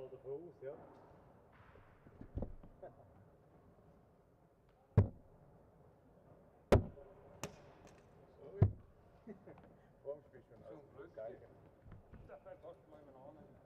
mal davon aus, ja. Sorry. Warum spielst du schon als Geiger? Das hast du mal annehmen.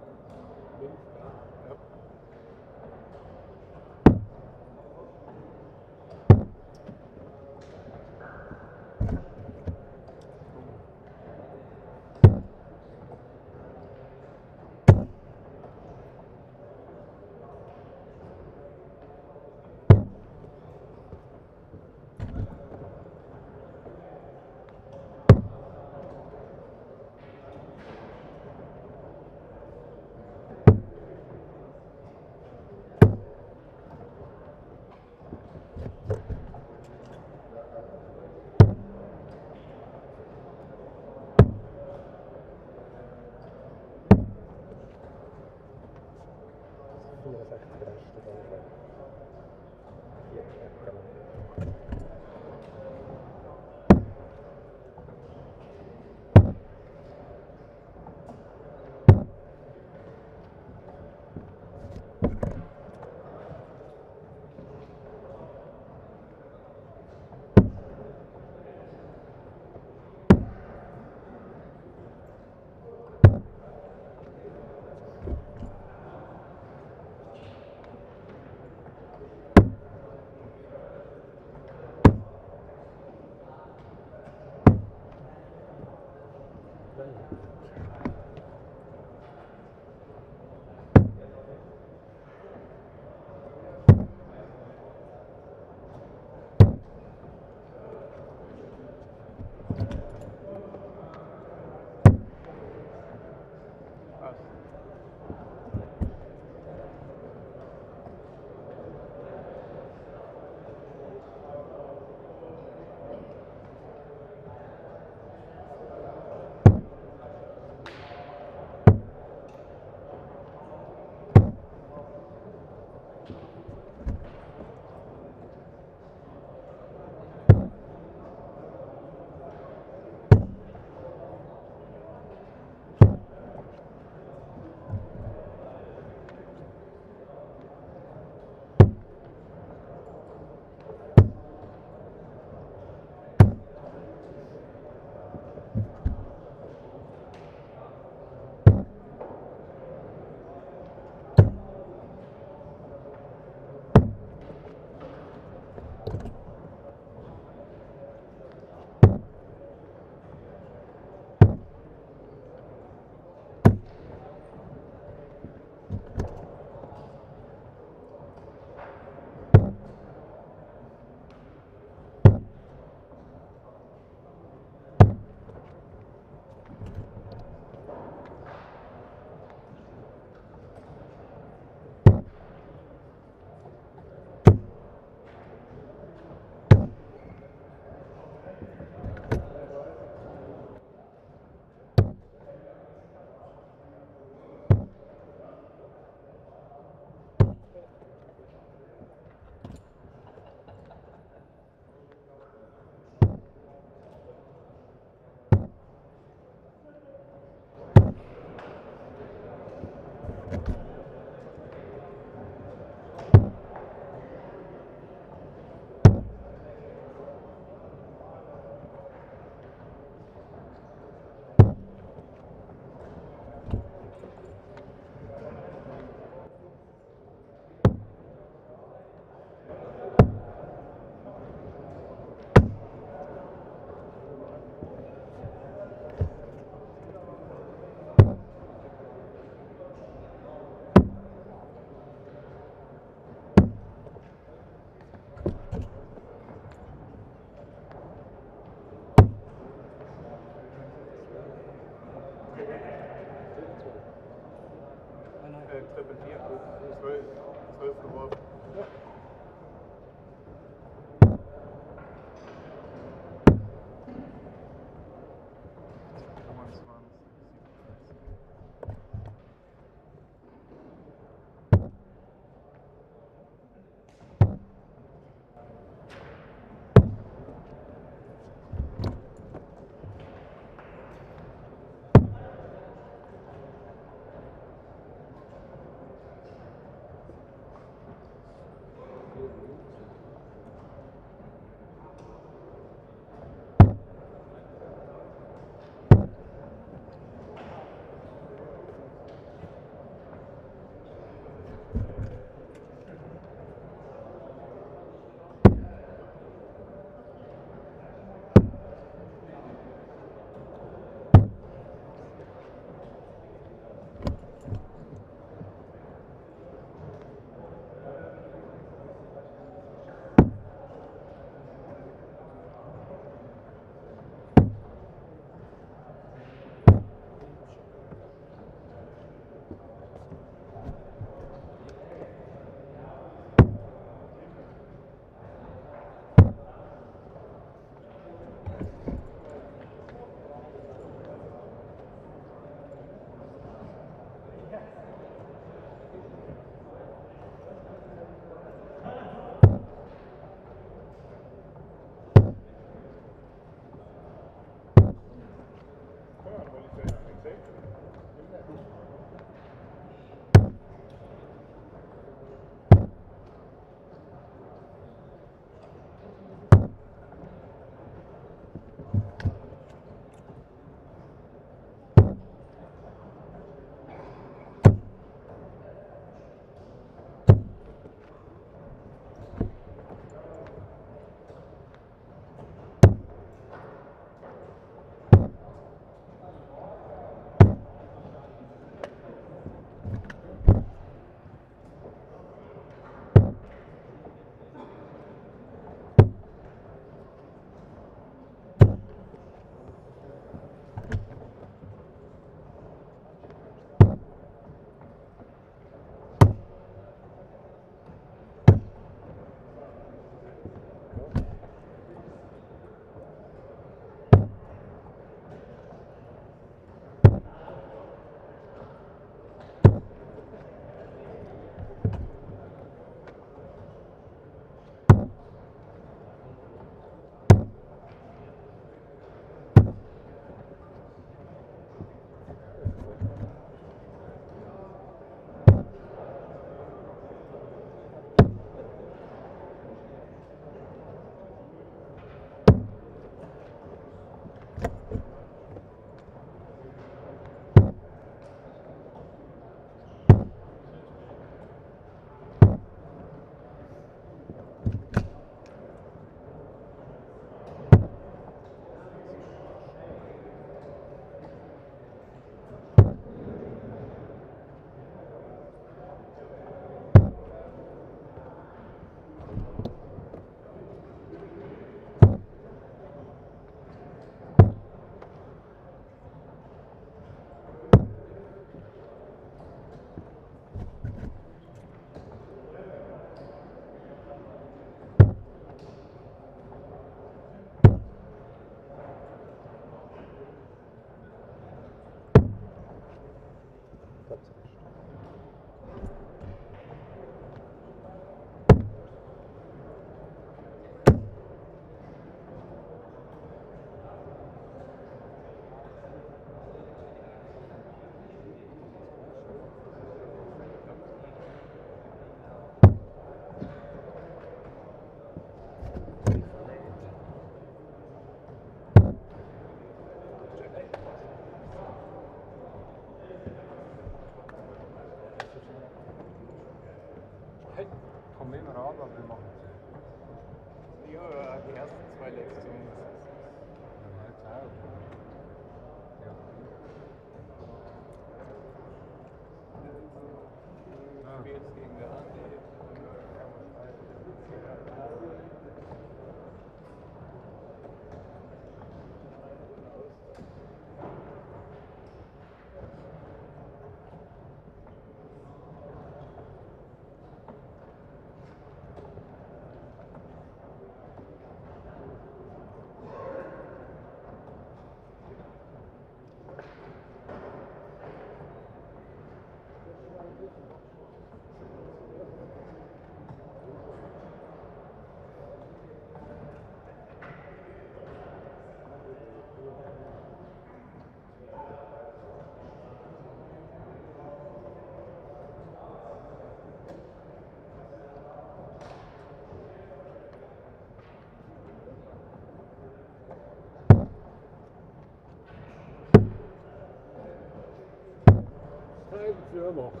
Scheiben zumachen.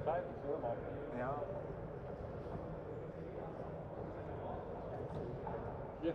Scheiben zumachen. Ja. Ja.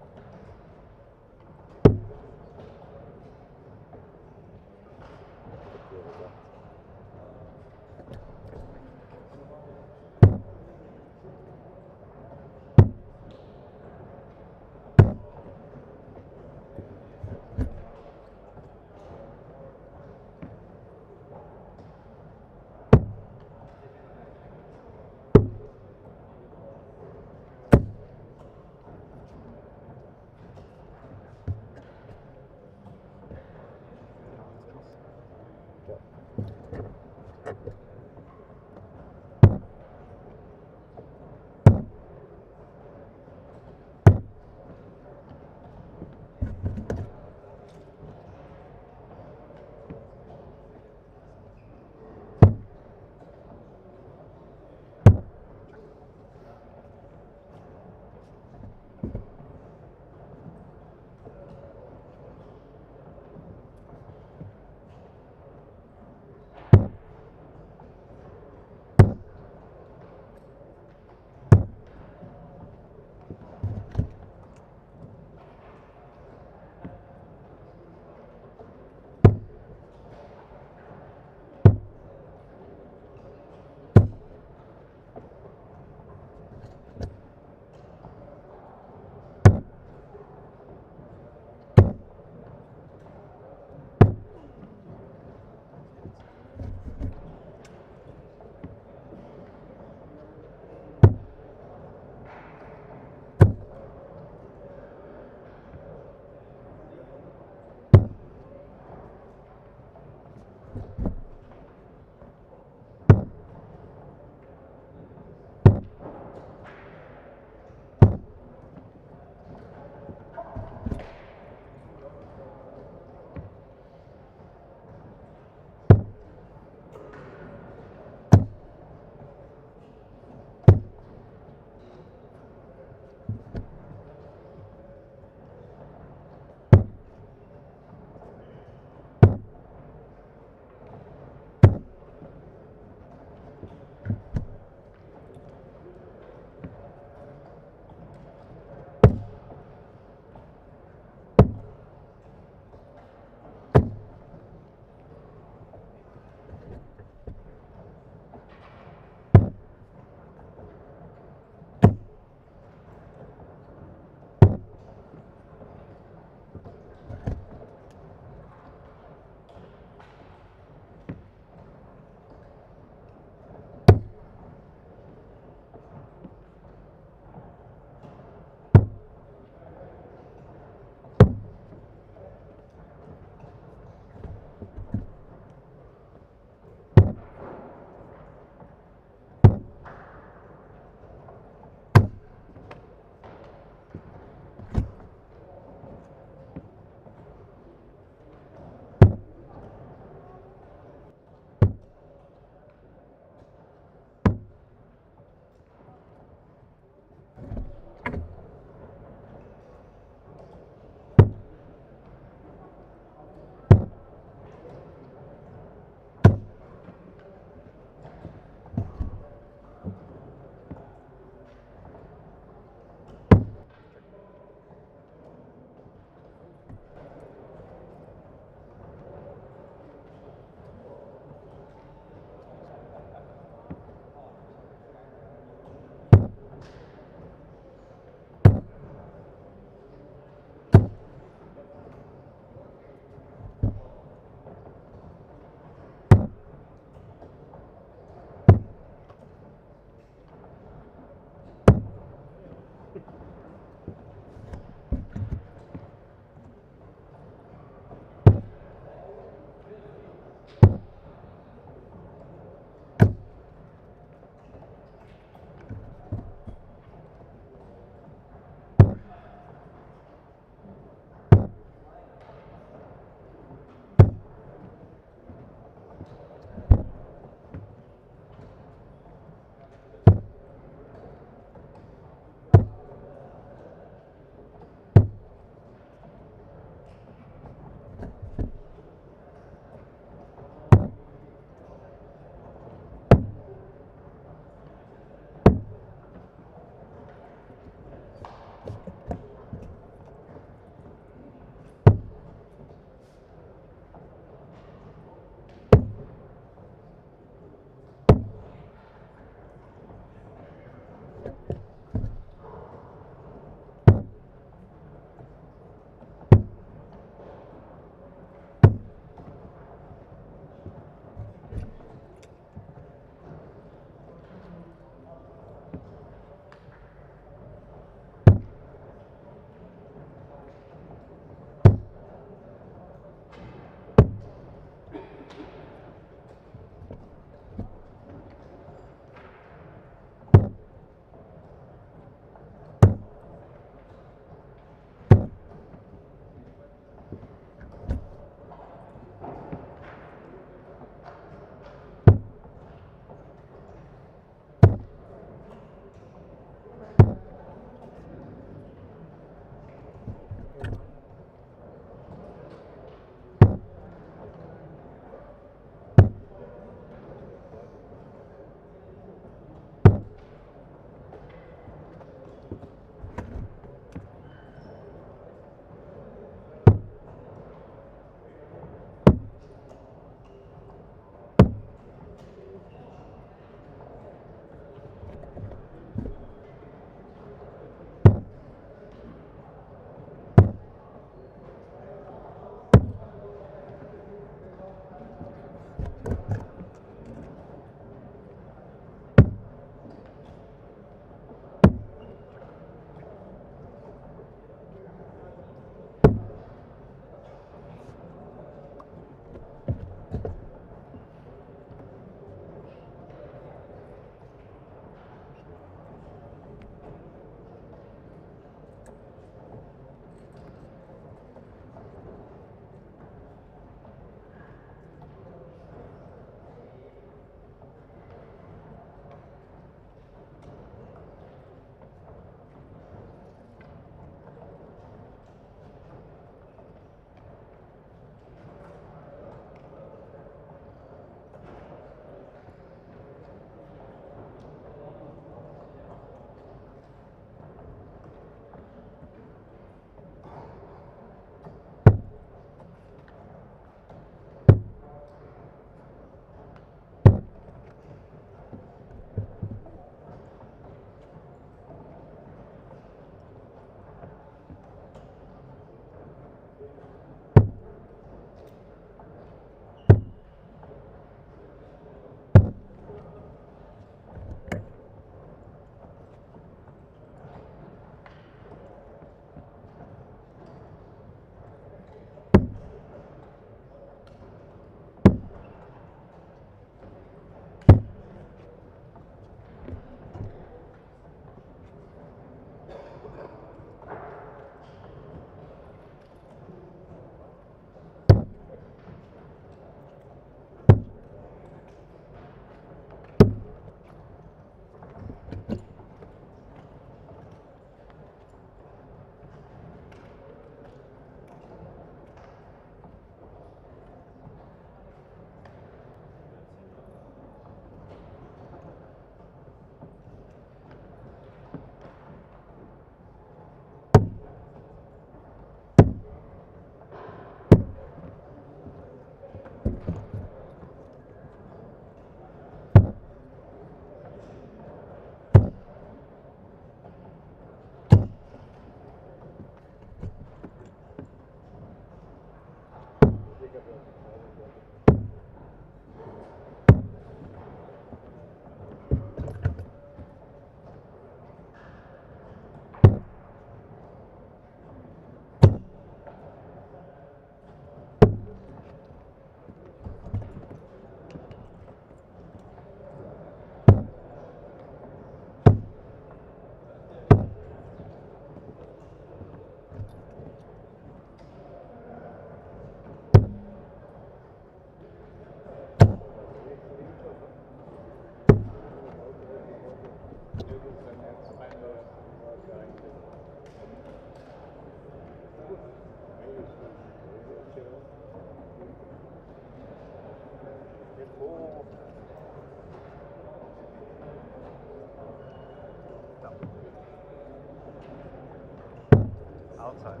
Outside.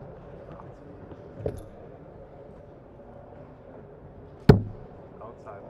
Outside.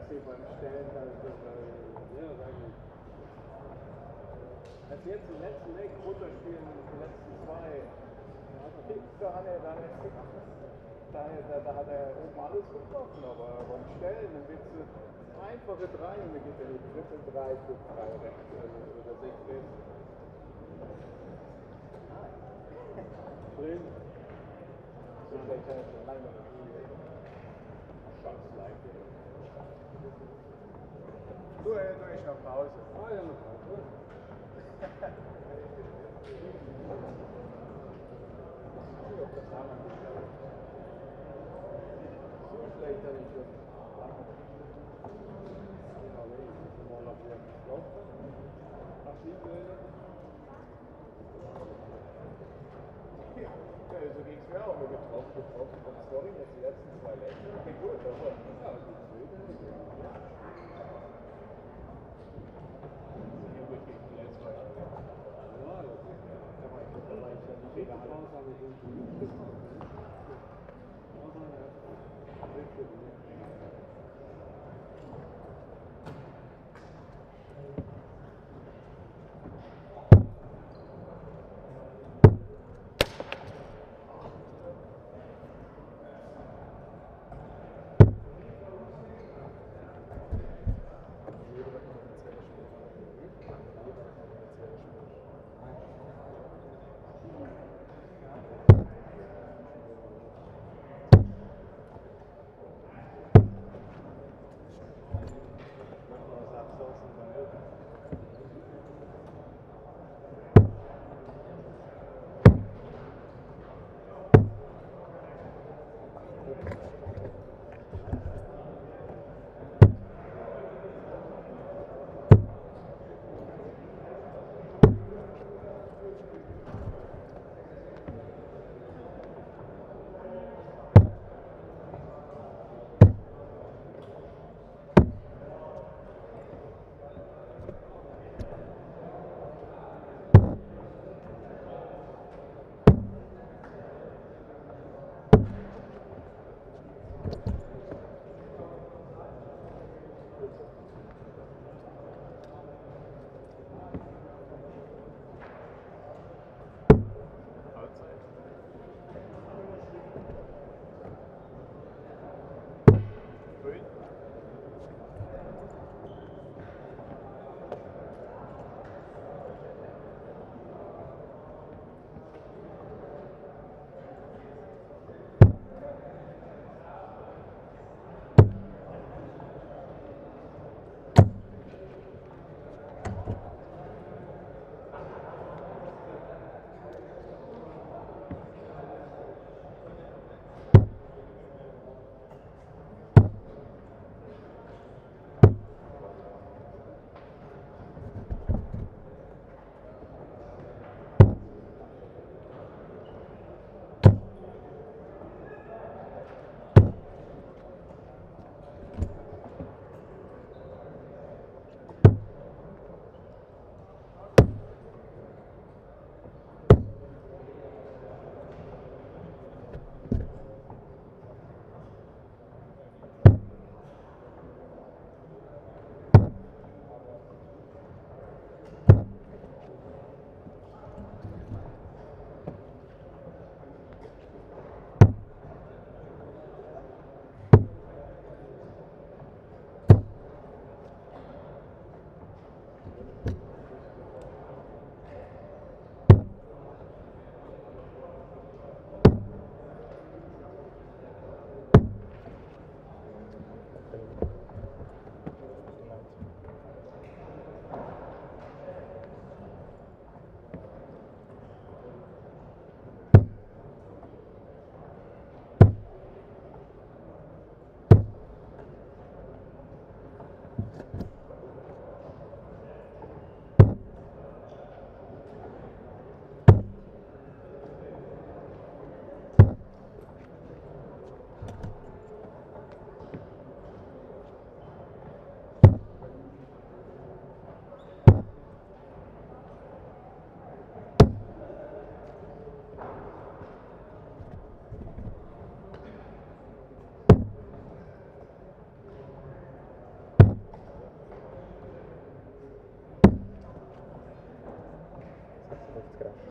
gesehen beim Stellen. Ja, eigentlich. Als wir jetzt den letzten Leg runterspielen, die letzten zwei, da hat er oben alles getroffen, aber beim Stellen, dann wird es einfache drei und dann geht er die Triple 3 für 3 rechts oder 6 rechts. Schön. So vielleicht hat er lange noch nie. Schatz, like. Du ich noch Pause. Ah, ja, noch mal. Gut. So schlecht habe ich das. Ja, so ging es mir auch. Nur getroffen von Story, jetzt die letzten zwei Länder. Okay, gut, aber ja, 56 Gramm.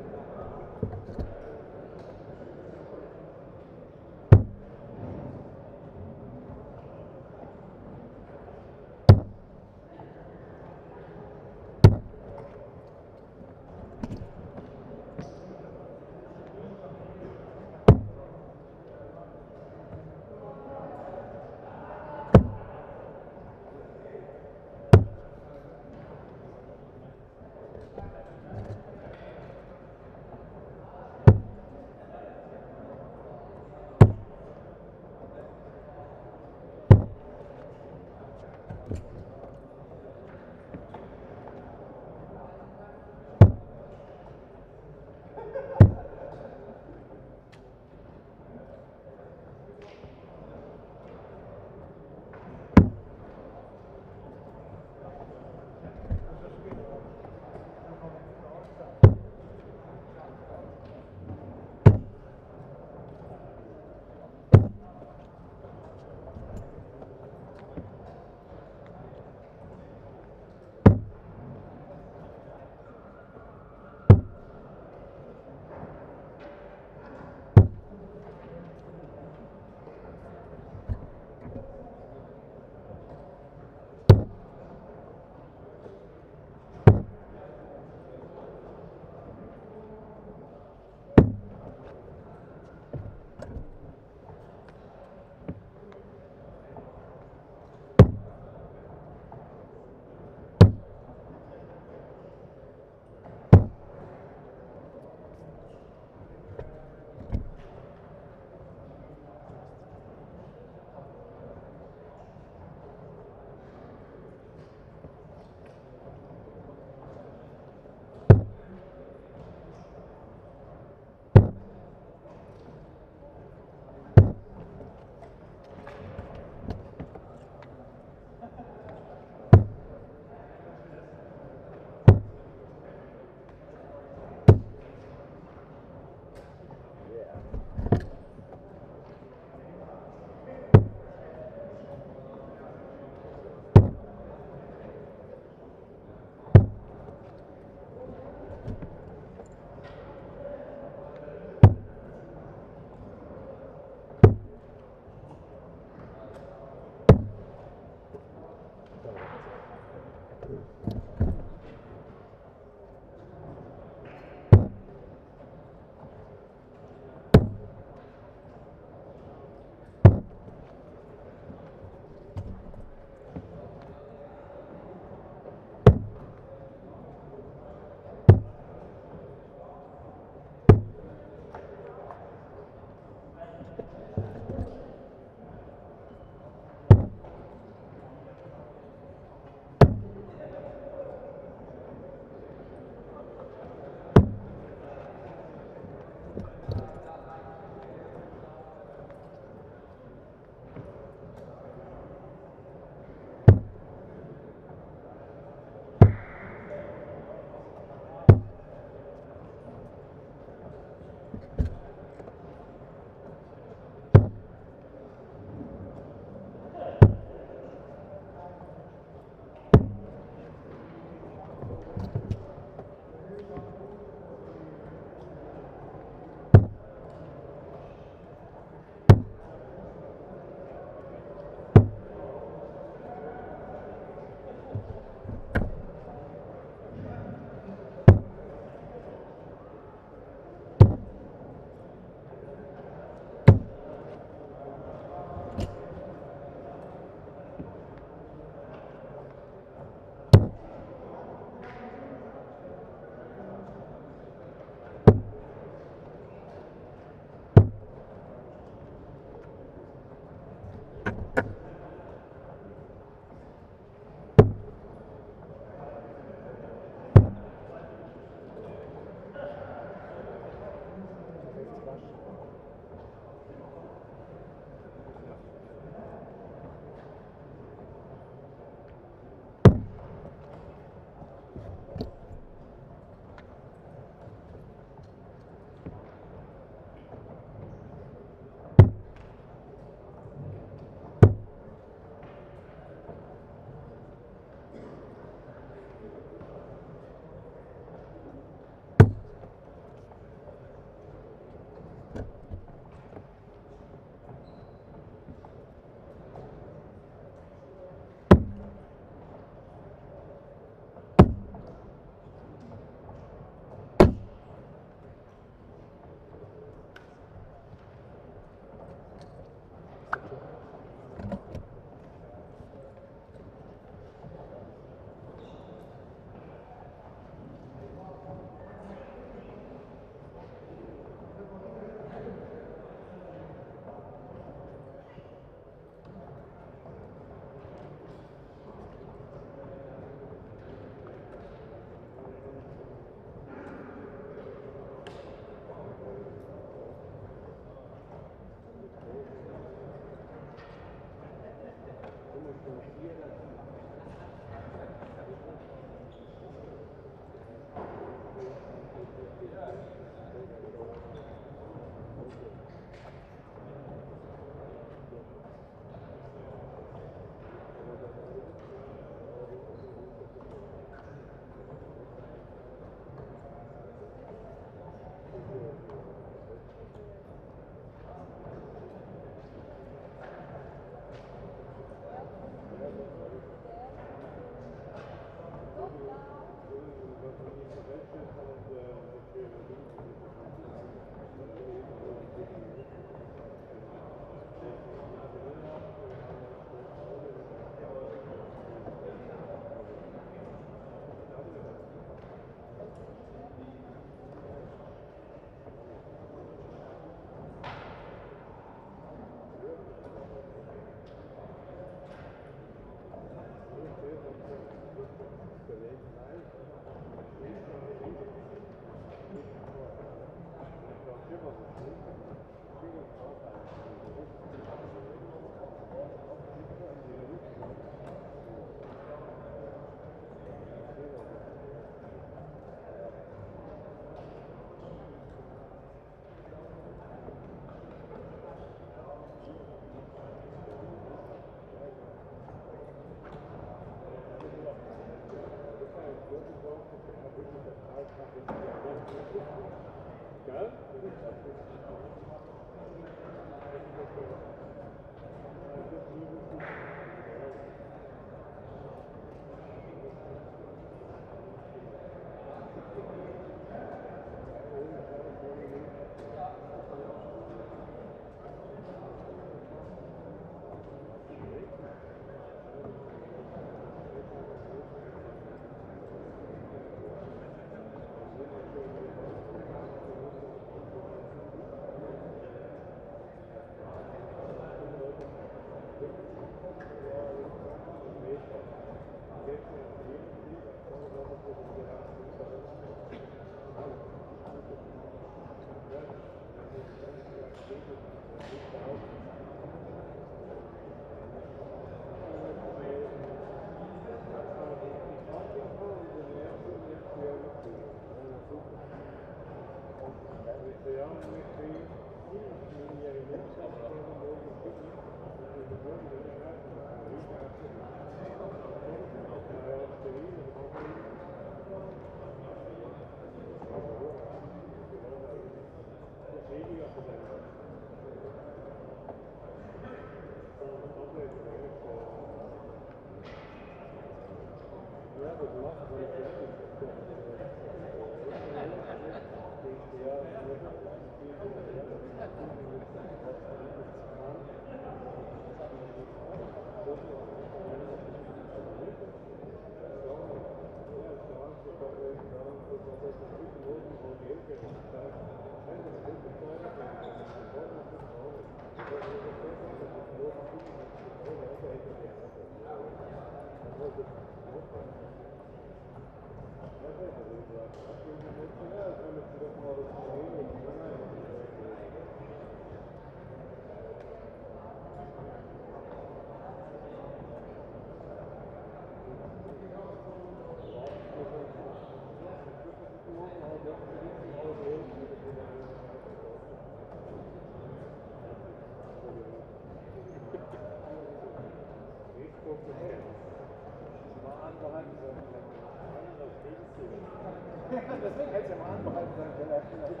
Deswegen hätte ich am Anfang halt sein können, er hat vielleicht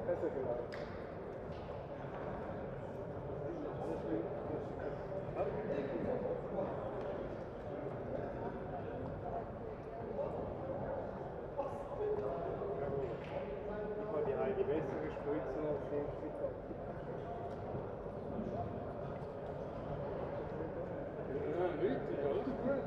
besser gelaufen. Die Wässer gespielt sind auf den Twitter. Ja, richtig, alles gut.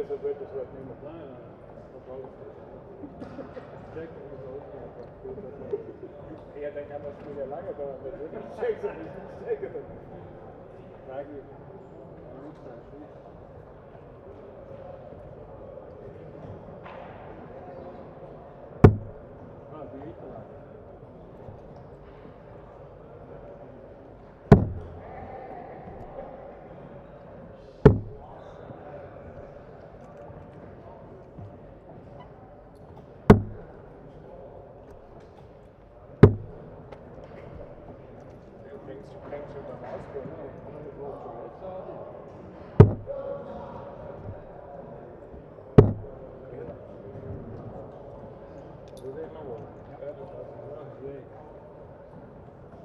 deshalb wird das heute nicht mehr. Nein, nein, verbraucht es. Check und verbraucht einfach. Ja, dann kann das Spiel ja lange dauern, wenn du nicht checkst und ich nicht checke. Sag ich. Ah, die geht lang. Fängst du beim Ausgehen, ne? So sehen wir wohl. Ja, das war's.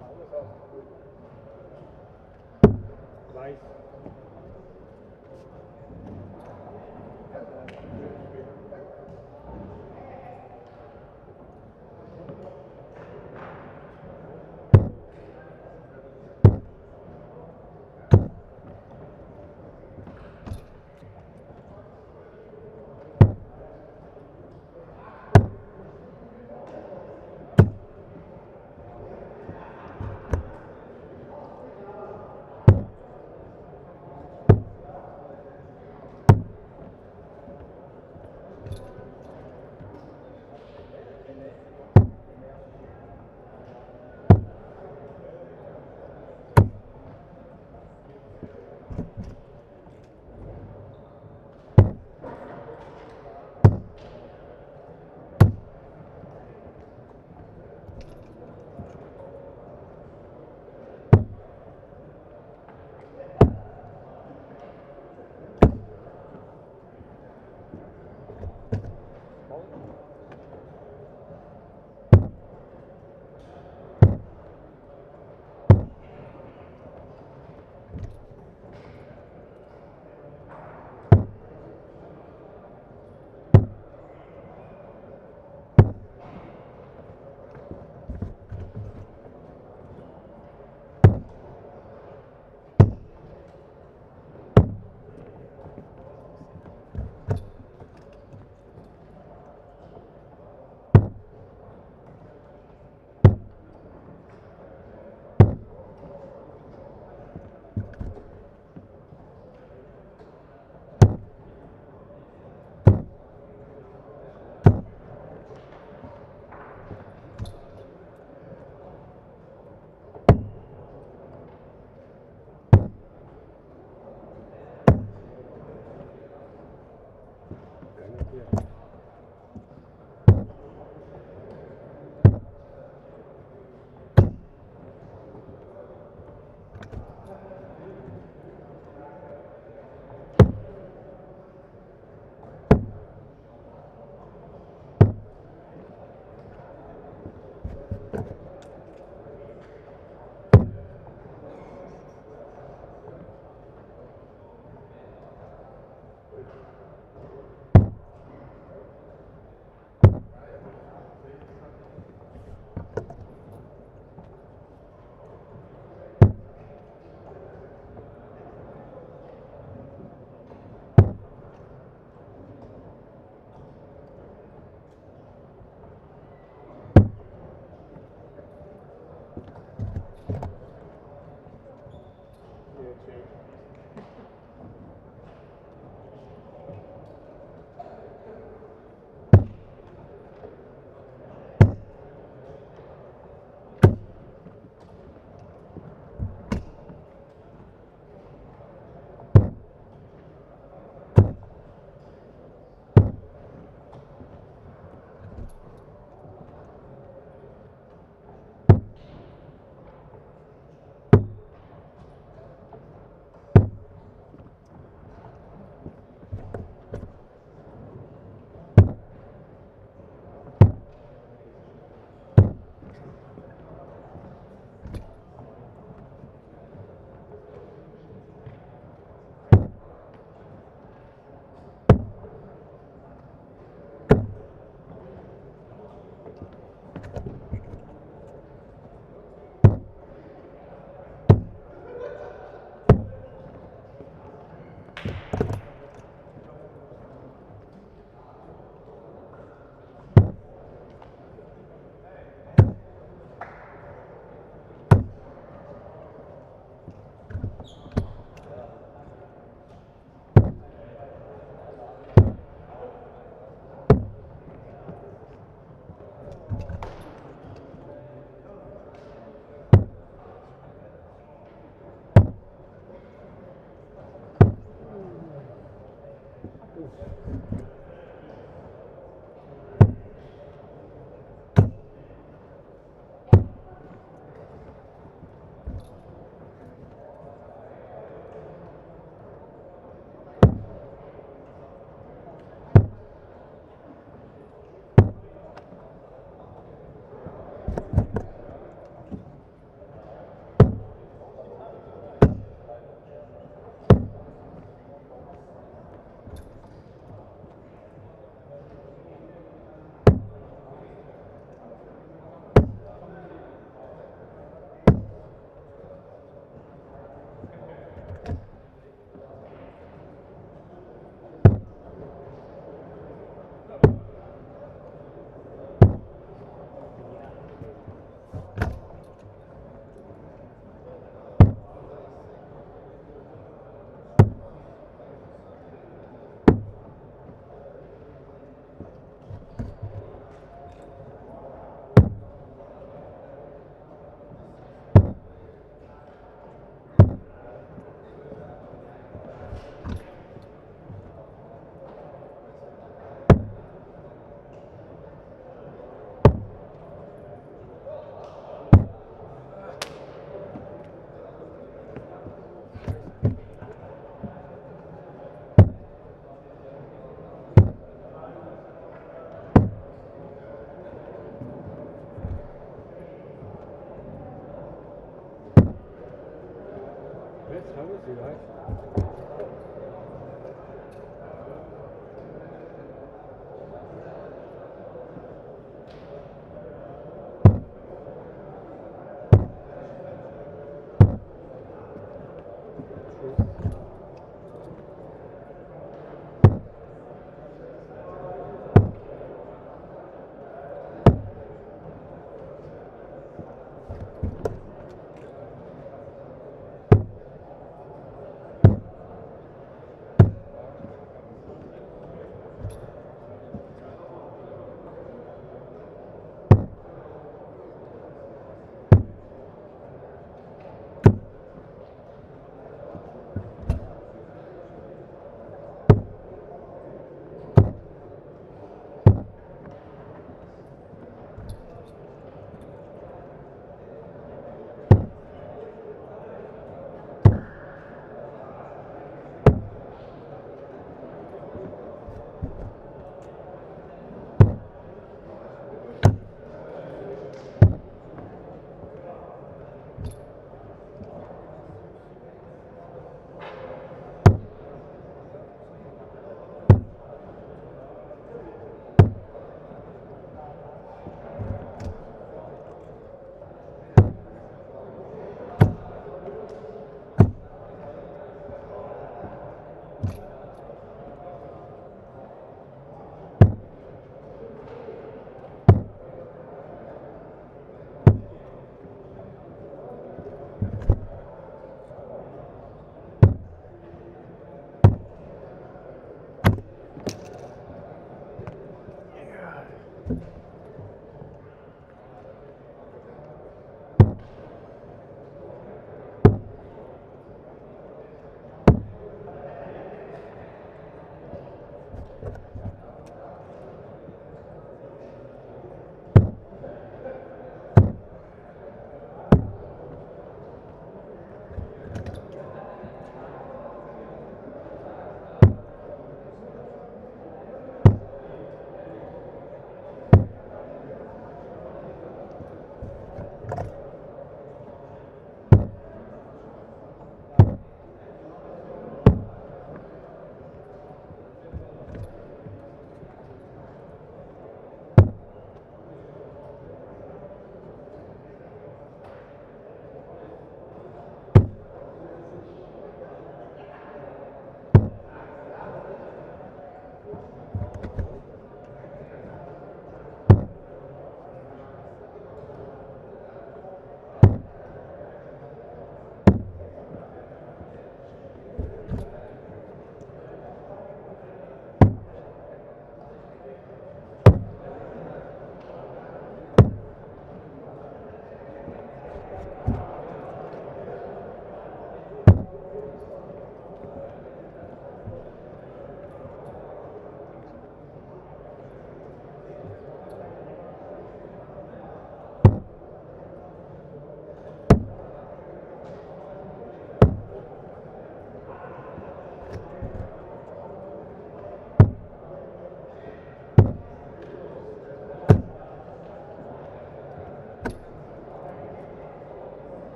Alles ausgeholt. Weiß. How is he, right?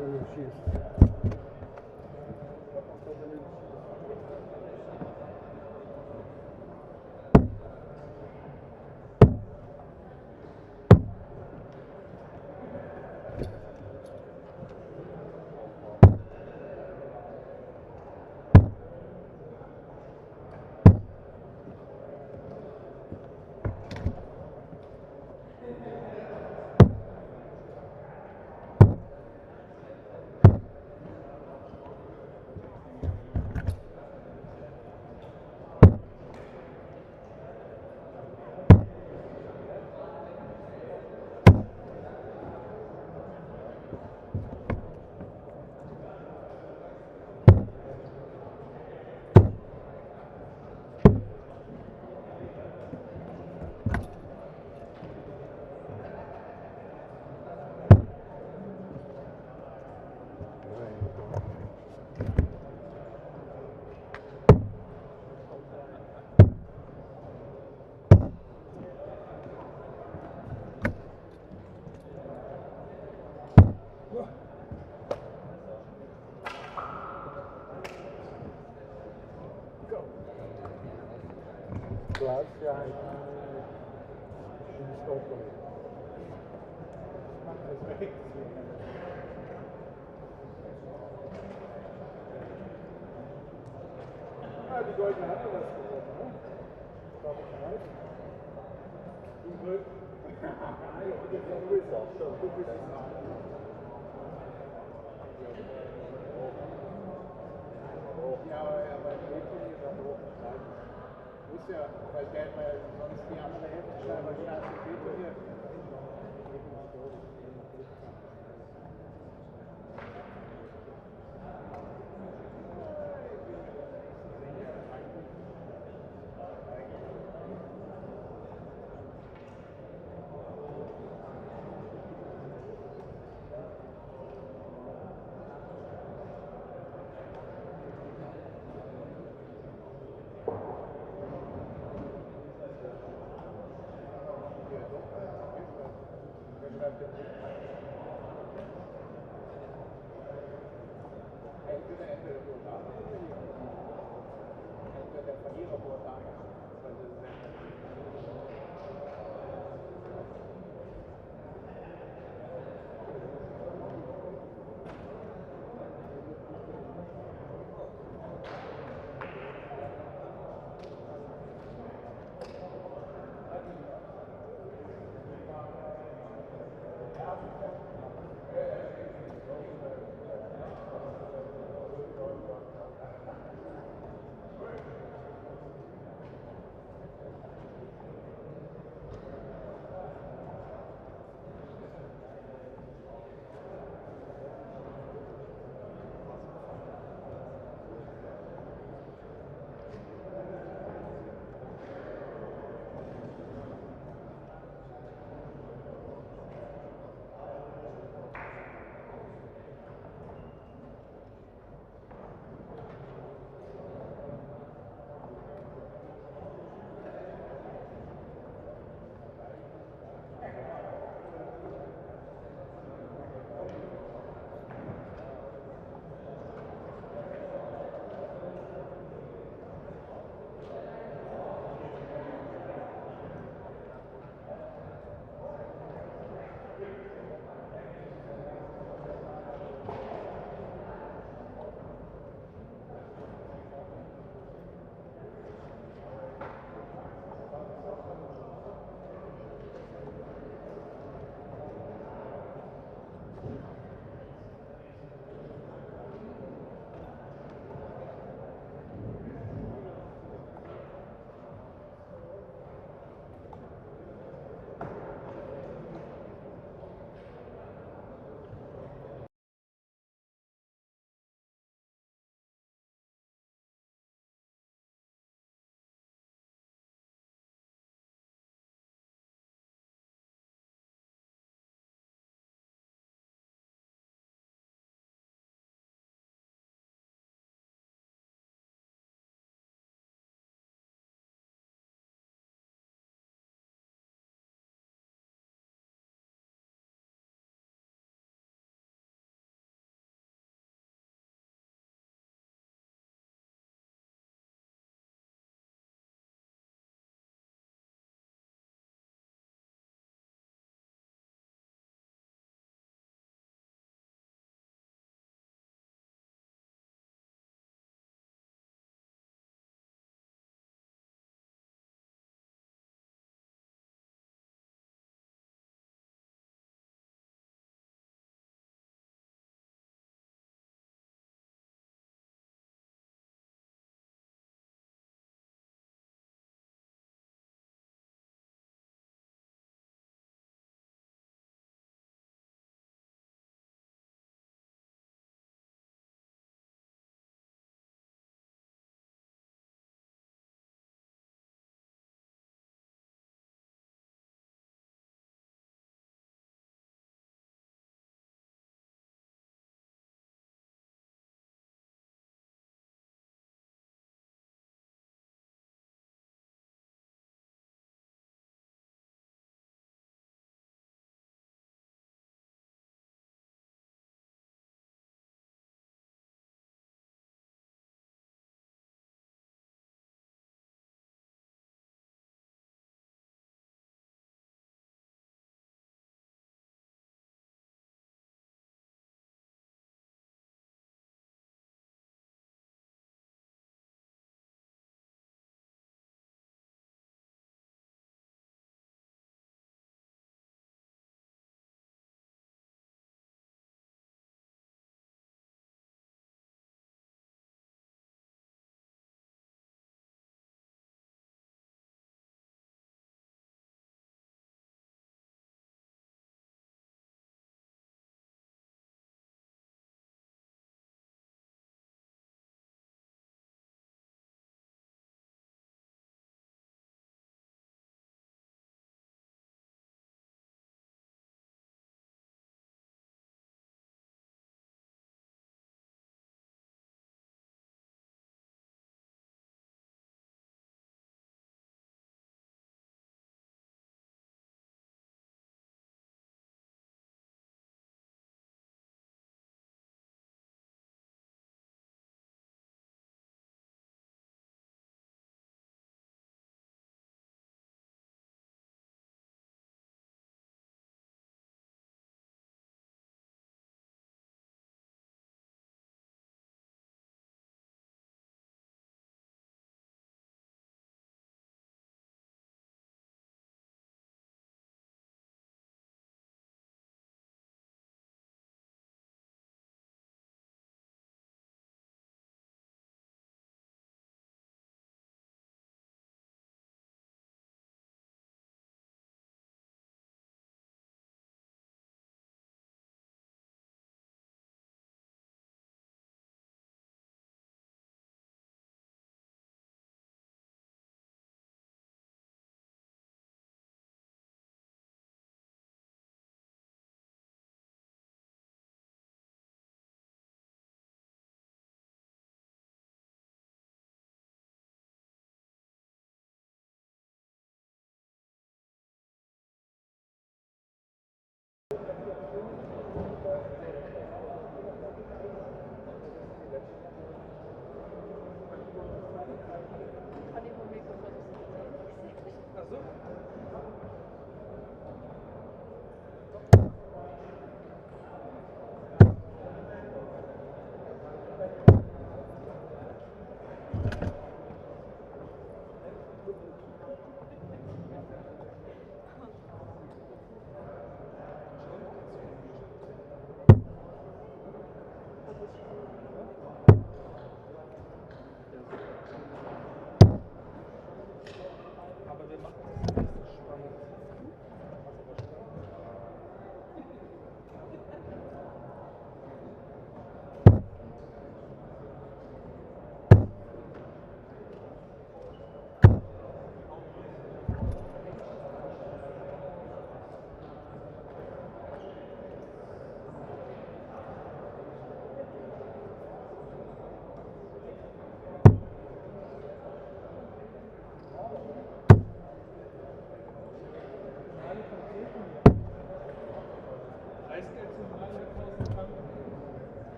er nicht schießt. Glas ja in Stockley. Ah, die Goldene hat ja was gewonnen, ne? Darf ich rein? Zum Glück. Du bist auch schon, du bist es auch. Ja, aber die Mädchen ist auch hoch. Muss ja, weil der sonst die andere Hälfte schreibt, weil die ganze Veto hier.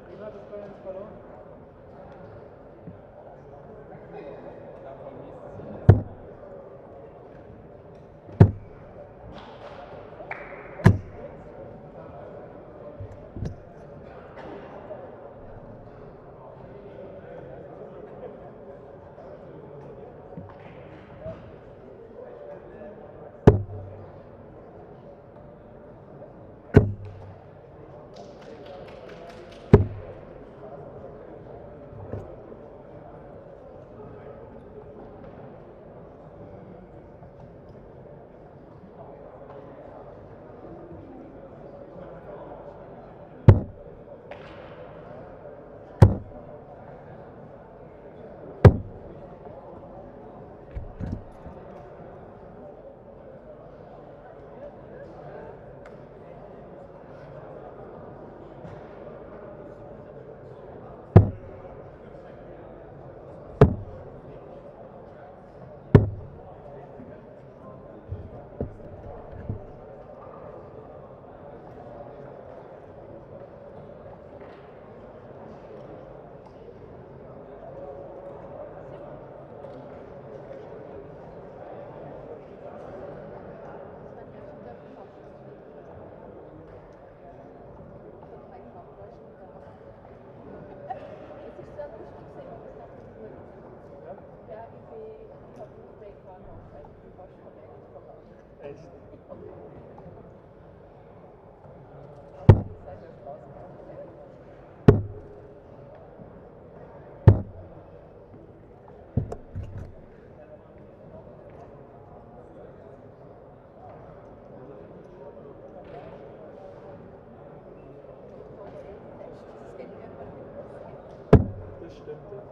Wie war das bei uns verloren? Echt? Das stimmt, ja.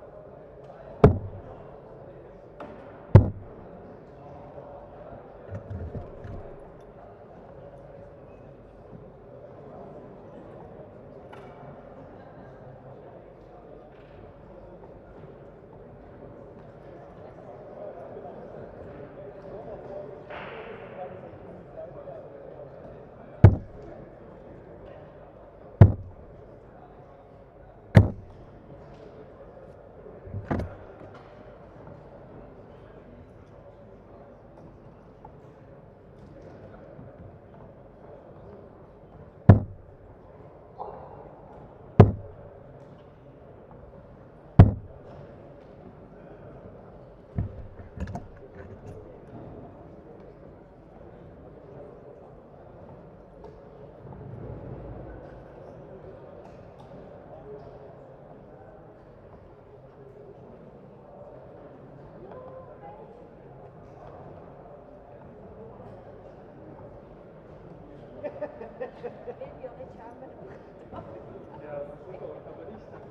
Ja, super, aber nicht dann.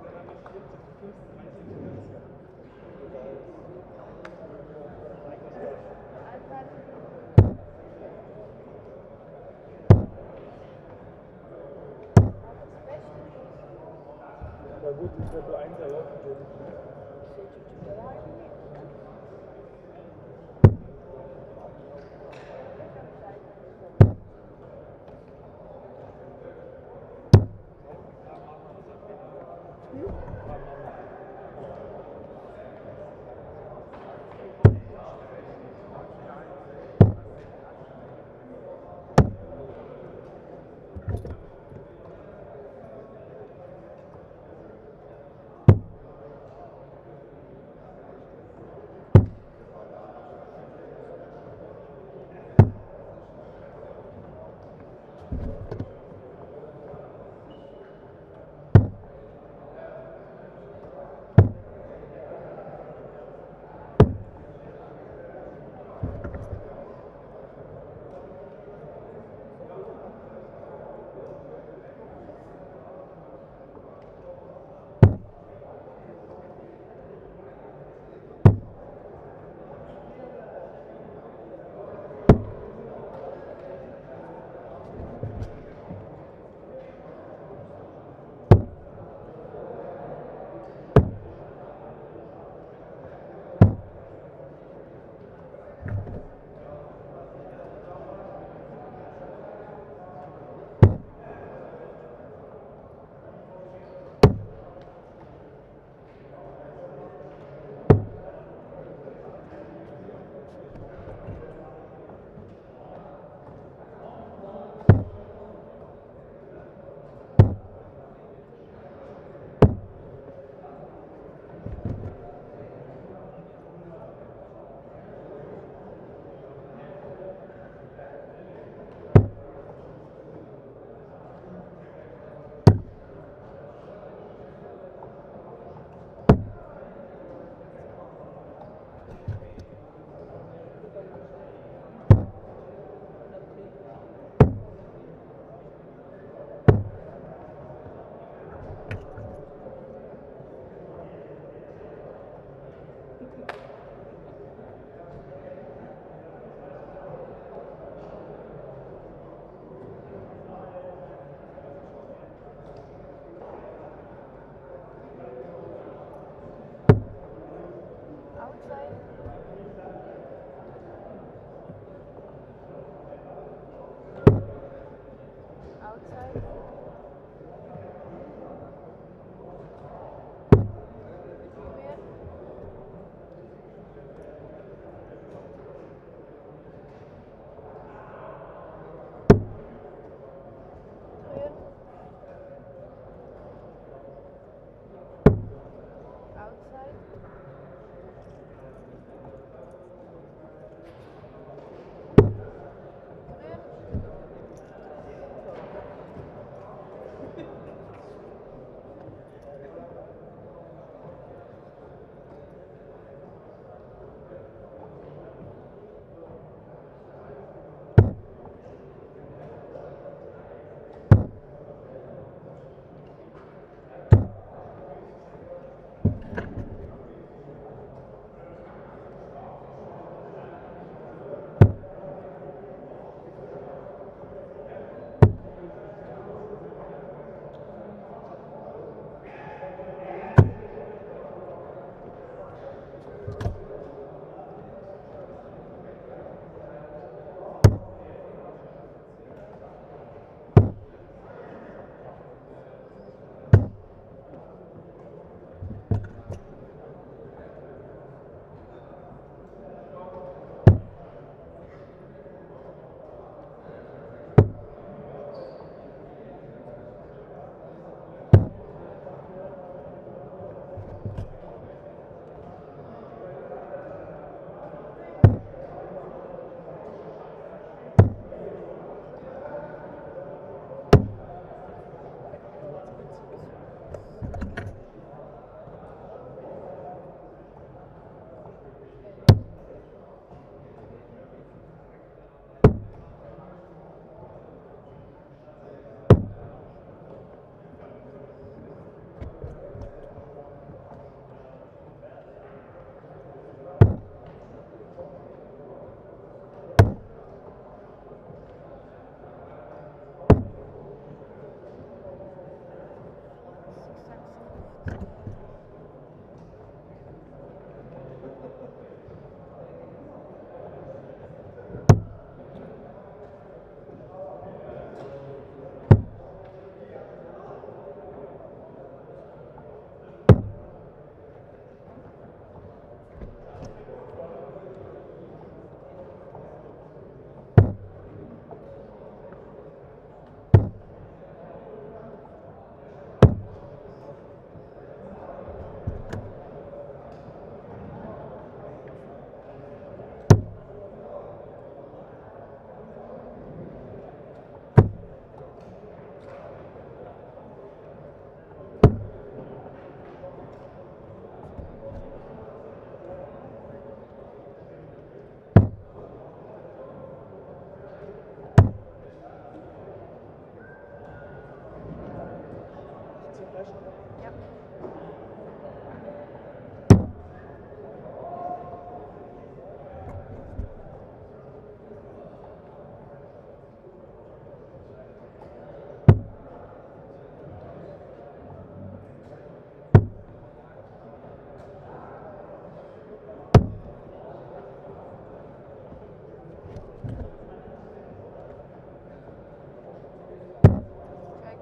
Dann haben wir 40 plus 30 Minuten. Ja gut, das wird so 1 erlaufen. löschen. Ja. Check.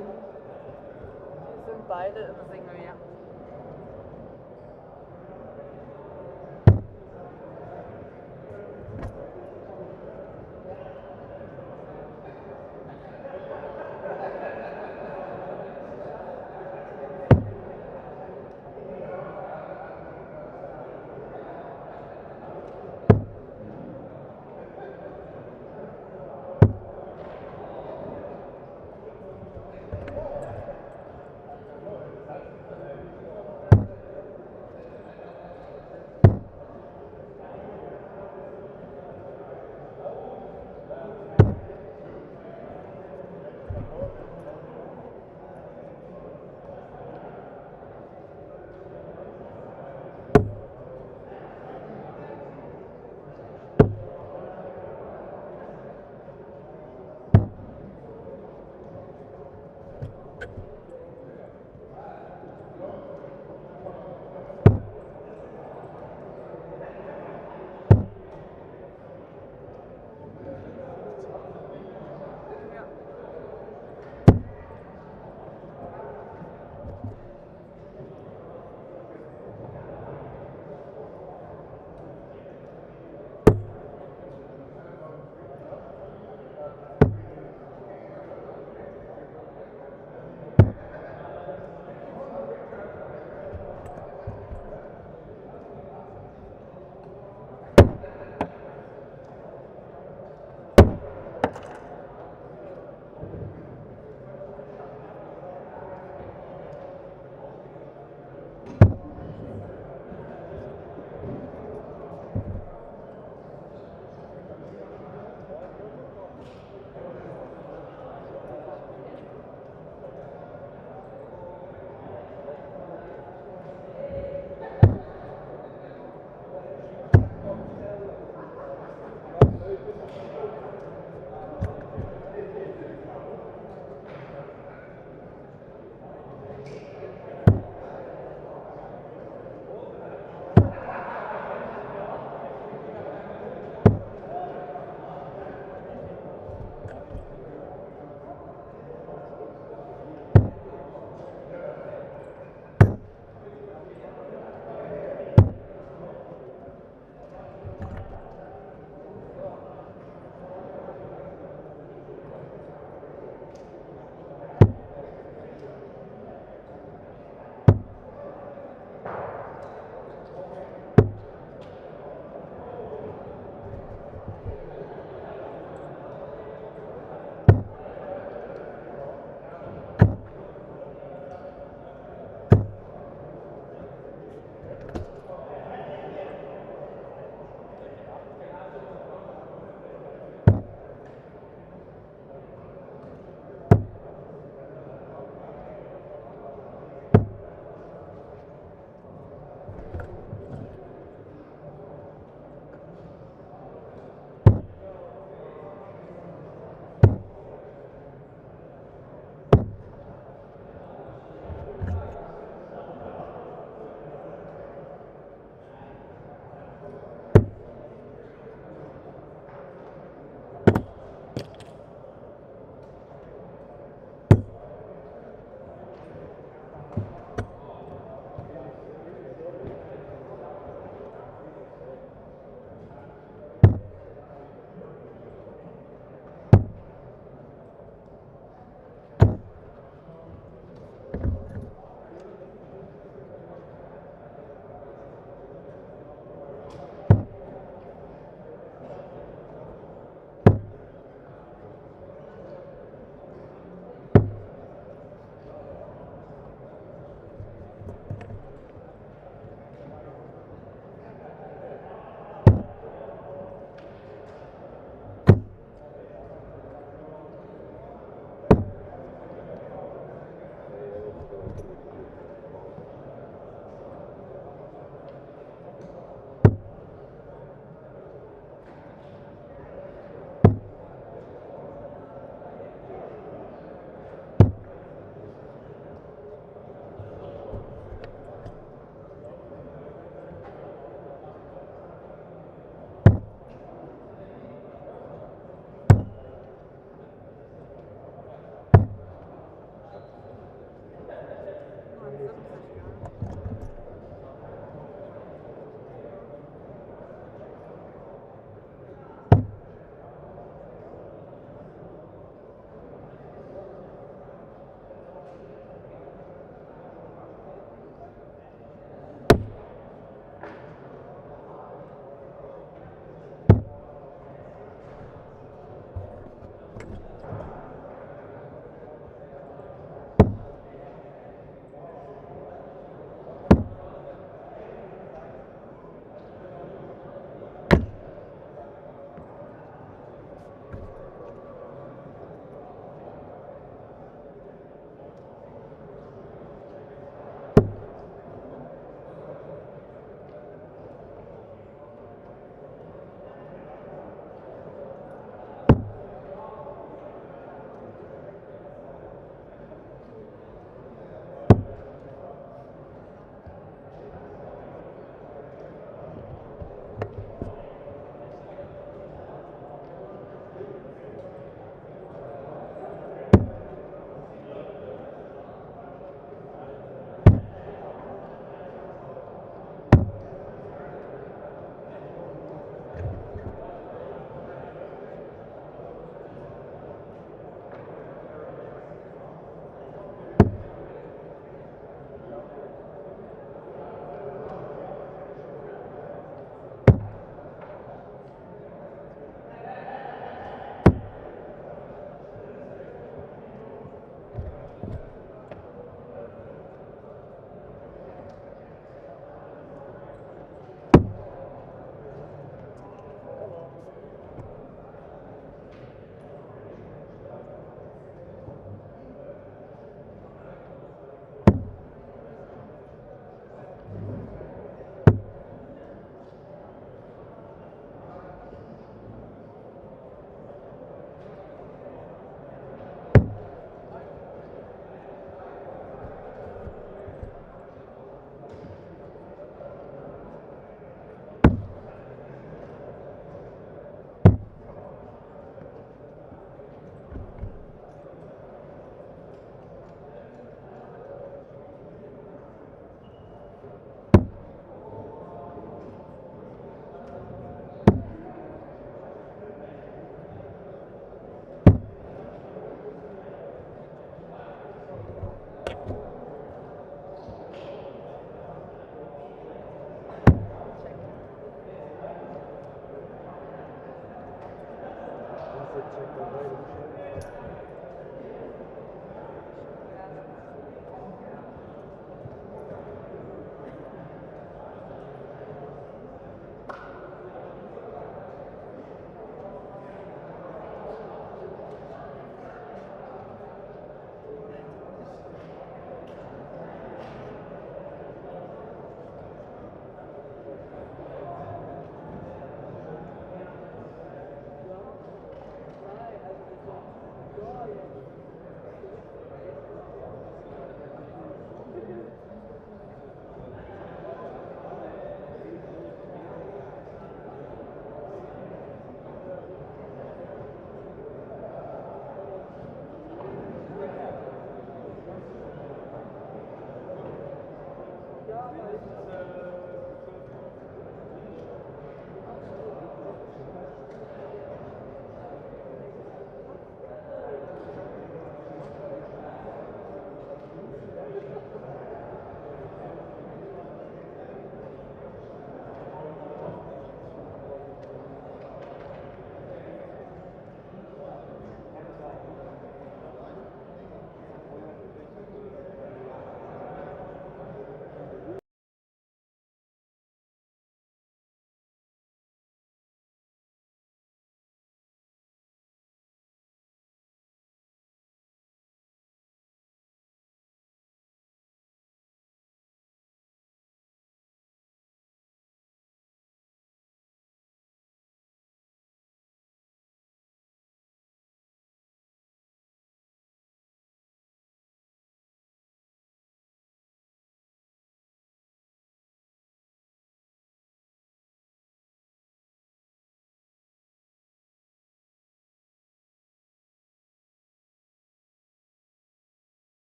Die sind beide im Single, ja.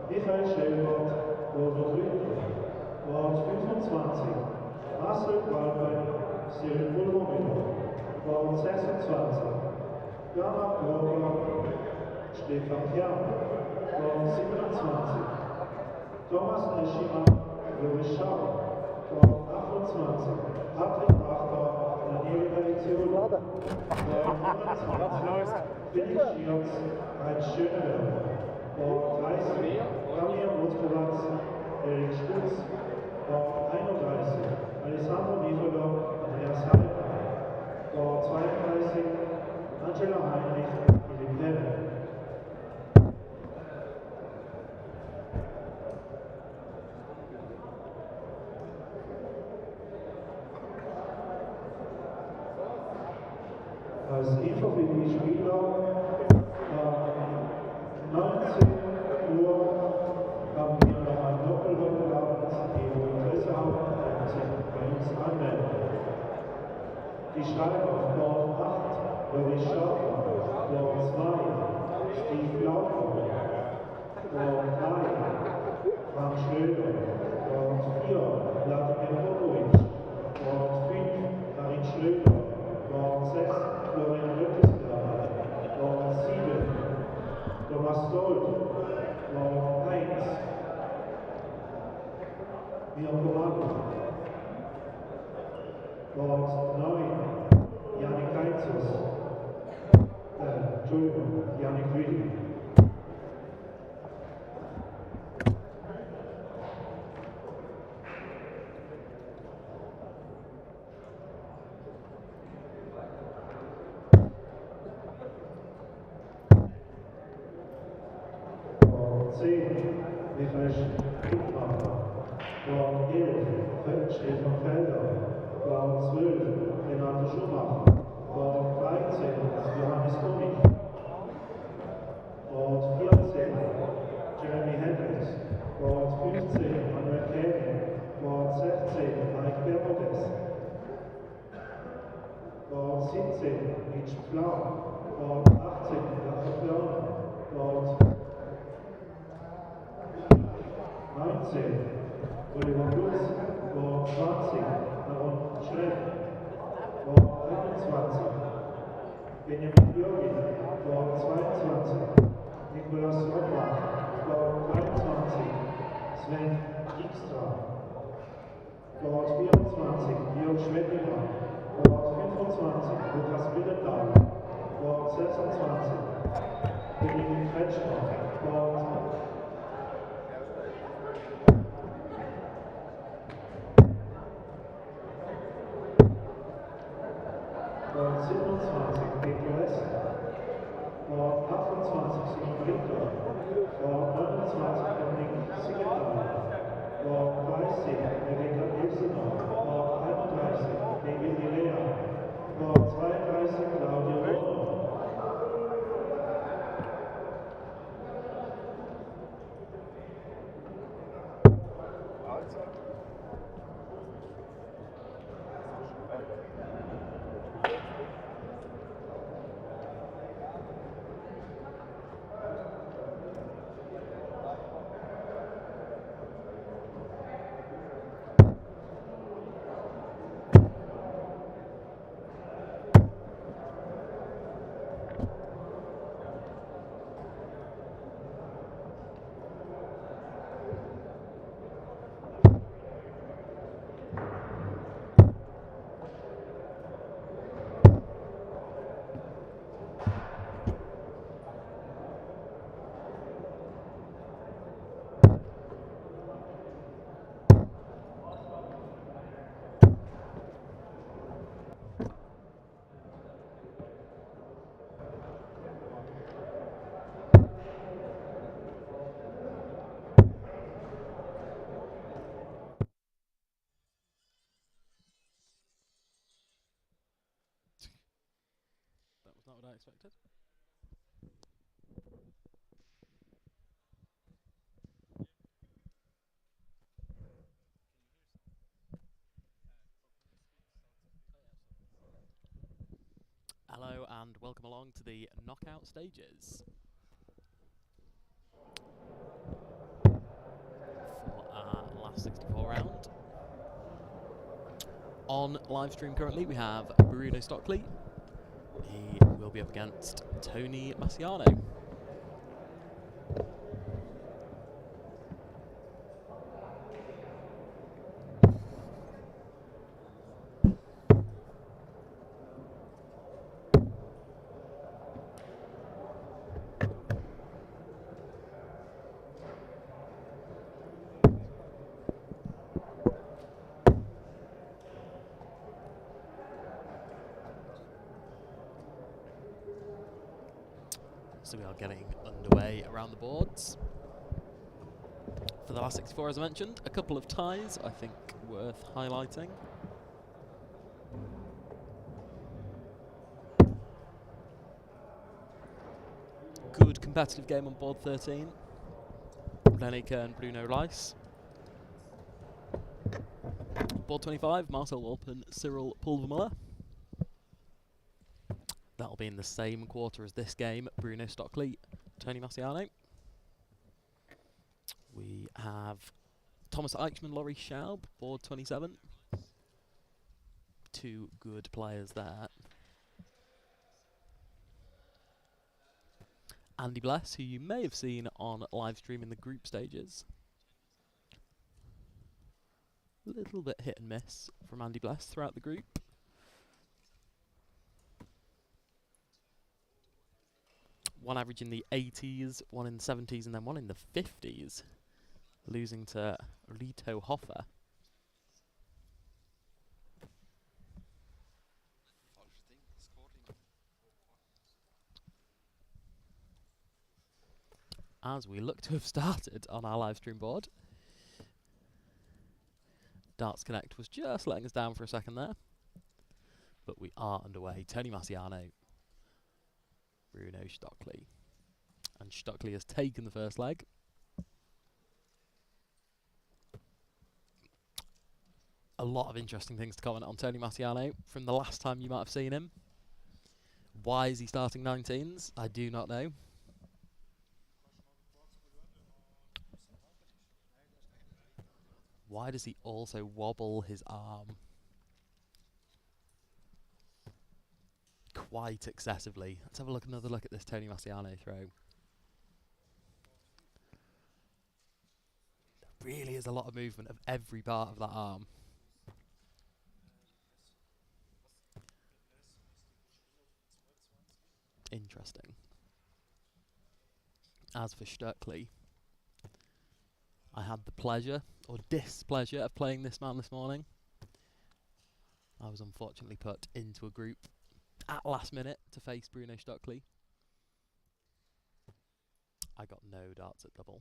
Michael Schellbart, Robert Rüttler, Wort 25, Marcel Palmer, Cyril Pulvermüller, Wort 26, Bernhard Goar, Stefan Kern, Wort 27, Thomas Neschimann, Loris Schau, Wort 28, Patrick Wachter, Daniel Galizio, Wort 29, Felix Schierz, Heinz Schöneberger, Wort 30, Damir Moskowatz, Erik Schmutz, Wort 31, Alessandro Nicola, Andreas Heider, Wort 32, Angela Heinrich, Philipp Hemme. Als Info für die Spieler, 19 Uhr haben wir noch ein Doppelhockabend, die Interesse haben, können sich bei uns anmelden. Die Schreiber auf Bord 8, Loris Schaffer, Bord 2, Steve Laufer, Bord 3, Frank Schröder, Bord 4, Vladimir Vukovich, Bord 5, Karin Schröder, Bord 6, Florian Röttesberger, Bord 7, Thomas Stoll, Bord 1, Mirko Mann, Bord 9, Janik Heinzus, Entschuldigung, Janik Willi. Michael Stuttmacher, Bord 11, Stefan Felder, Bord 12, Renato Schumacher, Bord 13, Johannes Konig, Bord 14, Jeremy Hendricks, Bord 15, Manuel Kähne, Bord 16, Mike Bermodes, Bord 17, Mitch Pflau, Bord 18, Jakob Börner, Bord 19, Oliver Plus, Bord 20, Aaron Schreck, Bord 21, Benjamin Jürgen, Bord 22, Nikolaus Rottbach, Bord 23, Sven Dijkstra, Bord 24, Georg Schwettinger, Bord 25, Lukas Billendahl, Bord 26, Benjamin Kretschmer, Bord 27, Peter West, Bord 28, Simon Ritter, Bord 29, Dominik Siegenthaler, Bord 30, Rebecca Ilsener, Bord 31, David Milea, Bord 32, Claudio Rono. Not what I expected. Hello and welcome along to the knockout stages. On live stream currently, we have Bruno Stockley. He will be up against Tony Marciano. So we are getting underway around the boards. For the last 64, as I mentioned, a couple of ties I think worth highlighting. Good competitive game on board 13. Lenike and Bruno Rice. Board 25, Marcel Wolpen, Cyril Pulvermuller. That'll be in the same quarter as this game, Bruno Stockley, Tony Marciano. We have Thomas Eichmann, Laurie Schaub, board 27. Two good players there. Andy Bless, who you may have seen on live stream in the group stages. A little bit hit and miss from Andy Bless throughout the group. One average in the 80s, one in the 70s, and then one in the 50s, losing to Rito Hoffer. As we look to have started on our live stream board. Darts Connect was just letting us down for a second there, but we are underway. Tony Marciano, Bruno Stockley, and Stockley has taken the first leg. A lot of interesting things to comment on Tony Marciano from the last time you might have seen him. Why is he starting 19s? I do not know. Why does he also wobble his arm quite excessively? Let's have another look at this Tony Marciano throw. There really is a lot of movement of every part of that arm. Interesting. As for Stockley, I had the pleasure, or displeasure, of playing this man this morning. I was unfortunately put into a group at last minute to face Bruno Stockley. I got no darts at double.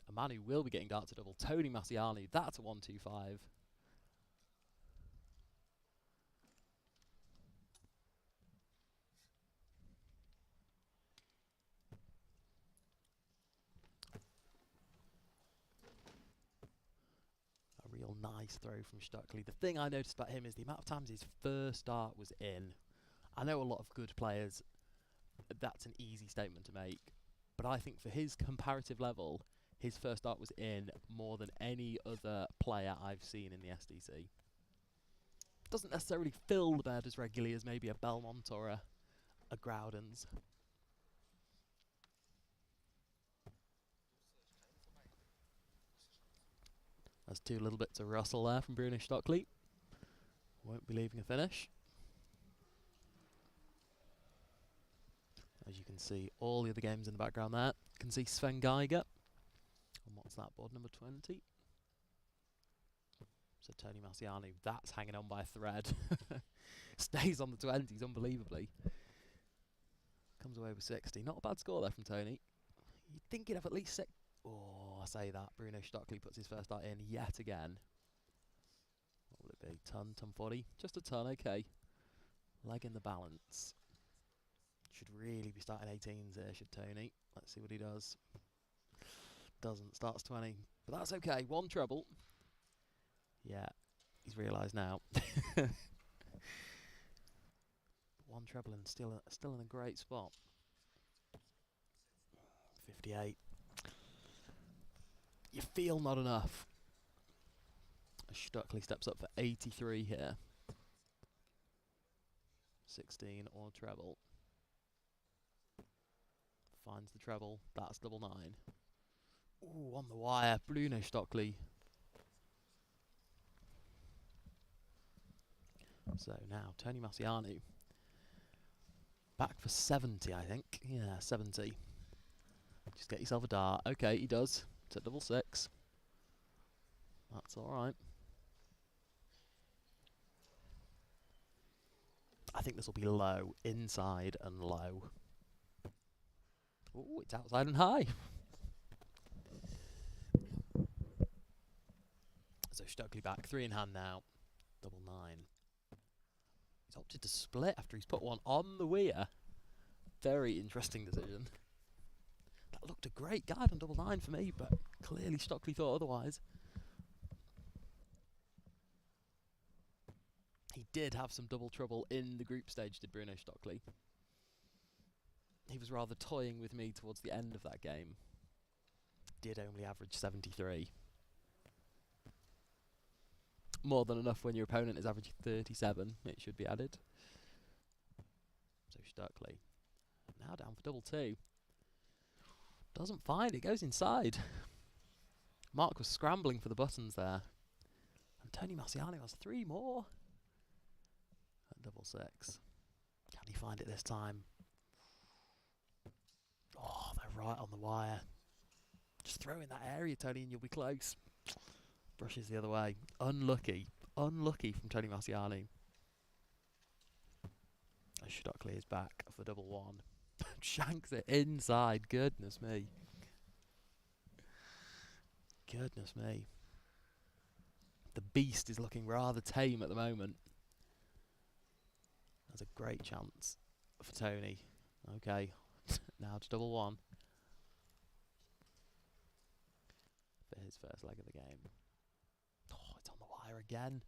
A man who will be getting darts at double, Tony Marciano, that's a 1-2-5. Real nice throw from Stockley. The thing I noticed about him is the amount of times his first dart was in. I know a lot of good players, that's an easy statement to make, but I think for his comparative level, his first dart was in more than any other player I've seen in the SDC. Doesn't necessarily fill the bed as regularly as maybe a Belmont or a Groudens. That's two little bits of rustle there from Bruno Stockley. Won't be leaving a finish. As you can see, all the other games in the background there. You can see Sven Geiger. And what's that, board number 20? So Tony Marciano, that's hanging on by a thread. Stays on the 20s, unbelievably. Comes away with 60. Not a bad score there from Tony. You'd think he'd have at least 6. Oh, I say that. Bruno Stockley puts his first dart in yet again. What will it be? Ton 40? Just a ton, okay. Leg in the balance. Should really be starting 18s here, should Tony. Let's see what he does. Doesn't. Starts 20. But that's okay. One treble. Yeah, he's realised now. One treble and still in a great spot. 58. you feel not enough. Stockley steps up for 83 here. 16 or treble. Finds the treble. That's double 9. Ooh, on the wire. Bruno Stockley. So now Tony Marciano. Back for 70, I think. Yeah, 70. Just get yourself a dart. Okay, he does. It's at double 6. That's alright. I think this will be low, inside and low. Ooh, it's outside and high. So Stockley back, 3 in hand now. Double 9. He's opted to split after he's put one on the weir. Very interesting decision. That looked a great guide on double 9 for me, but clearly Stockley thought otherwise. He did have some double trouble in the group stage, did Bruno Stockley. He was rather toying with me towards the end of that game. Did only average 73. More than enough when your opponent is averaging 37, it should be added. So Stockley. Now down for double 2. Doesn't find it, goes inside. Mark was scrambling for the buttons there. And Tony Marciano has 3 more. Double 6. Can he find it this time? Oh, they're right on the wire. Just throw in that area, Tony, and you'll be close. Brushes the other way. Unlucky. Unlucky from Tony Marciano. Stockley is back for double 1. Shanks it inside. Goodness me. Goodness me. The beast is looking rather tame at the moment. That's a great chance for Tony. Okay, now to double 1. For his first leg of the game. Oh, it's on the wire again.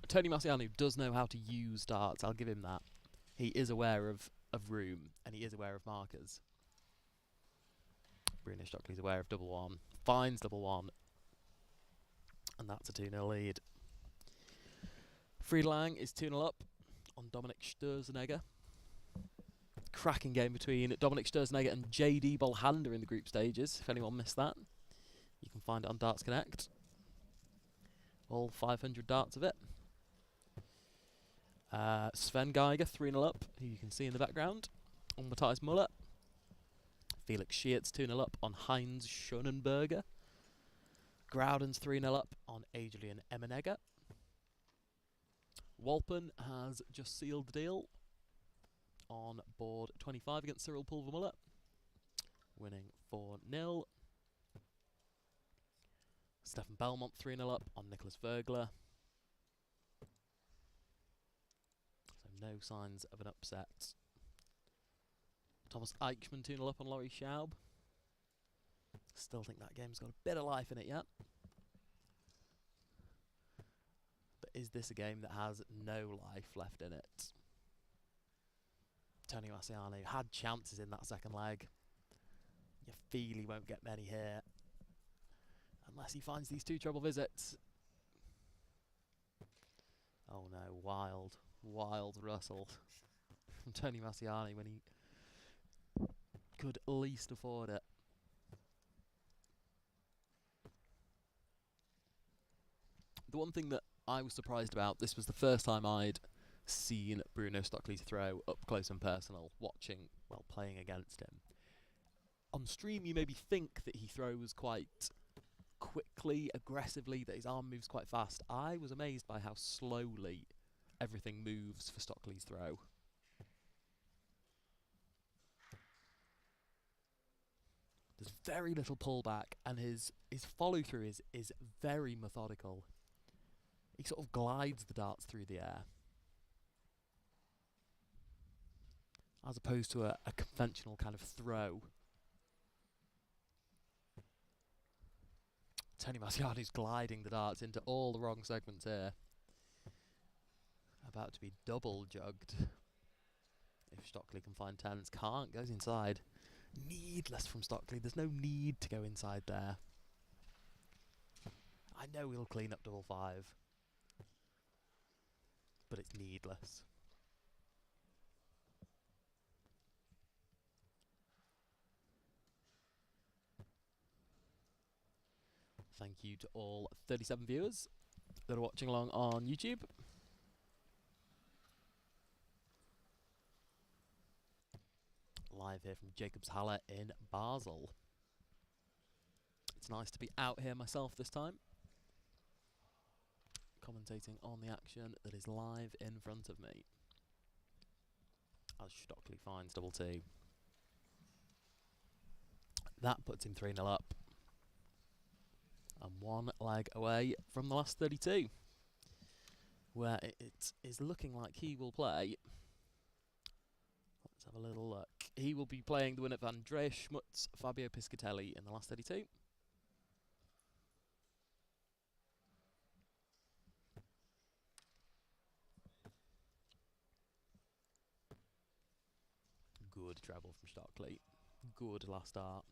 Tony Marciano does know how to use darts, I'll give him that. He is aware of room, and he is aware of markers. Bruno Stockley's aware of double 1. Finds double 1. And that's a 2-0 lead. Friedlang is 2-0 up on Dominik Sturzenegger. Cracking game between Dominik Sturzenegger and JD Bolhander in the group stages. If anyone missed that, you can find it on Darts Connect. All 500 darts of it. Sven Geiger, 3-0 up, who you can see in the background, on Matthias Muller. Felix Schiertz, 2-0 up on Heinz Schonenberger. Grauden's 3-0 up on Adrian Emenegger. Walpen has just sealed the deal on board 25 against Cyril Pulvermuller, winning 4-0. Stefan Belmont 3-0 up on Nicholas Vergler. So no signs of an upset. Thomas Eichmann 2-0 up on Laurie Schaub. Still think that game's got a bit of life in it yet. But is this a game that has no life left in it? Tony Marciano had chances in that second leg. You feel he won't get many here. Unless he finds these 2 treble visits. Oh no, wild Russell from Tony Marciano when he could least afford it. The one thing that I was surprised about, this was the first time I'd seen Bruno Stockley throw up close and personal, watching, well, playing against him. On stream you maybe think that he throws quite quickly, aggressively, that his arm moves quite fast. I was amazed by how slowly everything moves for Stockley's throw. There's very little pullback, and his follow-through is very methodical. He sort of glides the darts through the air, as opposed to a conventional kind of throw. Tony Marciano's gliding the darts into all the wrong segments here. About to be double jugged. If Stockley can find 10s, can't, goes inside. Needless from Stockley. There's no need to go inside there. I know he'll clean up double 5. But it's needless. Thank you to all 37 viewers that are watching along on YouTube. Live here from Jakobshalle in Basel. It's nice to be out here myself this time, commentating on the action that is live in front of me. As Stockley finds double 2. That puts him 3-0 up. And 1 leg away from the last 32, where it is looking like he will play. Let's have a little look. He will be playing the winner of Andrea Schmutz, Fabio Piscatelli in the last 32. Good treble from Stockley. Good last start.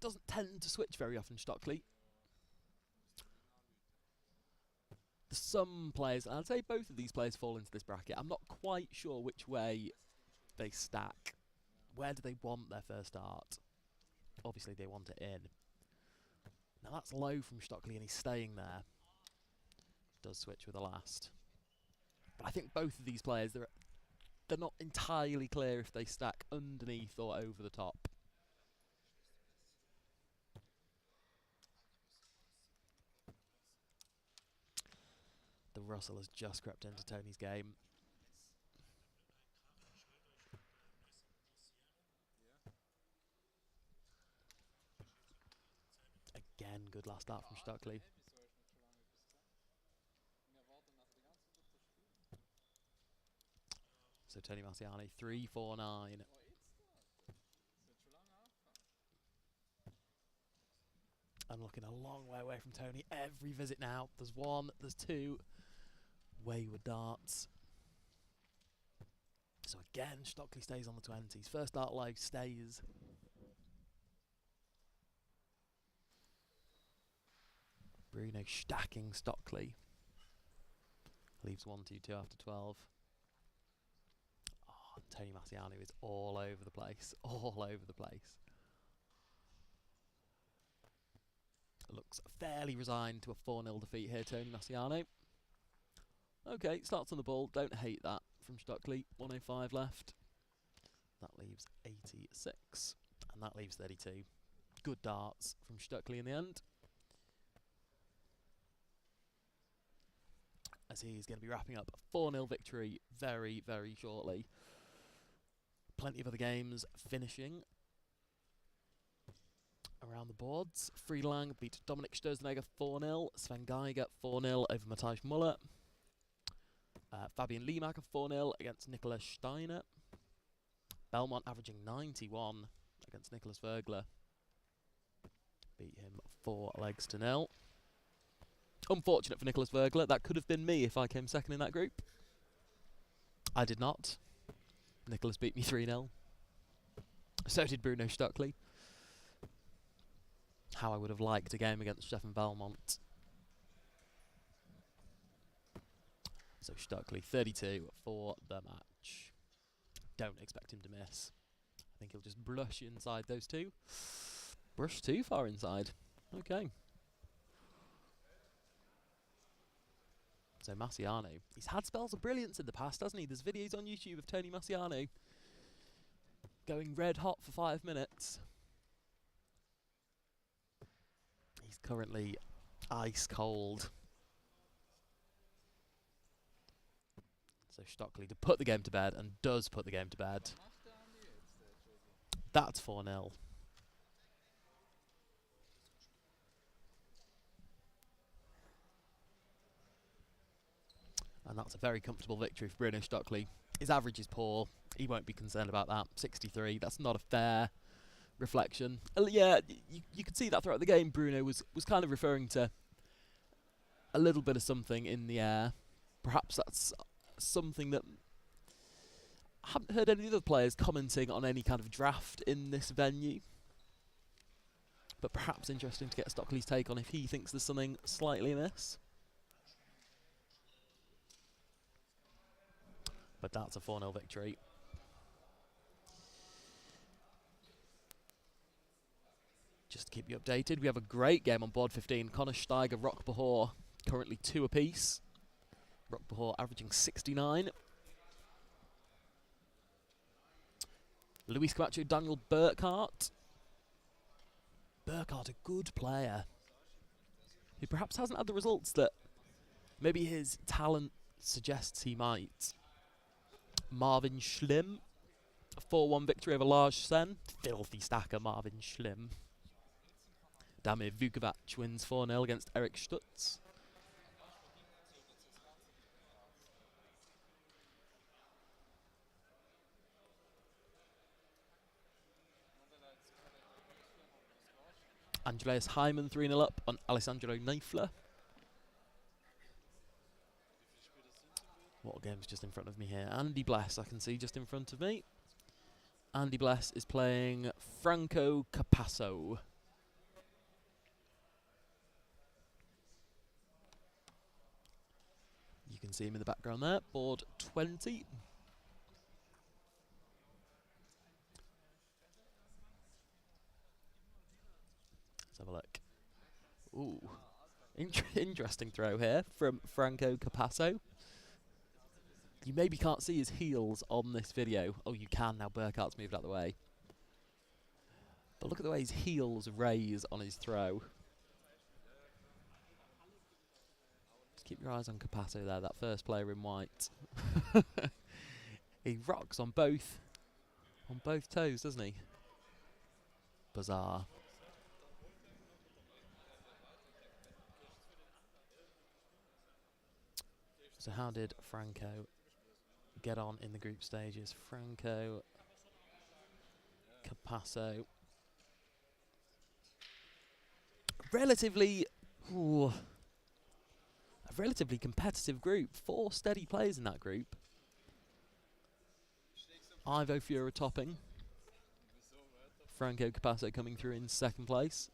Doesn't tend to switch very often, Stockley. There's some players, and I'd say both of these players fall into this bracket. I'm not quite sure which way they stack. Where do they want their first start? Obviously, they want it in. Now, that's low from Stockley, and he's staying there. Does switch with the last. But I think both of these players, they're not entirely clear if they stack underneath or over the top. The Russell has just crept into Tony's game. Again, good last start from Stockley. So Tony Marciano, 3-4-9. I'm looking a long way away from Tony. Every visit now. There's 1, there's 2. Wayward darts. So again, Stockley stays on the 20s. First dart low stays. Bruno stacking Stockley. Leaves 1-2-2 after 12. Oh, Tony Marciano is all over the place. All over the place. Looks fairly resigned to a 4-0 defeat here, Tony Marciano. Okay, starts on the ball. Don't hate that from Stockley. 105 left. That leaves 86. And that leaves 32. Good darts from Stockley in the end. As he's going to be wrapping up a 4-0 victory very, very shortly. Plenty of other games finishing around the boards. Friedlang beat Dominik Sturzenegger 4-0. Sven Geiger 4-0 over Matthijs Muller. Fabian Liemacher 4-0 against Nicolas Steiner. Belmont averaging 91 against Nicholas Vergler. Beat him 4 legs to 0. Unfortunate for Nicholas Vergler. That could have been me if I came second in that group. I did not. Nicholas beat me 3-0. So did Bruno Stockley. How I would have liked a game against Stefan Belmont. So Stockley 32 for the match. Don't expect him to miss. I think he'll just brush inside those 2. Brush too far inside. Okay. So Marciano, he's had spells of brilliance in the past, hasn't he? There's videos on YouTube of Tony Marciano going red hot for 5 minutes. He's currently ice cold. So Stockley to put the game to bed, and does put the game to bed. That's 4-0. And that's a very comfortable victory for Bruno Stockley. His average is poor. He won't be concerned about that. 63. That's not a fair reflection. Yeah, you could see that throughout the game. Bruno was kind of referring to a little bit of something in the air. Perhaps that's something that haven't heard any other players commenting on any kind of draft in this venue. But perhaps interesting to get Stockley's take on if he thinks there's something slightly amiss. But that's a 4-0 victory. Just to keep you updated, we have a great game on board 15. Connor Steiger, Rock Bahor, currently 2 apiece. Rock Bahor averaging 69. Luis Camacho, Daniel Burkhardt. Burkhardt, a good player. He perhaps hasn't had the results that maybe his talent suggests he might. Marvin Schlimm, a 4-1 victory over Lars Sen. Filthy stacker, Marvin Schlimm. Damir Vukovich wins 4-0 against Eric Stutz. Andreas Hyman 3-0 up on Alessandro Neifler. What game's just in front of me here? Andy Bless, I can see just in front of me. Andy Bless is playing Franco Capasso. You can see him in the background there, board 20. Let's have a look. Ooh, interesting throw here from Franco Capasso. You maybe can't see his heels on this video. Oh, you can now. Burkhardt's moved out of the way. But look at the way his heels raise on his throw. Just keep your eyes on Capasso there, that first player in white. He rocks on both toes, doesn't he? Bizarre. So how did Franco get on in the group stages? Franco Capasso. A relatively competitive group. 4 steady players in that group. Ivo Fura topping. Franco Capasso coming through in 2nd place.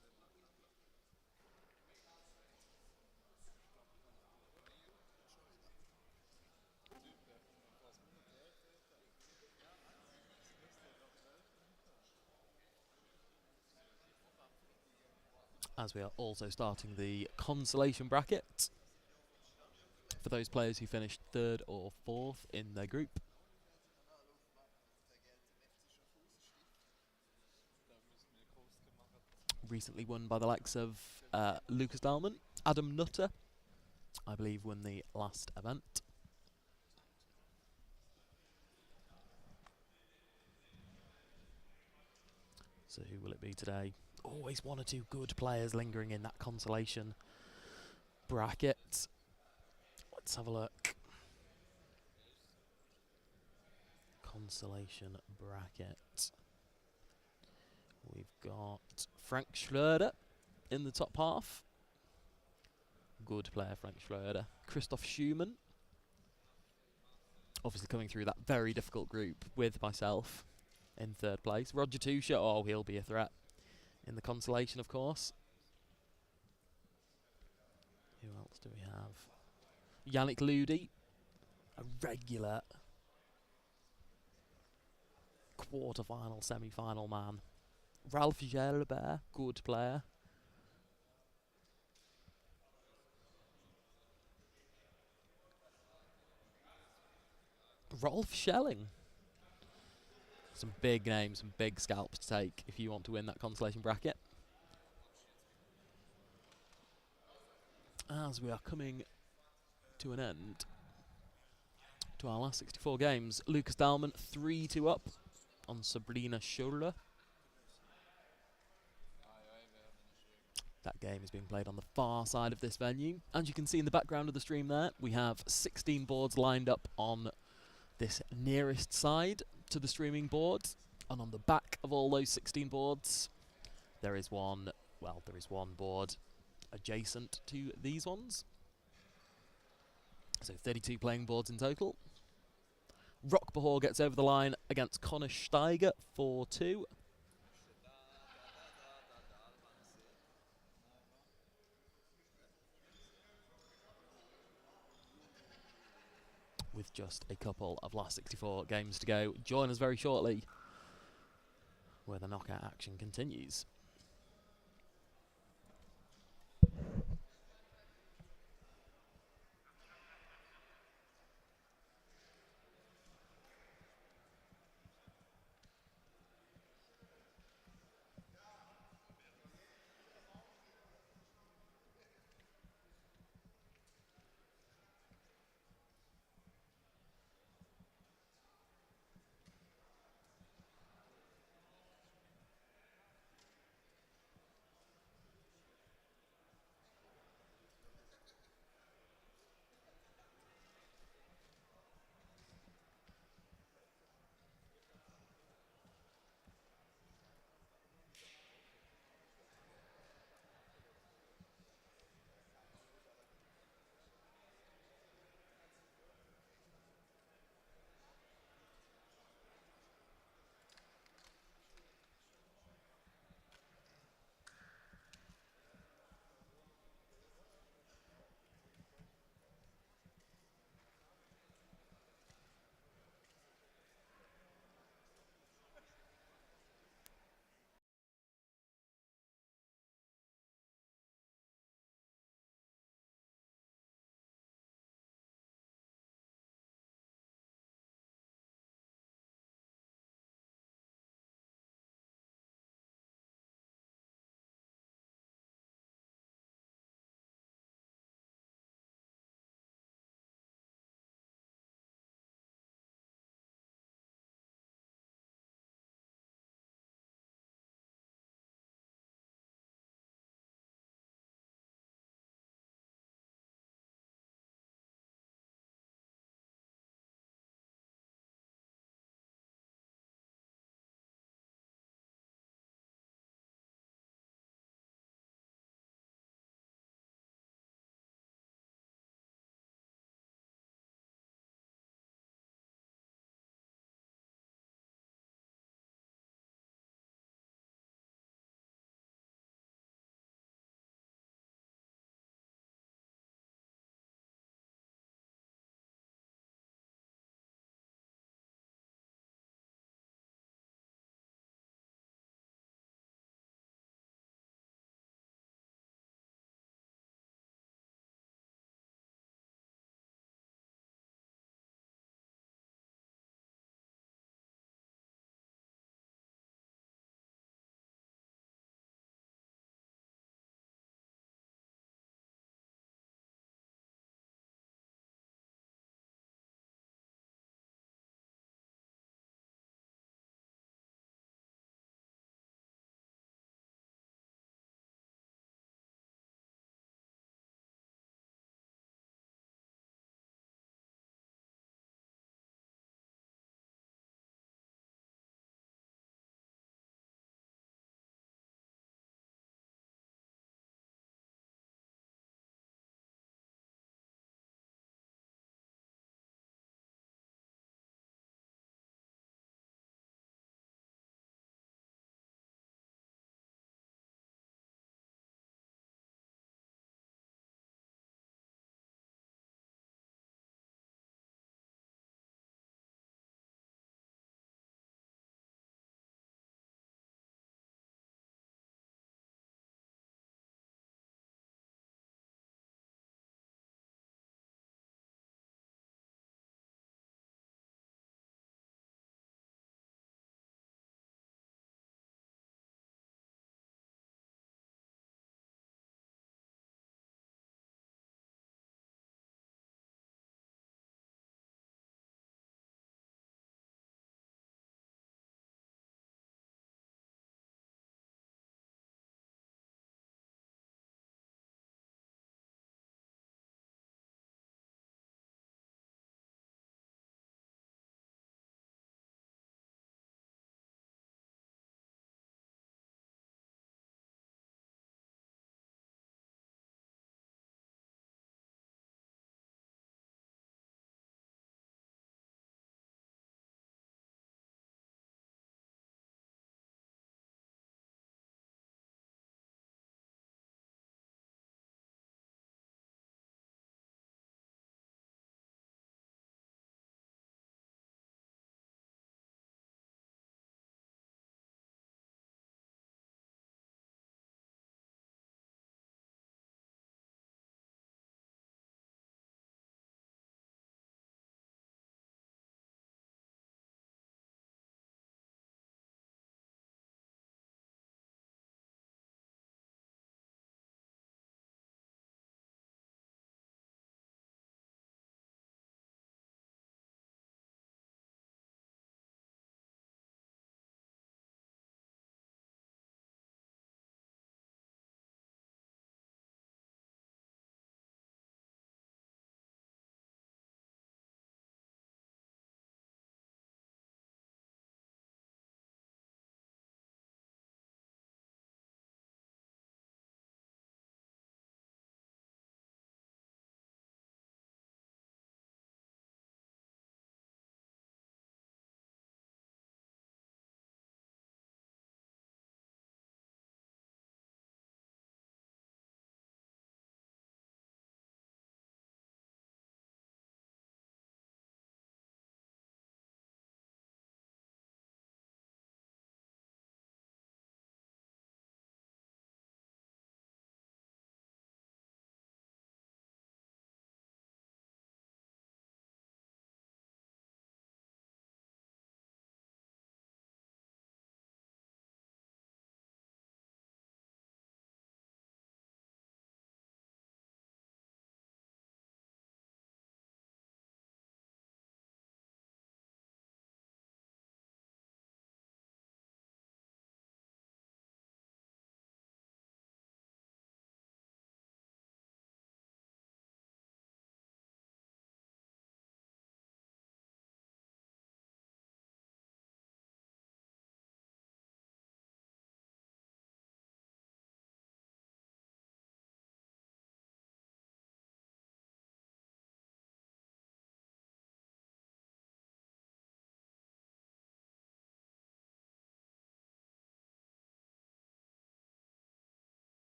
As we are also starting the consolation bracket for those players who finished 3rd or 4th in their group. Recently won by the likes of Lucas Dahlmann. Adam Nutter, I believe, won the last event. So who will it be today? Always 1 or 2 good players lingering in that consolation bracket. Let's have a look. Consolation bracket. We've got Frank Schlöder in the top half. Good player, Frank Schlöder. Christoph Schumann. Obviously coming through that very difficult group with myself in 3rd place. Roger Tusha, oh, he'll be a threat in the consolation, of course. Who else do we have? Yannick Ludi, a regular quarterfinal, semi-final man. Ralph Gelbert, good player. Rolf Schelling. Some big names, some big scalps to take if you want to win that consolation bracket. As we are coming to an end to our last 64 games, Lucas Dahlmann 3-2 up on Sabrina Scholler. That game is being played on the far side of this venue. As you can see in the background of the stream there, we have 16 boards lined up on this nearest side to the streaming board, and on the back of all those 16 boards there is one board adjacent to these ones. So 32 playing boards in total. Rockbahor gets over the line against Connor Steiger 4-2. With just a couple of last 64 games to go. Join us very shortly where the knockout action continues.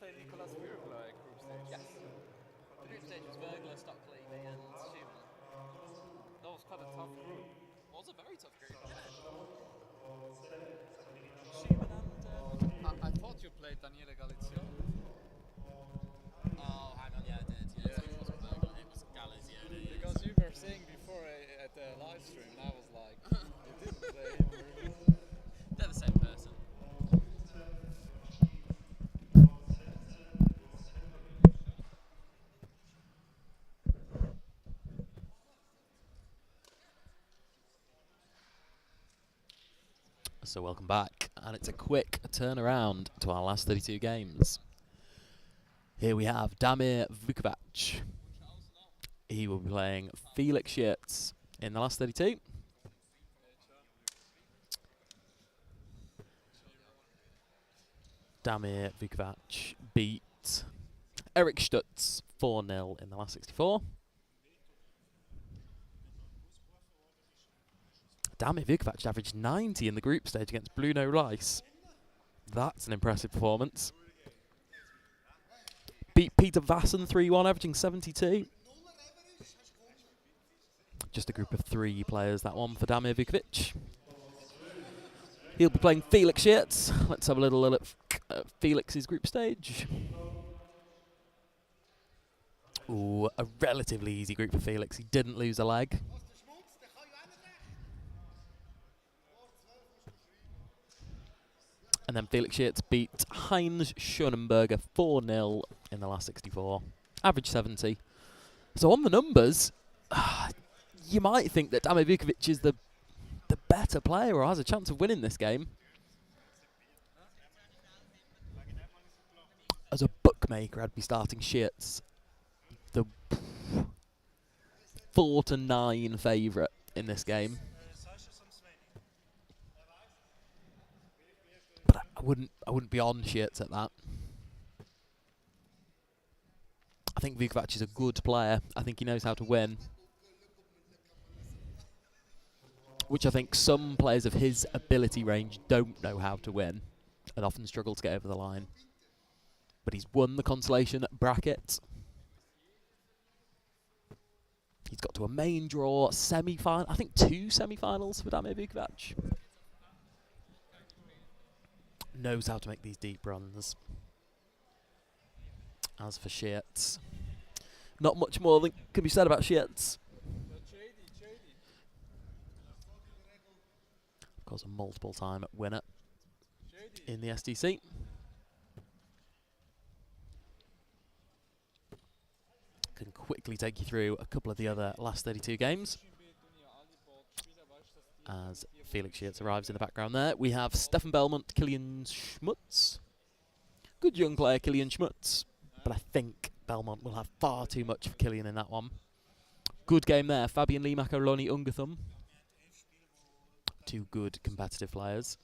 played Nicolas Fura group stage. Yes. The group stage was Bergler, Stockley, me and Schumann. That was quite a tough group. It was a very tough group, yeah. Schumann and I thought you played Daniele Galizione. Oh, hang on, yeah, I did. Yeah, so it wasn't Bergler, it was Galizione. Because you were saying before at the live stream, and I was like, you didn't play him. They're the same person. So welcome back, and it's a quick turnaround to our last 32 games. Here we have Damir Vukovich. He will be playing Felix Schmutz in the last 32. Damir Vukovich beat Eric Stutz 4-0 in the last 64. Damir Vukovich averaged 90 in the group stage against Bruno Rice. That's an impressive performance. Beat Peter Vassen 3-1, averaging 72. Just a group of 3 players, that one for Damir Vukovich. He'll be playing Felix Schmutz. Let's have a little look at Felix's group stage. Ooh, a relatively easy group for Felix. He didn't lose a leg. And then Felix Schmutz beat Heinz Schonenberger 4-0 in the last 64. Average 70. So on the numbers, you might think that Damir Vukovich is the better player or has a chance of winning this game. As a bookmaker, I'd be starting Schmutz, the 4-9 favourite in this game. But I wouldn't be on Schmutz at that. I think Vukovich is a good player. I think he knows how to win. Which I think some players of his ability range don't know how to win and often struggle to get over the line. But he's won the consolation bracket. He's got to a main draw, semi-final. I think 2 semi-finals for Damir Vukovich. Knows how to make these deep runs. As for Schmutz, not much more than can be said about Schmutz. Of course, a multiple-time winner in the SDC. Can quickly take you through a couple of the other last 32 games. As Felix Schmutz arrives in the background there, we have Stefan Belmont, Kilian Schmutz. Good young player, Kilian Schmutz. But I think Belmont will have far too much for Kilian in that one. Good game there, Fabian Limacher, Lonnie Ungathum. 2 good competitive players.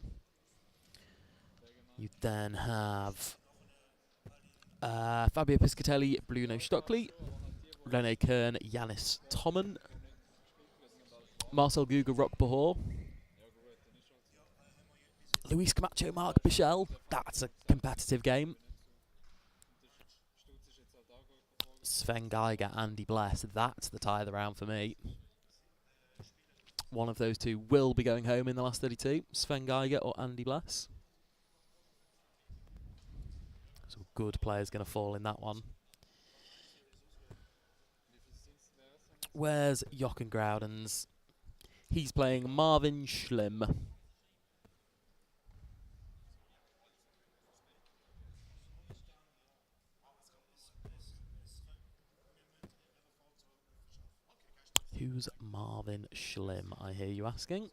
You then have Fabio Piscatelli, Bruno Stockley, Rene Kern, Yanis Tommen, Marcel Guga, Rock Bahor, Luis Camacho, Mark Bichel. That's a competitive game. Sven Geiger, Andy Bless. That's the tie of the round for me. One of those 2 will be going home in the last 32. Sven Geiger or Andy Bless. So good players going to fall in that one. Where's Jochen Groudens? He's playing Marvin Schlimm. Who's Marvin Schlimm, I hear you asking?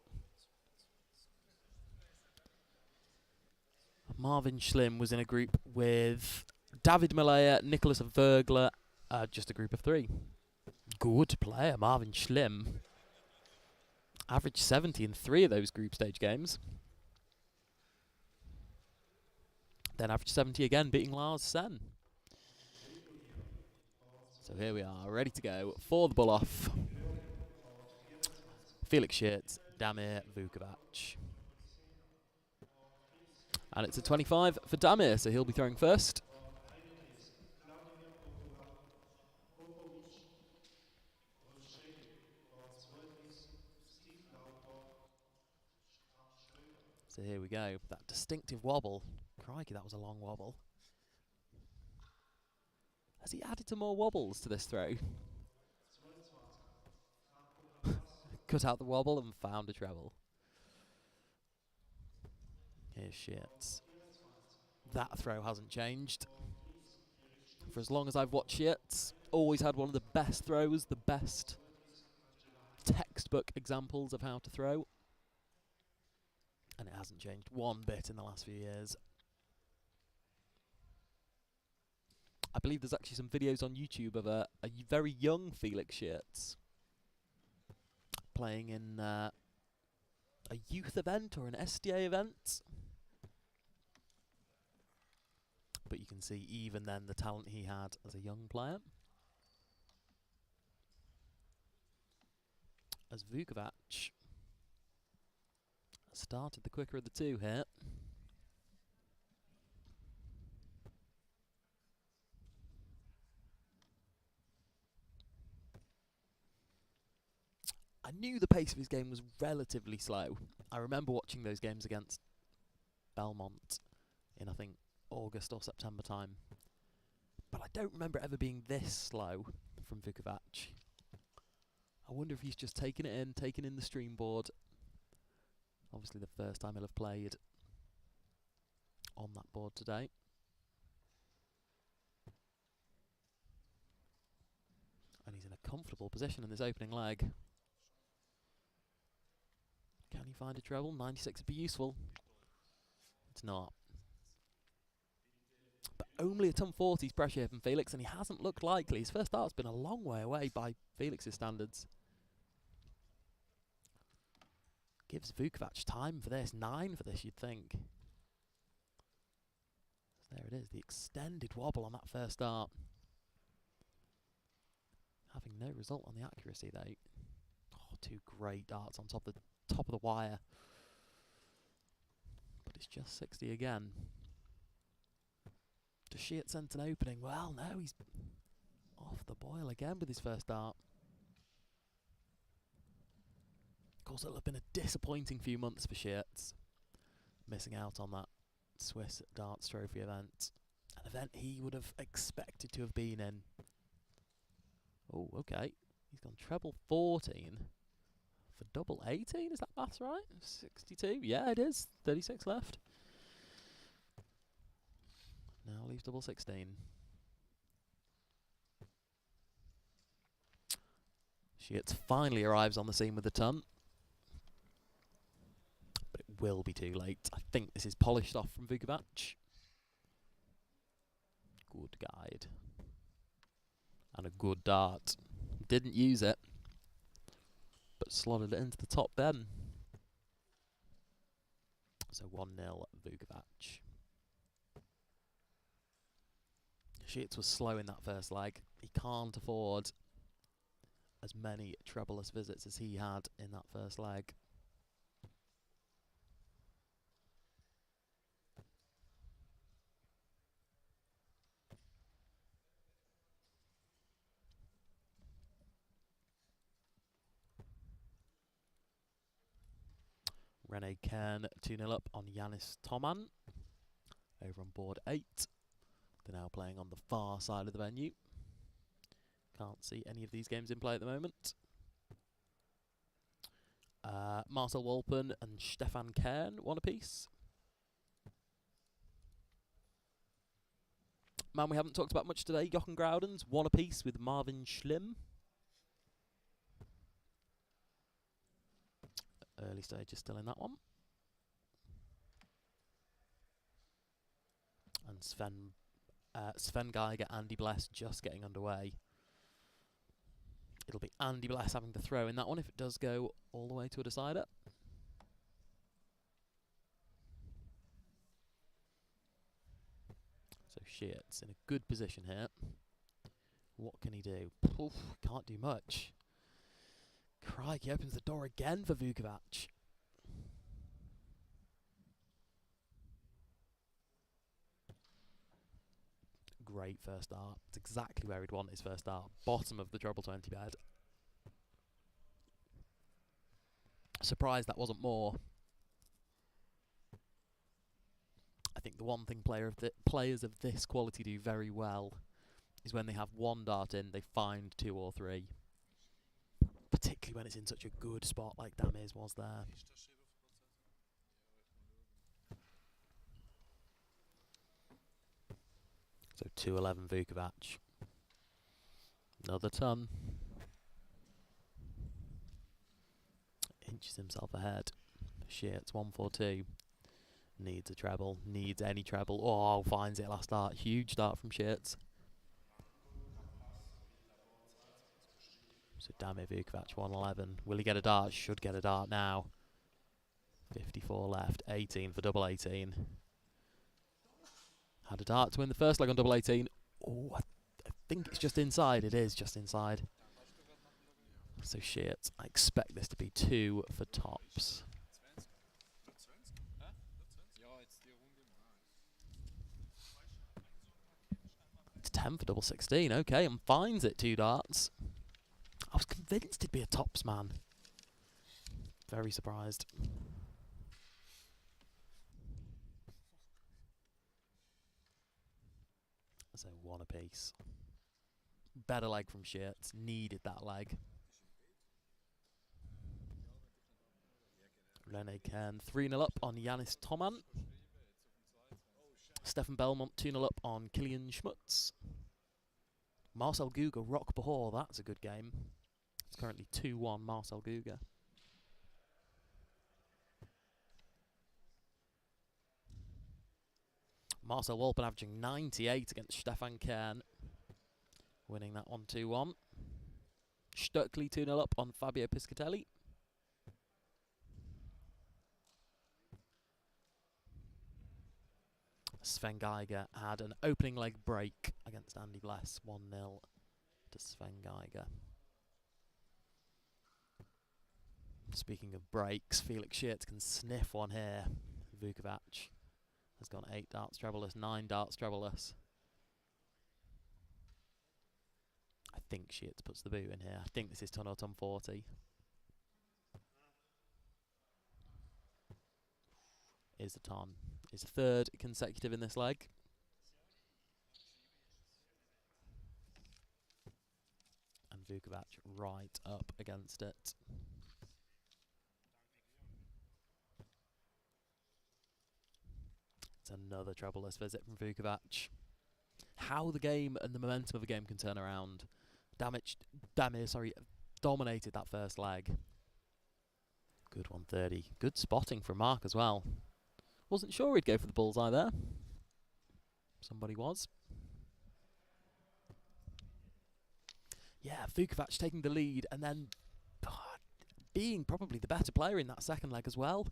Marvin Schlimm was in a group with David Malaya, Nicholas Vergler, just a group of 3. Good player, Marvin Schlimm. Average 70 in 3 of those group stage games. Then average 70 again, beating Lars Sen. So here we are, ready to go for the bull-off. Felix Schmutz, Damir Vukovich. And it's a 25 for Damir, so he'll be throwing first. here we go. That distinctive wobble. Crikey, that was a long wobble. Has he added some more wobbles to this throw? Cut out the wobble and found a treble. Here's Schmutz. That throw hasn't changed. For as long as I've watched Schmutz, always had one of the best throws, the best textbook examples of how to throw. And it hasn't changed one bit in the last few years. I believe there's actually some videos on YouTube of a very young Felix Schmutz playing in a youth event or an SDA event. But you can see even then the talent he had as a young player. As Vukovich started the quicker of the two here. I knew the pace of his game was relatively slow. I remember watching those games against Belmont in, I think, August or September time. But I don't remember it ever being this slow from Vukovich. I wonder if he's just taken it in, taken in the stream board. Obviously the first time he'll have played on that board today. And he's in a comfortable position in this opening leg. Can he find a treble? 96 would be useful. It's not. But only a ton 40's pressure here from Felix, and he hasn't looked likely. His first start's been a long way away by Felix's standards. Gives Vukovich time for this. 9 for this, you'd think. So there it is, the extended wobble on that first start. Having no result on the accuracy, though. Oh, 2 great darts on top of the wire. But it's just 60 again. Does Schmutz sense an opening? Well, no, he's off the boil again with his first dart. Of course, it'll have been a disappointing few months for Schmutz, missing out on that Swiss Darts Trophy event. An event he would have expected to have been in. Oh, okay. He's gone treble 14 for double 18. Is that maths right? 62? Yeah, it is. 36 left. Now leaves double 16. Schmutz finally arrives on the scene with a ton. But it will be too late. I think this is polished off from Vukovich. Good guide. And a good dart. Didn't use it, but slotted it into the top then. So 1-0 Vukovich. Schmutz was slow in that first leg. He can't afford as many trebleless visits as he had in that first leg. Rene Kern 2-0 up on Yanis Toman over on board 8. They're now playing on the far side of the venue. Can't see any of these games in play at the moment. Marcel Wolpen and Stefan Kern, 1 apiece. Man we haven't talked about much today, Jochen Groudens, 1 apiece with Marvin Schlim. Early stage is still in that one. And Sven Geiger, Andy Bless just getting underway. It'll be Andy Bless having to throw in that one if it does go all the way to a decider. So Schmutz in a good position here. What can he do? Oof, can't do much. Crikey, opens the door again for Vukovich. Great first start. It's exactly where he'd want his first start. Bottom of the treble 20 bed. Surprised that wasn't more. think the one thing players of this quality do very well is when they have one dart in, they find 2 or 3. Particularly when it's in such a good spot like Dami's was there. So 2-11 Vukovich. Another ton. Inches himself ahead. Shit, 1-4-2. Needs a treble. Needs any treble. Oh, finds it last dart. Huge dart from Shits. So Dami Vukovich 1-11. Will he get a dart? Should get a dart now. 54 left. 18 for double 18. Had a dart to win the first leg on double 18. Oh, I think it's just inside. It is just inside. So shit. I expect this to be 2 for tops. It's 10 for double 16. Okay, and finds it 2 darts. I was convinced it'd be a tops man. Very surprised. So 1 apiece. Better leg from Shirts. Needed that leg. Rene Kern 3-0 up on Yanis Toman. Stefan Belmont 2-0 up on Kilian Schmutz. Marcel Guga Rock Bahor. That's a good game. It's currently 2-1 Marcel Guga. Marcel Wolpen averaging 98 against Stefan Kern. Winning that 1-2-1. Stockley 2-0 up on Fabio Piscatelli. Sven Geiger had an opening leg break against Andy Bless. 1-0 to Sven Geiger. Speaking of breaks, Felix Schiertz can sniff one here. Vukovich has gone 8 darts trebleless, 9 darts trebleless. I think Schiertz puts the boot in here. I think this is ton or ton 40. Is the ton. His 3rd consecutive in this leg. And Vukovich right up against it. It's another trebleless visit from Vukovich. How the game and the momentum of the game can turn around. Damir dominated that first leg. Good 130. Good spotting from Mark as well. Wasn't sure he'd go for the bullseye there. Somebody was. Yeah, Vukovich taking the lead and then being probably the better player in that second leg as well.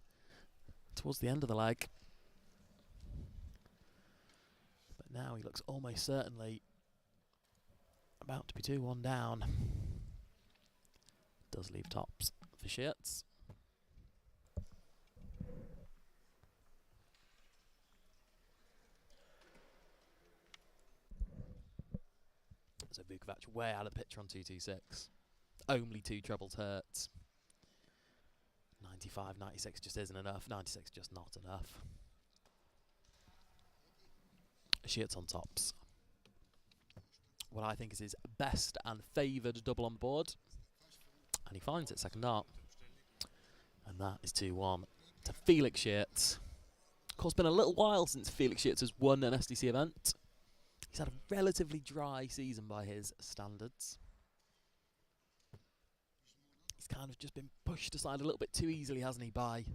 Towards the end of the leg. But now he looks almost certainly about to be 2-1 down. Does leave tops for Schiertz. So Vukovich way out of the picture on 226. Only 2 trebles hurt. 95, 96 just isn't enough. 96 just not enough. Schiertz on tops. What I think is his best and favoured double on board. And he finds it second dart. And that is 2-1 to Felix Schiertz. Of course, it's been a little while since Felix Schiertz has won an SDC event. He's had a relatively dry season by his standards. He's kind of just been pushed aside a little bit too easily, hasn't he, by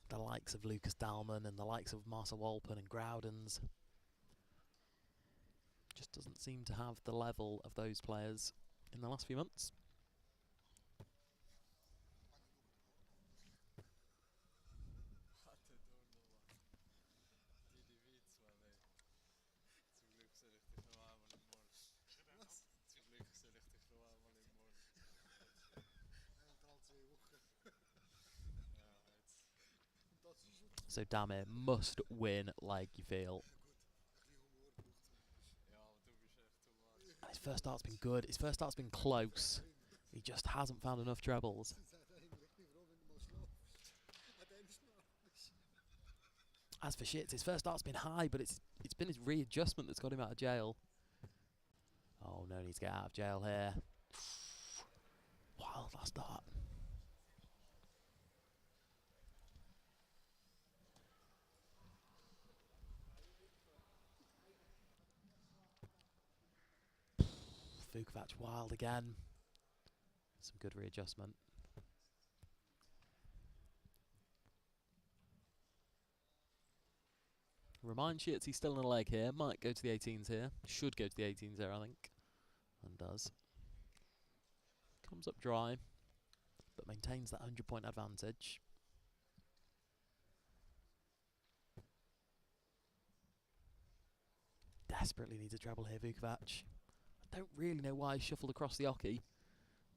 the likes of Lucas Dahlmann and the likes of Marcel Wolpen and Groudens. Just doesn't seem to have the level of those players in the last few months. So Damir must win like you feel. And his first start's been good. His first start's been close. He just hasn't found enough trebles. As for Schmutz, his first start's been high, but it's been his readjustment that's got him out of jail. Oh, no need to get out of jail here. Wild last start. Vukovich wild again. Some good readjustment. Remind Schmutz he's still in a leg here. Might go to the 18s here. Should go to the 18s here, I think. And does. Comes up dry, but maintains that 100-point advantage. Desperately needs a treble here, Vukovich. I don't really know why he shuffled across the hockey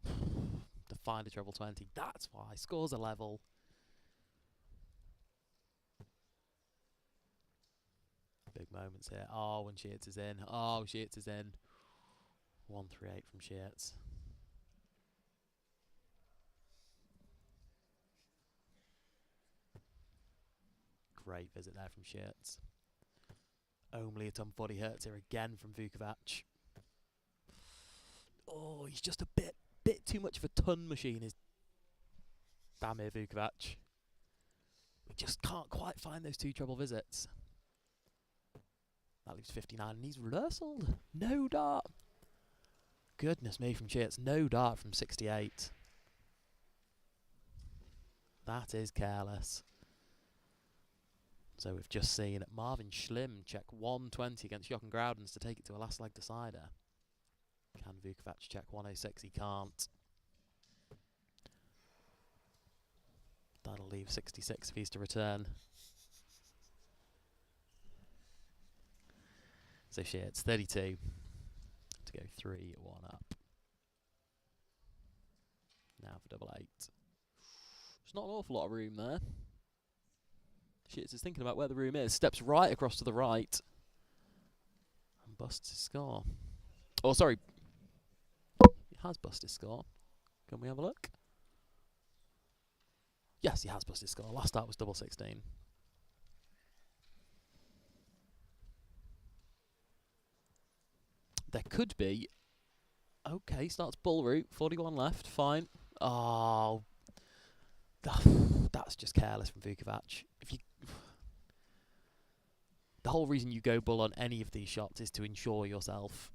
to find a treble 20. That's why. Scores a level. Big moments here. Oh, when Schmutz is in. Oh, Schmutz is in. 1-3-8 from Schmutz. Great visit there from Schmutz. Only a ton 40 hertz here again from Vukovich. Oh, he's just a bit too much of a ton machine. Is damn here, Vukovich. We just can't quite find those two treble visits. That leaves 59, and he's reversaled. No dart. Goodness me from Schmutz. No dart from 68. That is careless. So we've just seen Marvin Schlimm check 120 against Jochen Groudens to take it to a last leg decider. Can Vukovich check 106? He can't. That'll leave 66 if he's to return. So Schmutz 32 to go 3-1 up. Now for double 8. There's not an awful lot of room there. Schmutz is thinking about where the room is. Steps right across to the right. And busts his score. Oh, sorry. He has busted his score. Can we have a look? Yes, he has busted his score. Last start was double 16. There could be. Okay, starts bull route. 41 left. Fine. Oh. That's just careless from Vukovich. The whole reason you go bull on any of these shots is to ensure yourself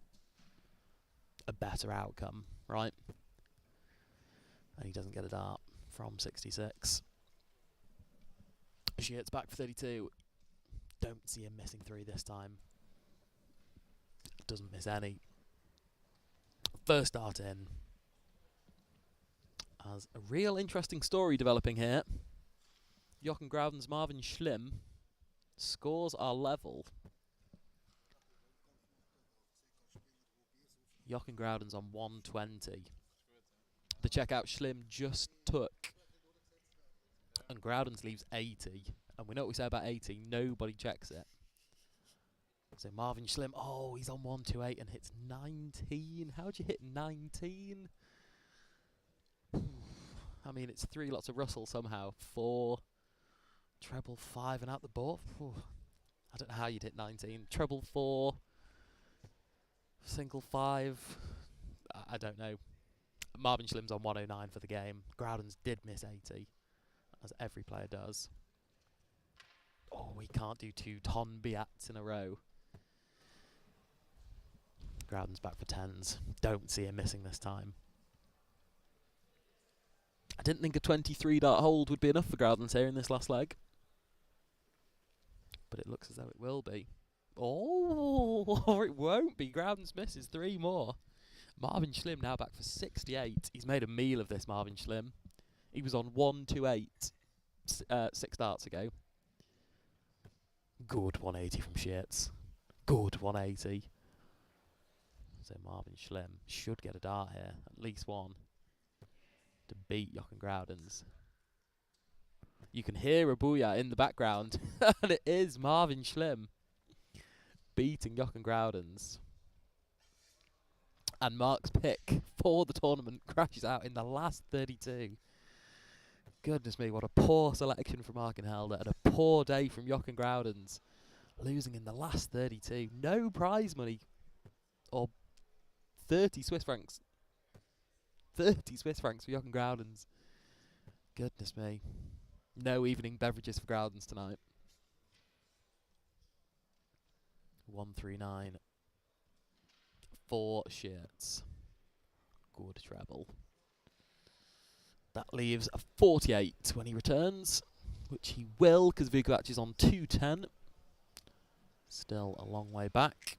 a better outcome, right? And he doesn't get a dart from 66. Schmutz back for 32. Don't see him missing 3 this time. Doesn't miss any. First dart in. As a real interesting story developing here. Jochen Groudens' Marvin Schlimm. Scores are level. Jochen Groudens on 120. The checkout Schlimm just took. And Groudens leaves 80. And we know what we say about 80. Nobody checks it. So Marvin Schlimm, oh, he's on 128 and hits 19. How'd you hit 19? I mean, it's 3 lots of Russell somehow. 4, treble 5 and out the ball. I don't know how you'd hit 19. Treble 4, single 5. I don't know. Marvin Schlimm's on 109 for the game. Groudens did miss 80, as every player does. Oh, we can't do 2 ton Beats in a row. Groudens back for 10s. Don't see him missing this time. I didn't think a 23 dart hold would be enough for Groudens here in this last leg. But it looks as though it will be. Oh, or it won't be. Groudens misses 3 more. Marvin Schlimm now back for 68. He's made a meal of this, Marvin Schlimm. He was on 128 6 darts ago. Good 180 from Schmutz. Good 180. So Marvin Schlimm should get a dart here, at least one, to beat Jochen Groudens. You can hear a booyah in the background, and it is Marvin Schlimm beating Jochen Groudens. And Mark's pick for the tournament crashes out in the last 32. Goodness me, what a poor selection from Markenhelder and a poor day from Jochen Groudens, losing in the last 32. No prize money, or 30 Swiss francs. 30 Swiss francs for Jochen Groudens. Goodness me. No evening beverages for Groudens tonight. 139. 4 shirts. Good treble. That leaves a 48 when he returns, which he will, because Vukovich is on 210. Still a long way back.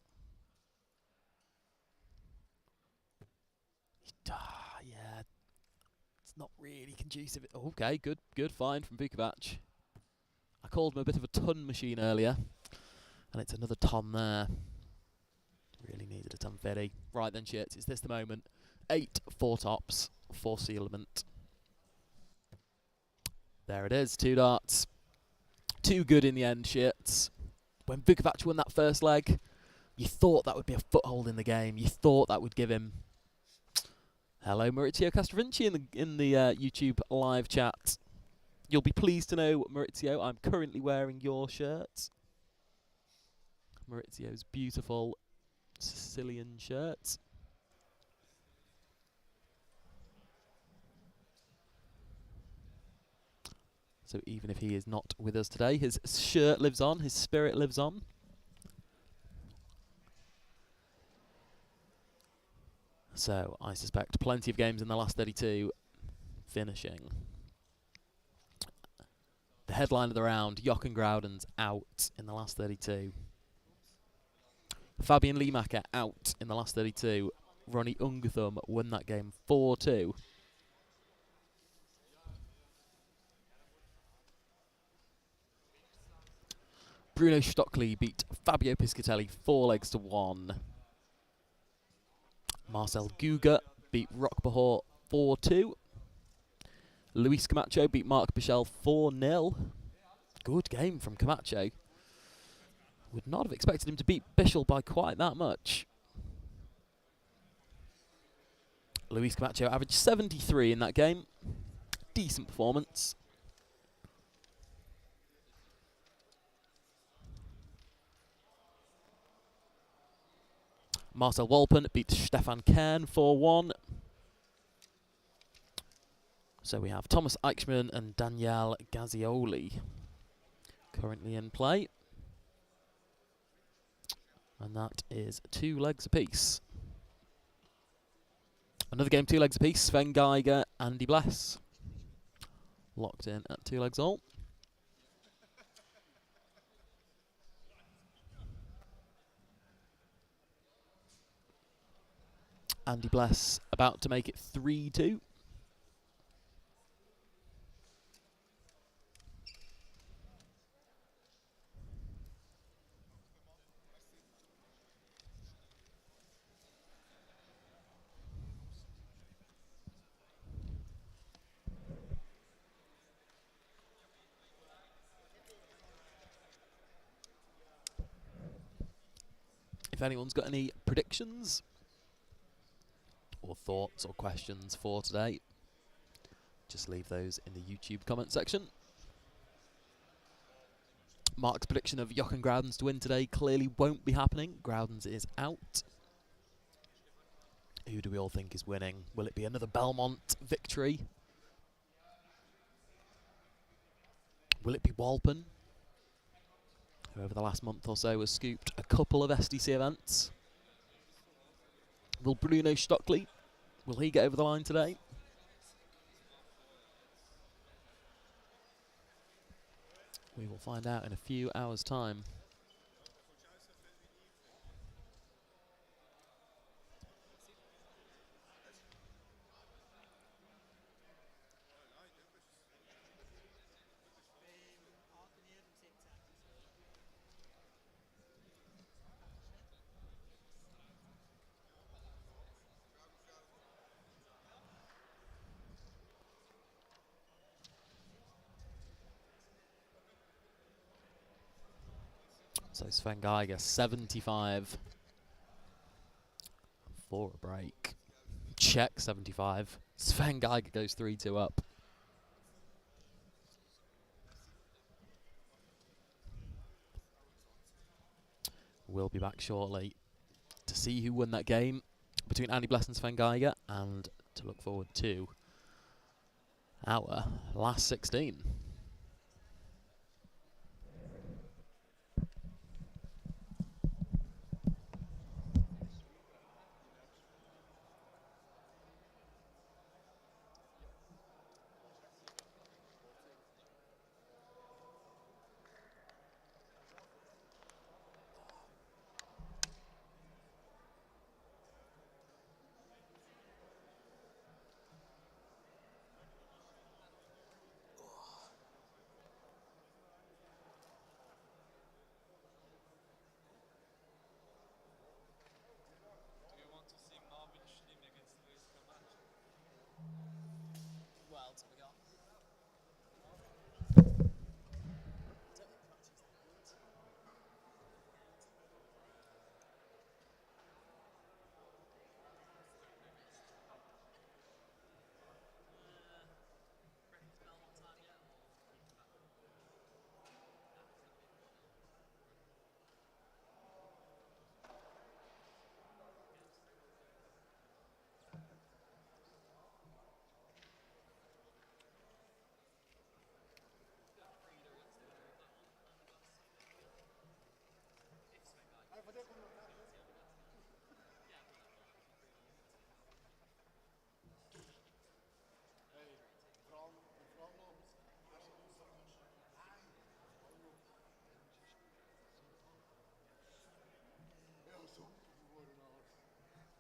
Yeah, it's not really conducive. Okay, good find from Vukovich. I called him a bit of a ton machine earlier, and it's another ton there. Really needed a ton 50. Right then, shit, is this the moment? 8 4 tops, 4 sealement. There it is, 2 darts. Too good in the end, shits. When Vukovich won that first leg, you thought that would be a foothold in the game. You thought that would give him... Hello, Maurizio Castrovinci in the YouTube live chat. You'll be pleased to know, Maurizio, I'm currently wearing your shirt. Maurizio's beautiful Sicilian shirt. So even if he is not with us today, his shirt lives on, his spirit lives on. So I suspect plenty of games in the last 32 finishing. The headline of the round, Jochen Groudens out in the last 32. Fabian Liemacher out in the last 32. Ronnie Unguthum won that game 4-2. Bruno Stockley beat Fabio Piscatelli 4-1. Marcel Guga beat Roch Bahor 4-2. Luis Camacho beat Marc Bichel 4-0. Good game from Camacho. Would not have expected him to beat Bichel by quite that much. Luis Camacho averaged 73 in that game. Decent performance. Marcel Wolpen beat Stefan Kern 4-1. So we have Thomas Eichmann and Daniel Gazioli currently in play. And that is 2 legs apiece. Another game, 2 legs apiece. Sven Geiger, Andy Bless. Locked in at 2 legs all. Andy Bless about to make it 3-2. If anyone's got any predictions or thoughts or questions for today, just leave those in the YouTube comment section. Mark's prediction of Jochen Groudens to win today clearly won't be happening. Groudens is out. Who do we all think is winning? Will it be another Belmont victory? Will it be Wolpen, who over the last month or so has scooped a couple of SDC events? Will Bruno Stockley, will he get over the line today? We will find out in a few hours' time. So Sven Geiger, 75 for a break. Check 75. Sven Geiger goes 3-2 up. We'll be back shortly to see who won that game between Andy Bless and Sven Geiger, and to look forward to our last 16. Do you want to see Marvin Schlim against Luis Camacho? What else have we got?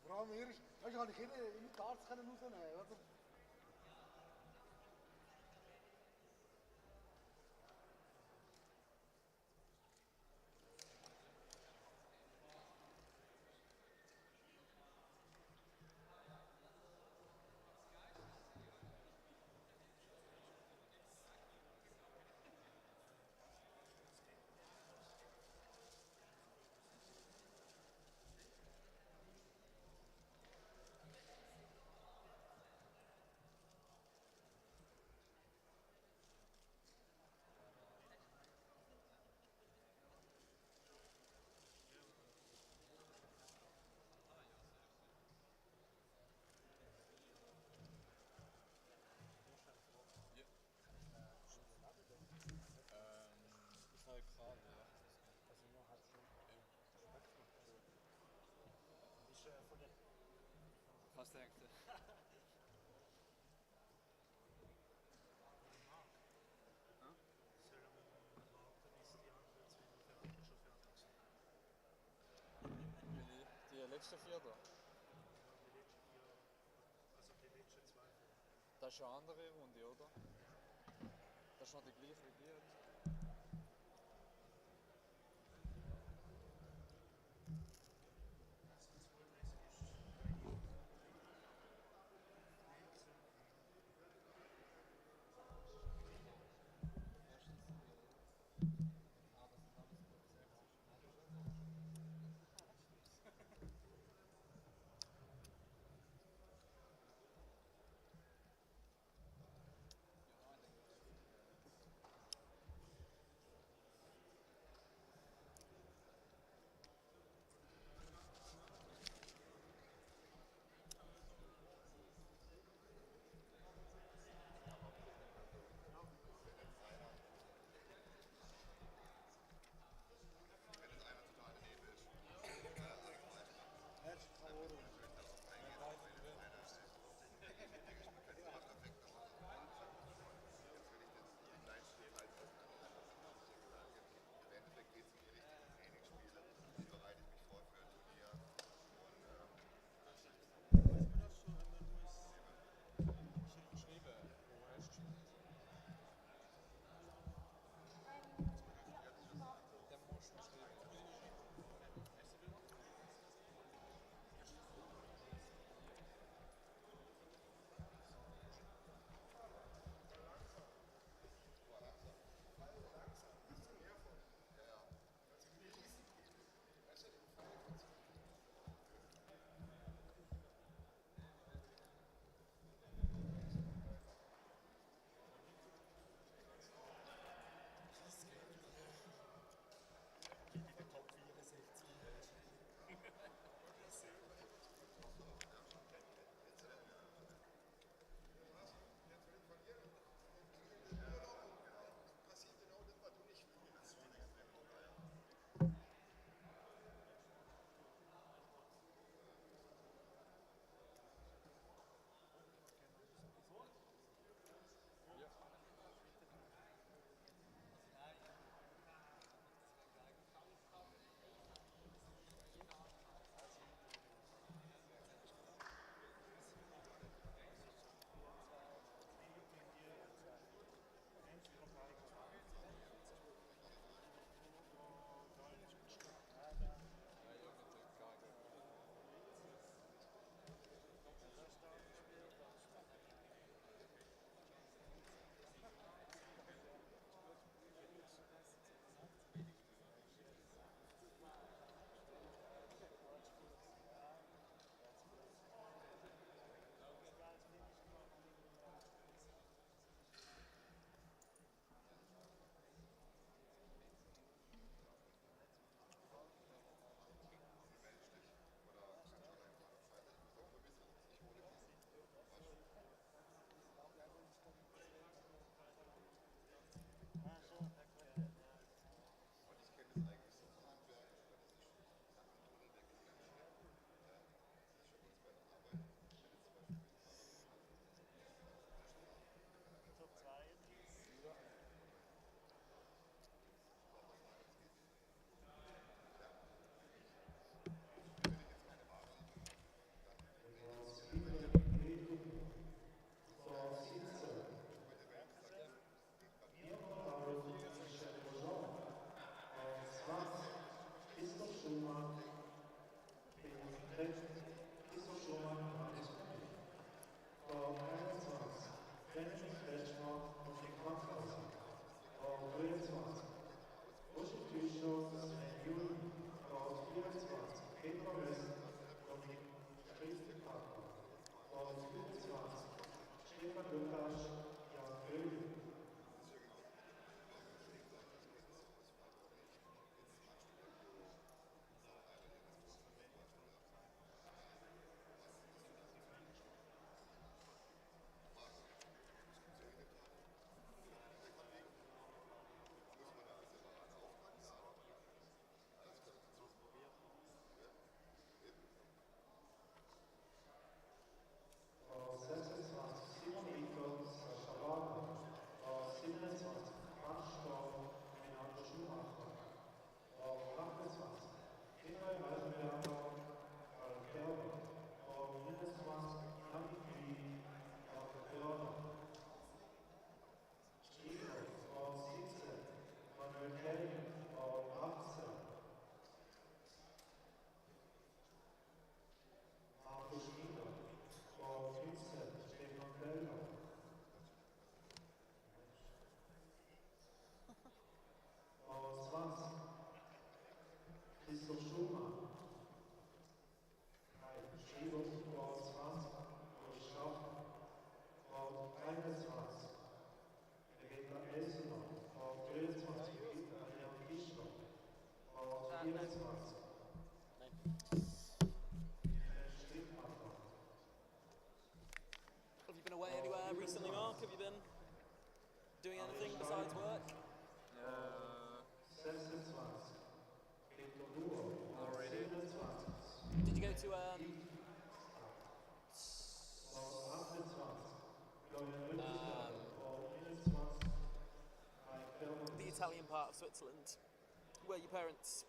Vor allem hier ist, weißt du, kann ich in die Darts rausnehmen, oder? Ich habe gerade, ja. Was denkt ihr? Die letzten 4 da? Das ist eine andere Runde, oder? Das ist noch die gleiche wie jetzt. Vukovich, Jakobshalle. Auf 26 Simon Ito, Sascha Wagner. Auf 27 Marciano, Ronaldo Schumacher. Auf 28 Inner Reisenberger, Karl Kerber. Auf 29 Jan Flieg, Marco Förder. Stiefel auf 17 Manuel Kelly. Auf 18 Marco Schmieder. Auf 15 Stefan Belmont. Auf 20 Christoph Schumann. Schieber auf 20 Uli Schaffer. Auf 21 Peter Elsener. Auf 23 Jan Fischler. Auf 24 Strickmacher. Have you been away anywhere recently, Mark? Have you been doing anything besides work? 26 Victor Goar. Auf 27 Did you go to auf 28 Florian Rüttenberg. Auf 29 the Italian part of Switzerland, where your parents?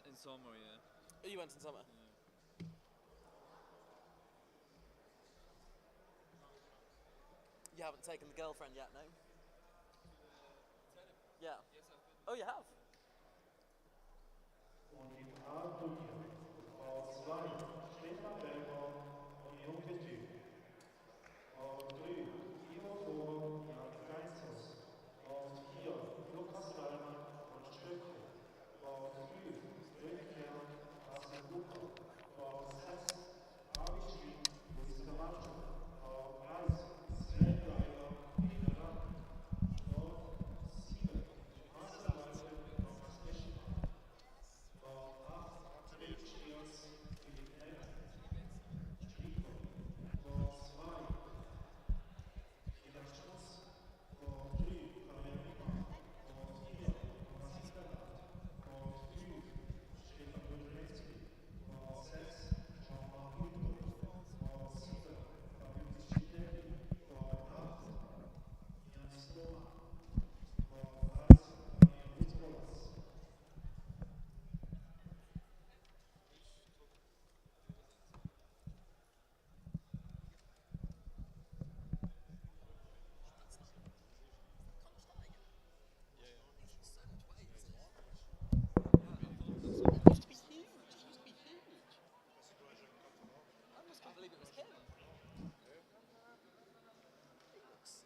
In summer, yeah. Oh, you went in summer. You haven't taken the girlfriend yet, no? Yeah. Oh, you have? Und im A-Turnier auf 2 Stefan Berger und Junge Typ. Auf 3 Ivo Goar, Jan Geinzos. Auf 4 Lukas Reimann und Stockley. Auf 5 Rückkehr Basel Bucher. Auf 6 Avi Schmid, Luis Camacho. Auf 1 Sven Reiger, Niederland. Auf 7 Marcel Thomas Eschmann. Auf 8 Bildschirms Philipp Netter. Stiefel. Auf 2 Schmutz. Auf 3 Fabian Wimmer. Auf 4 Thomas Hinterland. Auf 5 Stefan Brzezinski. Auf 6 Jean-Marc Hübner. Auf 7 Fabio Cicinelli. Auf 8 Janis Noah. Auf 13 Daniel Rutzolas. I almost can't believe it was him. He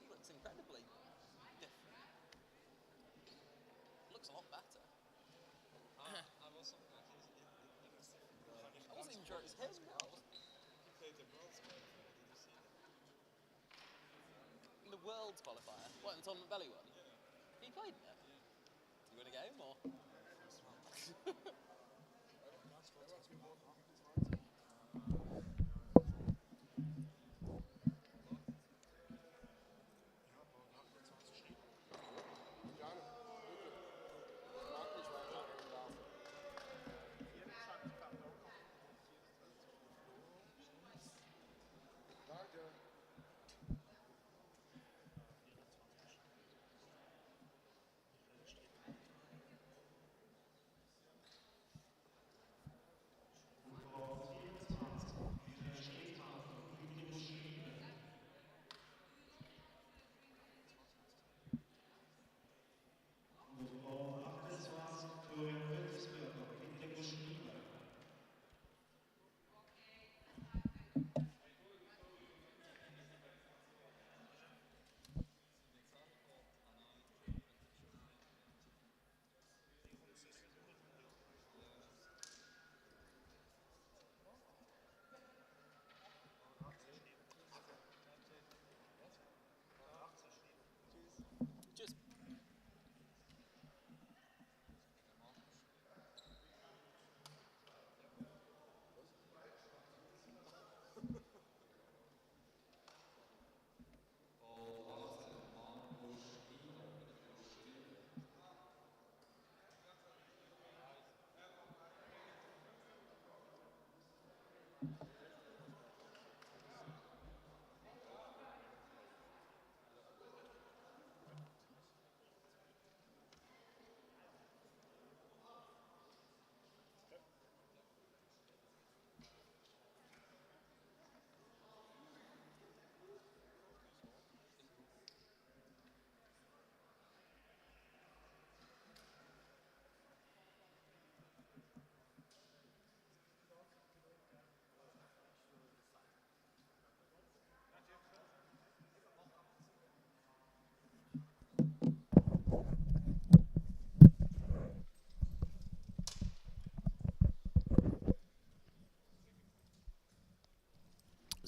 looks incredibly different. Looks a lot better. I wasn't I wasn't even sure it was him. He played the World's Qualifier, did you see that? In the World's qualifier. What, in the Tournament Belly one? He played in it? Did he win a game or?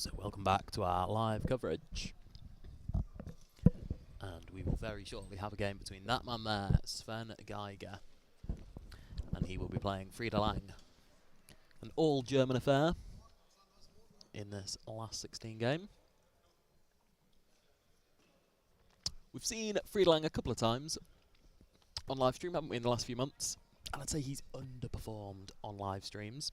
So welcome back to our live coverage. And we will very shortly have a game between that man there, Sven Geiger, and he will be playing Frieda Lang. An all-German affair in this last 16 game. We've seen Frieda Lang a couple of times on live stream, haven't we, in the last few months? And I'd say he's underperformed on live streams.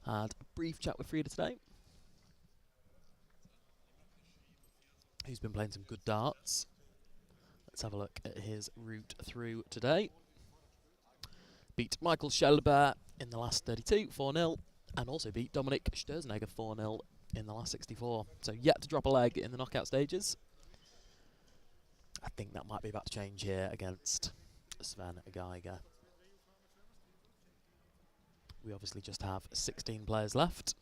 Had a brief chat with Frieda today, who's been playing some good darts. Let's have a look at his route through today. Beat Michael Schelber in the last 32, 4-0, and also beat Dominik Sturzenegger 4-0 in the last 64. So yet to drop a leg in the knockout stages. I think that might be about to change here against Sven Geiger. We obviously just have 16 players left.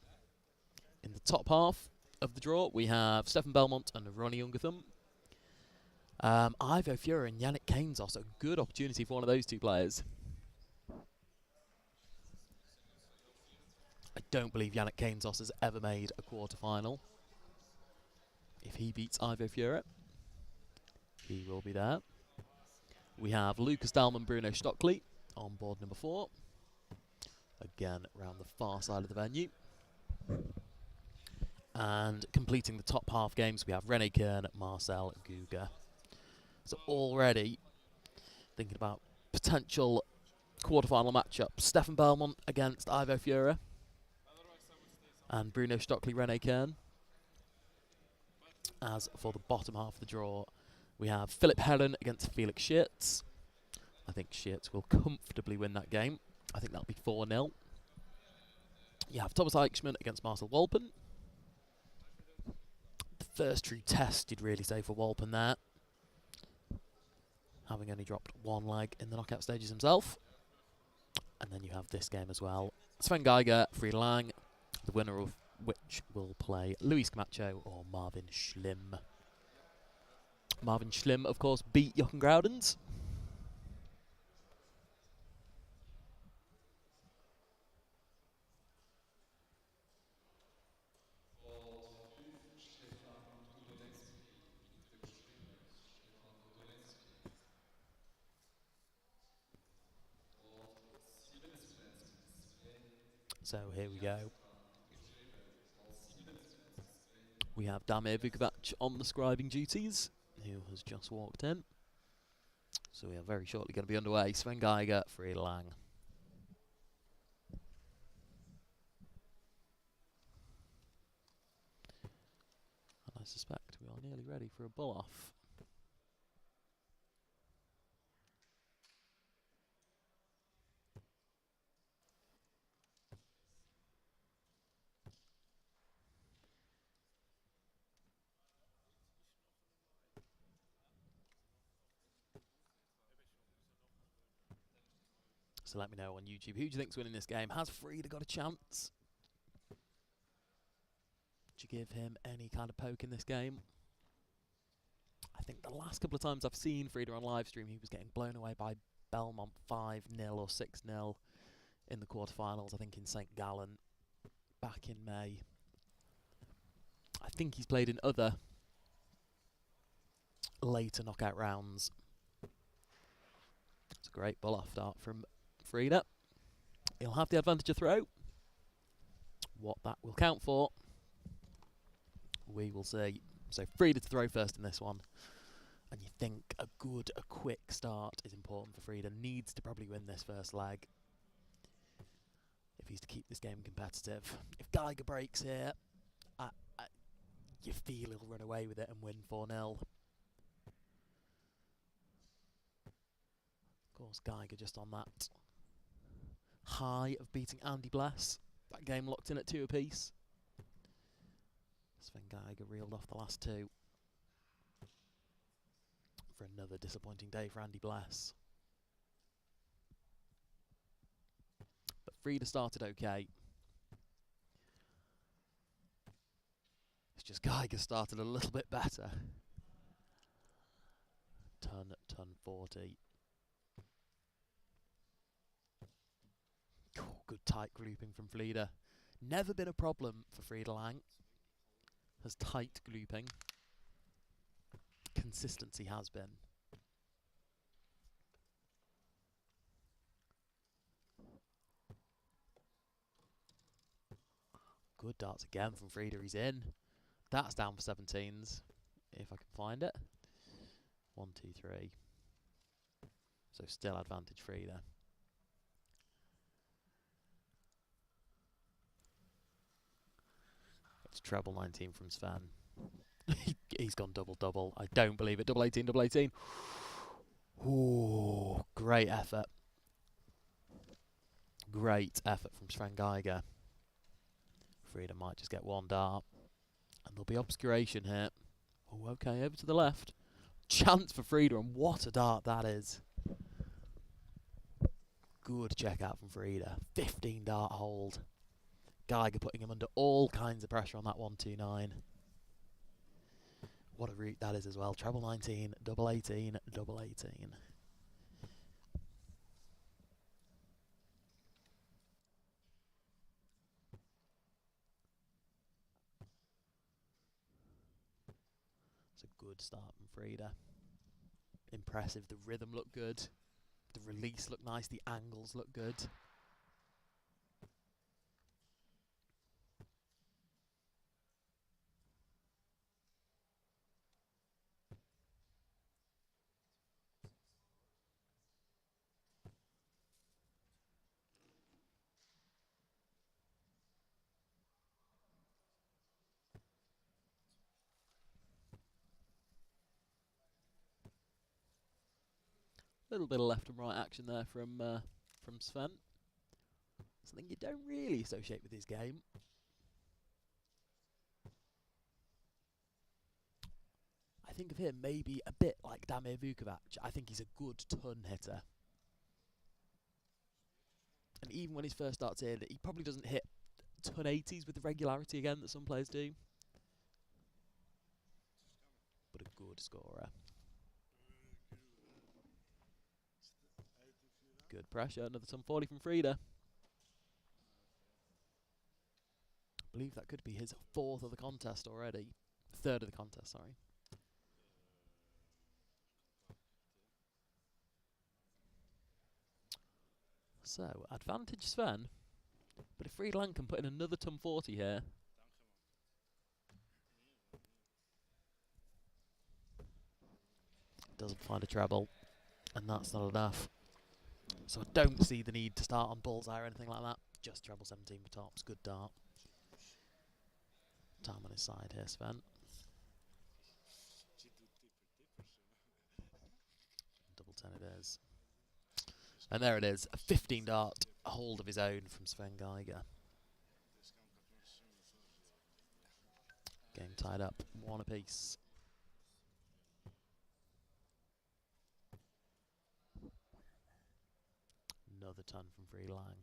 In the top half of the draw, we have Stefan Belmont and Ronnie Ungerthum. Ivo Fura and Yannick Kainzos, a good opportunity for one of those two players. I don't believe Yannick Kainzos has ever made a quarter-final. If he beats Ivo Fura, he will be there. We have Lucas Dahlmann, Bruno Stockley on board number 4. Again, around the far side of the venue. And completing the top half games, we have Rene Kern, Marcel Guga. So already thinking about potential quarter-final matchups. Stefan Belmont against Ivo Fura. And Bruno Stockley, Rene Kern. As for the bottom half of the draw, we have Philip Heron against Felix Schiertz. I think Schiertz will comfortably win that game. I think that'll be 4-0. You have Thomas Eichmann against Marcel Wolpen. The first true test, you'd really say, for Wolpen there, having only dropped one leg in the knockout stages himself. And then you have this game as well. Sven Geiger, Frieda Lang, the winner of which will play Luis Camacho or Marvin Schlimm. Marvin Schlimm, of course, beat Jochen Groudens. So here we go. We have Damir Vukovich on the scribing duties, who has just walked in. So we are very shortly going to be underway. Sven Geiger, Frieda Lang. And I suspect we are nearly ready for a bull-off. So let me know on YouTube, who do you think's winning this game? Has Frieda got a chance? Do you give him any kind of poke in this game? I think the last couple of times I've seen Frieda on live stream, he was getting blown away by Belmont 5-0 or 6-0 in the quarterfinals, I think in St. Gallen back in May. I think he's played in other later knockout rounds. It's a great bull-off dart from Frieda. He'll have the advantage of throw. What that will count for, we will see. So Frieda to throw first in this one. And you think a quick start is important for Frieda. Needs to probably win this first leg if he's to keep this game competitive. If Geiger breaks here, you feel he'll run away with it and win 4-0. Of course, Geiger just on that high of beating Andy Bless. That game locked in at 2 apiece. Sven Geiger reeled off the last 2. For another disappointing day for Andy Bless. But Frieda started okay. It's just Geiger started a little bit better. Ton 40. Good tight grouping from Frieda. Never been a problem for Frida Lang. Has tight glooping. Consistency has been. Good darts again from Frida. He's in. That's down for 17s. If I can find it. 1, 2, 3. So still advantage Frida. It's treble 19 from Sven. He's gone double-double. I don't believe it. Double 18, double 18. Ooh, great effort. Great effort from Sven Geiger. Frida might just get one dart. And there'll be obscuration here. Oh, okay, over to the left. Chance for Frida, and what a dart that is. Good check out from Frida. 15 dart hold. Geiger putting him under all kinds of pressure on that 129. What a route that is as well. Treble 19, double 18, double 18. It's a good start from Frida. Impressive. The rhythm looked good. The release looked nice. The angles look good. Little bit of left and right action there from Sven. Something you don't really associate with his game. I think of him maybe a bit like Damir Vukovich. I think he's a good ton hitter. And even when his first starts in, he probably doesn't hit ton 80s with the regularity again that some players do. But a good scorer. Good pressure, another ton 40 from Frida. I believe that could be his 4th of the contest already. 3rd of the contest, sorry. So, advantage Sven. But if Frida Lang can put in another ton 40 here. Doesn't find a treble. And that's not enough. So I don't see the need to start on bullseye or anything like that. Just treble 17 for tops. Good dart. Time on his side here, Sven. Double 10 it is. And there it is. A 15 dart hold of his own from Sven Geiger. Game tied up. 1 apiece. Another ton from Frida Lang.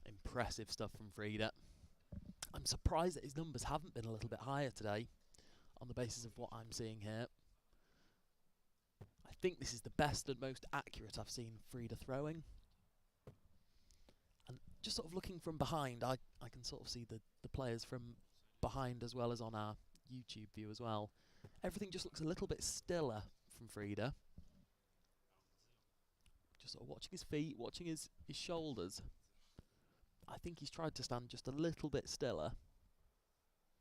Impressive stuff from Frida. I'm surprised that his numbers haven't been a little bit higher today on the basis of what I'm seeing here. I think this is the best and most accurate I've seen Frida throwing. And just sort of looking from behind, I can sort of see the players from behind as well as on our YouTube view as well. Everything just looks a little bit stiller from Frida. Just sort of watching his feet, watching his shoulders. I think he's tried to stand just a little bit stiller.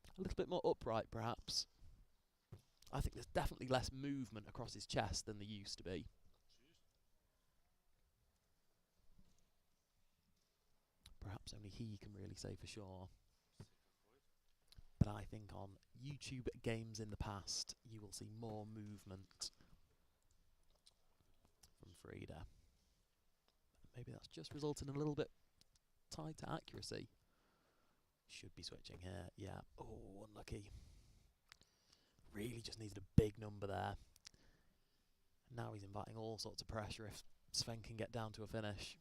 A little bit more upright, perhaps. I think there's definitely less movement across his chest than there used to be. Perhaps only he can really say for sure. But I think on YouTube games in the past, you will see more movement from Frida. Maybe that's just resulting in a little bit tighter accuracy. Should be switching here. Yeah. Oh, unlucky. Really just needed a big number there. Now he's inviting all sorts of pressure if Sven can get down to a finish.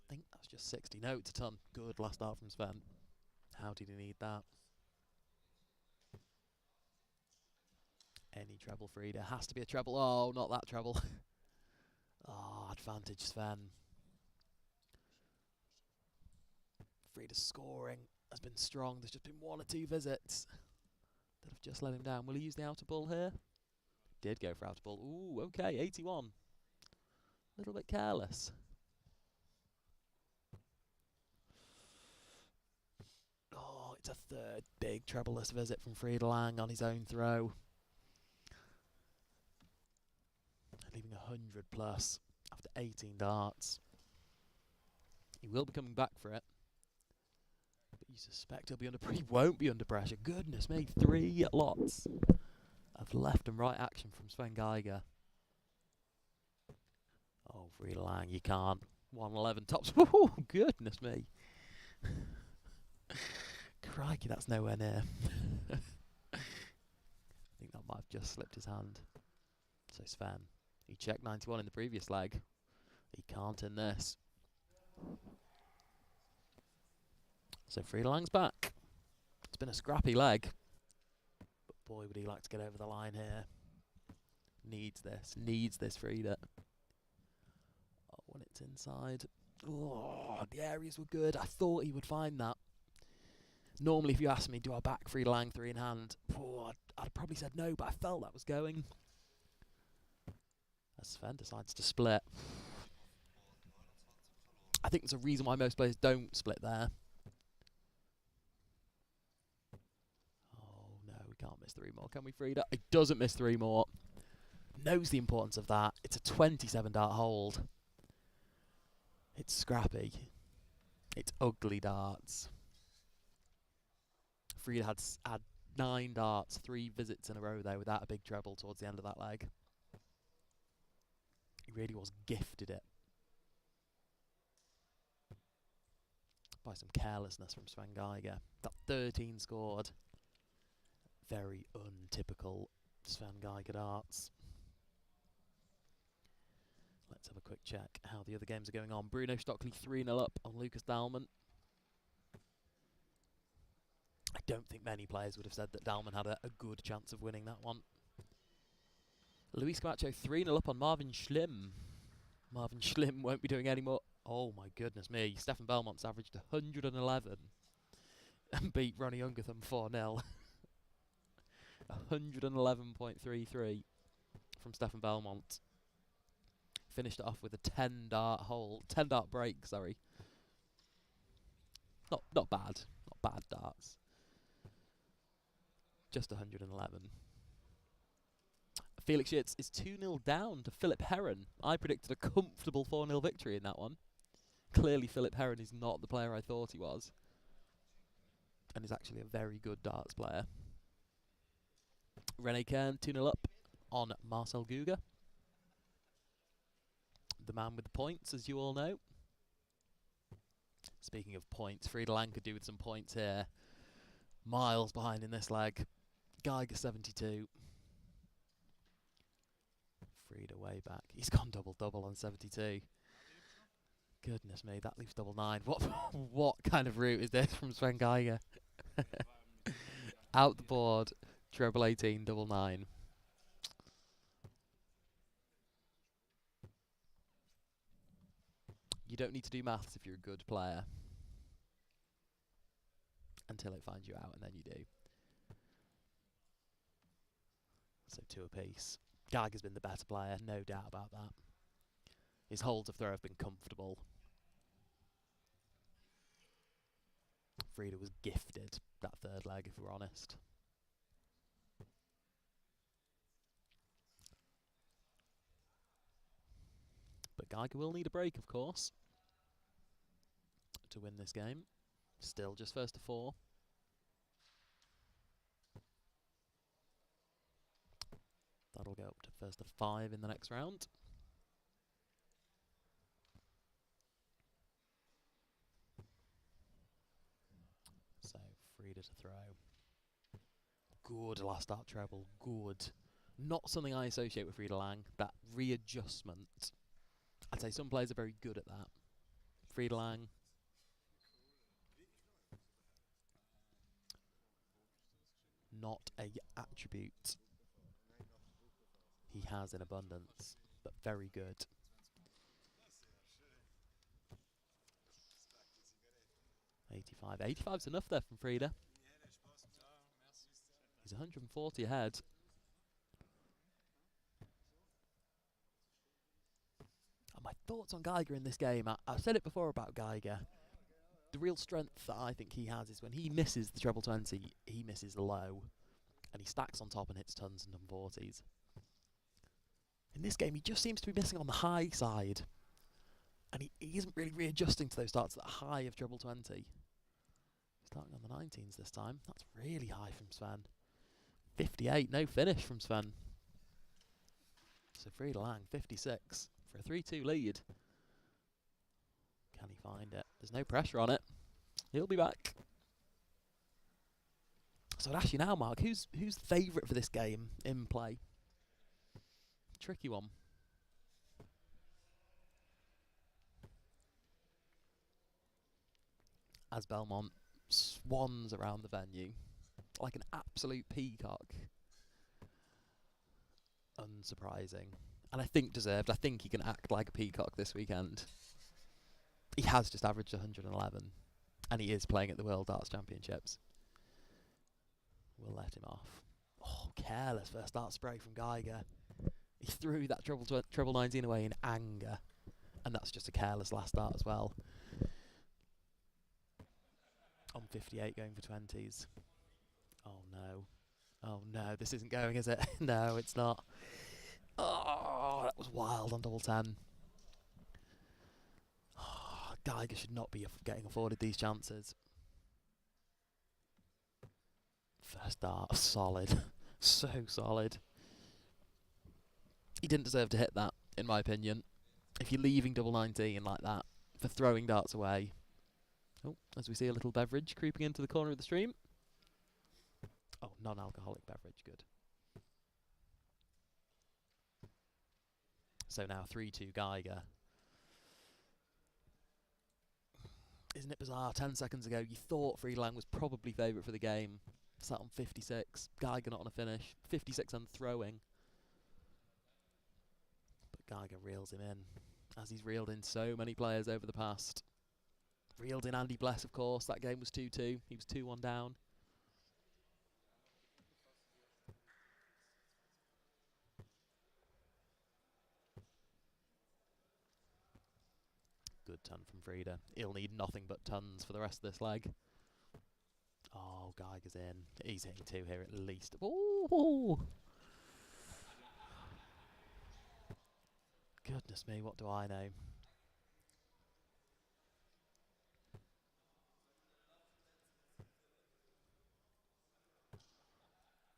I think that's just 60. No, it's a ton. Good last dart from Sven. How did he need that? Any treble, Frida. Has to be a treble. Oh, not that treble. Ah, advantage Sven. Frida's scoring has been strong. There's just been 1 or 2 visits that have just let him down. Will he use the outer ball here? Did go for outer ball. Ooh, okay, 81. A little bit careless. Oh, it's a third big trebleless visit from Frida Lang on his own throw. Leaving 100 plus after 18 darts. He will be coming back for it. But you suspect he'll be under pressure. He won't be under pressure. Goodness me, 3 lots of left and right action from Sven Geiger. Oh, Frida Lang, you can't. 111 tops. Oh, goodness me. Crikey, that's nowhere near. I think that might have just slipped his hand. So Sven, he checked 91 in the previous leg. He can't in this. So Frida Lang's back. It's been a scrappy leg. But boy, would he like to get over the line here. Needs this Frida. Oh, when it's inside. Oh, the areas were good. I thought he would find that. Normally, if you asked me, do I back Frida Lang 3 in hand? Oh, I'd probably said no, but I felt that was going. As Sven decides to split. I think there's a reason why most players don't split there. Oh no, we can't miss 3 more, can we, Frida? He doesn't miss 3 more. Knows the importance of that. It's a 27 dart hold. It's scrappy. It's ugly darts. Frida had 9 darts, 3 visits in a row there without a big treble towards the end of that leg. He really was gifted it by some carelessness from Sven Geiger. That 13 scored. Very untypical Sven Geiger darts. Let's have a quick check how the other games are going on. Bruno Stockley 3-0 up on Lucas Dahlmann. I don't think many players would have said that Dahlmann had a good chance of winning that one. Luis Camacho 3-0 up on Marvin Schlimm. Marvin Schlimm won't be doing any more. Oh my goodness me. Stefan Belmont's averaged 111 and beat Ronnie Ungertham 4-0. 111.33 from Stefan Belmont. Finished it off with a 10 dart break, sorry. Not bad. Not bad darts. Just 111. Felix Schitz is 2-0 down to Philip Heron. I predicted a comfortable 4-0 victory in that one. Clearly Philip Heron is not the player I thought he was. And is actually a very good darts player. Rene Kern 2-0 up on Marcel Guga. The man with the points, as you all know. Speaking of points, Frida Lang could do with some points here. Miles behind in this leg. Geiger 72. Frida way back. He's gone double-double on 72. Goodness me, that leaves double 9. What kind of route is this from Sven Geiger? Out the board, treble 18, double 9. You don't need to do maths if you're a good player. Until it finds you out, and then you do. So 2 apiece. Geiger's been the better player, no doubt about that. His holds of throw have been comfortable. Frida was gifted that 3rd leg, if we're honest. But Geiger will need a break, of course, to win this game. Still just first to 4. That'll go up to first to 5 in the next round. So, Frida to throw. Good last dart treble. Good. Not something I associate with Frida Lang. That readjustment. I'd say some players are very good at that. Frida Lang. Not a attribute he has in abundance, but very good. $85. $85's enough there from Frida. He's 140 ahead. And my thoughts on Geiger in this game, I've said it before about Geiger. The real strength that I think he has is when he misses the treble 20, he misses low. And he stacks on top and hits tons and 40s. In this game, he just seems to be missing on the high side. And he isn't really readjusting to those starts at the high of treble 20. Starting on the 19s this time. That's really high from Sven. 58, no finish from Sven. So Frida Lang, 56 for a 3-2 lead. Can he find it? There's no pressure on it. He'll be back. So I'd ask you now, Mark, who's the favourite for this game in play? Tricky one. As Belmont swans around the venue like an absolute peacock. Unsurprising. And I think deserved. I think he can act like a peacock this weekend. He has just averaged 111. And he is playing at the World Darts Championships. We'll let him off. Oh, careless first start spray from Geiger. He threw that treble 19 away in anger. And that's just a careless last start as well. On 58 going for 20s. Oh no. Oh no, this isn't going, is it? No, it's not. Oh, that was wild on double 10. Oh, Geiger should not be getting afforded these chances. First start, solid. So solid. He didn't deserve to hit that, in my opinion. If you're leaving double 19 like that for throwing darts away. Oh, as we see a little beverage creeping into the corner of the stream. Oh, non-alcoholic beverage, good. So now 3-2 Geiger. Isn't it bizarre? 10 seconds ago, you thought Frida Lang was probably favourite for the game. Sat on 56. Geiger not on a finish. 56 on throwing. But Geiger reels him in, as he's reeled in so many players over the past. Reeled in Andy Bless, of course. That game was 2-2. He was 2-1 down. Good ton from Frida. He'll need nothing but tons for the rest of this leg. Oh, Geiger's in. He's hitting 2 here at least. Ooh. Goodness me, what do I know?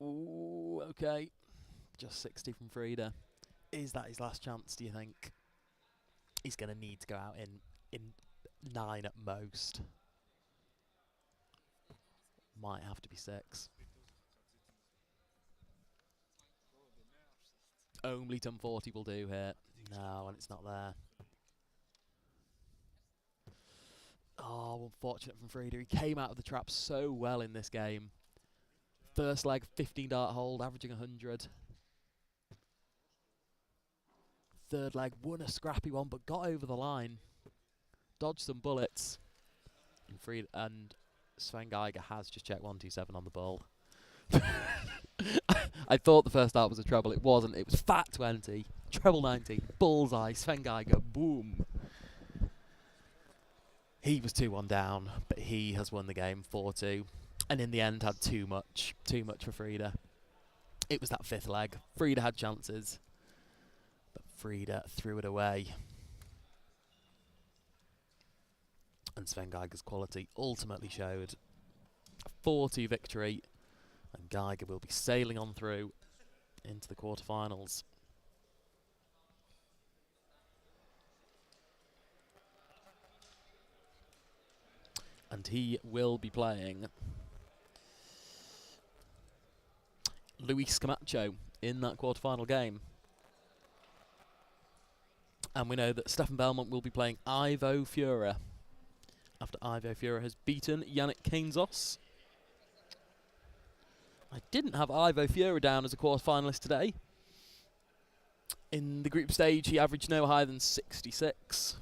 Ooh, okay. Just 60 from Frida. Is that his last chance, do you think? He's going to need to go out in 9 at most. Might have to be 6. Only ton 40 will do here. No, and it's not there. Oh, unfortunate from Frida. He came out of the trap so well in this game. First leg, 15 dart hold, averaging 100. Third leg, won a scrappy one, but got over the line. Dodged some bullets. And Sven Geiger has just checked 127 on the ball. I thought the first start was a treble. It wasn't. It was fat 20, treble 90, bullseye, Sven Geiger, boom. He was 2-1 down, but he has won the game 4-2. And in the end had too much for Frida. It was that 5th leg. Frida had chances, but Frida threw it away. And Sven Geiger's quality ultimately showed. A 4-2 victory, and Geiger will be sailing on through into the quarterfinals. And he will be playing Luis Camacho in that quarterfinal game. And we know that Stefan Belmont will be playing Ivo Fura after Ivo Fura has beaten Yannick Keynesos. I didn't have Ivo Fura down as a quarterfinalist today. In the group stage, he averaged no higher than 66.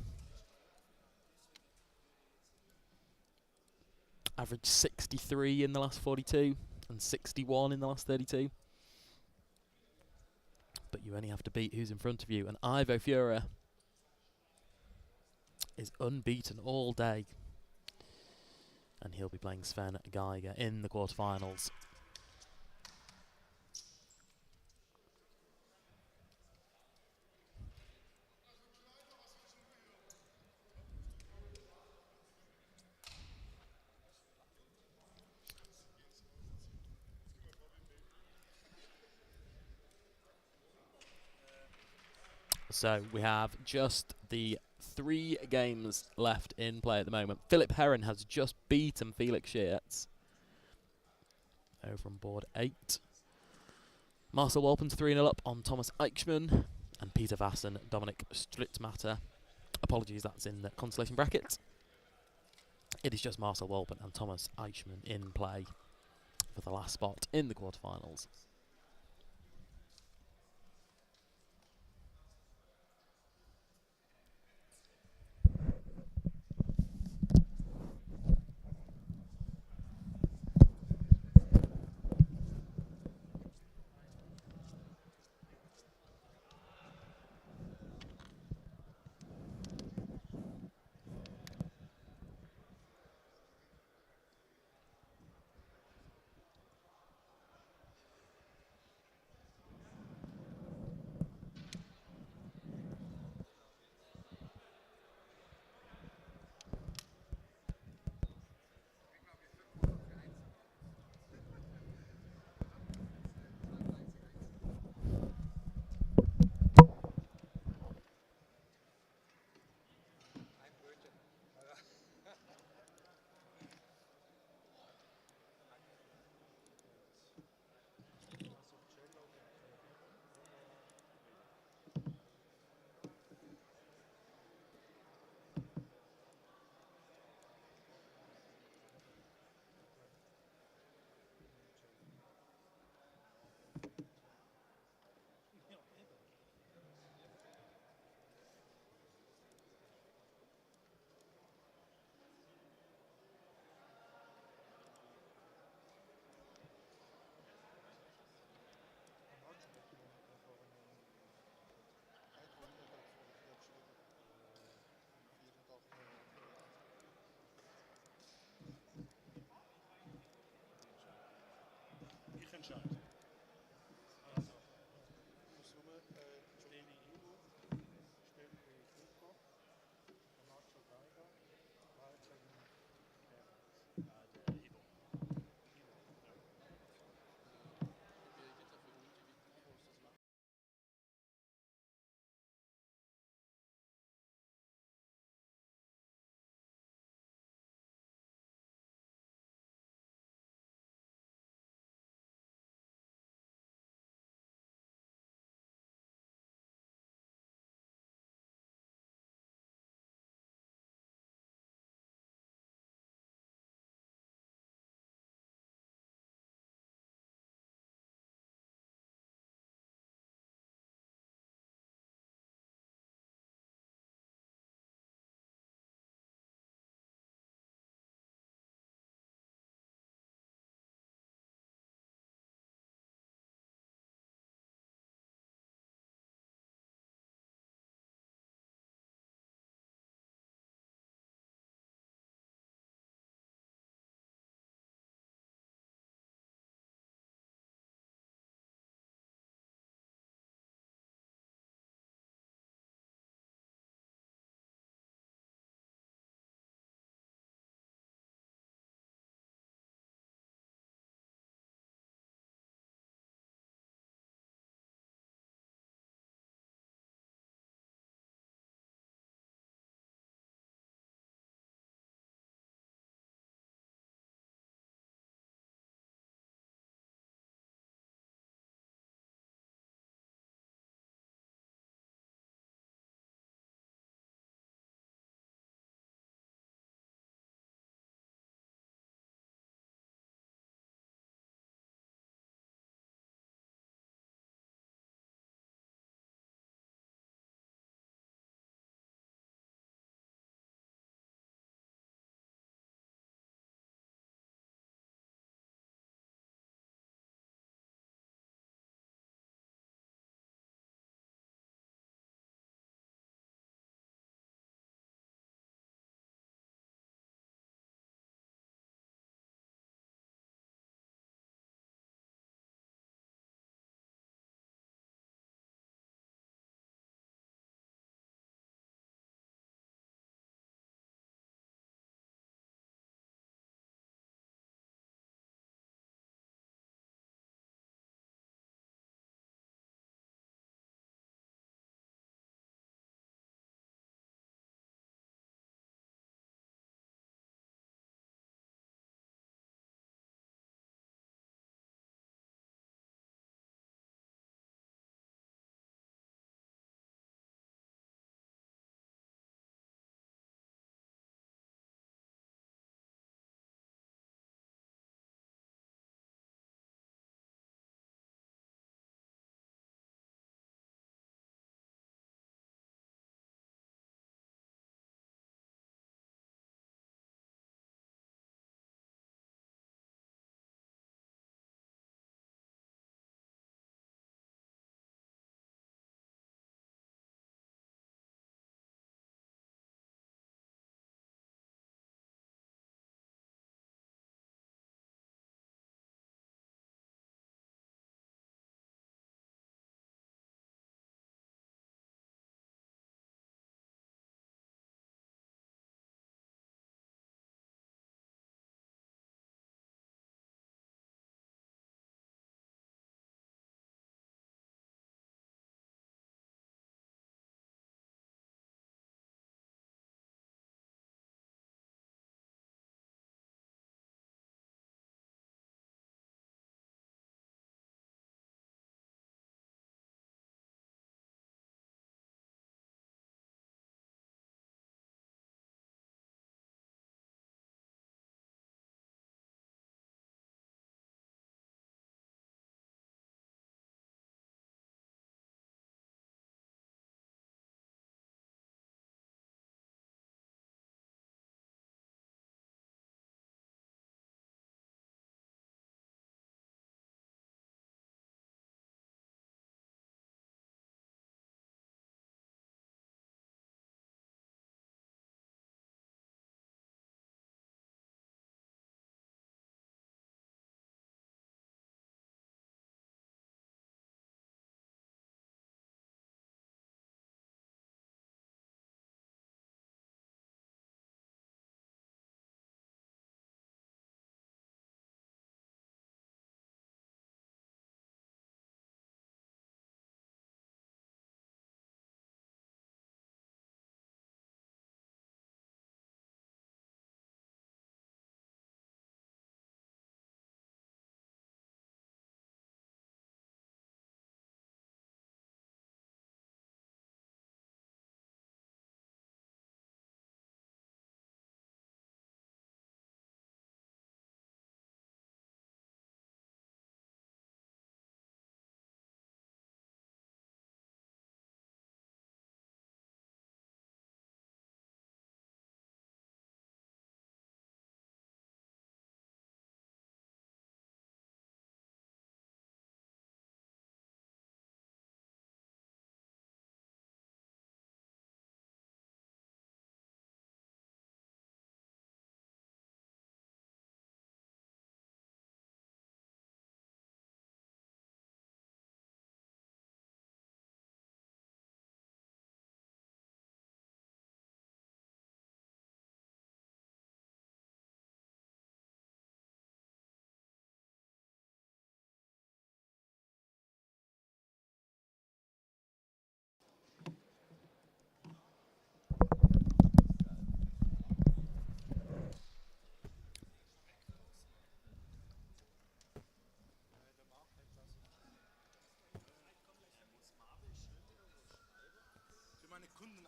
Averaged 63 in the last 42 and 61 in the last 32. But you only have to beat who's in front of you. And Ivo Fura is unbeaten all day. And he'll be playing Sven Geiger in the quarterfinals. So we have just the 3 games left in play at the moment. Philip Heron has just beaten Felix Schertz over on board 8. Marcel Walpen's 3-0 up on Thomas Eichmann, and Peter Vassen, Dominic Strittmatter. Apologies, that's in the consolation bracket. It is just Marcel Walpen and Thomas Eichmann in play for the last spot in the quarterfinals.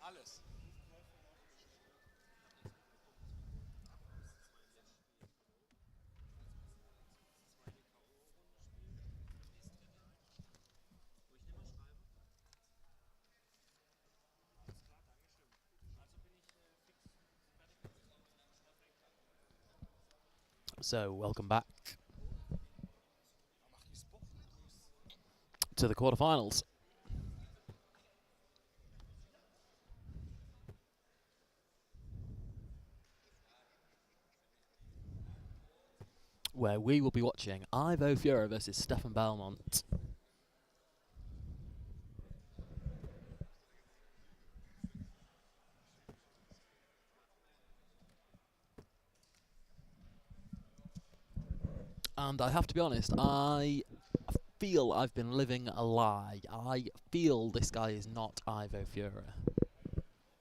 alles. So, welcome back to the quarterfinals. Where we will be watching Ivo Fura versus Stefan Belmont. And I have to be honest, I feel I've been living a lie. I feel this guy is not Ivo Fura.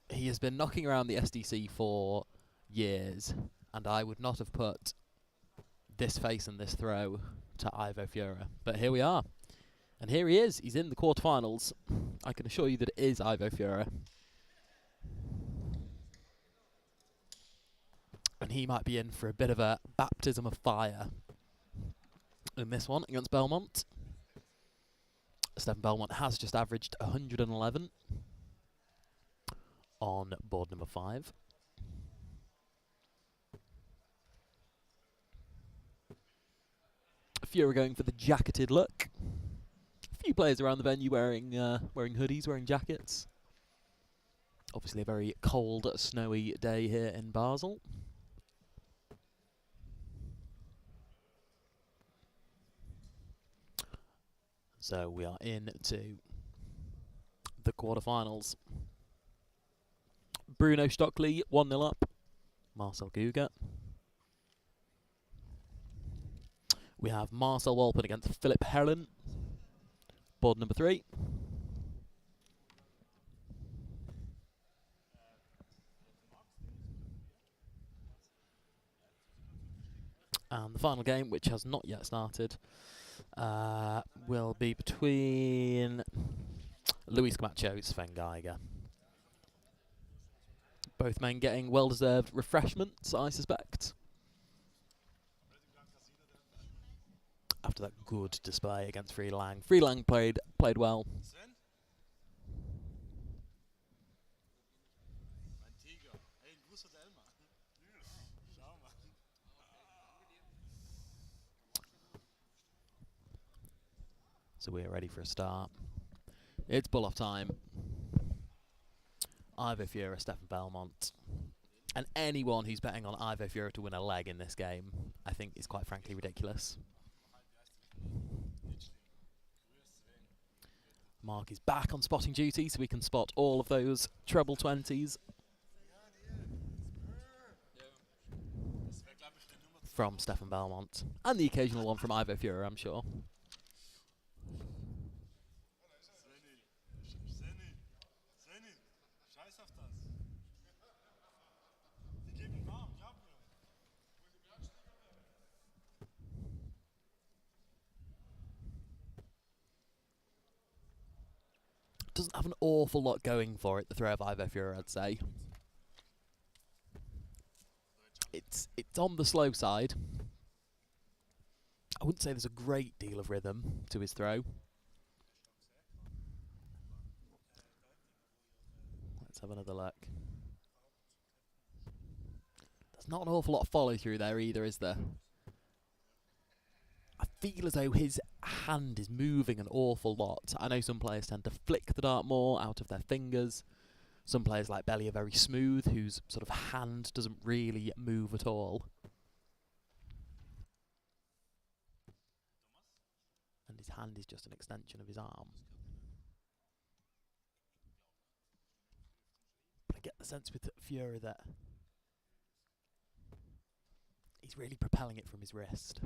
He has been knocking around the SDC for years, and I would not have put this face and this throw to Ivo Fura. But here we are. And here he is. He's in the quarterfinals. I can assure you that it is Ivo Fura. And he might be in for a bit of a baptism of fire in this one against Belmont. Stefan Belmont has just averaged 111 on board number 5. Fura going for the jacketed look. A few players around the venue wearing hoodies, wearing jackets. Obviously a very cold, snowy day here in Basel. So we are into the quarterfinals. Bruno Stockley, 1-0 up. Marcel Guga. We have Marcel Walpen against Philip Helen. Board number 3. And the final game, which has not yet started, will be between Luis Camacho and Sven Geiger. Both men getting well-deserved refreshments, I suspect, after that good display against Free Lang. Free Lang played well. So we are ready for a start. It's bull-off time. Ivo Fura, Stefan Belmont. And anyone who's betting on Ivo Fura to win a leg in this game, I think is quite frankly ridiculous. Mark is back on spotting duty, so we can spot all of those treble 20s from Stefan Belmont. And the occasional one from Ivo Fura, I'm sure. Doesn't have an awful lot going for it, the throw of Ivo Fura, I'd say. It's on the slow side. I wouldn't say there's a great deal of rhythm to his throw. Let's have another look. There's not an awful lot of follow through there either, is there? I feel as though his hand is moving an awful lot. I know some players tend to flick the dart more out of their fingers. Some players like Belly are very smooth, whose sort of hand doesn't really move at all. And his hand is just an extension of his arm. But I get the sense with Fura that he's really propelling it from his wrist,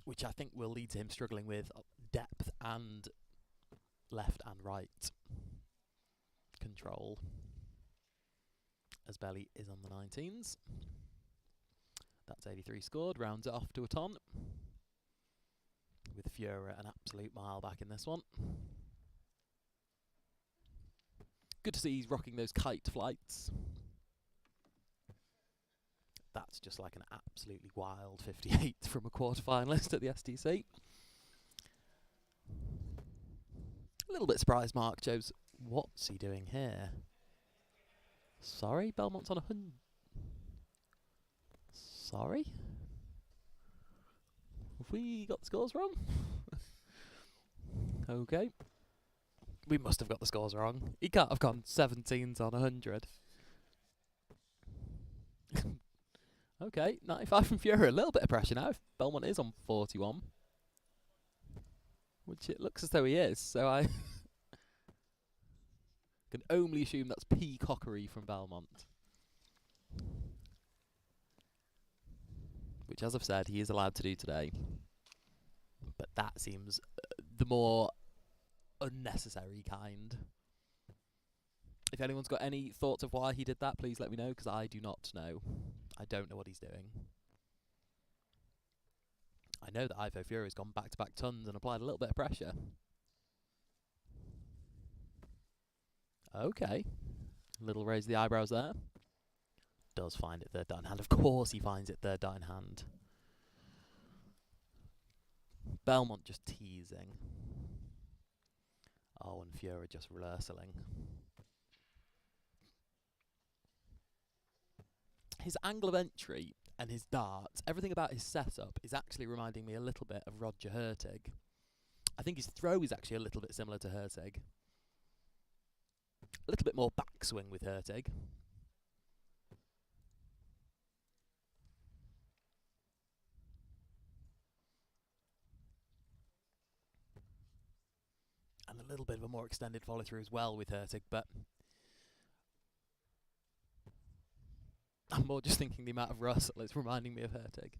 which I think will lead to him struggling with depth and left and right control, as Belly is on the 19s. That's 83 scored, rounds it off to a ton, with Fura an absolute mile back in this one. Good to see he's rocking those kite flights. That's just like an absolutely wild 58 from a quarter-finalist at the SDC. A little bit surprised Mark chose. What's he doing here? Sorry, Belmont's on 100. Sorry? Have we got the scores wrong? Okay. We must have got the scores wrong. He can't have gone 17s on 100. Okay, 95 from Fura. A little bit of pressure now if Belmont is on 41. Which it looks as though he is, so I can only assume that's peacockery from Belmont. Which, as I've said, he is allowed to do today. But that seems the more unnecessary kind. If anyone's got any thoughts of why he did that, please let me know, because I do not know. I don't know what he's doing. I know that Ivo Fura has gone back-to-back tons and applied a little bit of pressure. Okay. Little raise the eyebrows there. Does find it third down hand. Of course he finds it third down hand. Belmont just teasing. Oh, and Fura just rehearsing. His angle of entry and his darts, everything about his setup is actually reminding me a little bit of Roger Hertig. I think his throw is actually a little bit similar to Hertig. A little bit more backswing with Hertig. And a little bit of a more extended follow through as well with Hertig, but I'm more just thinking the amount of Russell is reminding me of Hertig.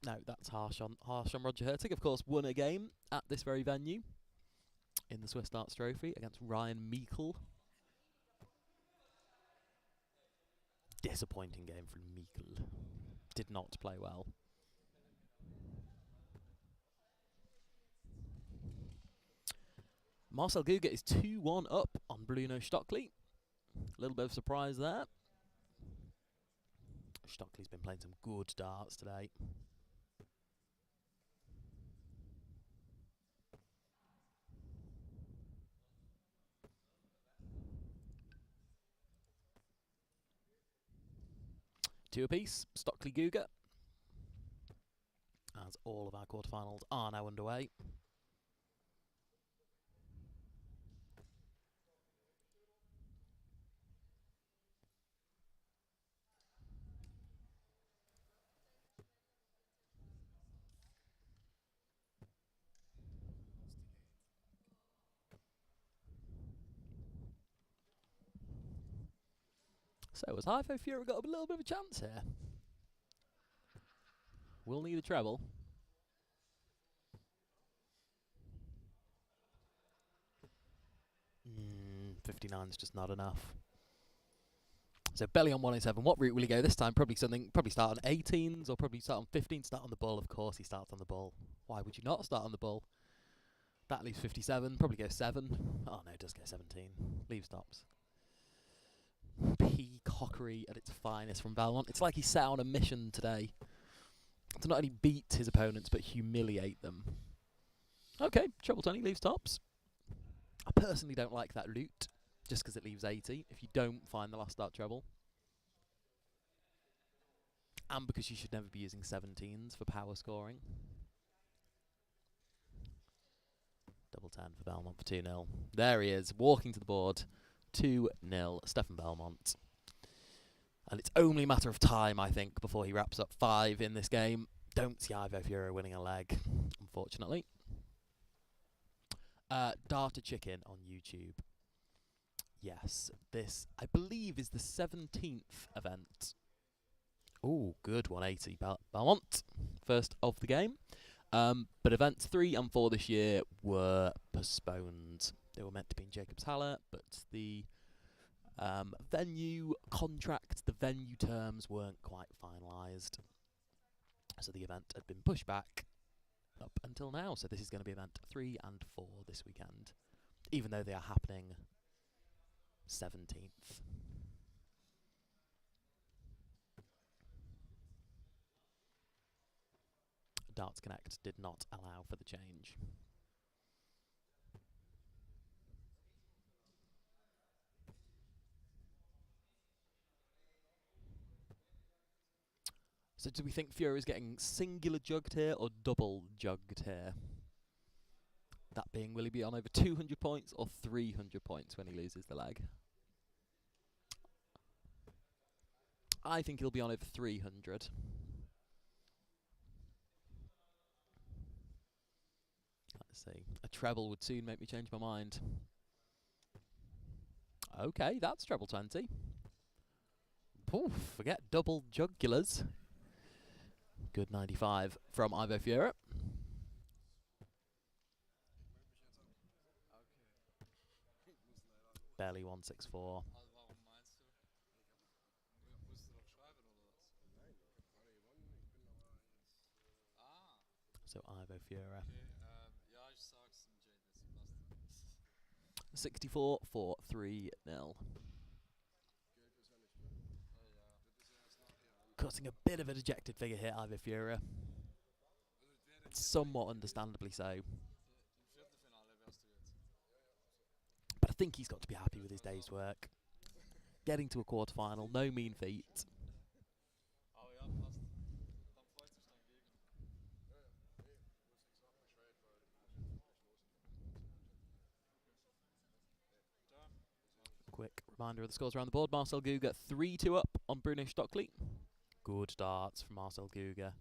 No, that's harsh on Roger Hertig. Of course, won a game at this very venue in the Swiss Darts Trophy against Ryan Meikle. Disappointing game from Meikle. Did not play well. Marcel Guga is 2-1 up on Bruno Stockley. A little bit of surprise there. Stockley's been playing some good darts today. Two apiece, Stockley Guga. As all of our quarterfinals are now underway. So has Ivo Fura got a little bit of a chance here? We'll need a treble. 59's just not enough. So belly on 107. What route will he go this time? Probably start on 18s or probably start on 15. Start on the bull. Of course he starts on the bull. Why would you not start on the bull? That leaves 57. Probably go 7. Oh no, it does go 17. Leave stops. Peacockery at its finest from Belmont. It's like he set on a mission today to not only beat his opponents but humiliate them. Okay, treble 20 leaves tops. I personally don't like that loot just because it leaves 80 if you don't find the last start treble. And because you should never be using 17s for power scoring. Double 10 for Belmont for 2-0. There he is, walking to the board. 2-0, Stefan Belmont. And it's only a matter of time, I think, before he wraps up 5 in this game. Don't see Ivo Fura winning a leg, unfortunately. Darter Chicken on YouTube. Yes, this, I believe, is the 17th event. Ooh, good 180 Belmont. First of the game. But events 3 and 4 this year were postponed. They were meant to be in Jakobshalle, but the venue contract, the venue terms weren't quite finalised. So the event had been pushed back up until now. So this is going to be event 3 and 4 this weekend, even though they are happening 17th. Darts Connect did not allow for the change. So do we think Fura is getting singular jugged here or double jugged here? That being, will he be on over 200 points or 300 points when he loses the leg? I think he'll be on over 300. Let's see. A treble would soon make me change my mind. Okay, that's treble 20. Poof, forget double jugulars. Good 95 from Ivo Fura. Barely 164. Warum meinst du? Musst du doch schreiben oder was? Nein, ich habe gerade gewonnen. Ich bin aber jetzt. Ah. So Ivo Fura. Okay, ja, ich sag's dem Jade, das passt. 64 for 3-0. Cutting a bit of a dejected figure here, Ivo Fura. Somewhat understandably so. But I think he's got to be happy with his day's work. Getting to a quarterfinal, no mean feat. Oh ja, passt. Dann freut sich dein Gegner. Quick reminder of the scores around the board. Marcel Guga 3-2 up on Bruno Stockley. Good darts from Marcel Guga.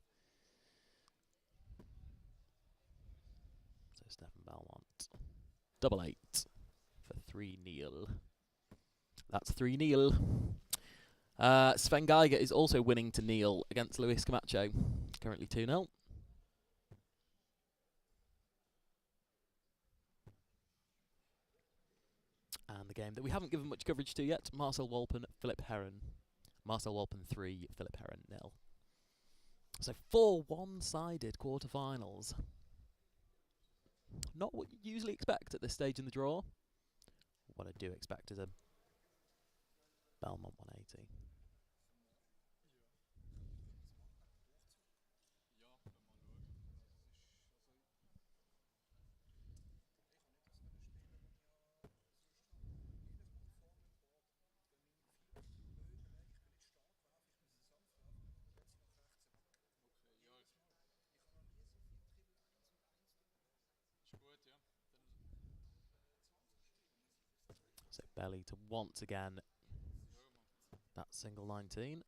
So Stefan Belmont. 8-8 for 3-0. That's 3-0. Sven Geiger is also winning to kneel against Luis Camacho. Currently 2-0. And the game that we haven't given much coverage to yet, Marcel Wolpen, Philip Heron. Marcel Wolpen 3, Philip Heron 0. So 4 one-sided quarterfinals. Not what you usually expect at this stage in the draw. What I do expect is a Belmont 180. So Belly to once again that single 19.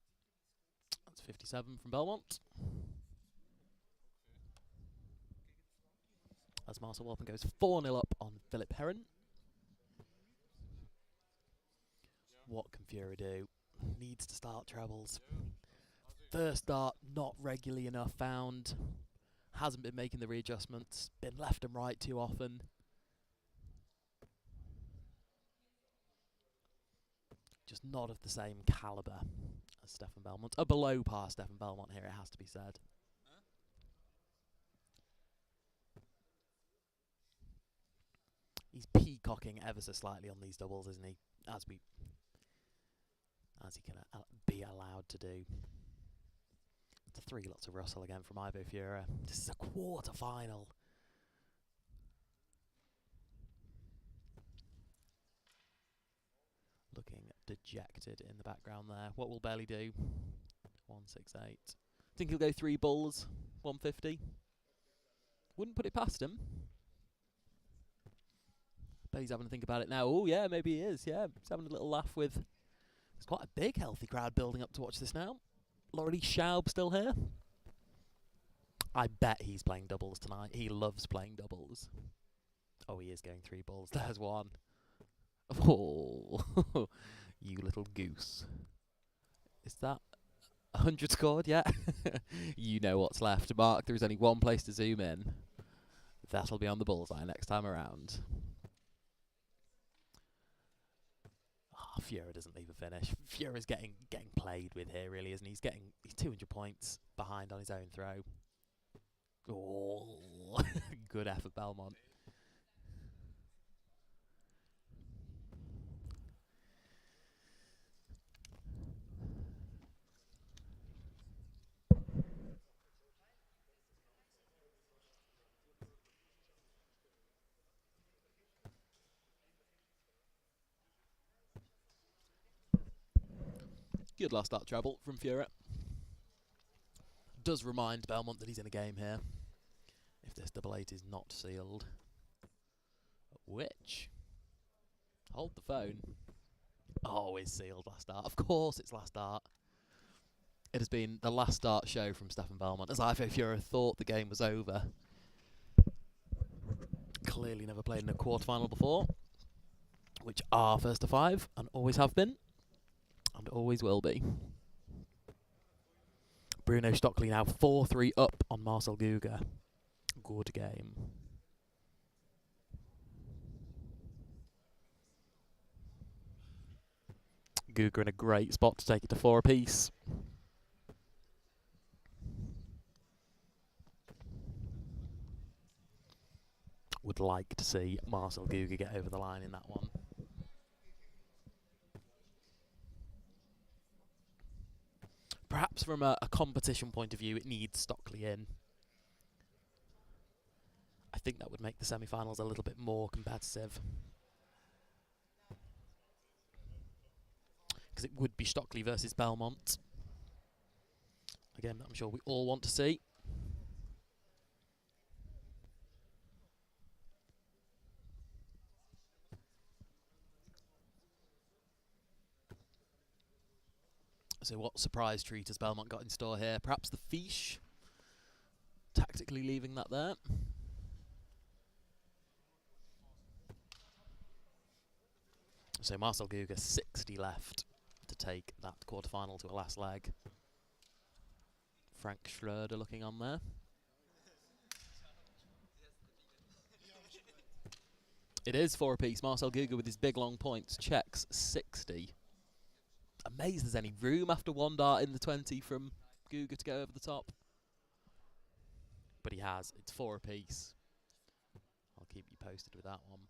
That's 57 from Belmont. As Marcel Wolpen goes 4-0 up on Philip Heron. What can Fura do? Needs to start trebles. First dart not regularly enough found. Hasn't been making the readjustments. Been left and right too often. Just not of the same calibre as Stefan Belmont. A below par Stefan Belmont here, it has to be said. He's peacocking ever so slightly on these doubles, isn't he? As he can be allowed to do. It's a 3 lots of Russell again from Ivo Fura. This is a quarter final. Looking dejected in the background there. What will Belly do? 168. Think he'll go 3 bulls, 150. Wouldn't put it past him. Bet he's having to think about it now. Oh yeah, maybe he is. Yeah, he's having a little laugh with. There's quite a big, healthy crowd building up to watch this now. Laurie Schaub still here. I bet he's playing doubles tonight. He loves playing doubles. Oh, he is going 3 bulls. There's one. Oh, you little goose. Is that 100 scored yet? You know what's left. Mark, there is only one place to zoom in. That'll be on the bullseye next time around. Oh, Fura doesn't leave a finish. Fura's getting played with here, really, isn't he? He's 200 points behind on his own throw. Oh, good effort, Belmont. Good last start treble from Fura. Does remind Belmont that he's in a game here. If this double 8 is not sealed. Which? Hold the phone. Oh, it's sealed last start. Of course it's last start. It has been the last start show from Stefan Belmont, as Ivo Fura thought the game was over. Clearly never played in a quarterfinal before, which are first to 5, and always have been, and always will be. Bruno Stockley now 4-3 up on Marcel Guga. Good game. Guga in a great spot to take it to 4 apiece. Would like to see Marcel Guga get over the line in that one. Perhaps from a competition point of view, it needs Stockley in. I think that would make the semi-finals a little bit more competitive. Because it would be Stockley versus Belmont. Again, I'm sure we all want to see. So what surprise treat has Belmont got in store here? Perhaps the fiche. Tactically leaving that there. So Marcel Guga 60 left to take that quarterfinal to a last leg. Frank Schroeder looking on there. It is 4 apiece. Marcel Guga with his big long points checks 60. Amazed there's any room after one dart in the 20 from Guga to go over the top. But he has. It's 4 apiece. I'll keep you posted with that one.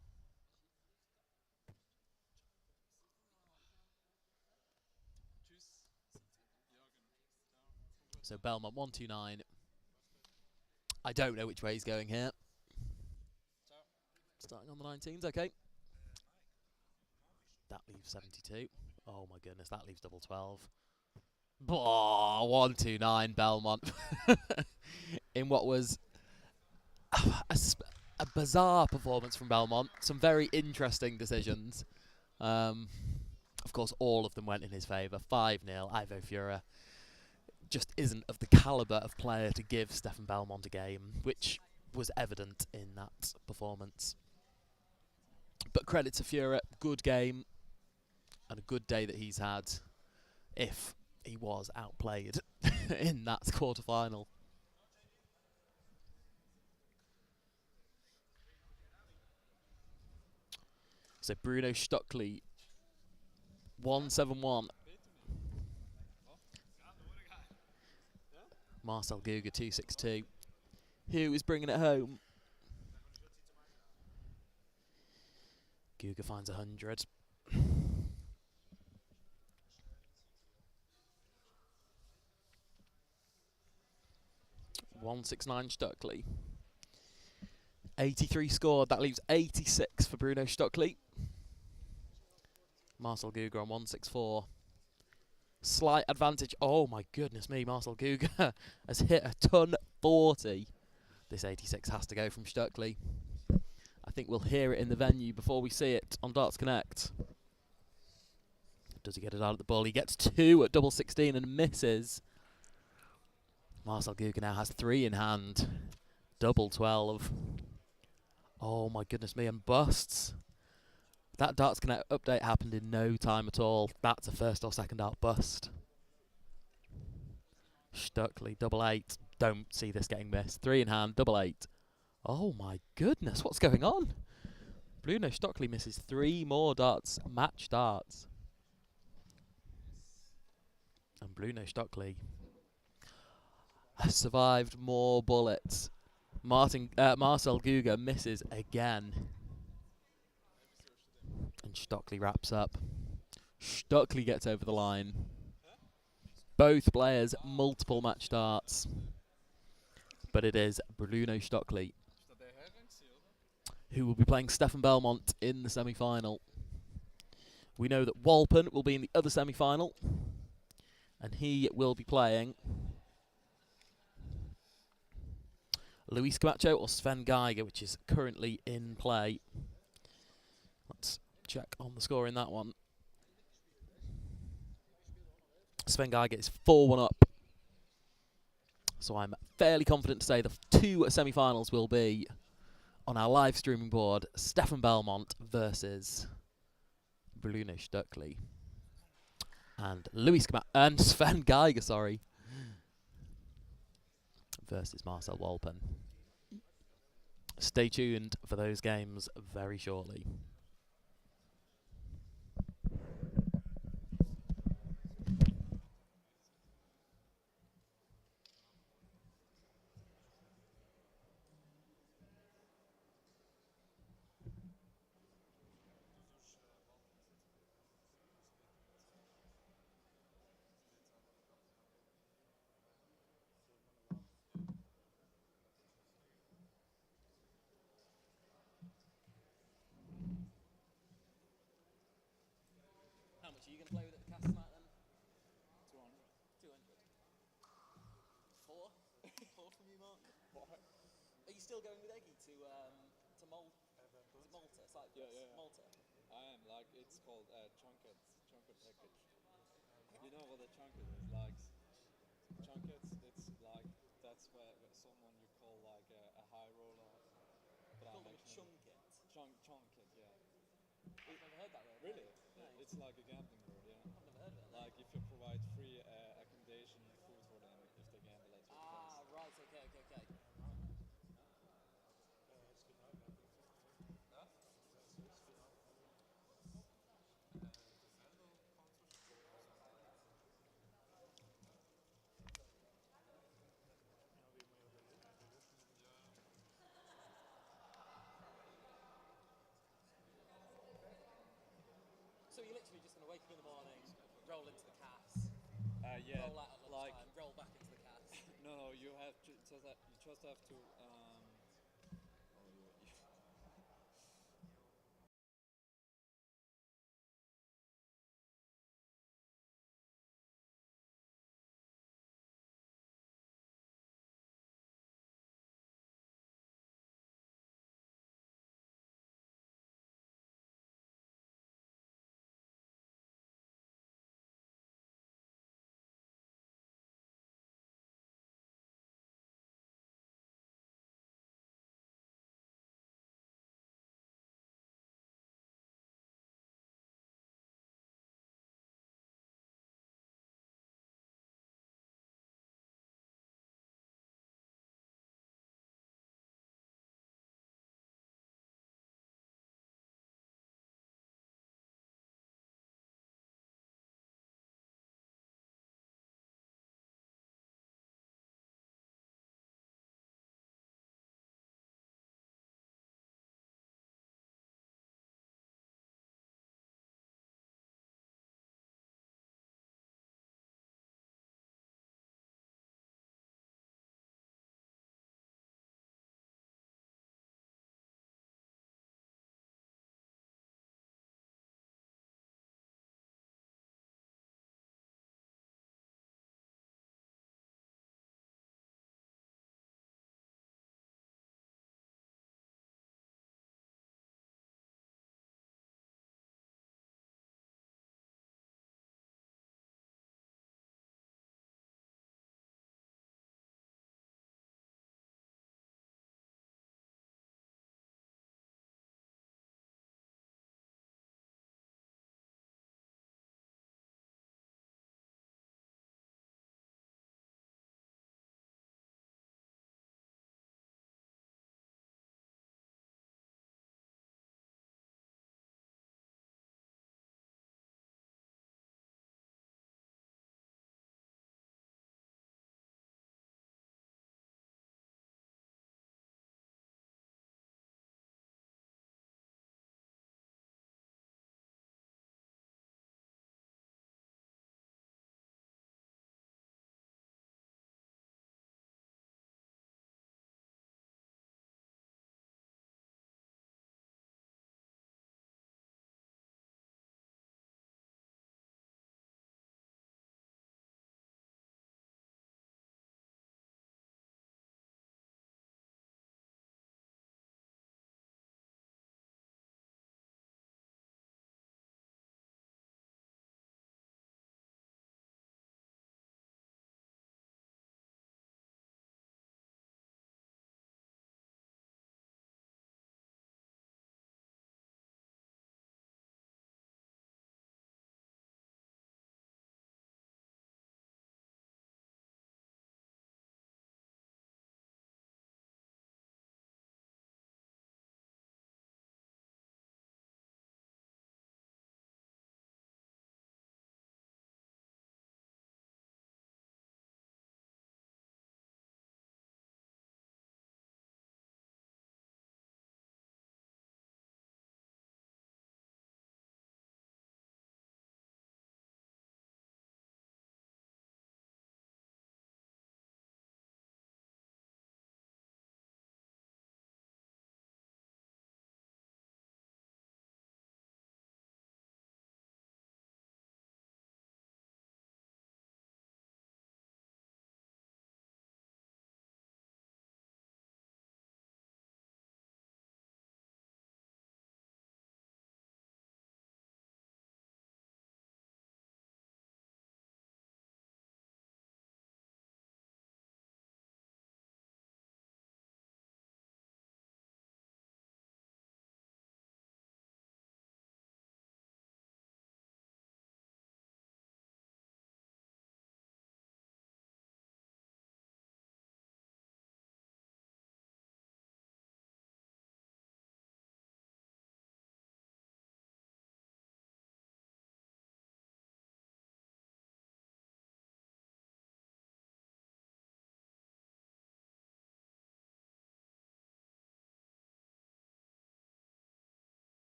So Belmont 129. I don't know which way he's going here. Starting on the 19s, okay. That leaves 72. Oh my goodness, that leaves double 12. Oh, 129 Belmont. In what was a bizarre performance from Belmont. Some very interesting decisions. Of course, all of them went in his favour. 5-0, Ivo Fura just isn't of the calibre of player to give Stefan Belmont a game, which was evident in that performance. But credit to Fura, good game, and a good day that he's had, if he was outplayed in that quarter-final. So Bruno Stockley, 171. Marcel Guga, 262. Who is bringing it home? Guga finds 100. 169 Stockley. 83 scored. That leaves 86 for Bruno Stockley. Marcel Guga on 164. Slight advantage. Oh my goodness me, Marcel Guga has hit a ton 40. This 86 has to go from Stockley. I think we'll hear it in the venue before we see it on Darts Connect. Does he get it out of the ball? He gets 2 at double 16 and misses. Marcel Guga now has 3 in hand. Double 12. Oh my goodness me, and busts. That Darts Connect update happened in no time at all. That's a first or second out bust. Stockley, double 8. Don't see this getting missed. 3 in hand, double 8. Oh my goodness, what's going on? Bruno Stockley misses 3 more darts, match darts. And Bruno Stockley has survived more bullets. Marcel Guga misses again. And Stockley wraps up. Stockley gets over the line. Both players, multiple match darts. But it is Bruno Stockley who will be playing Stefan Belmont in the semi-final. We know that Walpen will be in the other semi-final. And he will be playing Luis Camacho or Sven Geiger, which is currently in play. Let's check on the score in that one. Sven Geiger is 4-1 up. So I'm fairly confident to say the two semi-finals will be on our live streaming board, Stefan Belmont versus Bruno Stockley. And and Sven Geiger, sorry, versus Marcel Walpen. Stay tuned for those games very shortly. How much are you going to play with at the cast tonight then? 200. 200. Four? Four from you, Mark? What? Are you still going with Eggy to Malta, Cyprus? Yeah. Malta? I am, like, it's called chunket package. You know what a chunket is? Like, chunkets, it's like, that's where someone you call like a high roller. But Call them a chunket. Chunket, yeah. I've never heard that word. Really? No. It's like a gambling word, yeah. I've never heard of it. Like if you provide free accommodation, food for them if they gamble at your place. Ah, right, okay. So you're literally just going to wake up in the morning, roll into the cast, Yeah, roll out at like lunchtime, roll back into the cast. no, you just have to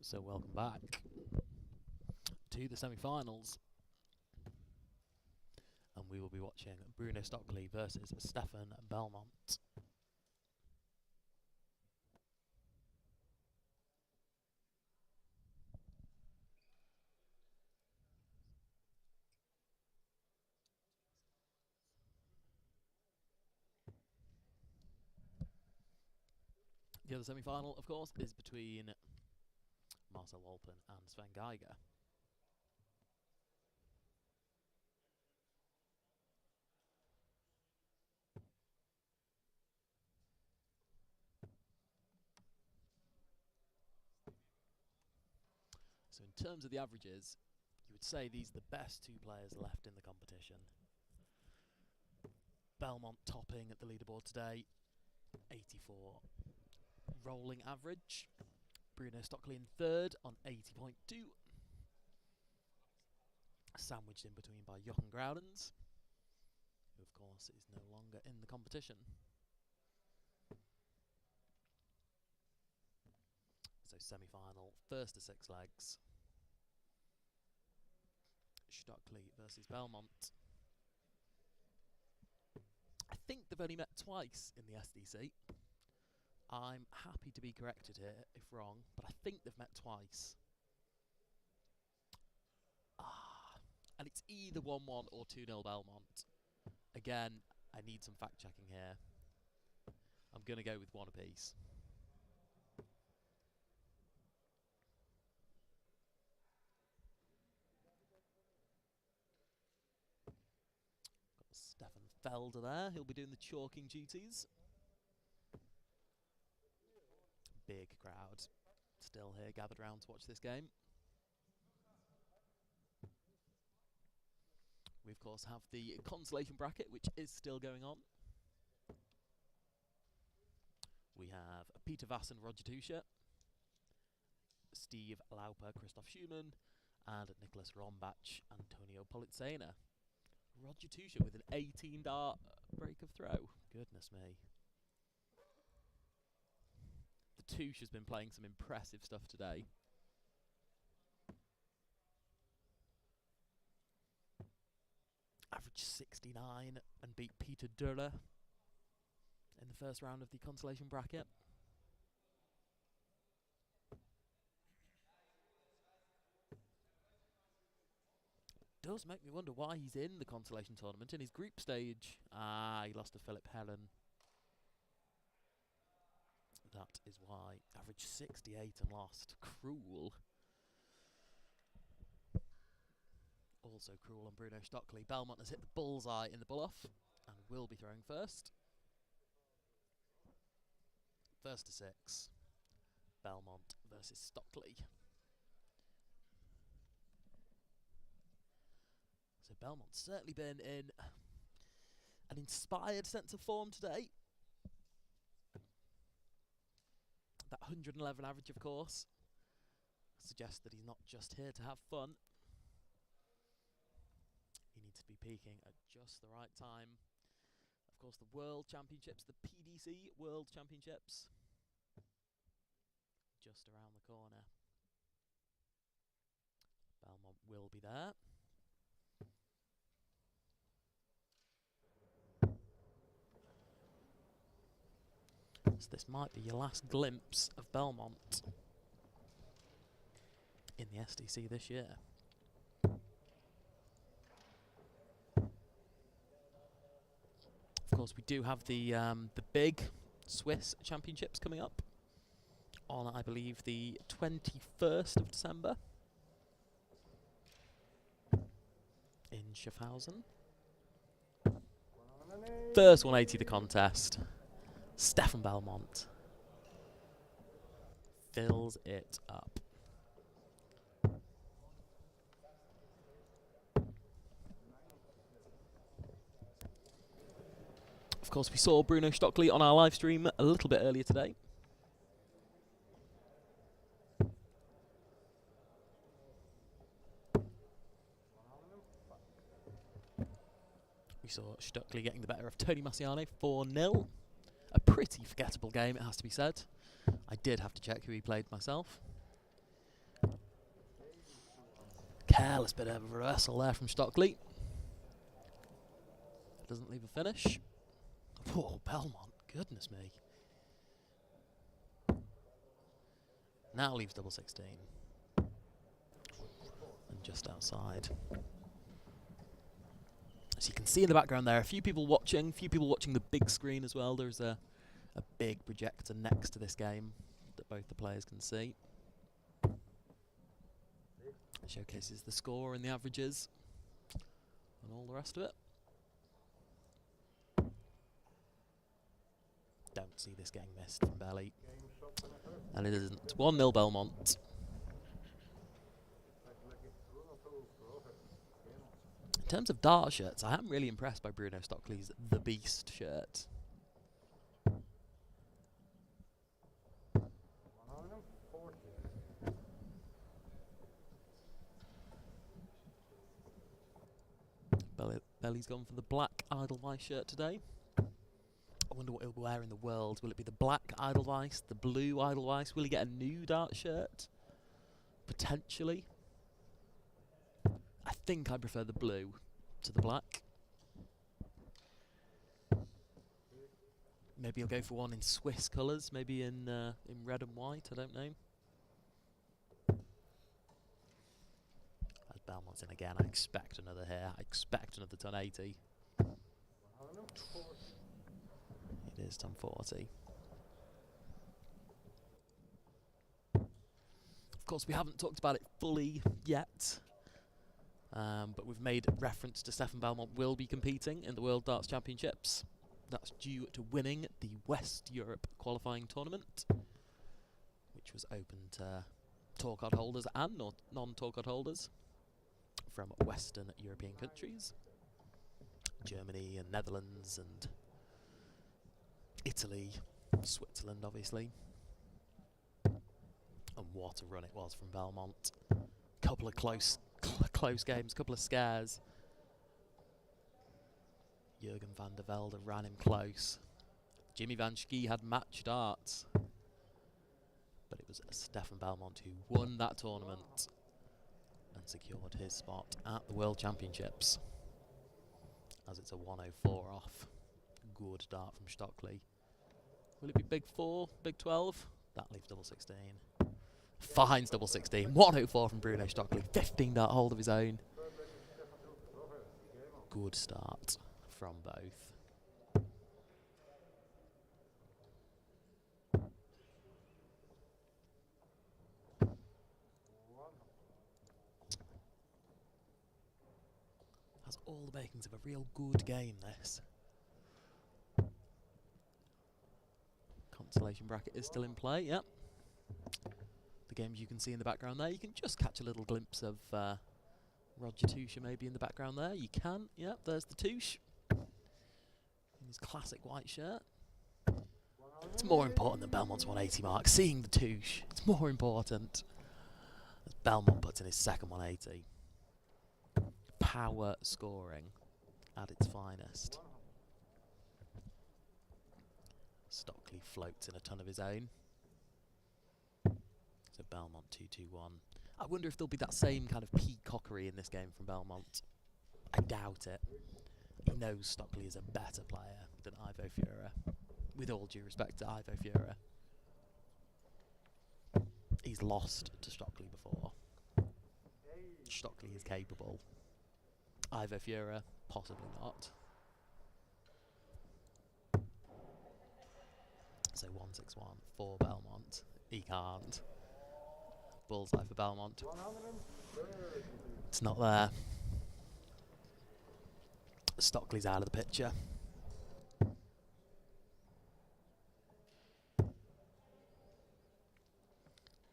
So welcome back to the semi-finals, and we will be watching Bruno Stockley versus Stefan Belmont. The other semi-final, of course, is between Marcel Walpen and Sven Geiger. So in terms of the averages, you would say these are the best two players left in the competition. Belmont topping at the leaderboard today, 84 rolling average. Bruno Stockley in third on 80.2. Sandwiched in between by Jochen Groudens, who of course is no longer in the competition. So semi-final, first to 6 legs. Stockley versus Belmont. I think they've only met twice in the SDC. I'm happy to be corrected here if wrong, but I think they've met twice. And it's either 1-1 or 2-0 Belmont. Again, I need some fact checking here. I'm going to go with one apiece. Got Stefan Felder there. He'll be doing the chalking duties. Big crowd still here gathered around to watch this game. We of course have the consolation bracket, which is still going on. We have Peter Vass and Roger Tuscher, Steve Lauper, Christoph Schumann, and Nicholas Rombach, Antonio Politzena. Roger Tuscher with an 18-dart break of throw. Goodness me. The Tuscher's been playing some impressive stuff today. Average 69 and beat Peter Duller in the first round of the consolation bracket. Does make me wonder why he's in the consolation tournament in his group stage. He lost to Philip Helen. That is why. Average 68 and lost. Cruel. Also cruel on Bruno Stockley. Belmont has hit the bullseye in the bluff and will be throwing first. First to 6. Belmont versus Stockley. So Belmont's certainly been in an inspired sense of form today. That 111 average, of course, suggests that he's not just here to have fun. He needs to be peaking at just the right time. Of course, the World Championships, the PDC World Championships, just around the corner. Belmont will be there. So this might be your last glimpse of Belmont in the SDC this year. Of course, we do have the big Swiss Championships coming up on, I believe, the 21st of December in Schaffhausen. First 180 the contest. Stefan Belmont fills it up. Of course, we saw Bruno Stockley on our live stream a little bit earlier today. We saw Stockley getting the better of Tony Marciano 4-0. A pretty forgettable game, it has to be said. I did have to check who he played myself. Careless bit of a reversal there from Stockley. Doesn't leave a finish. Oh, Belmont, goodness me. Now leaves double 16. And just outside. As you can see in the background there, a few people watching the big screen as well. There's a big projector next to this game that both the players can see. It showcases the score and the averages and all the rest of it. Don't see this getting missed from Belly. And it isn't. 1-0 Belmont. In terms of dart shirts, I am really impressed by Bruno Stockley's The Beast shirt. Belly's gone for the black Edelweiss shirt today. I wonder what he'll wear in the World. Will it be the black Edelweiss, the blue Edelweiss? Will he get a new dart shirt? Potentially. I think I prefer the blue to the black. Maybe he'll go for one in Swiss colours, maybe in red and white, I don't know. As Belmont's in again, I expect another here. I expect another ton 80. It is ton 40. Of course, we haven't talked about it fully yet, but we've made reference to Stefan Belmont will be competing in the World Darts Championships. That's due to winning the West Europe qualifying tournament, which was open to tour card holders and non-tour card holders from Western European countries. Germany and Netherlands and Italy, Switzerland obviously. And what a run it was from Belmont. Couple of close games, couple of scares. Jurgen van der Velde ran him close. Jimmy Van Schie had match darts. But it was Stefan Belmont who won that tournament and secured his spot at the World Championships. As it's a 104 off. Good dart from Stockley. Will it be big 4, big 12? That leaves double 16. Finds double 16. 104 from Bruno Stockley. 15 dart hold of his own. Good start from both. Has all the makings of a real good game, this. Consolation bracket is still in play, yep. The games you can see in the background there, you can just catch a little glimpse of Roger Touche maybe in the background there. You can, yep, there's the Touche in his classic white shirt. It's more important than Belmont's 180 mark. Seeing the Touche, it's more important. As Belmont puts in his second 180. Power scoring at its finest. Stockley floats in a ton of his own. So Belmont 2-2-1. I wonder if there'll be that same kind of peacockery in this game from Belmont. I doubt it. He knows Stockley is a better player than Ivo Fura. With all due respect to Ivo Fura. He's lost to Stockley before. Stockley is capable. Ivo Fura, possibly not. So 1-6-1 for Belmont. He can't. Bullseye for Belmont. It's not there. Stockley's out of the picture.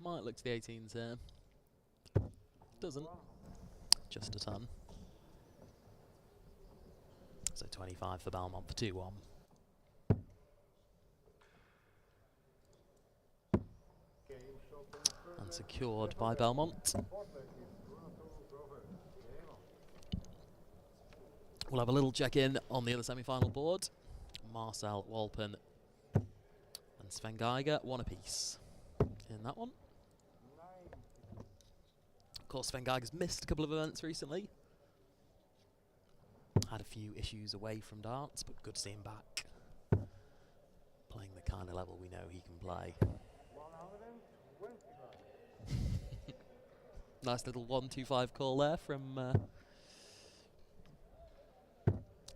Might look to the 18s here. Doesn't. Just a ton. So 25 for Belmont for 2-1. And secured by Belmont. We'll have a little check-in on the other semi-final board. Marcel Walpen and Sven Geiger, one apiece in that one. Of course, Sven Geiger's missed a couple of events recently. Had a few issues away from darts, but good to see him back. Playing the kind of level we know he can play. Nice little 1-2-5 call there from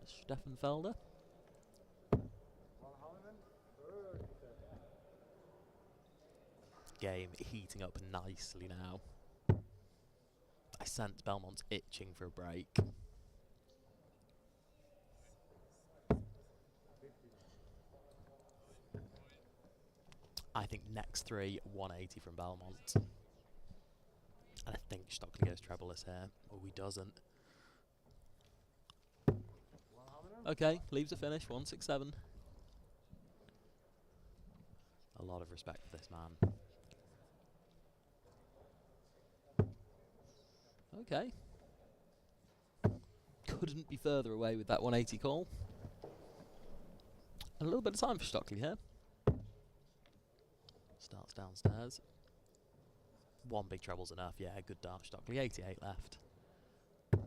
Stefan Felder. Game heating up nicely now. I sense Belmont's itching for a break. I think next 3, 180 from Belmont. And I think Stockley goes trebleless here. Oh, he doesn't. Okay, leaves a finish, 167. A lot of respect for this man. Okay. Couldn't be further away with that 180 call. And a little bit of time for Stockley here. Starts downstairs. 1 big treble's enough. Yeah, good dart, Stockley. 88 left. That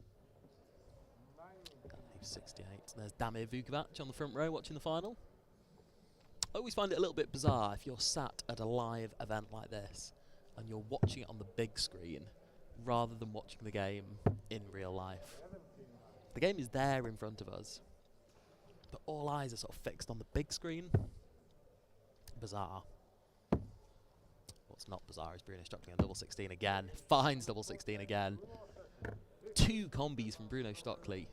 leaves 68. There's Damir Vukovich on the front row watching the final. I always find it a little bit bizarre if you're sat at a live event like this and you're watching it on the big screen rather than watching the game in real life. The game is there in front of us, but all eyes are sort of fixed on the big screen. Bizarre. What's not bizarre is Bruno Stockley on double 16 again. Finds double 16 again. 2 combis from Bruno Stockley.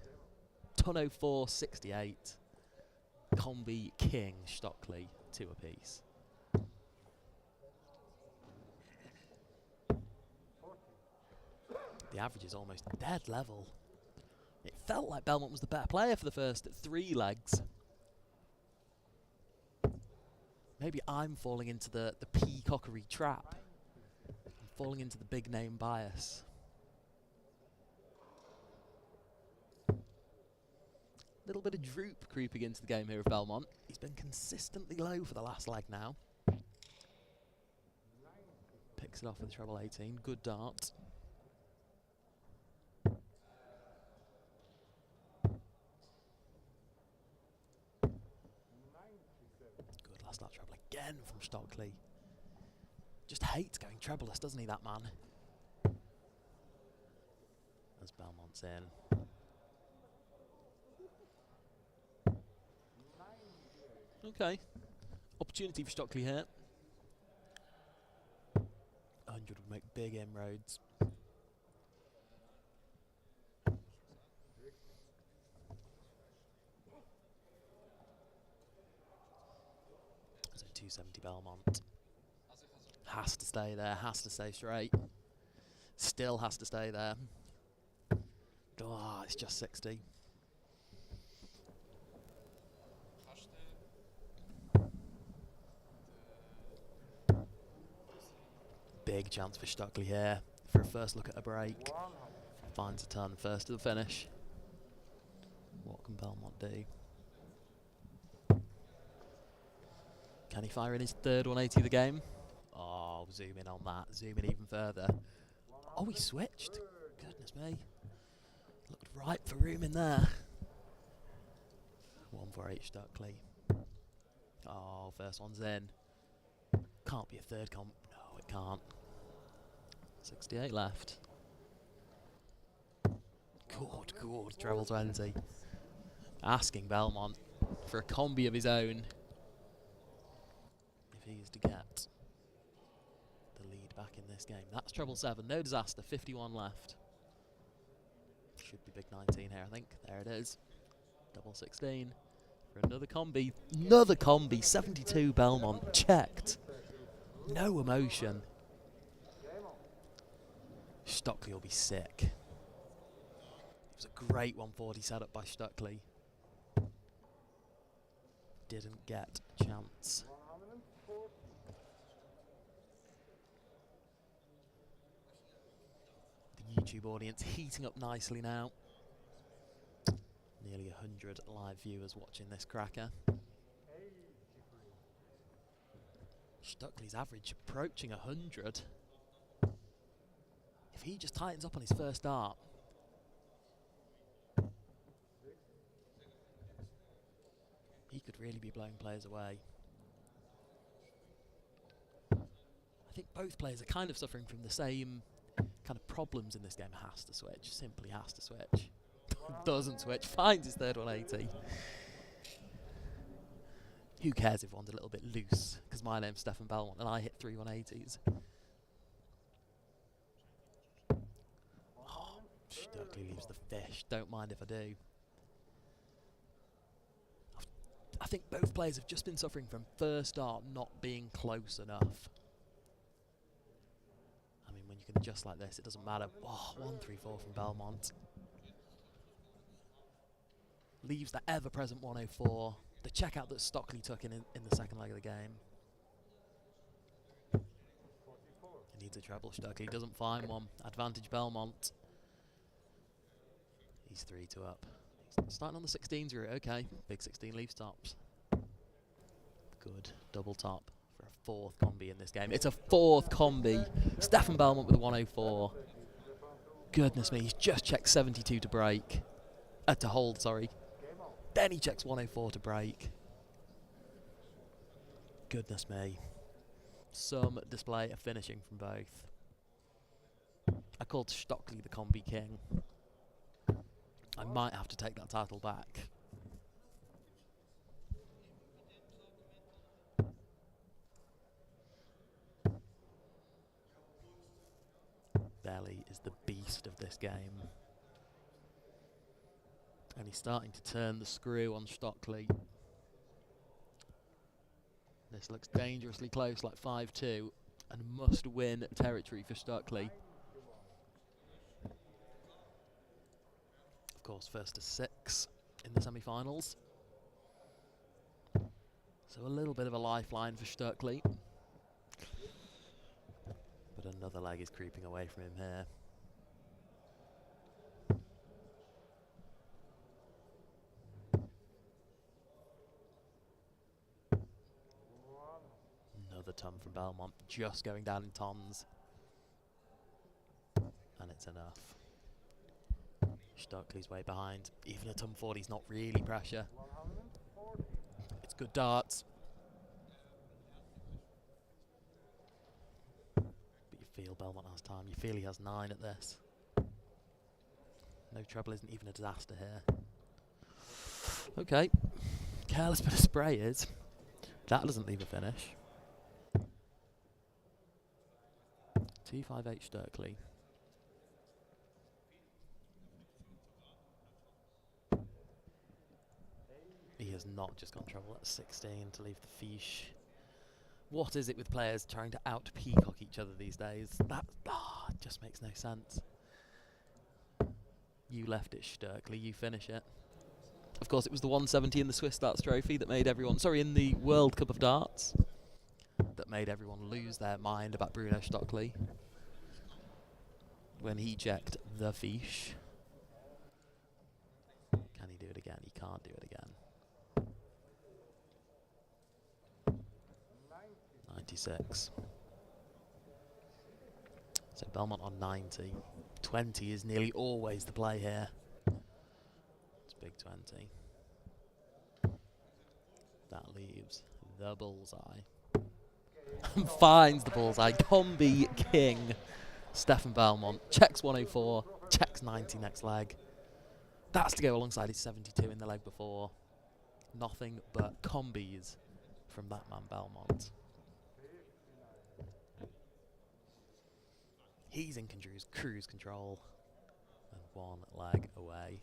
Tonno 4, 68. Combi King Stockley, 2 apiece. The average is almost dead level. It felt like Belmont was the better player for the first 3 legs. Maybe I'm falling into the peacockery trap. I'm falling into the big name bias. Little bit of droop creeping into the game here of Belmont. He's been consistently low for the last leg now. Picks it off with treble 18. Good dart. Good last dart treble again from Stockley. Just hates going trebleless, doesn't he, that man? As Belmont's in. Okay. Opportunity for Stockley here. 100 would make big inroads. So 270 Belmont. Has to stay there, has to stay straight. Still has to stay there. Oh, it's just 60. Big chance for Stockley here for a first look at a break. Finds a turn first to the finish. What can Belmont do? Can he fire in his third 180 of the game? Oh, zoom in on that. Zoom in even further. Oh, he switched. Goodness me. Looked ripe for room in there. 148 Stockley. Oh, first one's in. Can't be a third comp. No, it can't. 68 left. Good. Treble 20. Asking Belmont for a combi of his own. If he is to get the lead back in this game. That's treble 7. No disaster. 51 left. Should be big 19 here, I think. There it is. Double 16. For another combi. Another combi. 72 Belmont. Checked. No emotion. Stockley will be sick. It was a great 140 setup by Stockley. Didn't get a chance. The YouTube audience heating up nicely now. Nearly 100 live viewers watching this cracker. Stockley's average approaching 100. If if he just tightens up on his first dart, he could really be blowing players away. I think both players are kind of suffering from the same kind of problems in this game. Has to switch, simply has to switch. Doesn't switch, finds his third 180. Who cares if one's a little bit loose? Because my name's Stefan Belmont and I hit 3 180s. Oh, Stockley leaves the fish. Don't mind if I do. I think both players have just been suffering from first dart not being close enough. I mean, when you can adjust like this, it doesn't matter. Oh, 1-3-4 from Belmont. Leaves that ever-present 104. The checkout that Stockley took in the second leg of the game. He needs a treble. Stockley doesn't find one. Advantage Belmont. He's 3-2 up. He's starting on the 16s route. Okay, big 16 leaves tops. Good double top for a fourth combi in this game. It's a fourth combi. Stefan Belmont with a 104. Goodness me, he's just checked 72 to break. To hold, sorry. Then he checks 104 to break. Goodness me. Some display of finishing from both. I called Stockley the combi king. I might have to take that title back. Belly is the beast of this game. And he's starting to turn the screw on Stockley. This looks dangerously close, like 5-2, and must-win territory for Stockley. Of course, first to 6 in the semi-finals. So a little bit of a lifeline for Stockley. But another leg is creeping away from him here. Another ton from Belmont, just going down in tons. And it's enough. Stockley's way behind. Even a ton 40 is not really pressure. It's good darts. But you feel Belmont has time. You feel he has 9 at this. No treble isn't even a disaster here. Okay. Careless bit of spray is. That doesn't leave a finish. 258 Stockley. He has not just gone treble at 16 to leave the fiche. What is it with players trying to out-peacock each other these days? That just makes no sense. You left it, Stockley. You finish it. Of course, it was the 170 in the Swiss Darts Trophy that made everyone... Sorry, in the World Cup of Darts. That made everyone lose their mind about Bruno Stockley. When he checked the fiche. Can he do it again? He can't do it again. 96. So Belmont on 90. 20 is nearly always the play here. It's big 20. That leaves the bullseye. Finds the bullseye. Combi king. Stefan Belmont checks 104, checks 90 next leg. That's to go alongside his 72 in the leg before. Nothing but combis from that man Belmont. He's in cruise control. And 1 leg away.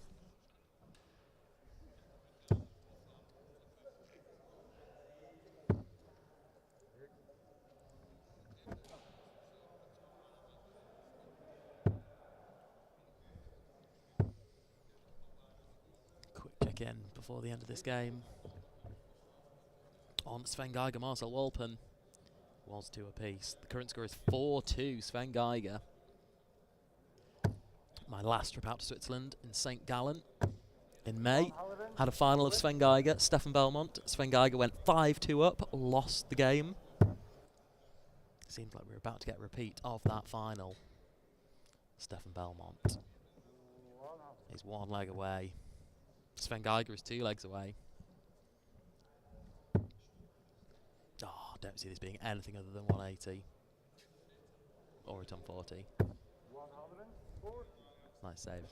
Quick check in before the end of this game. On Sven Geiger, Marcel Walpen. Was 2 apiece. The current score is 4-2, Sven Geiger. My last trip out to Switzerland in St. Gallen in May. Had a final of Sven Geiger, Stefan Belmont. Sven Geiger went 5-2 up, lost the game. Seems like we're about to get a repeat of that final. Stefan Belmont is 1 leg away. Sven Geiger is 2 legs away. Oh, don't see this being anything other than 180. Or a ton 40. Nice save.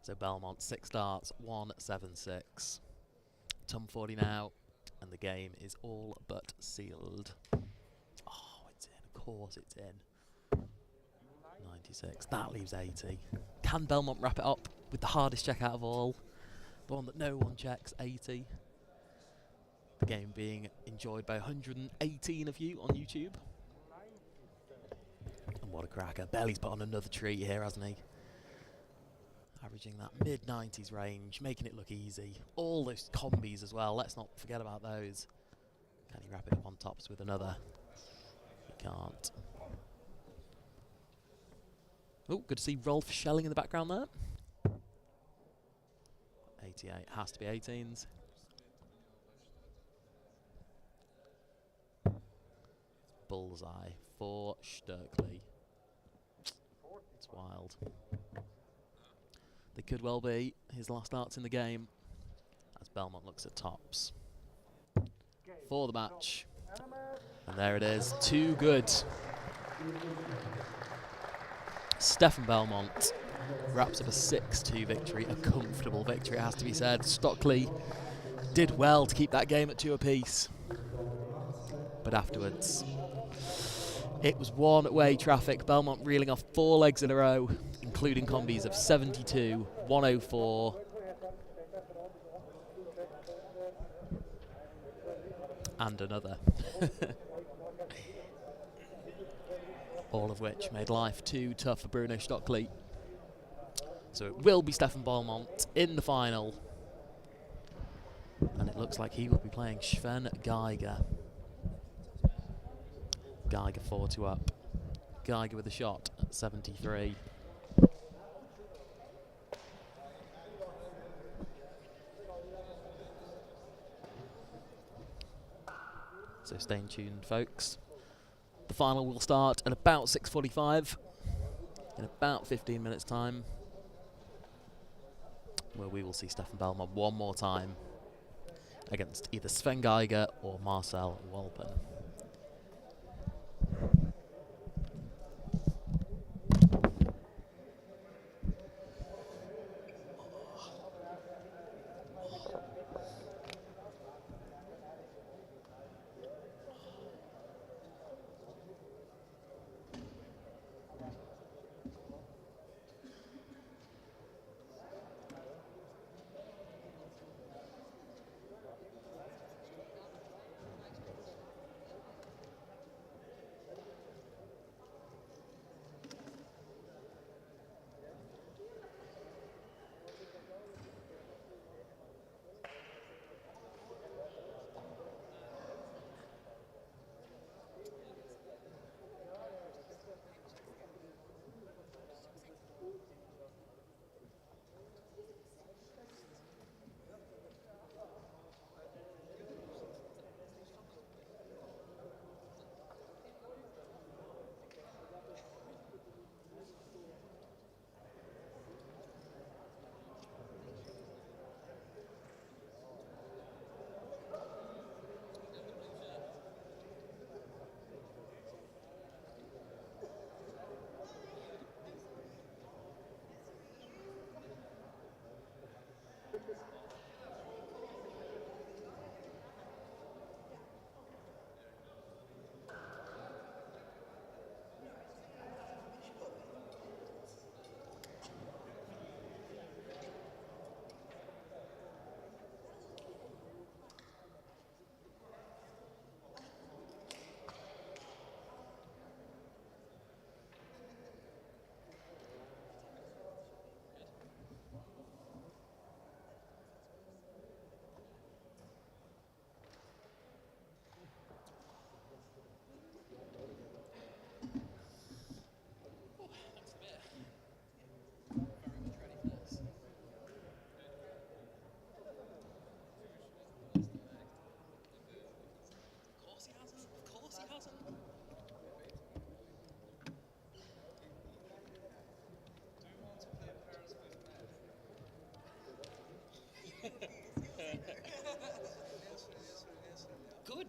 So Belmont 6 darts, 176. Ton 40 now, and the game is all but sealed. Oh, it's in. Of course it's in. 96. That leaves 80. Can Belmont wrap it up with the hardest check out of all? The one that no one checks, 80. The game being enjoyed by 118 of you on YouTube. And what a cracker. Belly's put on another treat here, hasn't he? Averaging that mid-90s range, making it look easy. All those combis as well, let's not forget about those. Can he wrap it up on tops with another? He can't. Oh, good to see Rolf Schelling in the background there. 88, has to be 18s. Bullseye for Stockley. It's wild. They could well be his last darts in the game as Belmont looks at tops for the match. And there it is, too good. Stefan Belmont wraps up a 6-2 victory, a comfortable victory, it has to be said. Stockley did well to keep that game at 2 apiece, but afterwards it was one-way traffic. Belmont reeling off 4 legs in a row, including combis of 72, 104, and another. All of which made life too tough for Bruno Stockley. So it will be Stefan Belmont in the final. And it looks like he will be playing Sven Geiger. Geiger 4-2 up. Geiger with a shot at 73. So stay tuned, folks. The final will start at about 6:45, in about 15 minutes' time, where we will see Stefan Belmont one more time against either Sven Geiger or Marcel Walpen.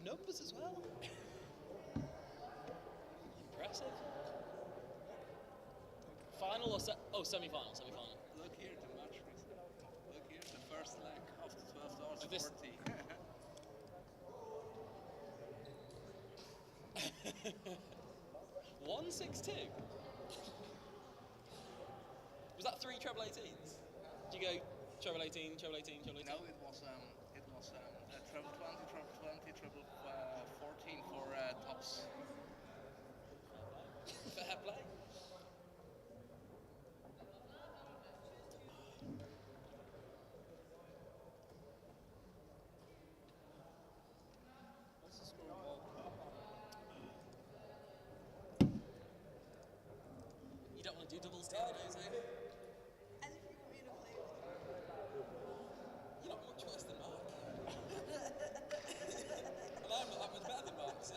numbers as well. Impressive. Final or semi-final? Semi-final. Look here, the match result. Look here, the first leg of the 12 hours Of this- 40. 162. Was that 3 treble 18s? Did you go treble 18, treble 18, treble 18? No, it was treble 20, treble 14 for tops. Fair play. What's the score of all? You don't want to do doubles together, do you? As if you want me to play with you. You're not much worse than Mark. And I'm not that much better than Mark, so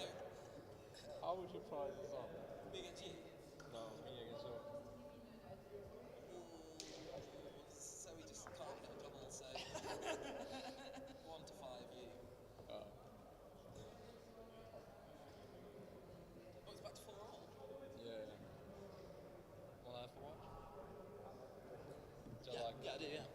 How would you price this up? me against you. No, me against you. So we just can't hit a double, so 1 to 5 you. Oh, it's back to 4 all. Yeah. Wanna have a watch? Do you Yeah, like yeah, I do, yeah.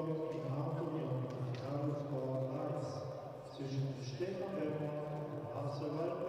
Finalturnier mit dem Finalausgabe 1 zwischen dem Städten Belmont und Basel.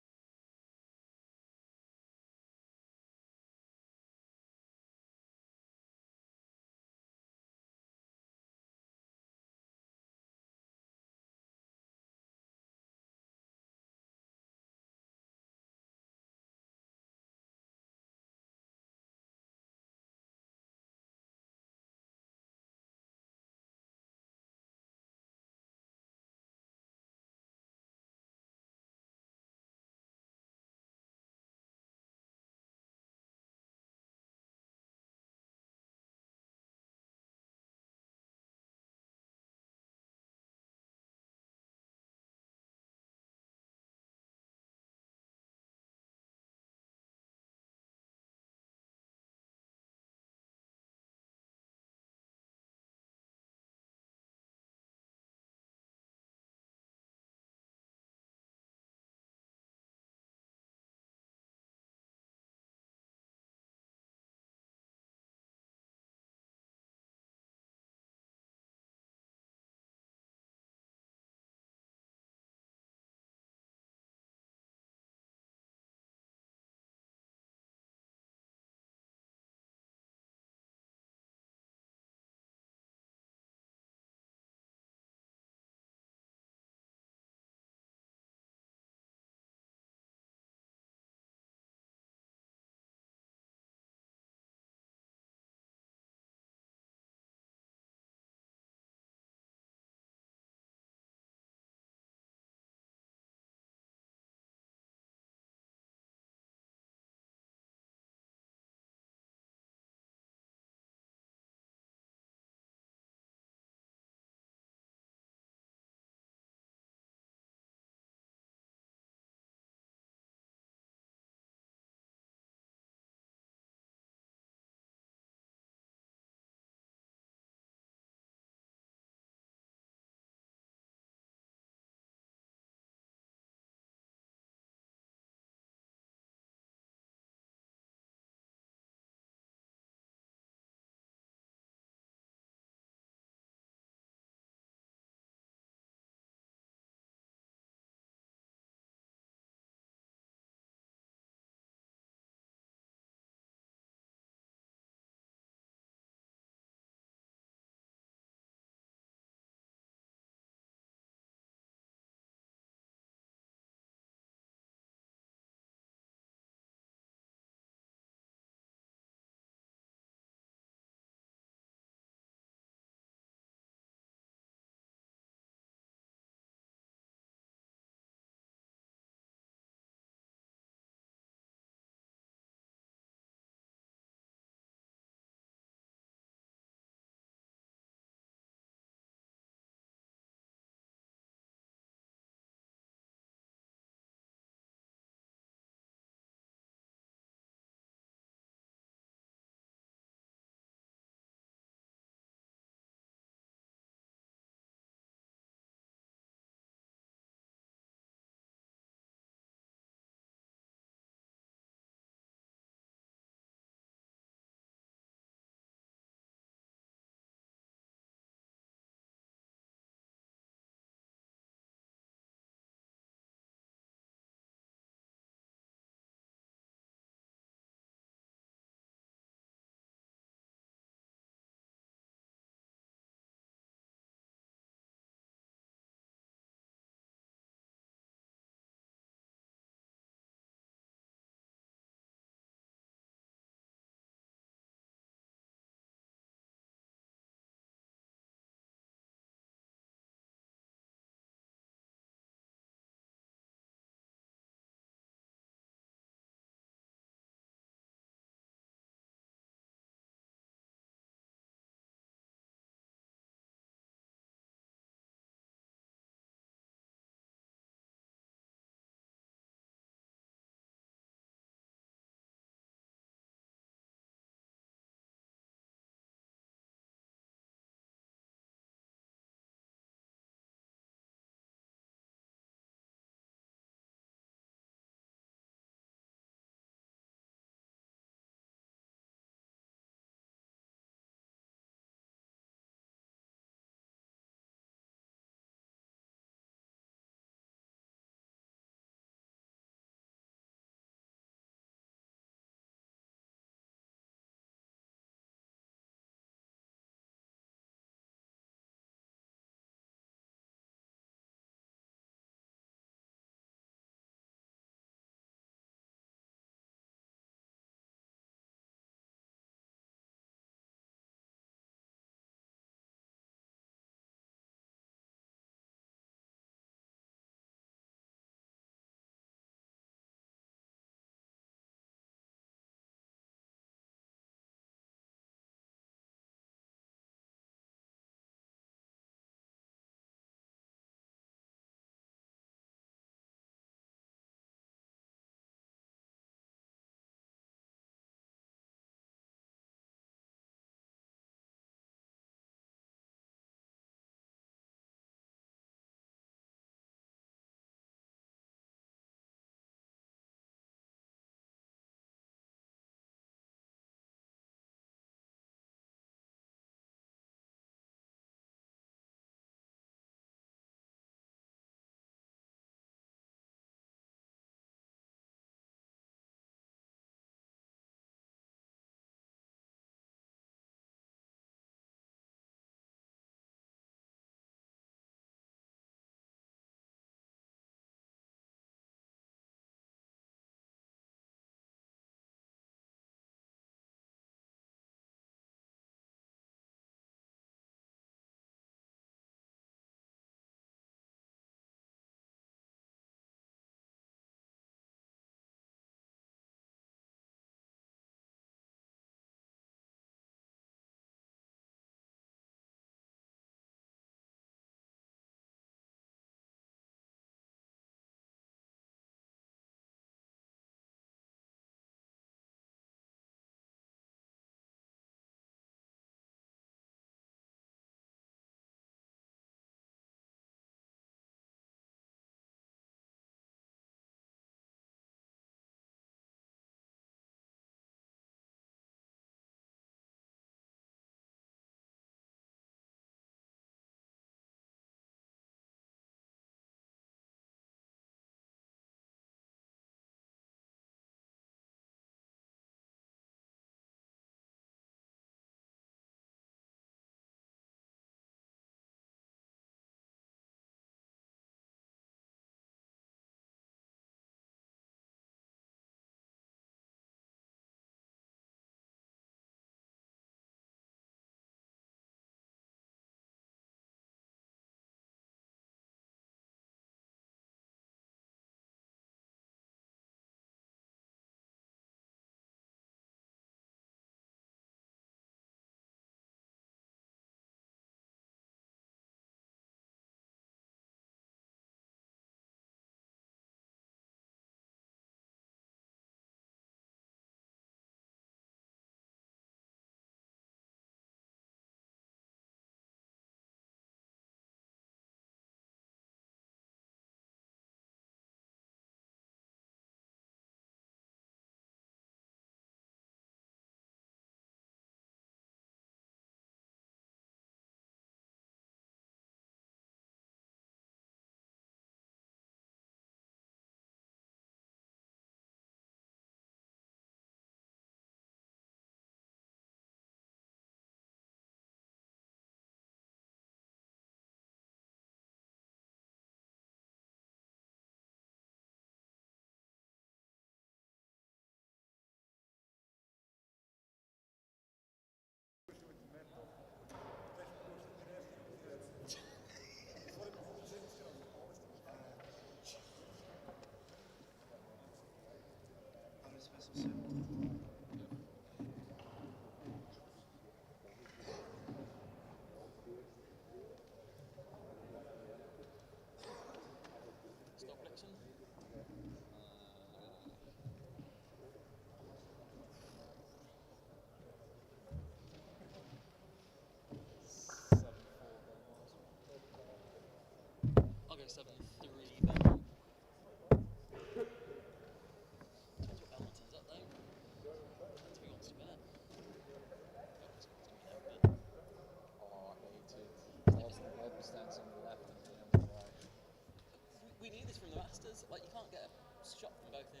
Masters, like you can't get a shot from both in.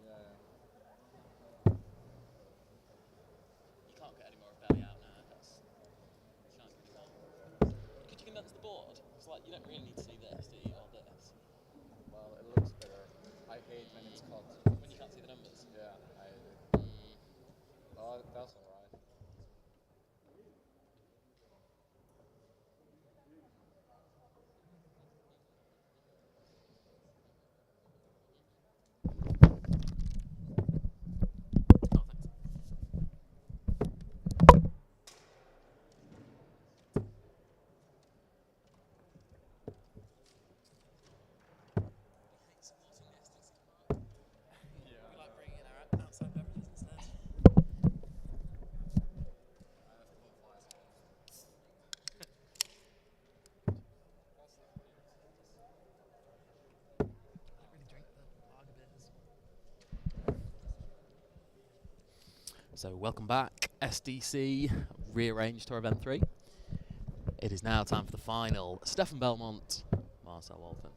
Yeah. You can't get any more of belly out now. That's you can't get any more. Could you condense the board? It's like you don't really need to see this, do you, or this? Well, it looks better. I hate when it's cut. When you can't see the numbers. Yeah, I hate it. Oh, that's alright. Oh, thanks. Yeah. We like bringing in our outside beverages instead. I don't really drink the lager beers. So welcome back, SDC, rearranged to our event 3. It is now time for the final. Stefan Belmont, Marcel Walton.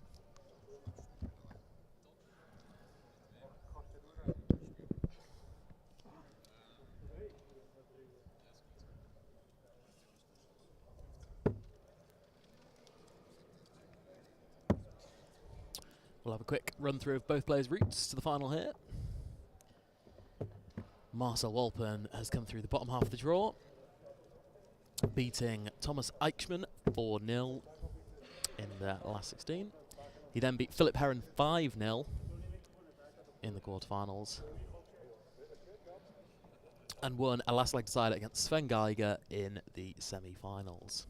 We'll have a quick run through of both players' routes to the final here. Marcel Walpen has come through the bottom half of the draw, beating Thomas Eichmann 4-0 in the last 16. He then beat Philip Heron 5-0 in the quarterfinals, and won a last leg decider against Sven Geiger in the semi-finals.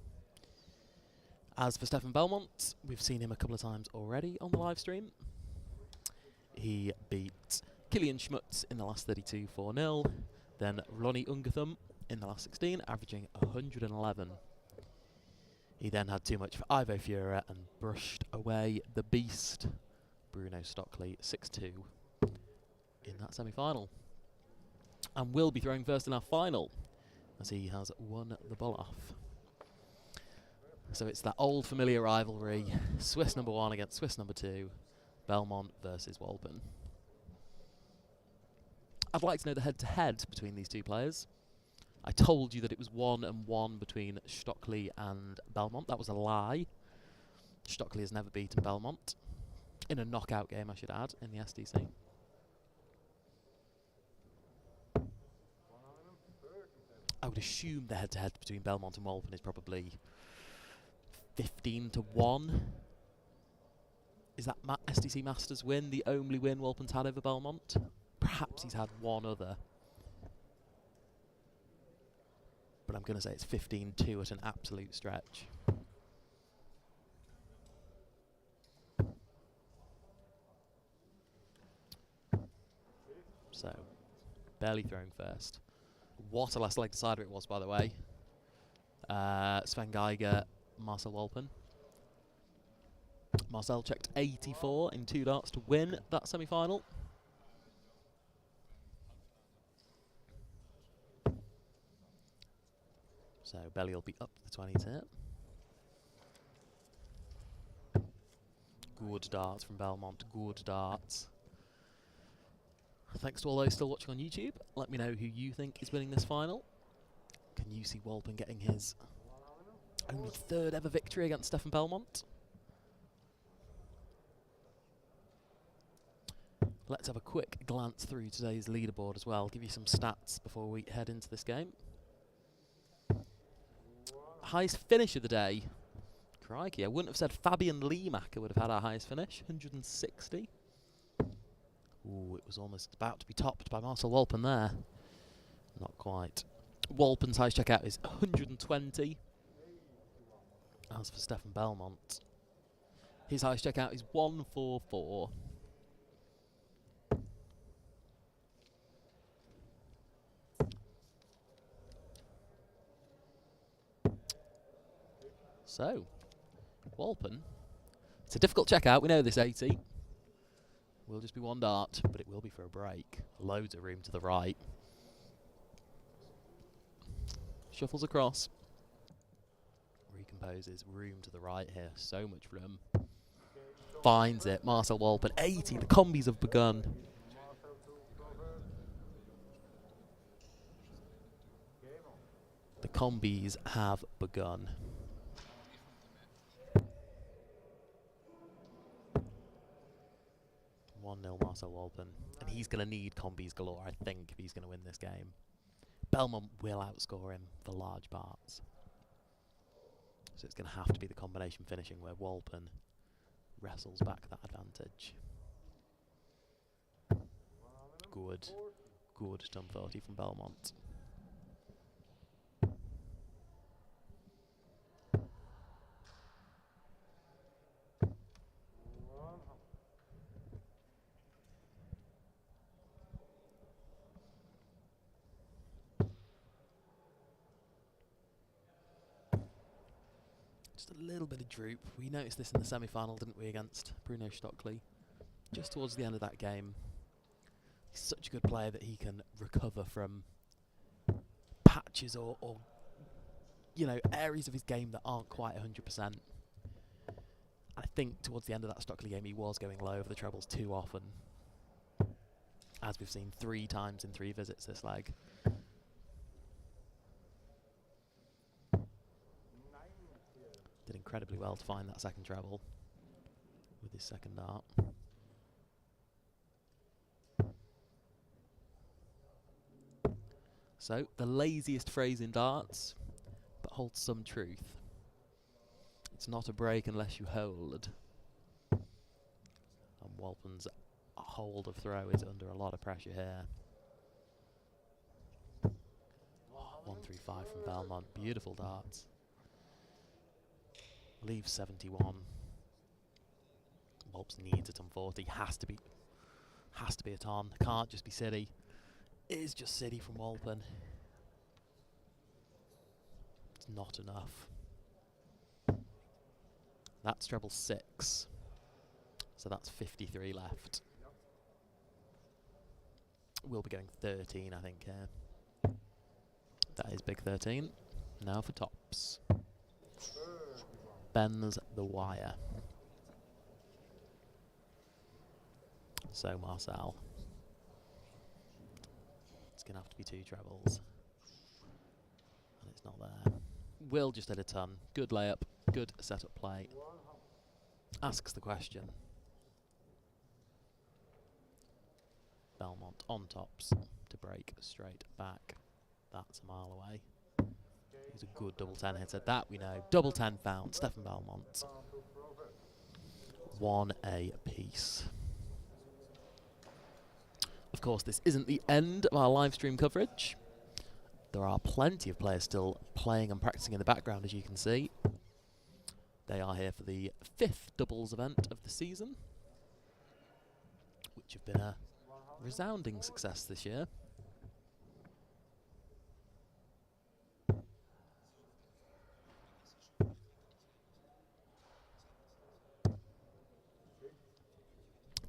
As for Stefan Belmont, we've seen him a couple of times already on the live stream. He beat Kilian Schmutz in the last 32 4-0, then Ronnie Ungathum in the last 16, averaging 111. He then had too much for Ivo Fura and brushed away the beast, Bruno Stockley, 6-2 in that semi-final. And will be throwing first in our final, as he has won the ball off. So it's that old familiar rivalry, Swiss number 1 against Swiss number 2, Belmont versus Walpen. I'd like to know the head-to-head between these two players. I told you that it was 1-1 between Stockley and Belmont. That was a lie. Stockley has never beaten Belmont. In a knockout game, I should add, in the SDC. I would assume the head-to-head between Belmont and Walpen is probably 15-1. Is that SDC Masters win the only win Walpen's had over Belmont? Perhaps he's had one other. But I'm going to say it's 15-2 at an absolute stretch. So, barely throwing first. What a last leg decider it was, by the way. Sven Geiger, Marcel Walpen. Marcel checked 84 in 2 darts to win that semi-final. So Belly will be up to the 20s here. Good darts from Belmont, good darts. Thanks to all those still watching on YouTube. Let me know who you think is winning this final. Can you see Walpen getting his only 3rd ever victory against Stefan Belmont? Let's have a quick glance through today's leaderboard as well, give you some stats before we head into this game. Highest finish of the day. Crikey, I wouldn't have said Fabian Liemacher would have had our highest finish, 160. Ooh, it was almost about to be topped by Marcel Walpen there. Not quite. Walpen's highest checkout is 120. As for Stefan Belmont, his highest checkout is 144. So, Walpen, it's a difficult checkout, we know this 80. Will just be 1 dart, but it will be for a break. Loads of room to the right. Shuffles across. Recomposes, room to the right here, so much room. finds it. Marcel Walpen, 80. The combis have begun. The combis have begun. 1-0 Marcel Walpen. And he's going to need combis galore, I think, if he's going to win this game. Belmont will outscore him for large parts. So it's going to have to be the combination finishing where Walpen wrestles back that advantage. Good. Good done 40 from Belmont. Just a little bit of droop. We noticed this in the semi-final, didn't we, against Bruno Stockley? Just towards the end of that game. He's such a good player that he can recover from patches or you know, areas of his game that aren't quite 100%. I think towards the end of that Stockley game he was going low over the trebles too often, as we've seen 3 times in 3 visits this leg. Did incredibly well to find that second treble with his second dart. So, the laziest phrase in darts, but holds some truth. It's not a break unless you hold. And Walpen's hold of throw is under a lot of pressure here. 1-3-5 from Belmont. Beautiful darts. Leaves 71. Walps needs a ton 40. Has to be a ton. Can't just be City. It is just City from Walpen. It's not enough. That's treble 6. So that's 53 left. We'll be going 13, I think, here. That is big 13. Now for tops. Bends the wire. So Marcel. It's going to have to be 2 trebles. And it's not there. Will just hit a ton. Good layup. Good setup play. Asks the question. Belmont on tops to break straight back. That's a mile away. He's a good double 10 hitter. That we know. Double 10 found. Stefan Belmont. 1 apiece. Of course, this isn't the end of our live stream coverage. There are plenty of players still playing and practicing in the background, as you can see. They are here for the 5th doubles event of the season, which have been a resounding success this year.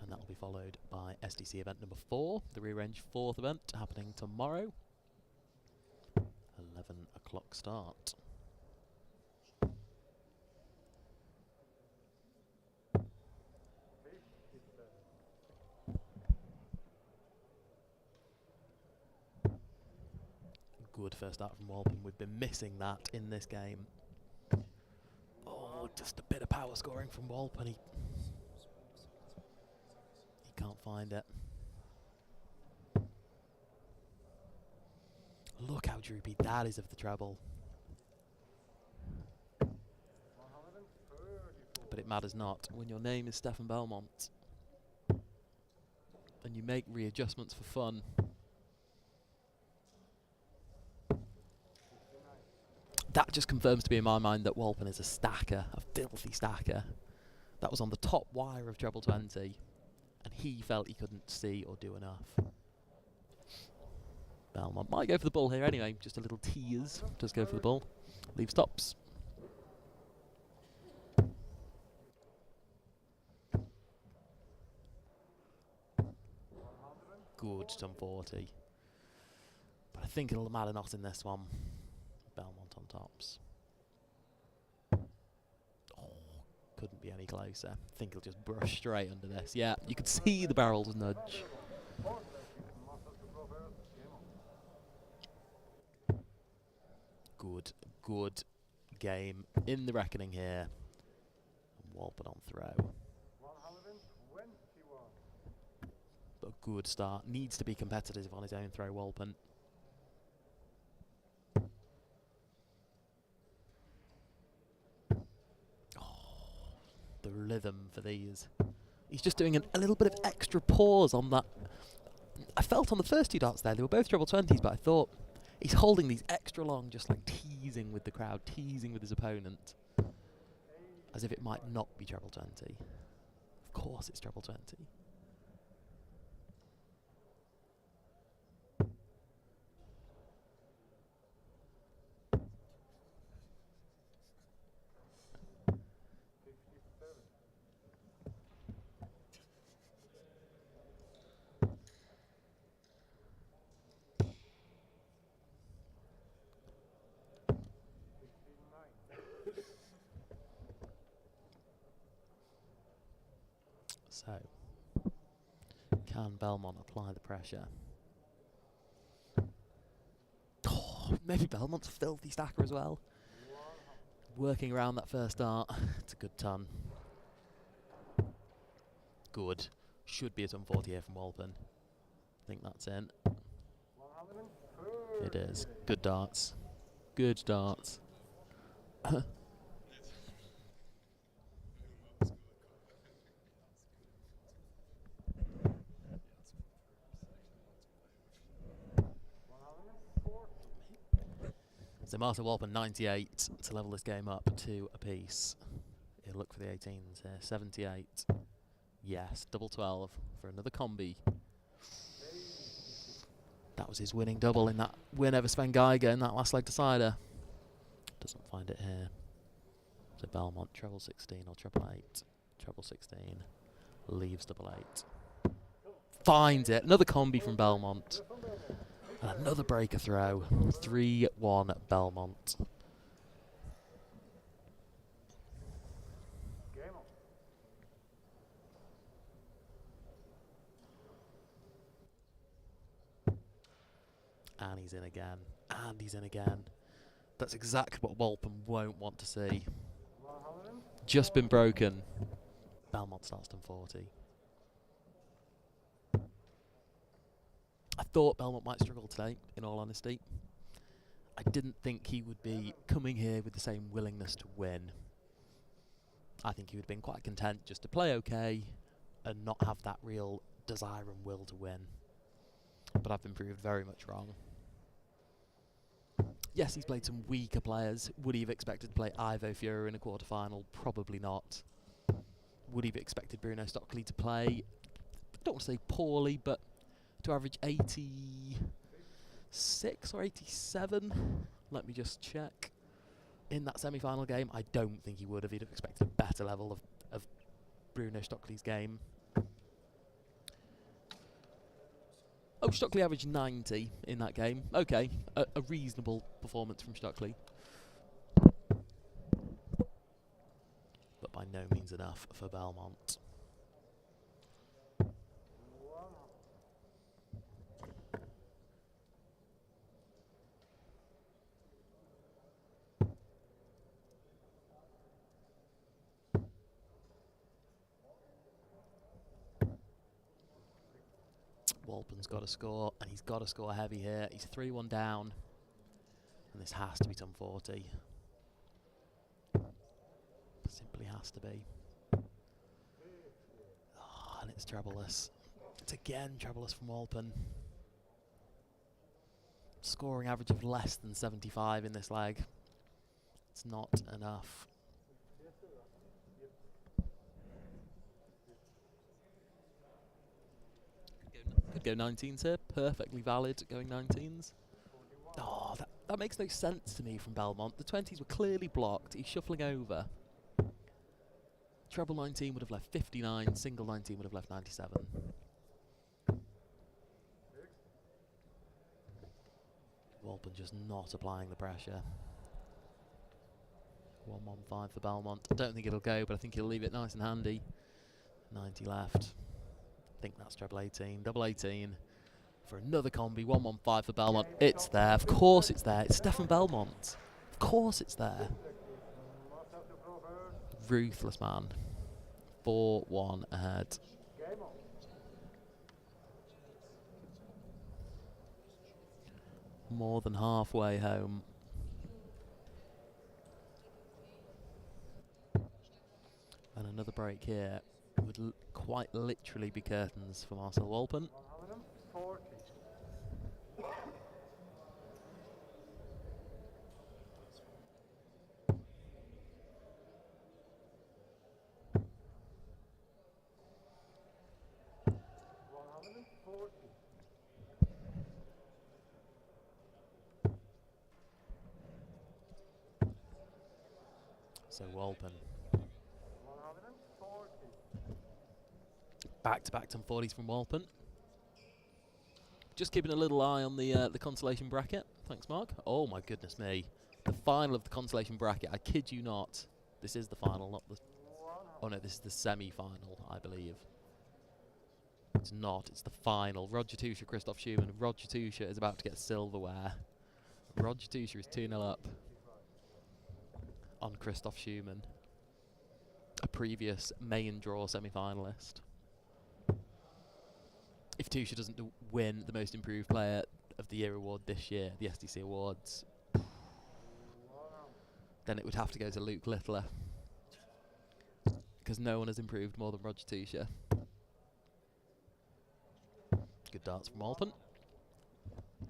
And that will be followed by SDC event number 4, the rearranged 4th event, happening tomorrow. 11 o'clock start. Good first start from Walpen. We've been missing that in this game. Oh, just a bit of power scoring from Walpen. He can't find it. Look how droopy that is of the treble. But it matters not. When your name is Stefan Belmont and you make readjustments for fun, that just confirms to me in my mind that Walpen is a stacker, a filthy stacker. That was on the top wire of treble 20, and he felt he couldn't see or do enough. Belmont might go for the ball here anyway, just a little tease. Does go for the ball. Leave stops. Good, done 40. But I think it'll matter not in this one. Belmont on tops. Oh, couldn't be any closer. I think he'll just brush straight under this. Yeah, you could see the barrels nudge. Good game in the reckoning here. And Walpin on throw. But a good start. Needs to be competitive on his own throw, Walpin. The rhythm for these. He's just doing a little bit of extra pause on that. I felt on the first 2 darts there, they were both treble 20s, but I thought he's holding these extra long, just like teasing with the crowd, teasing with his opponent, as if it might not be treble 20. Of course it's treble 20. So, can Belmont apply the pressure? Oh, maybe Belmont's a filthy stacker as well. Working around that first dart. It's a good ton. Good. Should be a ton 40 here from Walpin. I think that's in. It is. Good darts. Good darts. So Martin Walpin 98 to level this game up to a piece. He'll look for the 18s here. 78. Yes, double 12 for another combi. That was his winning double in that win over Sven Geiger in that last leg decider. Doesn't find it here. So Belmont treble 16 or treble 8. Treble 16. Leaves double 8. Finds it. Another combi from Belmont. And another breaker throw. 3-1 Belmont. And he's in again. And he's in again. That's exactly what Walpin won't want to see. Just been broken. Belmont starts on 40. I thought Belmont might struggle today, in all honesty. I didn't think he would be coming here with the same willingness to win. I think he would have been quite content just to play okay and not have that real desire and will to win. But I've been proved very much wrong. Yes, he's played some weaker players. Would he have expected to play Ivo Fura in a quarterfinal? Probably not. Would he have expected Bruno Stockley to play, I don't want to say poorly, but to average 86 or 87? Let me just check. In that semi-final game, I don't think he would have. He'd have expected a better level of Bruno Stockley's game. Oh, Stockley averaged 90 in that game. Okay, a reasonable performance from Stockley. But by no means enough for Belmont. Walpin's got to score, and he's got to score heavy here. He's 3-1 down, and this has to be ton 40. Simply has to be. Oh, and it's trebleless. It's again trebleless from Walpin. Scoring average of less than 75 in this leg. It's not enough. Could go 19s here, perfectly valid going 19s. Oh, that makes no sense to me from Belmont. The 20s were clearly blocked, he's shuffling over. Treble 19 would have left 59, single 19 would have left 97. Walpin just not applying the pressure. 1-1-5 for Belmont. I don't think it'll go, but I think he'll leave it nice and handy. 90 left. I think that's treble 18. Double 18 for another combi. 1-1-5 for Belmont. It's there. Of course it's there. It's Stefan Belmont. Of course it's there. Ruthless man. 4-1 ahead. More than halfway home. And another break here would quite literally be curtains for Marcel Walpen. So Walpen. Back-to-back 1040s from Walpen. Just keeping a little eye on the consolation bracket. Thanks, Mark. Oh my goodness me. The final of the consolation bracket. I kid you not. This is the final, not the... Oh no, this is the semi-final, I believe. It's not. It's the final. Roger Tuscher, Christoph Schumann. Roger Tuscher is about to get silverware. Roger Tuscher is 2-0 up on Christoph Schumann, a previous main draw semi-finalist. If Tuscher doesn't win the Most Improved Player of the Year award this year, the SDC Awards, then it would have to go to Luke Littler, because no one has improved more than Roger Tuscher. Good darts from Walpen.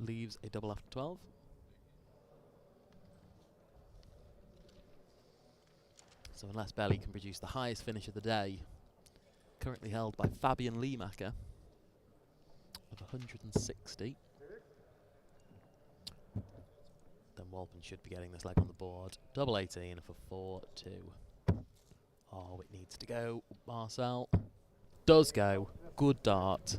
Leaves a double after 12. So unless Belly can produce the highest finish of the day, currently held by Fabian Liemacher of 160, then Walpen should be getting this leg on the board. Double 18 for 4-2. Oh, it needs to go. Marcel does go. Good dart.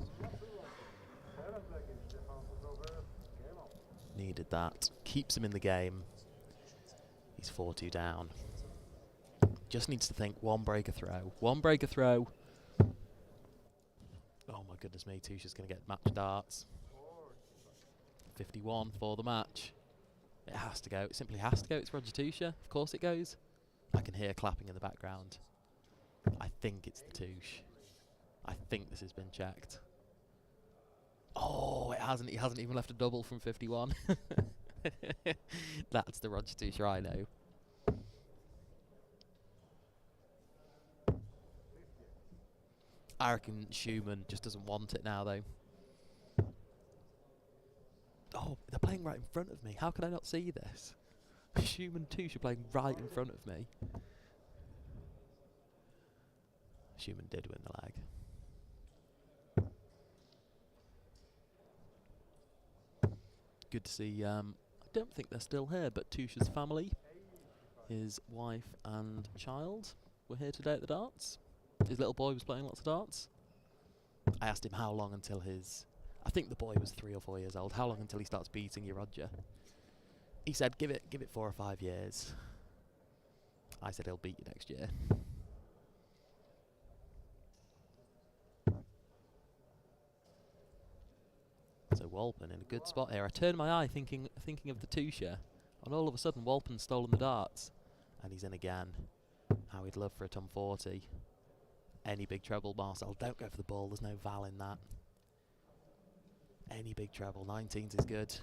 Needed that. Keeps him in the game. He's 4-2 down. Just needs to think one breaker throw. One breaker throw. Oh my goodness me, Tuscher's going to get match darts. 51 for the match. It has to go. It simply has to go. It's Roger Tuscher. Of course it goes. I can hear clapping in the background. I think it's the Tusch. I think this has been checked. Oh, it hasn't. He hasn't even left a double from 51. That's the Roger Tuscher I know. I reckon Schumann just doesn't want it now, though. Oh, they're playing right in front of me. How can I not see this? Schumann Tuscher are playing right in front of me. Schumann did win the leg. Good to see. I don't think they're still here, but Tuscher's family, his wife and child, were here today at the darts. His little boy was playing lots of darts. I asked him how long until his... I think the boy was 3 or 4 years old. How long until he starts beating you, Roger? He said, give it 4 or 5 years. I said, he'll beat you next year. So Walpen in a good spot here. I turned my eye thinking of the Tuscher, and all of a sudden Walpen's stolen the darts, and he's in again. How he'd love for a Tom 40. Any big treble, Marcel. Don't go for the ball. There's no val in that. Any big treble. 19s is good.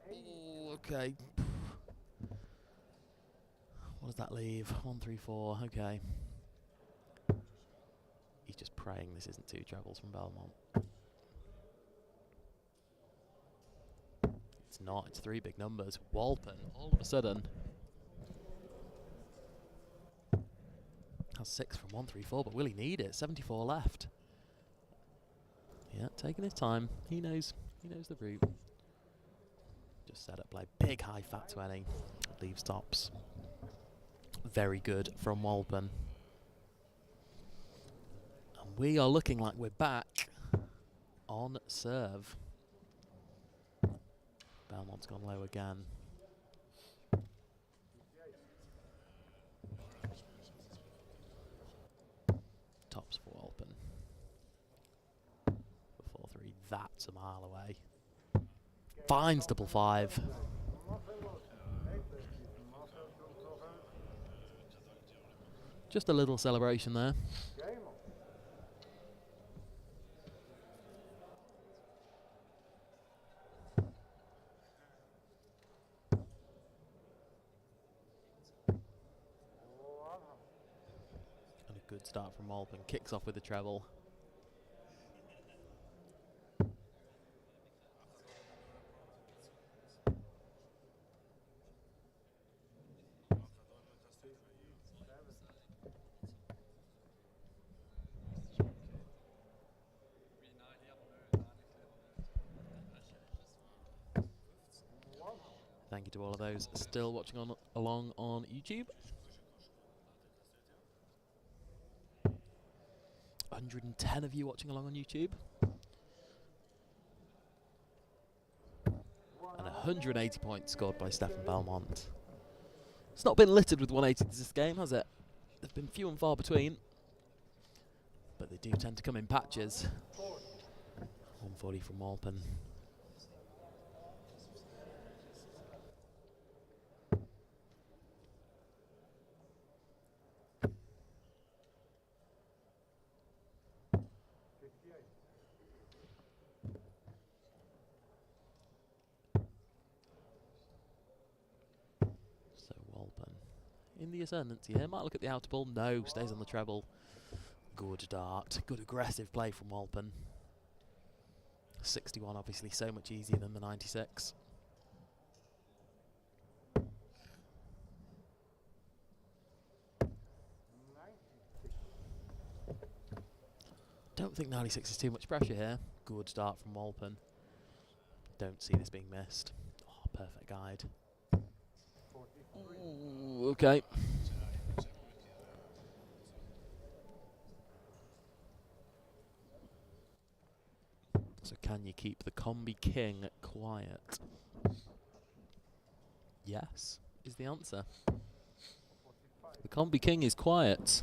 Ooh, okay. What does that leave? 1, 3, 4. Okay. He's just praying this isn't 2 trebles from Belmont. It's not. It's 3 big numbers. Walpen, all of a sudden, has 6 from 1, 3, 4, but will he need it? 74 left. Yeah, taking his time. He knows the route. Just set up play. Big high fat 20. Leaves tops. Very good from Walpen. And we are looking like we're back on serve. Belmont's gone low again. That's a mile away. Finds double five. Just a little celebration there. And a good start from Walpen. Kicks off with the treble. Thank you to all of those still watching along on YouTube. 110 of you watching along on YouTube. And 180 points scored by Stefan Belmont. It's not been littered with 180s this game, has it? They've been few and far between. But they do tend to come in patches. 140 from Walpen. In the ascendancy here, might look at the outer ball. No, stays on the treble. Good dart. Good aggressive play from Walpen. 61 obviously so much easier than the 96. Don't think 96 is too much pressure here. Good dart from Walpen. Don't see this being missed. Oh, perfect guide. Ooh, okay. So can you keep the Combi King quiet? Yes, is the answer. The Combi King is quiet.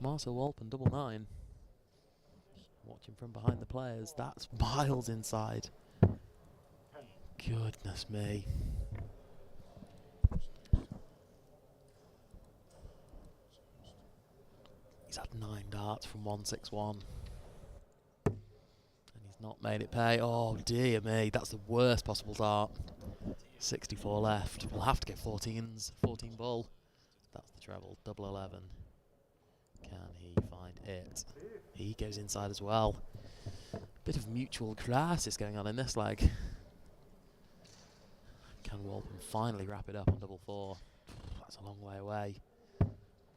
Marcel Walpen, double 9. Watching from behind the players. That's miles inside. Goodness me. He's had 9 darts from 161. And he's not made it pay. Oh dear me, that's the worst possible dart. 64 left. We'll have to get 14s. 14 ball. That's the treble. Double 11. Can he find it? He goes inside as well. Bit of mutual crisis going on in this leg. Can Walpen finally wrap it up on double 4? That's a long way away.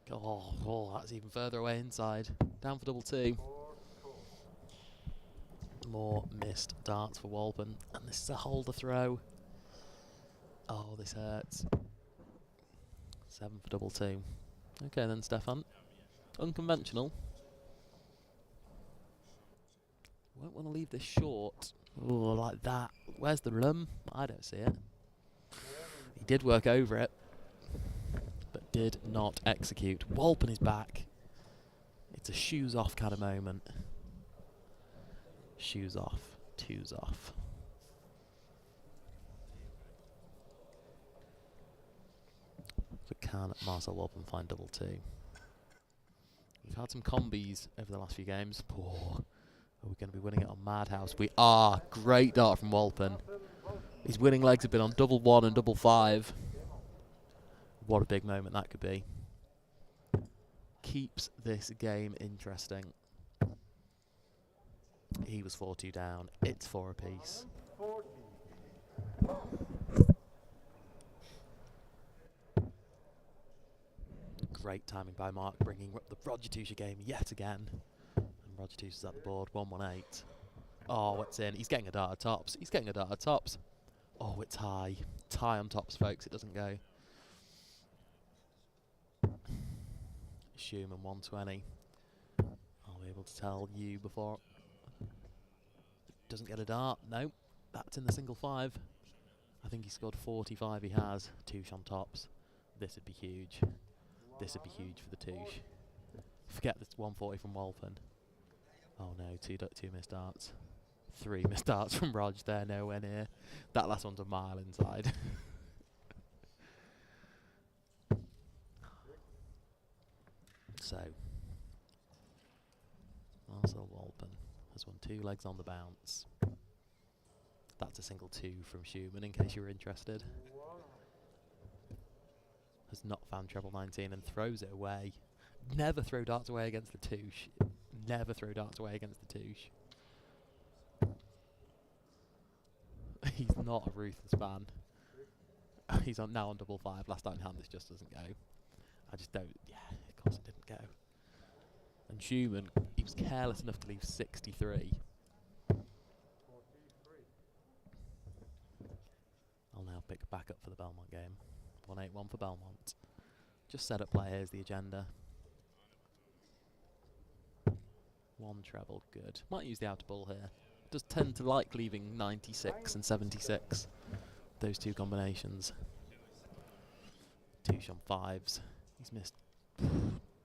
Oh, that's even further away inside. Down for double 2. More missed darts for Walpen. And this is a holder throw. Oh, this hurts. 7 for double 2. Okay then, Stefan. Unconventional. Won't want to leave this short. Oh, like that. Where's the room? I don't see it. He did work over it, but did not execute. Walpen is back. It's a shoes off kind of moment. Shoes off, twos off. So can Marcel Walpen find double 2? We've had some combis over the last few games. Oh, are we going to be winning it on Madhouse? We are. Great dart from Walpen. His winning legs have been on double 1 and double 5. What a big moment that could be. Keeps this game interesting. He was 4-2 down. It's 4 apiece. Great timing by Mark, bringing up the Roger Tusha game yet again. And Roger Tusha's at the board, 118. Oh, it's in. He's getting a dart at tops. He's getting a dart at tops. Oh, it's high. Tie on tops, folks. It doesn't go. Schumann 120. I'll be able to tell you before. Doesn't get a dart. No, that's in the single 5. I think he scored 45. He has. Touche on tops. This would be huge. This would be huge for the Touche. Forget this 140 from Walpen. Oh no, two missed darts. 3 missed darts from Rog there, nowhere near. That last one's a mile inside. So, Marcel Walpen has won 2 legs on the bounce. That's a single 2 from Schumann, in case you were interested. Has not found treble 19 and throws it away. Never throw darts away against the touche. Never throw darts away against the touche. He's not a ruthless man. He's now on double 5. Last time hand, this just doesn't go. I just don't. Yeah, of course it didn't go. And Schumann, he was careless enough to leave 63. I'll now pick back up for the Belmont game. 181 for Belmont. Just set up play. Here's the agenda. 1 treble, good. Might use the outer ball here. Does tend to like leaving 96 and 76. Those 2 combinations. Touche on 5s. He's missed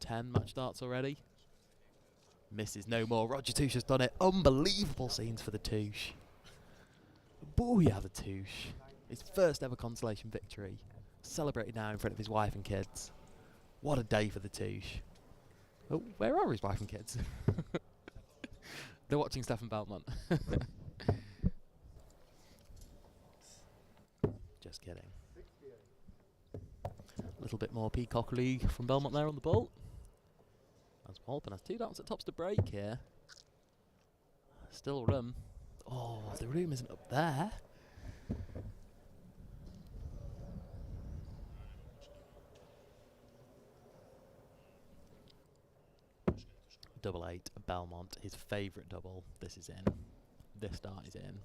10 match darts already. Misses no more. Roger Touche has done it. Unbelievable scenes for the Touche. Booyah, the Touche. His first ever consolation victory. Celebrated now in front of his wife and kids. What a day for the Touche. Oh, where are his wife and kids? They're watching Stefan Belmont. Just kidding. A little bit more peacockly from Belmont there on the ball. As Walpen has 2 darts at tops to break here. Still room. Oh, the room isn't up there. Double 8, Belmont, his favourite double. This is in. This dart is in.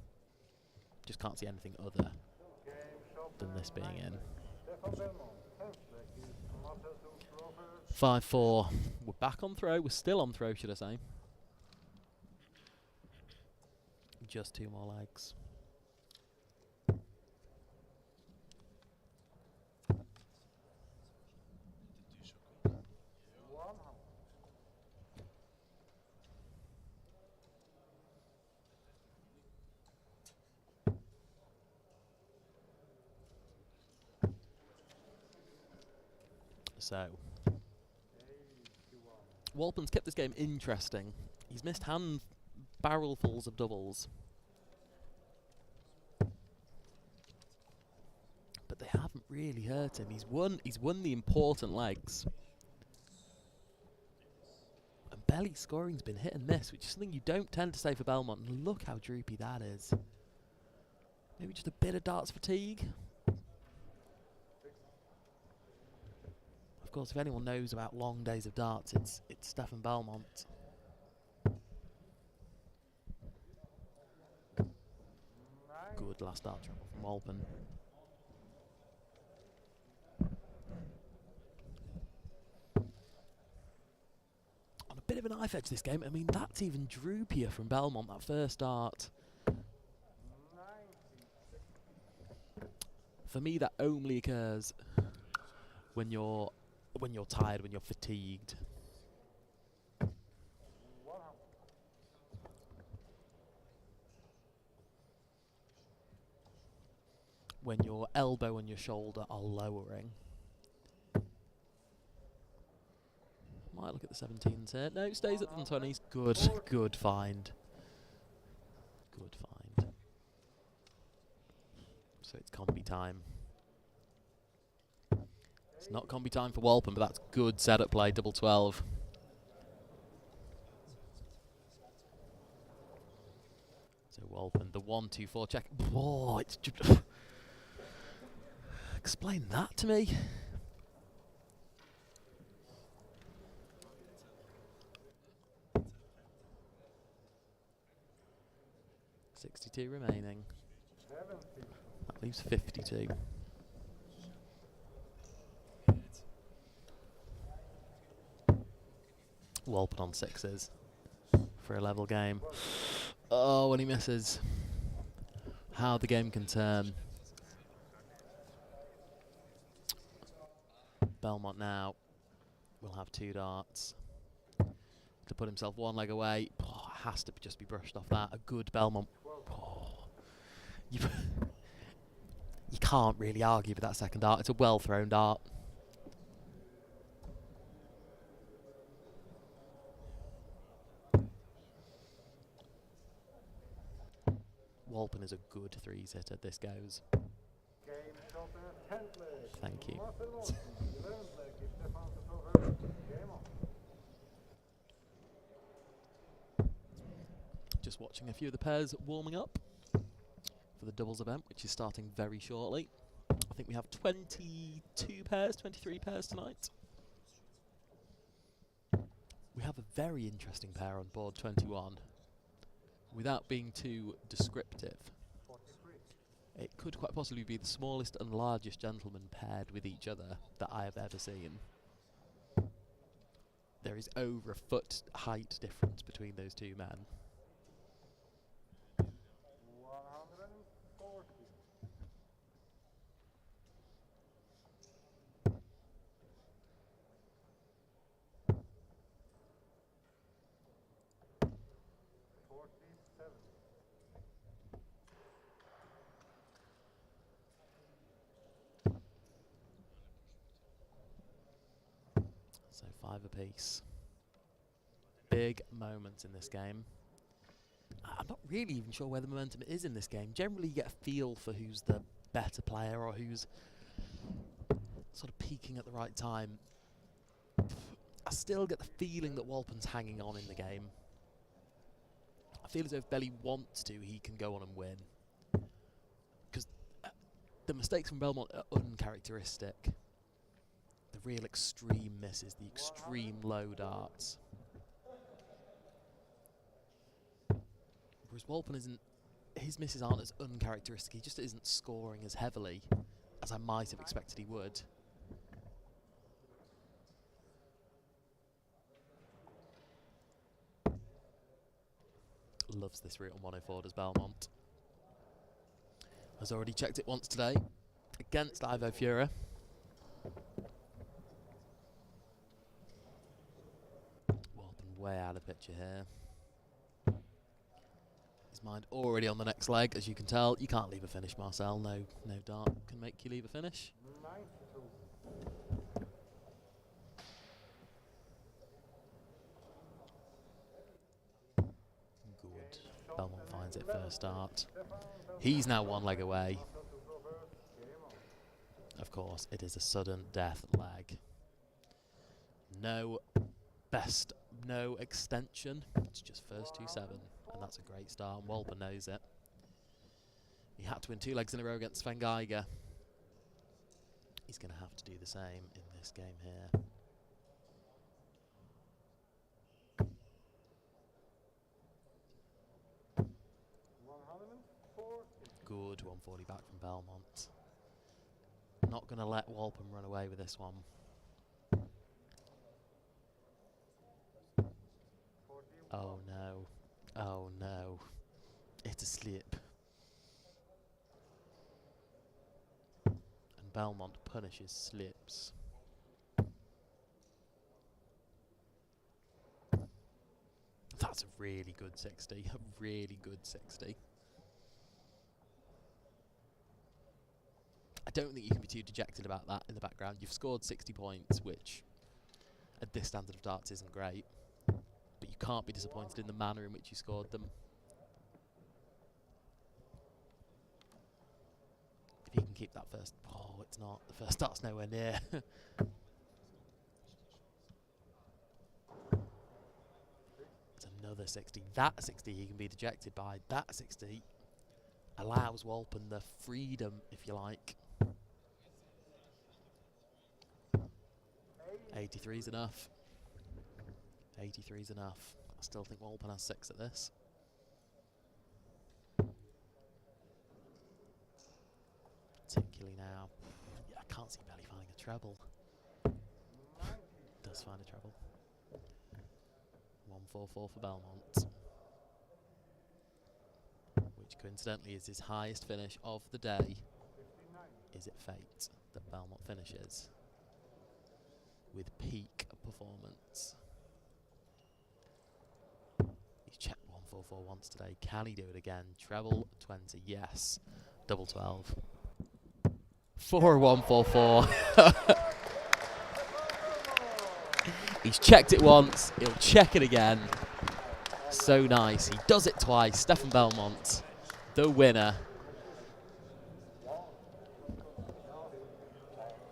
Just can't see anything other than this being in. 5-4. We're back on throw. We're still on throw, should I say. Just 2 more legs. So, Walpen's kept this game interesting. He's missed hand barrelfuls of doubles. But they haven't really hurt him. He's won the important legs. And belly scoring's been hit and miss, which is something you don't tend to say for Belmont. And look how droopy that is. Maybe just a bit of darts fatigue. Of course, if anyone knows about long days of darts, it's Stefan Belmont. Good last dart treble from Walpen. On a bit of a knife edge this game. I mean, that's even droopier from Belmont, that first dart. For me, that only occurs when you're tired, when you're fatigued. When your elbow and your shoulder are lowering. Might look at the 17s here. No, stays at the 20s. Good find. Good find. So it's combi time. It's not combi time for Walpen, but that's good setup play, double 12. So Walpen, the 1-2-4 check. Oh, it's just explain that to me. $62 remaining. That leaves 52. Walpen on 6s for a level game. Oh, when he misses. How the game can turn. Belmont now will have 2 darts to put himself 1 leg away. Oh, has to just be brushed off that. A good Belmont. Oh, you can't really argue with that second dart. It's a well thrown dart. Walpen is a good threes hitter. This goes. Thank you. Just watching a few of the pairs warming up for the doubles event, which is starting very shortly. I think we have 22 pairs, 23 pairs tonight. We have a very interesting pair on board 21. Without being too descriptive, it could quite possibly be the smallest and largest gentlemen paired with each other that I have ever seen. There is over a foot height difference between those two men. So 5 apiece. Big moments in this game. I'm not really even sure where the momentum is in this game. Generally you get a feel for who's the better player or who's sort of peaking at the right time. I still get the feeling that Walpen's hanging on in the game. I feel as though if Belly wants to, he can go on and win. Because the mistakes from Belmont are uncharacteristic. The real extreme misses, the extreme low darts. Whereas Walpen isn't, his misses aren't as uncharacteristic, he just isn't scoring as heavily as I might have expected he would. Loves this route on 104, does Belmont. Has already checked it once today against Ivo Fura. Walpen way out of the picture here. His mind already on the next leg, as you can tell. You can't leave a finish, Marcel. No dart can make you leave a finish. Good. Belmont finds it first dart. He's now 1 leg away. Of course, it is a sudden death leg. No extension. It's just first 2-7, and that's a great start. And Walpen knows it. He had to win 2 legs in a row against Sven Geiger. He's going to have to do the same in this game here. Good 140 back from Belmont. Not going to let Walpen run away with this one. Oh no. Oh no. It's a slip. And Belmont punishes slips. That's a really good 60. A really good 60. I don't think you can be too dejected about that in the background. You've scored 60 points, which at this standard of darts isn't great. But you can't be disappointed in the manner in which you scored them. If he can keep that first... Oh, it's not. The first dart's nowhere near. It's another 60. That 60 he can be dejected by. That 60 allows Walpen the freedom, if you like. 83 is enough. 83 is enough. I still think Walpen has 6 at this. Particularly now. Yeah, I can't see Belly finding a treble. Does find a treble. 144 for Belmont. Which coincidentally is his highest finish of the day. Is it fate that Belmont finishes with peak performance? He's checked 144 once today. Can he do it again? Treble 20, yes. Double 12. For a 144. He's checked it once, he'll check it again. So nice, he does it twice. Stefan Belmont, the winner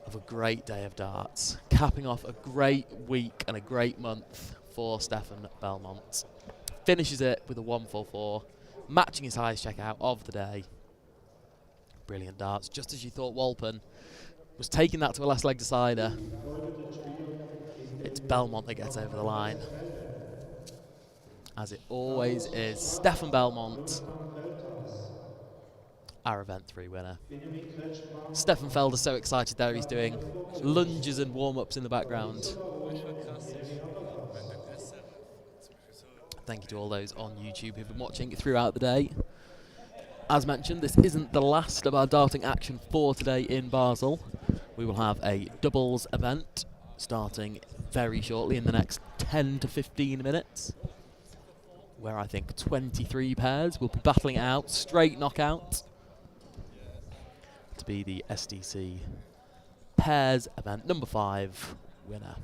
of a great day of darts, capping off a great week and a great month for Stefan Belmont. Finishes it with a 144, matching his highest checkout of the day. Brilliant darts, just as you thought Walpen was taking that to a last leg decider. It's Belmont that gets over the line, as it always is. Stefan Belmont, our Event 3 winner. Stefan Felder so excited there, he's doing lunges and warm-ups in the background. Thank you to all those on YouTube who've been watching throughout the day. As mentioned, this isn't the last of our darting action for today in Basel. We will have a doubles event starting very shortly in the next 10 to 15 minutes, where I think 23 pairs will be battling it out, straight knockout, to be the SDC pairs event number 5 winner.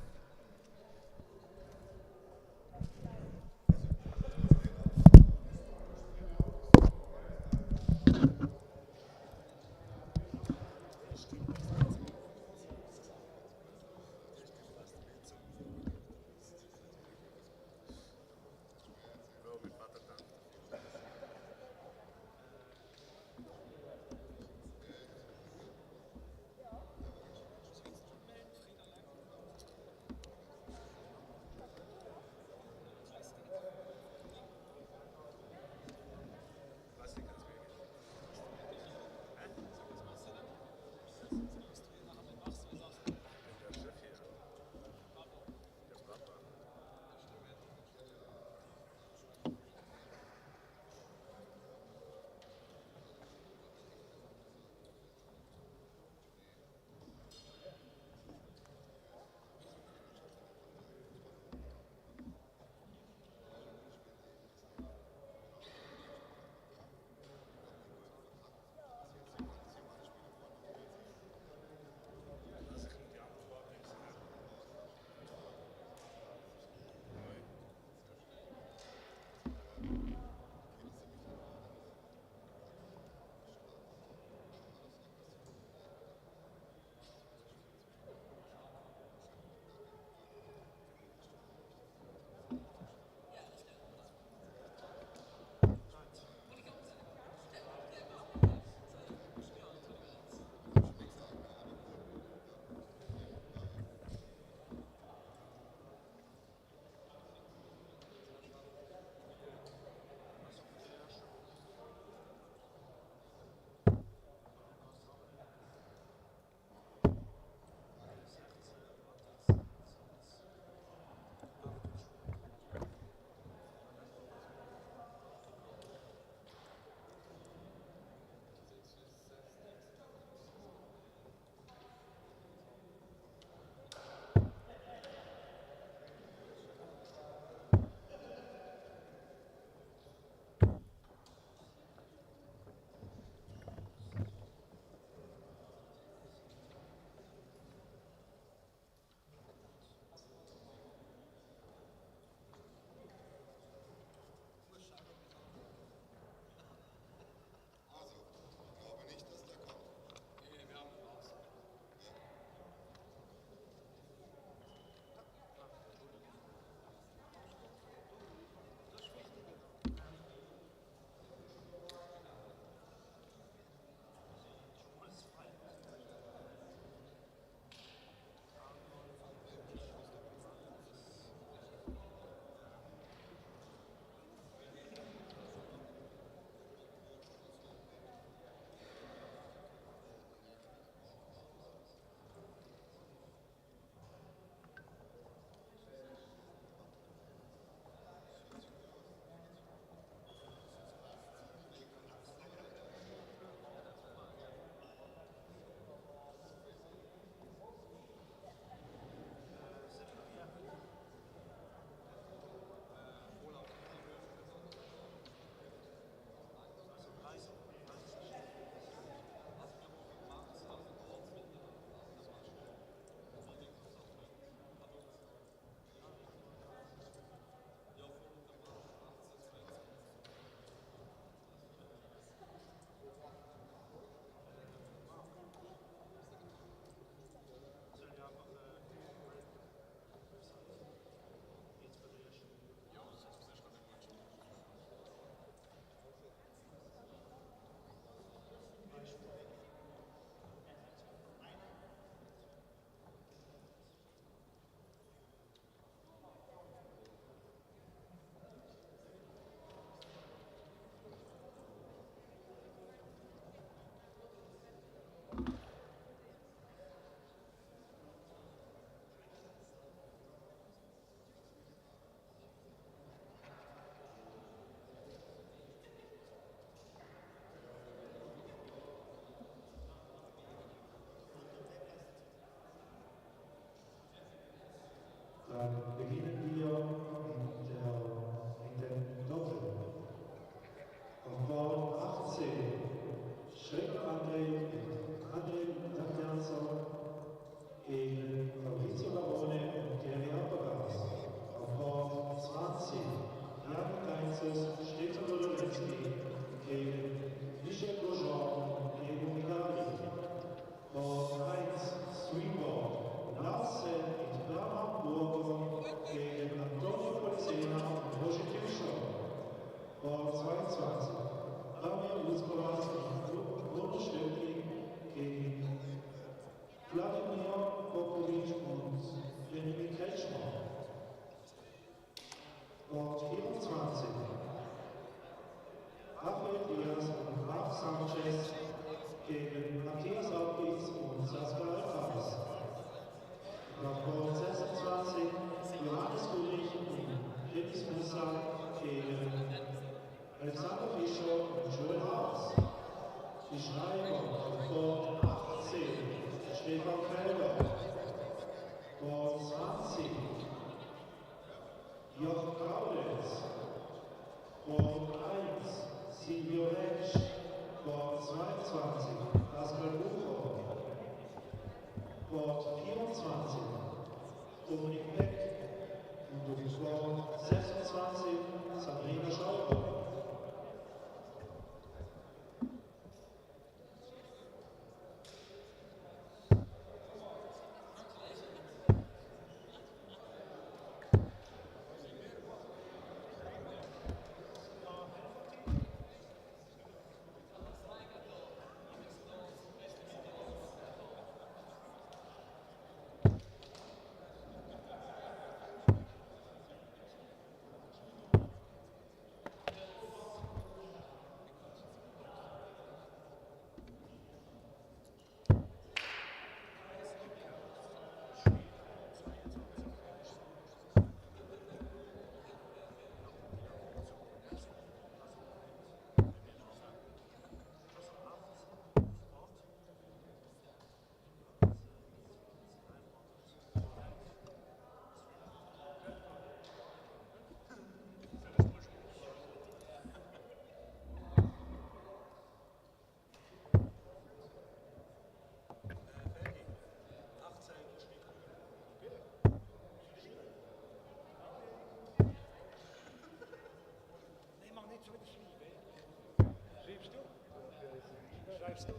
Dann beginnen wir in den Doppel. Auf Ball 18, Schreck André Damianson gegen Fabrizio Barone und Jeremy Appagas. Auf Ball 20, Jan Keinzes, Stefan Wololecki gegen Michel Bourgeon und Diego Migali. Ball 1, Swingboard, Larsen mit Bernhard Burger gegen Antonio Polzena und Roger Kirschau. Ball 22, Damir Uskolas und Bruno Stockley gegen Vladimir Vukovich und Benjamin Kretschmer. Ball 24, Rafael Diaz und Marc Sanchez gegen Matthias Aubitz und Sascha Alcaraz. Auf Ball 26, Johannes Ulrich und Dennis Musa gegen Alexander Fischer und Joel Haas. Die Schreiber auf Ball 18, Stefan Felder. Ball 20, Jochen Kaulitz. Ball 1, Silvio Resch. Ball 22, Pascal Bucher. Ball 24, Dominik Beck. Und auf Ball 26, Sabrina Schauber. Schreibst du?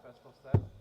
Best of 7.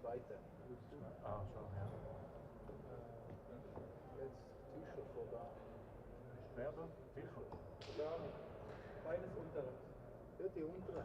Zweite. Ah, schon, ja. Jetzt Tischer vor da. Wer da? Fischer. Ja, beides untere. Ja, die untere.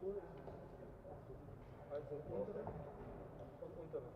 Also unteren und unteren.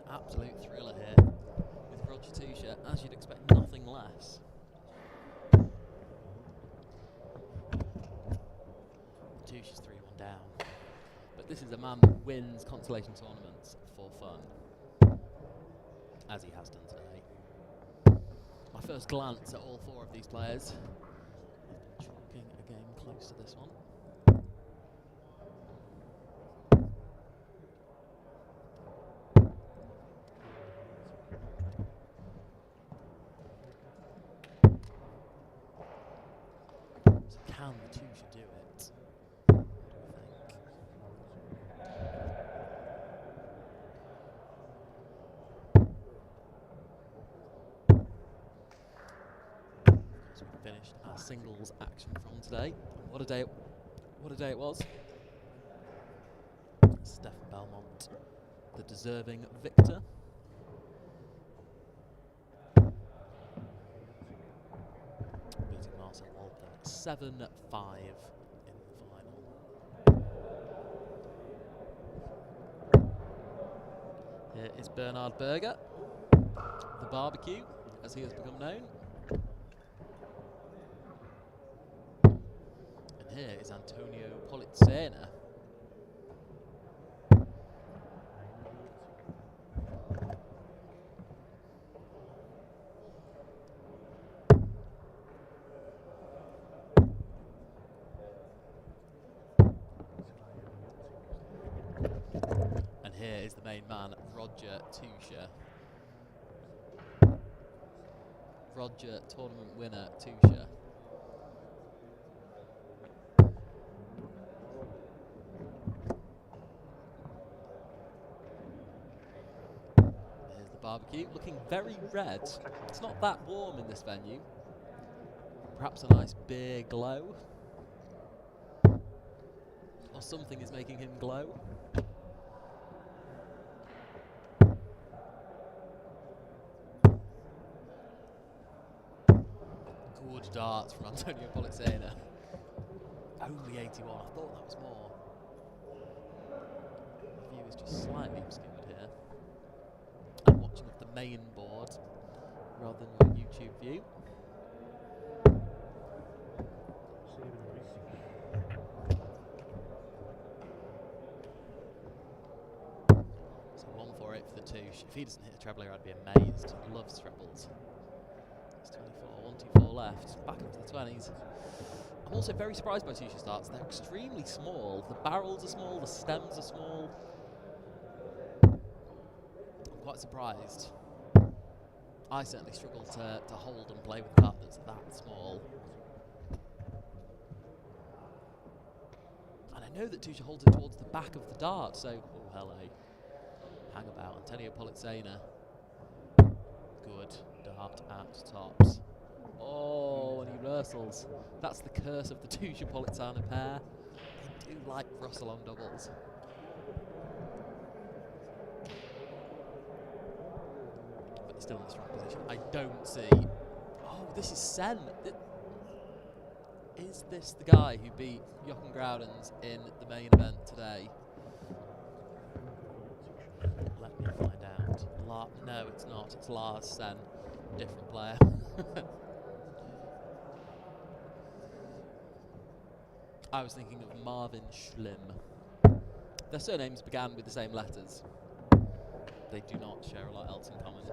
Absolute thriller here with Roger Tusha, as you'd expect, nothing less. Tusha's 3-1 down, but this is a man that wins consolation tournaments for fun, as he has done today. My first glance at all four of these players, chalking a game close to this one. Can the Tusha do it? What do we think? So we finished our singles action from today. What a day it was. Stefan Belmont, the deserving victor. Beating Marcel Walton 7-5 in the final. is Bernhard Berger, the barbecue, as he has become known. And here is Antonio Politsena. And here is the main man, Roger Tuscher. Roger, tournament winner, Tuscher. Here's the barbecue, looking very red. It's not that warm in this venue. Perhaps a nice beer glow. Or something is making him glow. Good darts from Antonio Politsena. Only 81, I thought that was more. The view is just slightly obscured here. I'm watching off the main board rather than your YouTube view. So 148 for the Touche. If he doesn't hit a treble here, I'd be amazed. He loves trebles. It's 24, 124 left. Back into the 20s. I'm also very surprised by Tuscher's starts. They're extremely small. The barrels are small, the stems are small. I'm quite surprised. I certainly struggle to hold and play with a dart that's that small. And I know that Tuscher holds it towards the back of the dart, so... Oh, hello. Hang about. Antonio Politsena. Good dart at tops. Oh, and he wrestles. That's the curse of the Tuscher Politsena pair. They do like wrestle on doubles. But still in a strong position. I don't see. Oh, this is Sen. Is this the guy who beat Jochen Groudens in the main event today? Let me find out. No, it's not. It's Lars Sen. Different player. I was thinking of Marvin Schlimm. Their surnames began with the same letters. They do not share a lot else in common.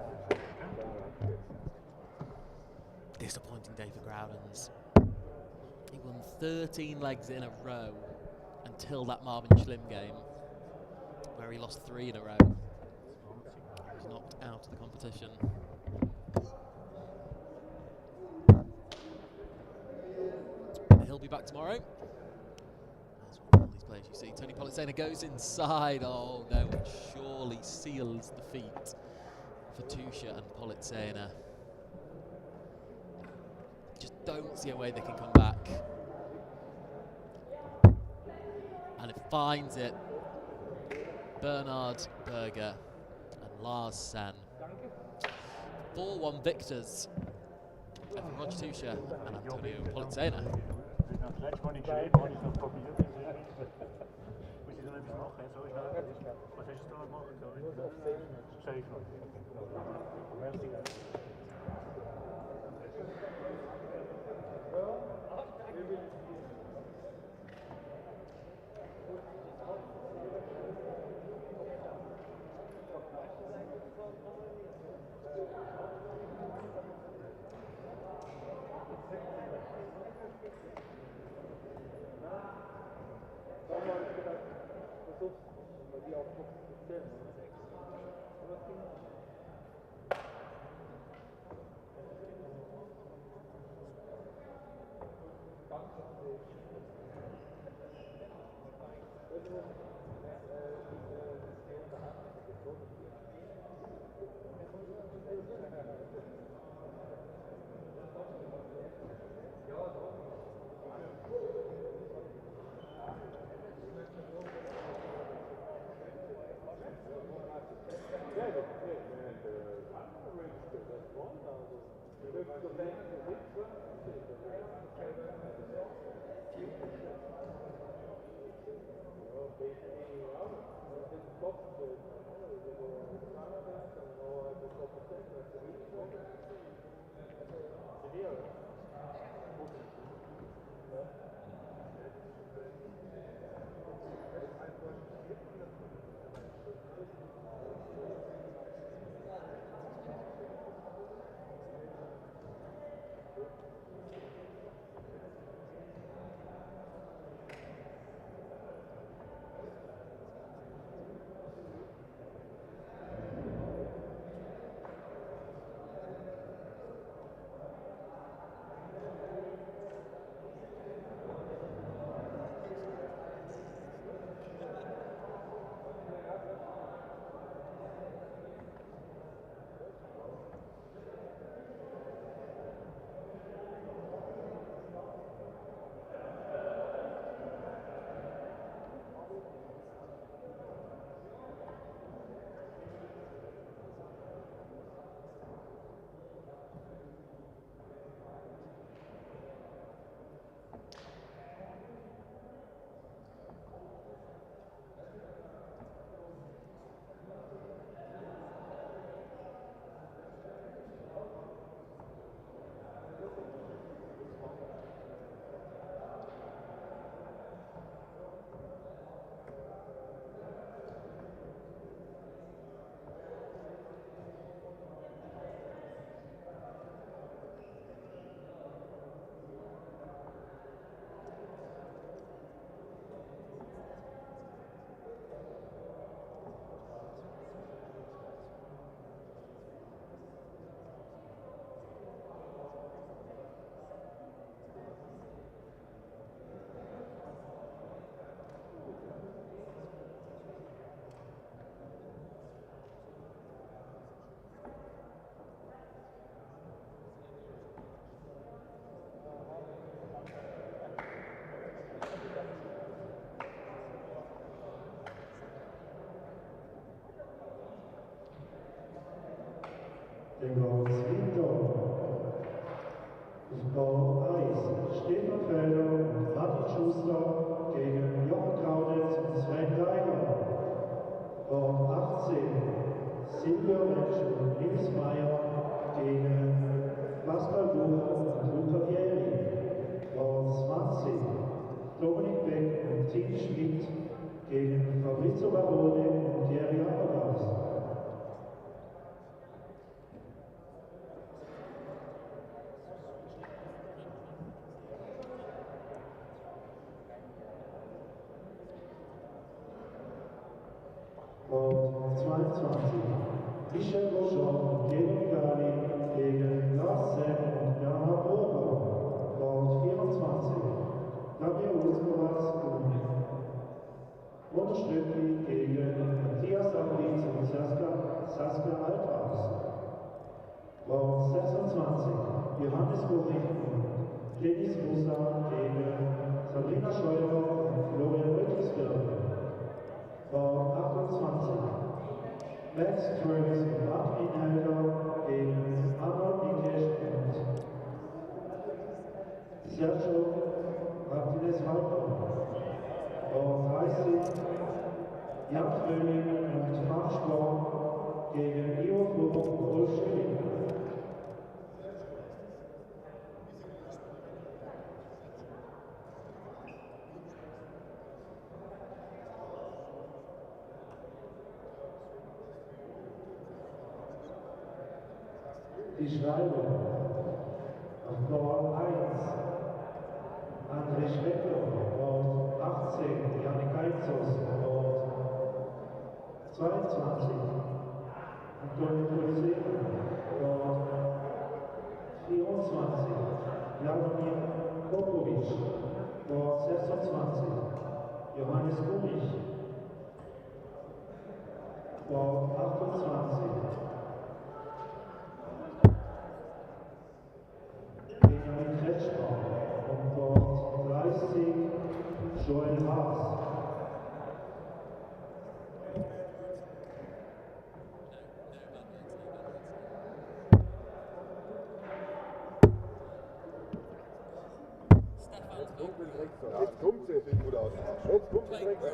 Disappointing day for Groudens. He won 13 legs in a row until that Marvin Schlimm game, where he lost 3 in a row. He was knocked out of the competition. He'll be back tomorrow. All these players you see. Tony Politsena goes inside. Oh no, it surely seals the feat for Tuscher and Politsena. Just don't see a way they can come back. And it finds it. Bernhard Berger and Lars Sen. 4-1 victors over Roger Tuscher and Antonio Politsena. Dann geht es weiter. Auf Goar 1 Stefan Felder und Martin Schuster gegen Jochen Kauditz und Sven Geiger. Goar 18 Silvia Mensch und Nils Meyer gegen Pascal Bucher und Luca Vieri. Goar 20 Dominik Beck und Tim Schmidt gegen Fabrizio Barone und Thierry Abergas. Und 22 Michel Rochon und Diego Gali gegen Lars Sen und Bernhard Burger. Und 24 Gabriel Uskovac und Stockley gegen Matthias Abritz und Saskia Althaus. Und 26 Johannes Gorich und Dennis Musa gegen Sabrina Scheuer und Florian Röttelsberger. Und 28 Max Travis und Martin Inhalter gegen Arnold Nikesh und Sergio Martinez Halper. Und 30 Jan Fröhling und Frank Sporn gegen Ivo Fura und Rolf Schilling. Die Schreiber auf Goar 1 André Schrecker und 18 Janik Einzos und 22 Antonio Poliseno und 24 Jaromir Vukovich und 26 Johannes Gurich und 28 Benjamin Kretschmer und dort 30 Joel Haas. Jetzt kommt sie, sieht gut aus. Jetzt kommt sie direkt, oder?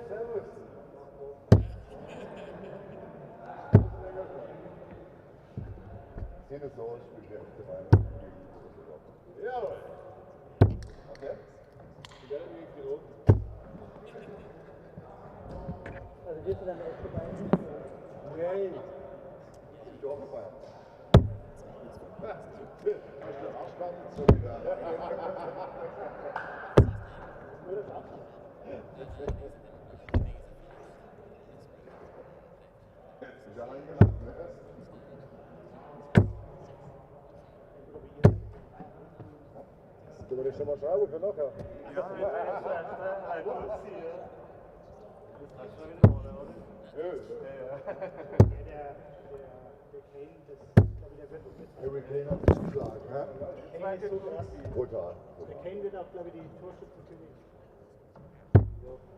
Servus. Sehen es so aus, wie wir auf der Beine. Jawohl. Okay. Die werden wie viel rot. Also wirst du dann echt dabei? Nein. Ich bin auch dabei. Hast du Arschbahn so wieder? Wieder eingeladen, ne? Du willst schon mal schreiben für nachher? Ja, das ist halt lustig, ja. Das ist schon wieder vorne, oder? Ja, der Kane, das, glaube ich, der wird mit. Harry Kane hat sich geschlagen, ja? Kane ist so krass. Brutal. Der Kane wird auch, glaube ich, die Torschützenkönig.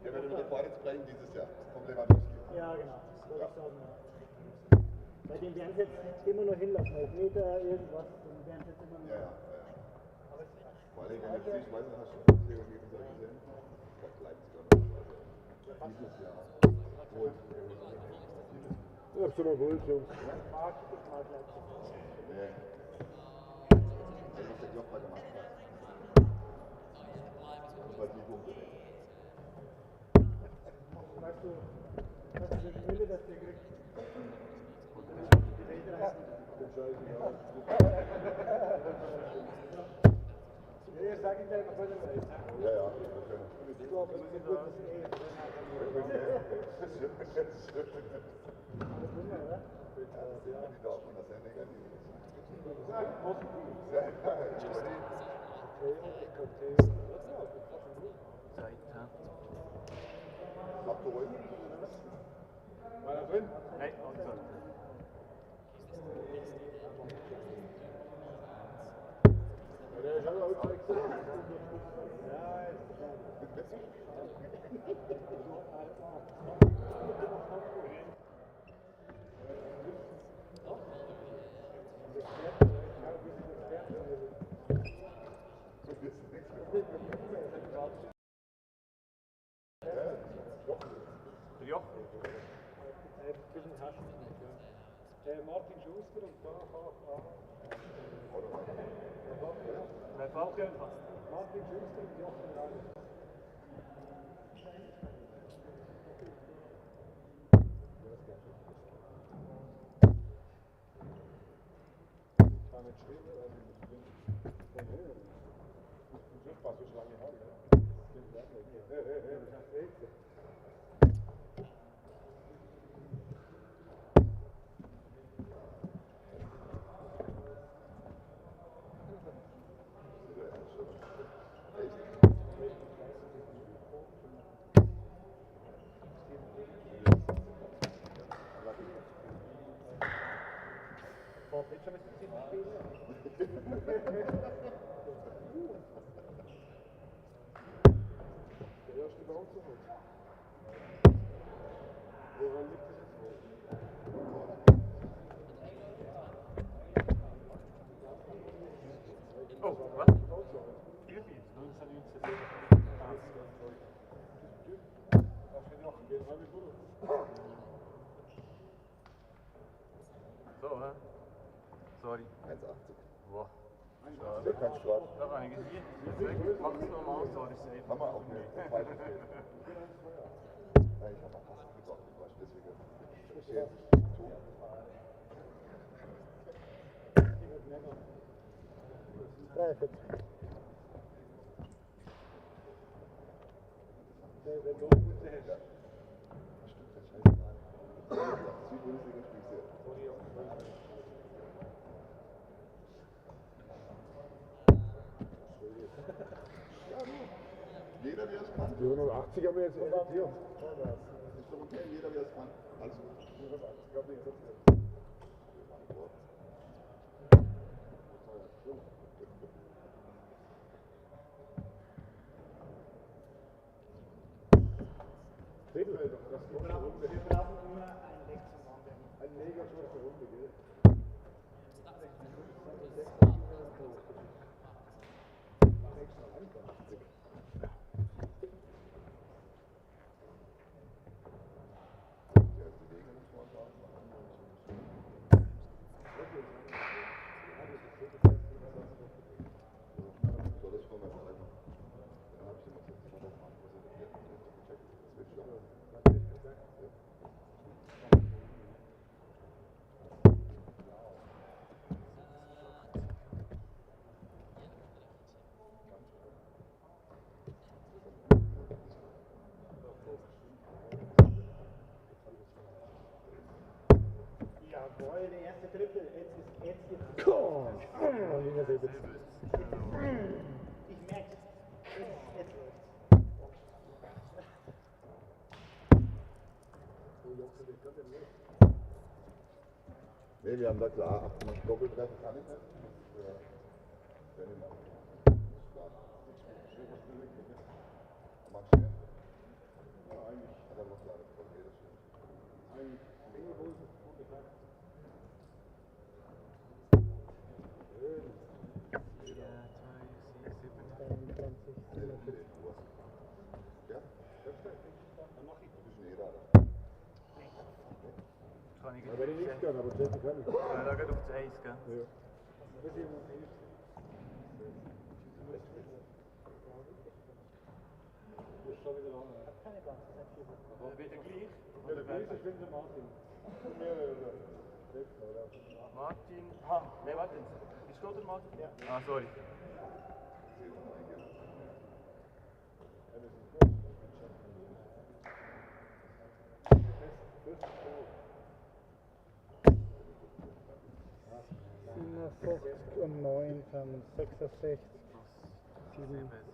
Der wird im Rekord jetzt brechen dieses Jahr. Vom Lewandowski. Ja, genau. Das wollte ich sagen, ja. Bei dem werden sie jetzt immer nur hinlassen, 11 Meter, irgendwas, dann werden sie jetzt immer nur. Ja. Vor allem, wenn jetzt nicht, ich weiß nicht, hast du Leon gegen so gesehen? Ich glaube, Leipzig oder dieses Jahr. Wohl. Ja, schon mal wohl, Jungs. Nee. was der Jochler gemacht hat. Das war die Punkte. Weißt du, den Wille, dass der kriegt? Die Räder heißen. Ja, sag ich gleich, was soll denn da jetzt? Ja, ja. Ich glaube, das ist ein gutes Ehe. Wie darf man das ja negativ? Positiv. Sehr geil. Abgeholt. War er drin? Nein, outside. Ja, der ist auch outside gesehen. Ja, Martin Schuster und Wer fällt denn fast? Martin Schuster und Jochen Rani. Ich kann nicht schreiben, weil ich bin von Höhe. Ich bin fast so lange Haare. Das ist echt. Jetzt schon mit dem Spielen. Der erste bei uns noch. Woran liegt das jetzt wohl? Oh, was? 4-4, 1919. So, hä? Sorry. 1,80. Boah. Der kann starten. Da war ich gesehen. Mach es normal, sorry, safe. Haben wir auch nicht. Das falsche Spiel. Nein, ich habe auch Hass gebracht. Ich weiß deswegen. Jeder, der es kann. Die 180 haben wir jetzt irritiert. Ist doch okay, jeder, der es kann. Alles gut. 180 haben wir jetzt irritiert. Mittelfelder, das ist eine Runde. Wir brauchen immer ein Leck zum Wandern. Eine mega schlechte Runde, gell? Jawohl, der erste Triple. Jetzt geht's. Ich merke es. Jetzt läuft's. Nee, wir haben da klar 8 Doppeltreffer kann ich nicht. Wenn ich mache. Klar. Marciano. Ja, eigentlich hat er noch klar, das kann jeder schön. Eigentlich enge Hose, gute Tag. Ja? Dann mach ich. Du bist ein Eder. Kann ich nicht. Aber wenn ich nicht kann, aber Jesse kann ich. Ja, da geht auf das Eis, gell? Ja. ist schon wieder an. Keine Platz, das hat 4 Wochen. Wieder gleich? Ja, der Preis ist wieder der Martin. Martin. Ne, warte. Bist du der Martin? Ja. Ah, sorry. Und 9 von 66. 7, 73.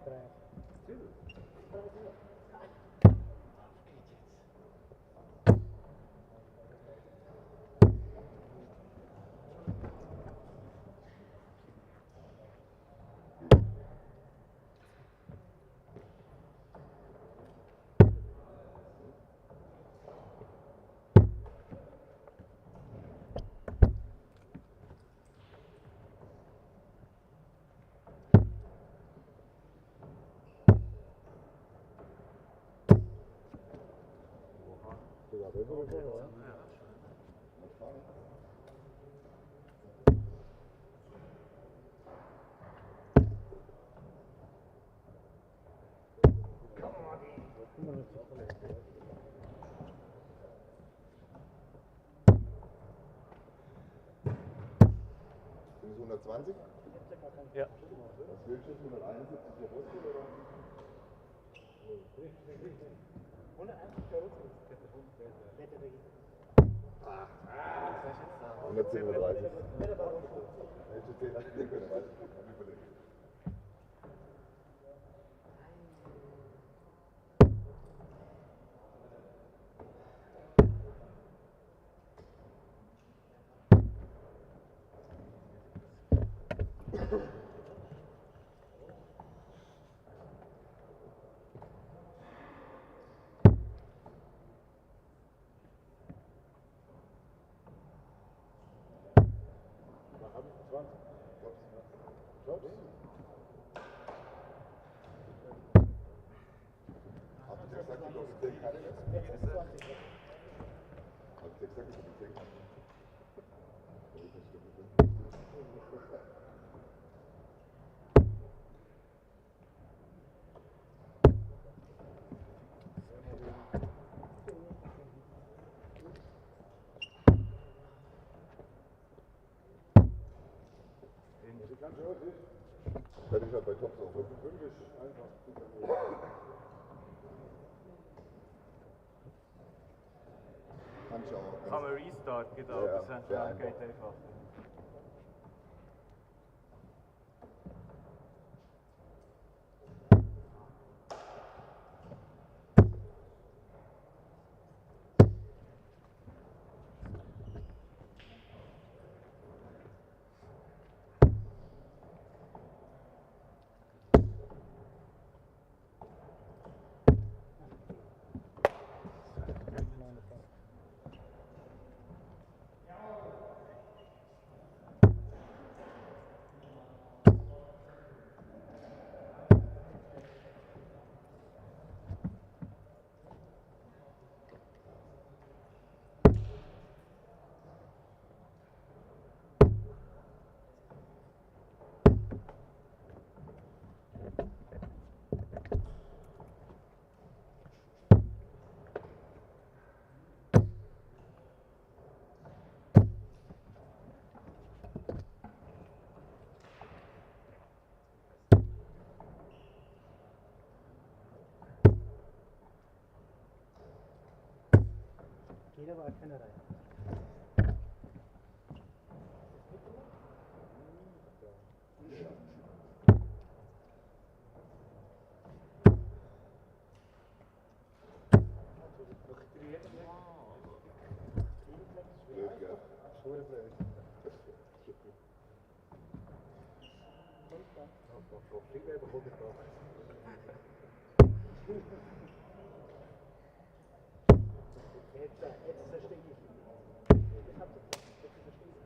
3. Sind es 120? Ja. Was willst du jetzt? 171 hier rausgehen oder? 101 Euro. 137. Hättest du 10 spielen können, weiß ich nicht. Hab ich überlegt. Jobs? Habt ihr gesagt, ich glaube, 10 kann ich jetzt? Habt ihr gesagt, ich glaube, 10 kann ich? Wenn ich halt bei Tops auch. 5 ist einfach. Kann ich auch. Kann man Restart, geht auch. Ja, Das sehr einfach. geht einfach. Jeder war keine Reihe. Blöd, gell? Schule blöd. Finger bekommt ich noch. Jetzt verstehe ich. Ich hab das verstehe ich.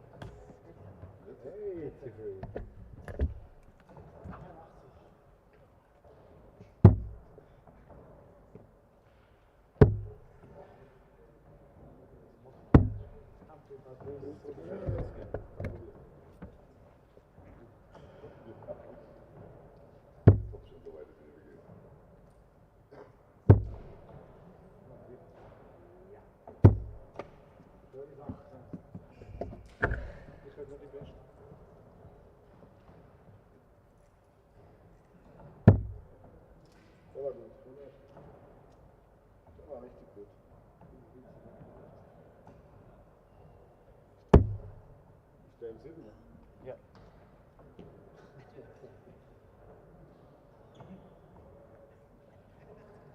Hey, it's a great. der im 7. Ja.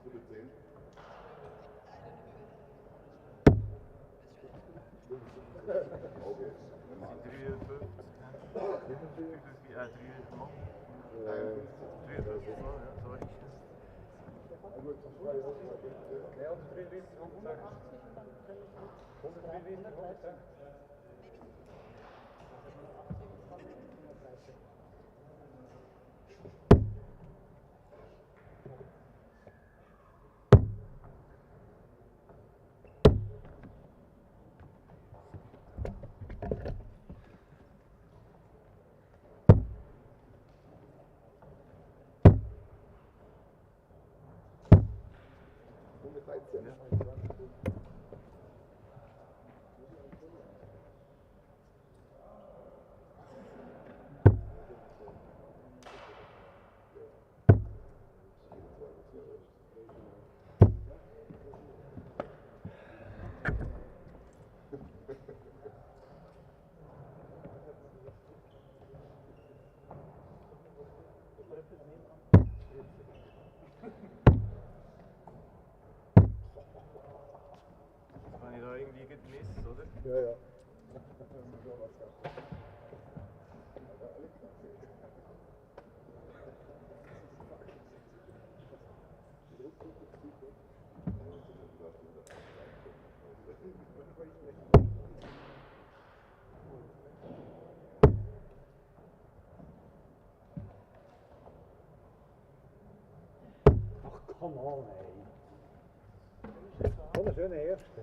Super 10. Okay. 133. Wenn ich da irgendwie gemisst, oder? Ja, ja. Ach, come on, ey. So eine schöne erste.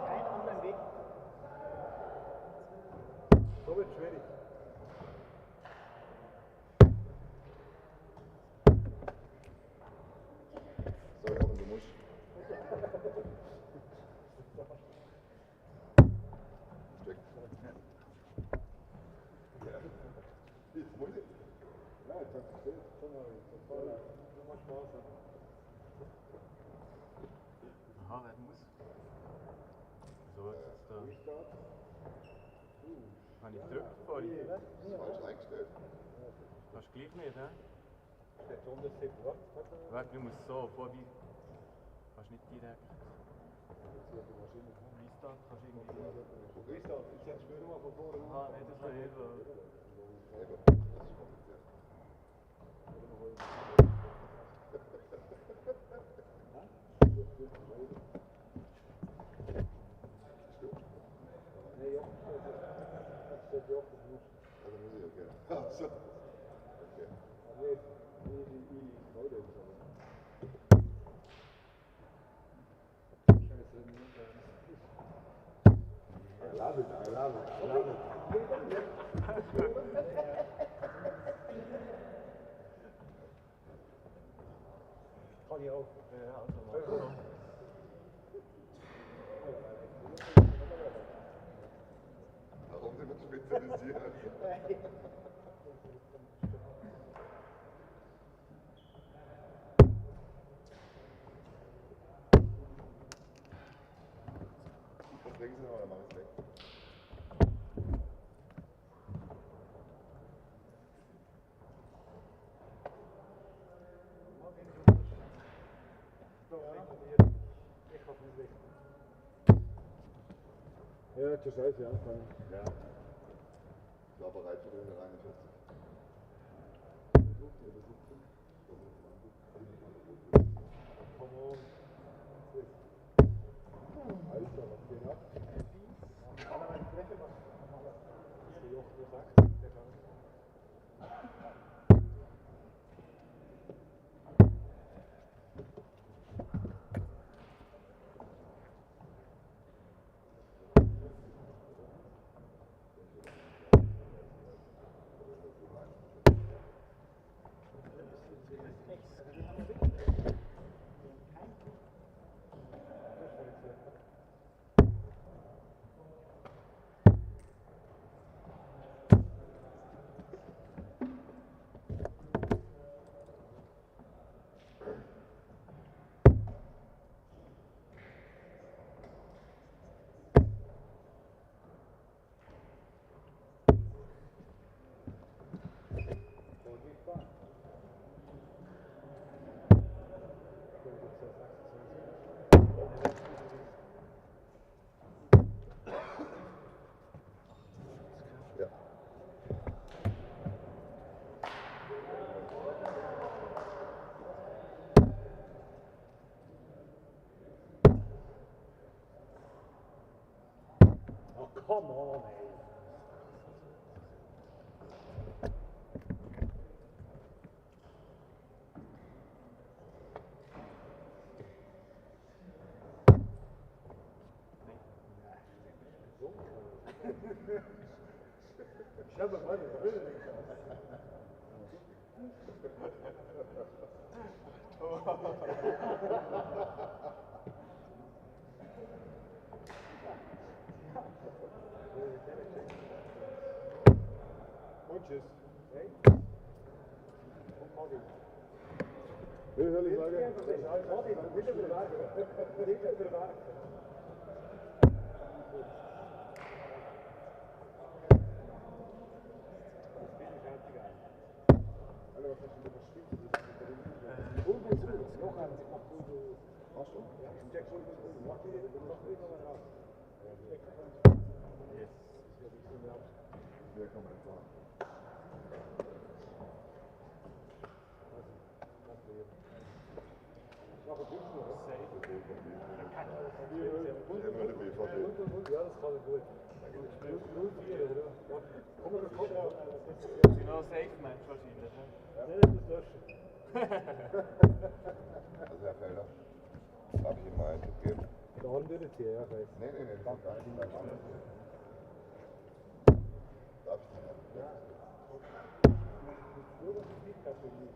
Kein anderen Weg. So wird schwierig. Sorry, Robin, du musst. Check. Ja. Jetzt muss ich. Ja, jetzt hast du gesehen. Schon mal Spaß. Aha, wer muss? So, jetzt da. Habe ich gedrückt vorhin? Falsch eingestellt. Hast du gleich nicht, hä? Der Ton ist separat. Warte, du musst so vorbei. Kannst nicht direkt. Restart kannst du irgendwie. Restart, ich jetzt spüre mal von vorne. Aha, nicht das nicht. Eben, das ist kompliziert. Nee, ja. Das steht ja auch auf dem Muss. Also muss ich, okay. Also, okay. Nee, die Freude ist aber. I love it, I love it, I love it. Kann ich auch. Ja, also mach so. Warum sind wir spezialisiert? Was denkst du noch, oder mach ich es weg? Ich hoffe nicht. Ja, zur Scheiße anfangen. Ja. Ich war bereit für den 41. Come on. Alter, was geht ab? Come on, ey. Schau mal, und tschüss. Wie soll ich sagen? Nicht überwerfen. Nicht überwerfen. Hallo, was hast du denn überspielt? Noch haben sie gemacht. Hast du? Ja, ich check schon. Mach die noch mal raus. Yes. Wir kommen einfach. Noch ein bisschen, oder? Ja, das kann ich gut. 0-4, oder? Komm, Das ist noch ein Safe-Match wahrscheinlich. Ja, das löschen. Also Herr Felder, darf ich Ihnen mal einen Tipp geben? Der andere Tier, ja, ich weiß. Nee, das ist gar nicht mein anderes Tipp. Darf ich Ihnen einen Tipp geben? Nur das Feedback für mich.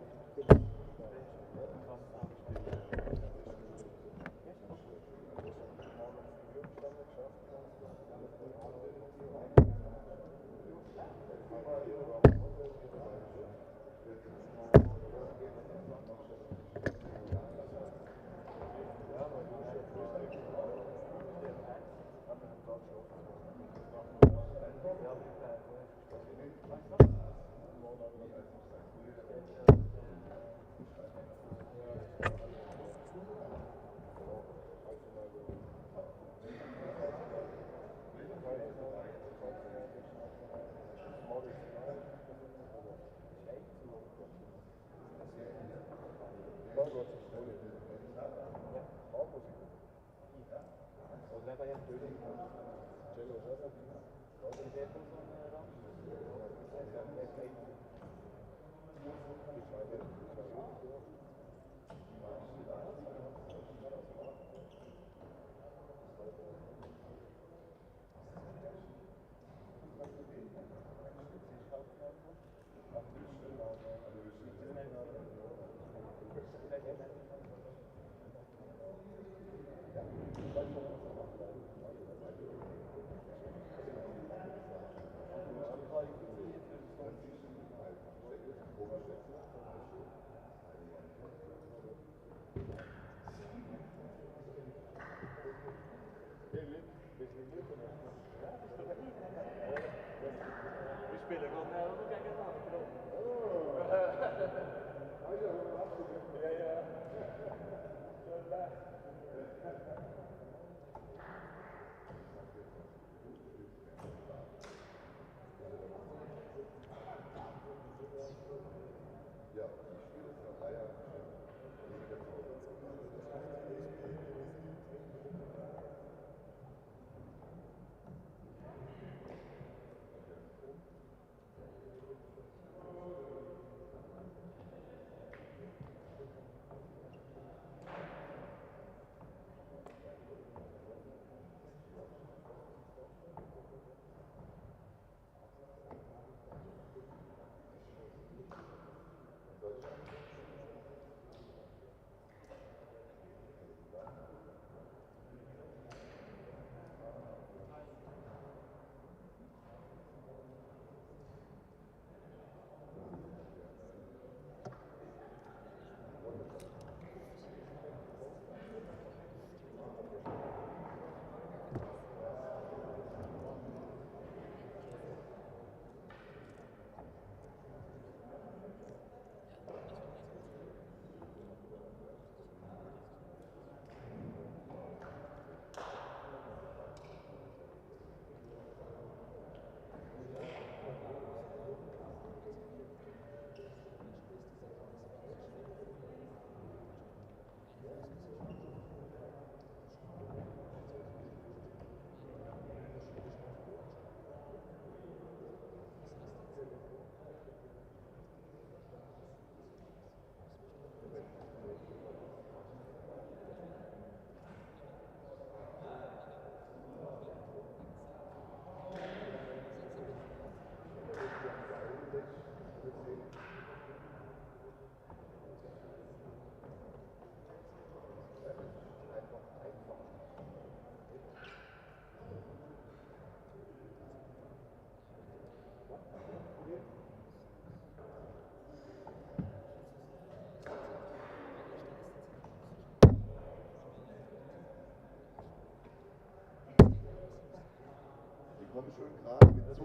komm schön gerade mit zu.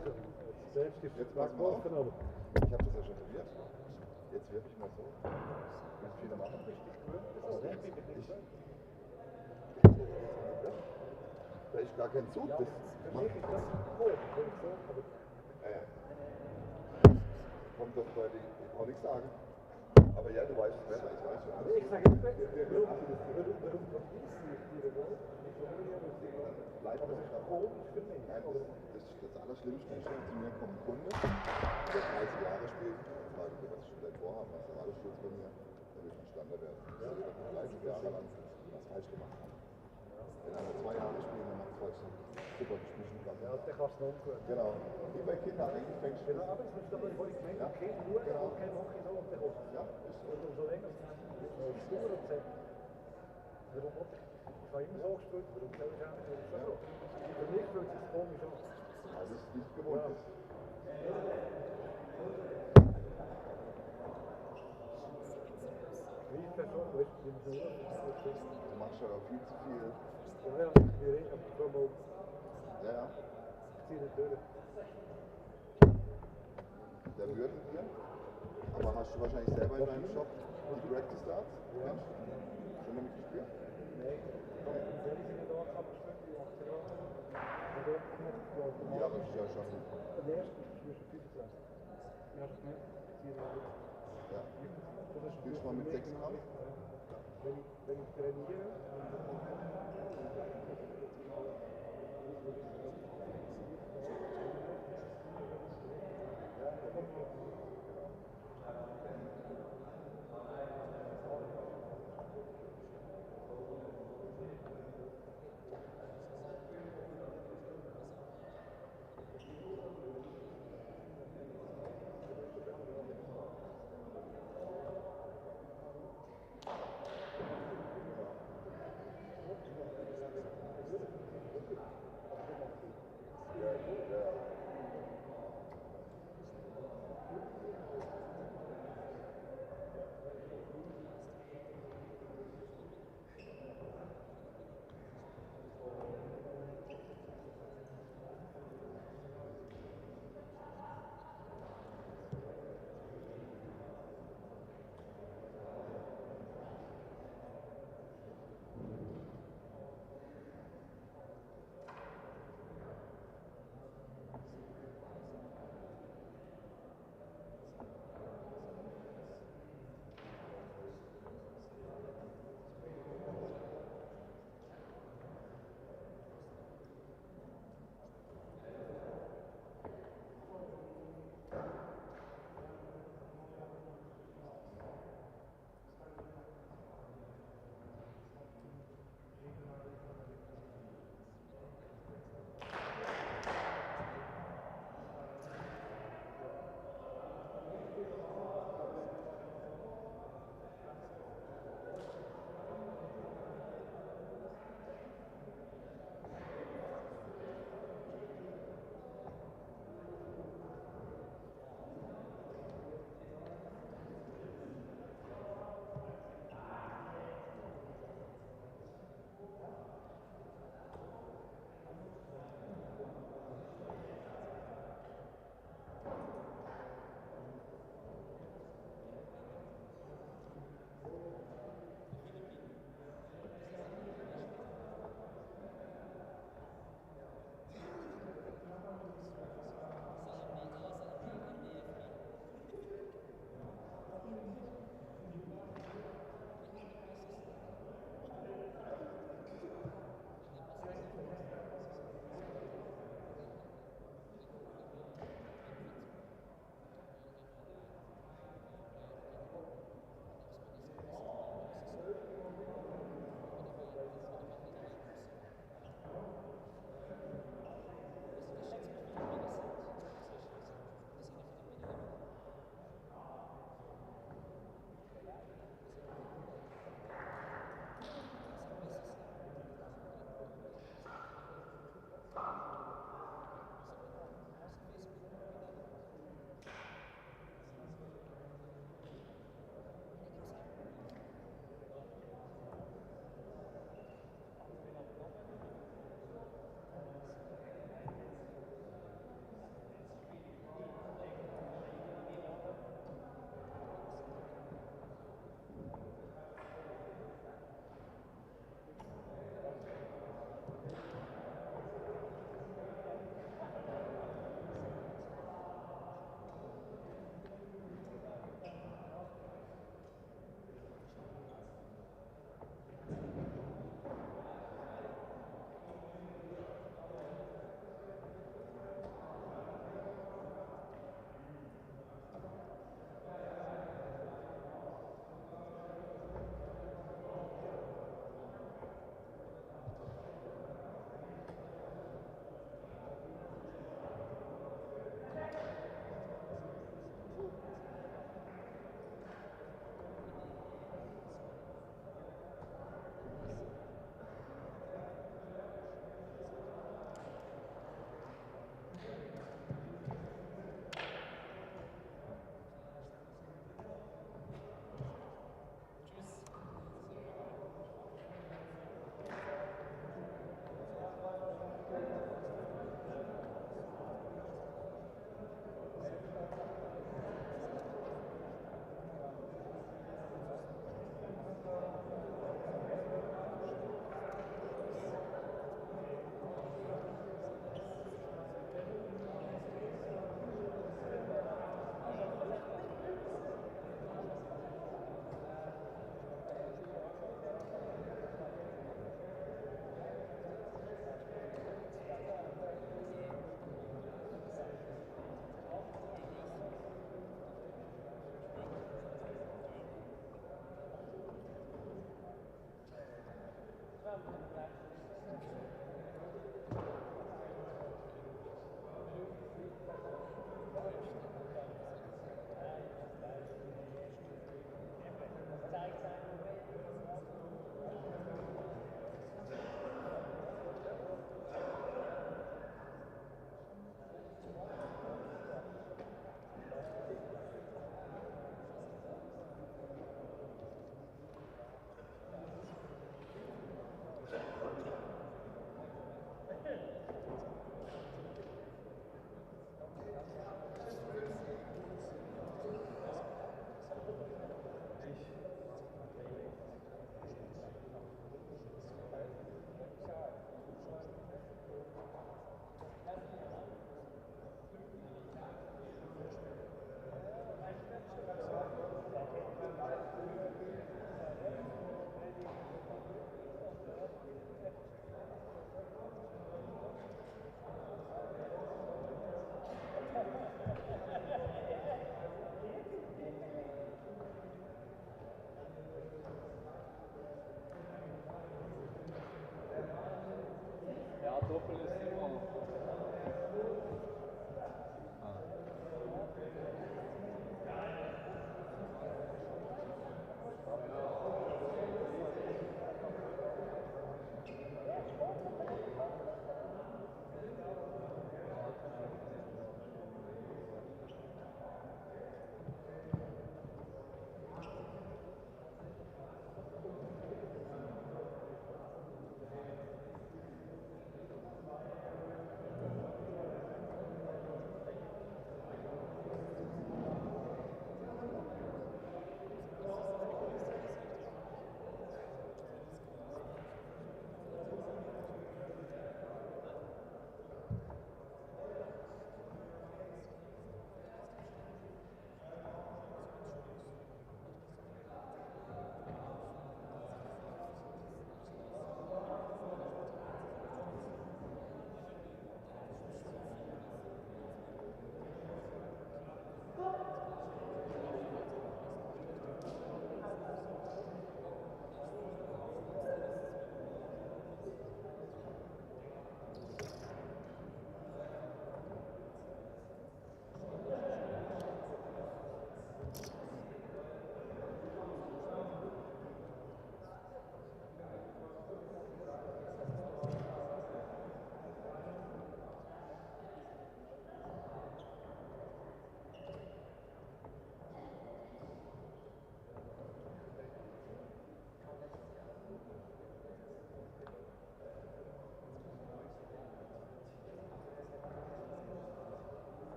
Jetzt pass mal auf. Ich habe das ja schon probiert. Jetzt wirf ich mal so. Ganz viele machen. Da ist gar kein Zug. Das macht kommt doch bei den, ich kann nichts sagen. Aber ja, du weißt es besser, ich weiß schon. Ich sage nicht, warum bleibt das komisch für mich. Nein, das Allerschlimmste ist, zu mir kommt ein Kunde, der 30 Jahre spielt, und fragt, was ich vielleicht vorhaben, was der alles spielt bei mir, der will ein Standard werden. Der wird 30 Jahre lang was falsch gemacht haben. Wenn einer 2 Jahre spielt, dann macht es falsch. Super gespielt. Ja, der kannst du noch. Genau. Wie bei Kindern, eigentlich fängst du. Genau, aber das ist doch ein Gemeint, okay, nur, okay, mach ich so und der kommt. Ja, ist so. Und so länger ist es nur und sagt, warum muss ich? Ich habe immer so gespielt, warum soll ich auch nicht so? Für mich fühlt es sich komisch an. Ja, das ist nicht gewohnt. Ja. Wie ist das so? Du machst ja viel zu viel. Ja, ich rede aber so mal. Ja, ja. Ich ziehe nicht durch. Der würde dir, aber hast du wahrscheinlich selber in deinem Shop die Practice Starts? Ja. Schon damit gespielt? Nein. Ja, aber das ist ja schon. Der erste ist schon 25. Ja. Spielst du mal mit 6 Gramm? Wenn ich trainiere.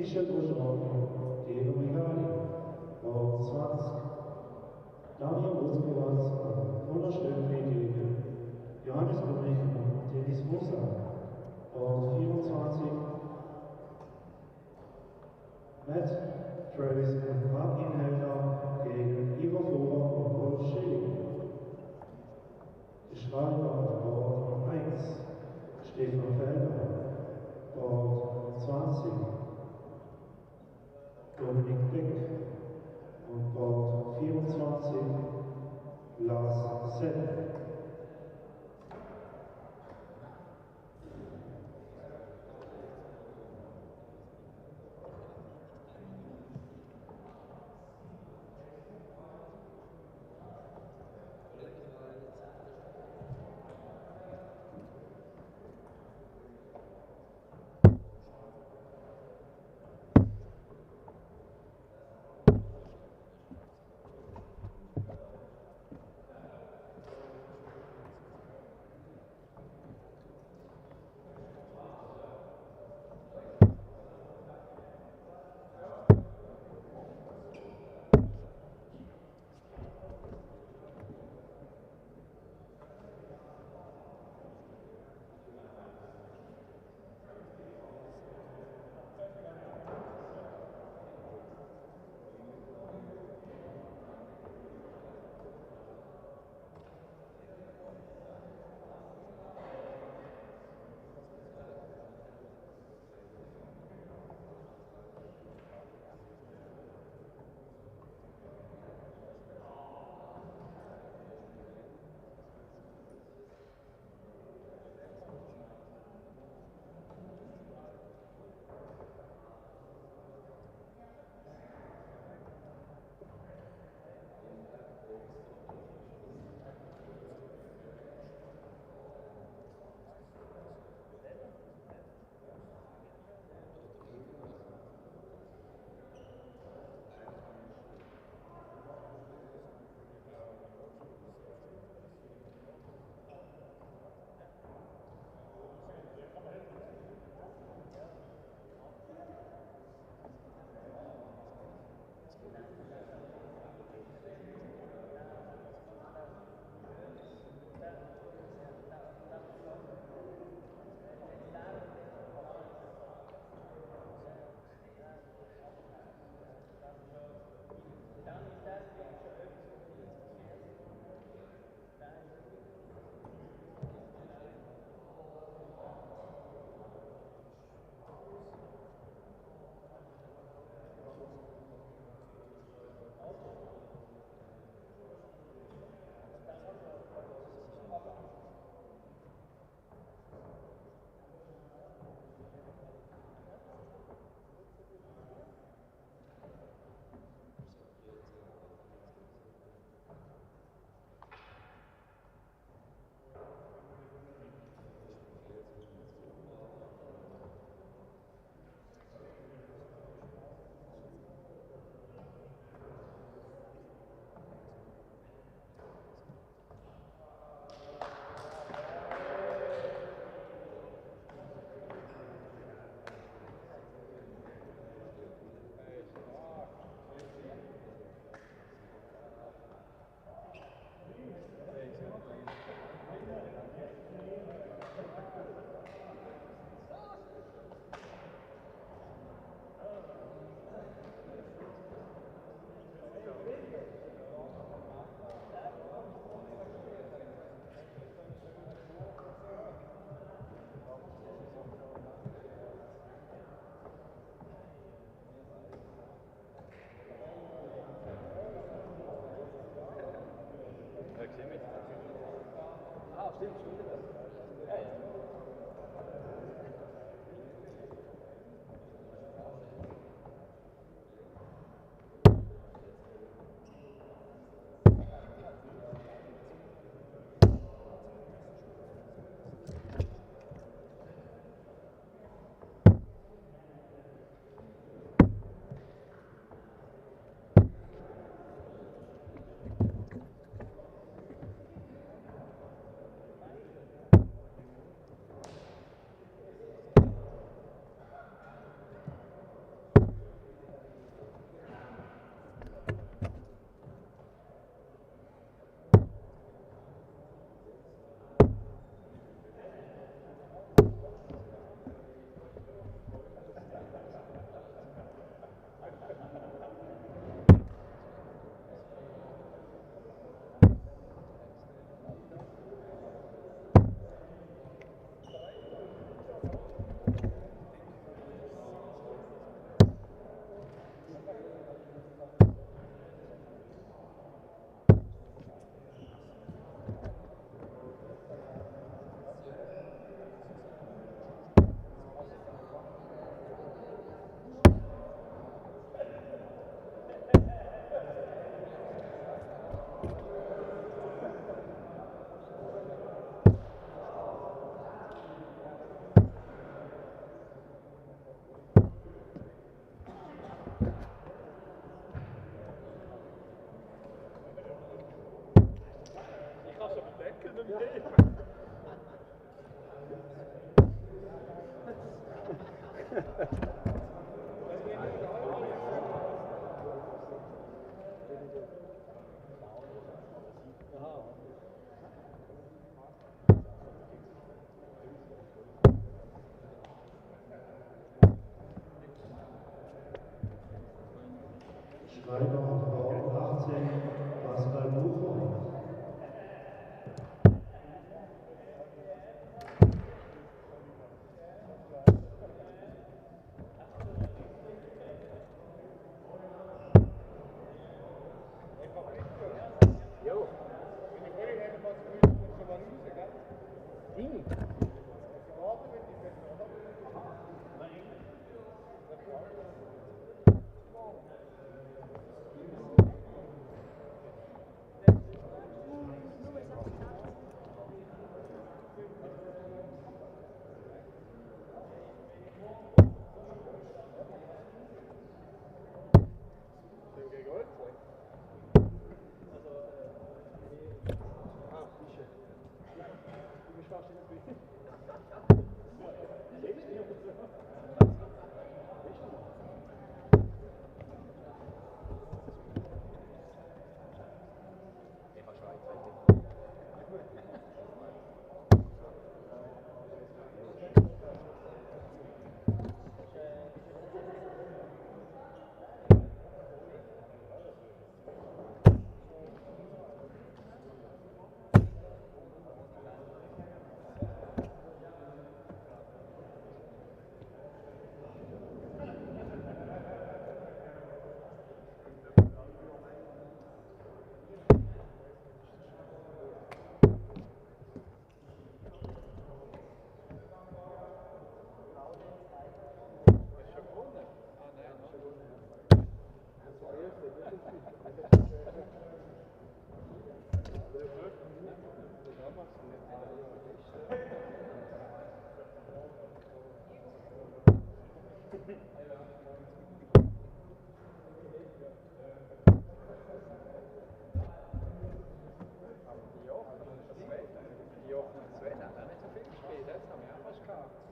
Michel Bourgeois gegen Rigani. Bord 20. Daniel Oskolas und Gunnar Stockley gegen Johannes Ulrich und Dennis Musa. Bord 24. Matt Travis und Martin Helder gegen Ivo Fura und Rolf Schilling. Beschreiber Bord 1. Stefan Felder. Bord 20. Dominik Beck. Und Bord 24. Lars Sepp.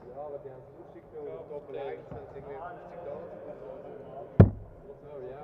Ja, aber die haben es lustig gemacht. Doppel 1 sind irgendwie 50.000 oder so. Oh ja.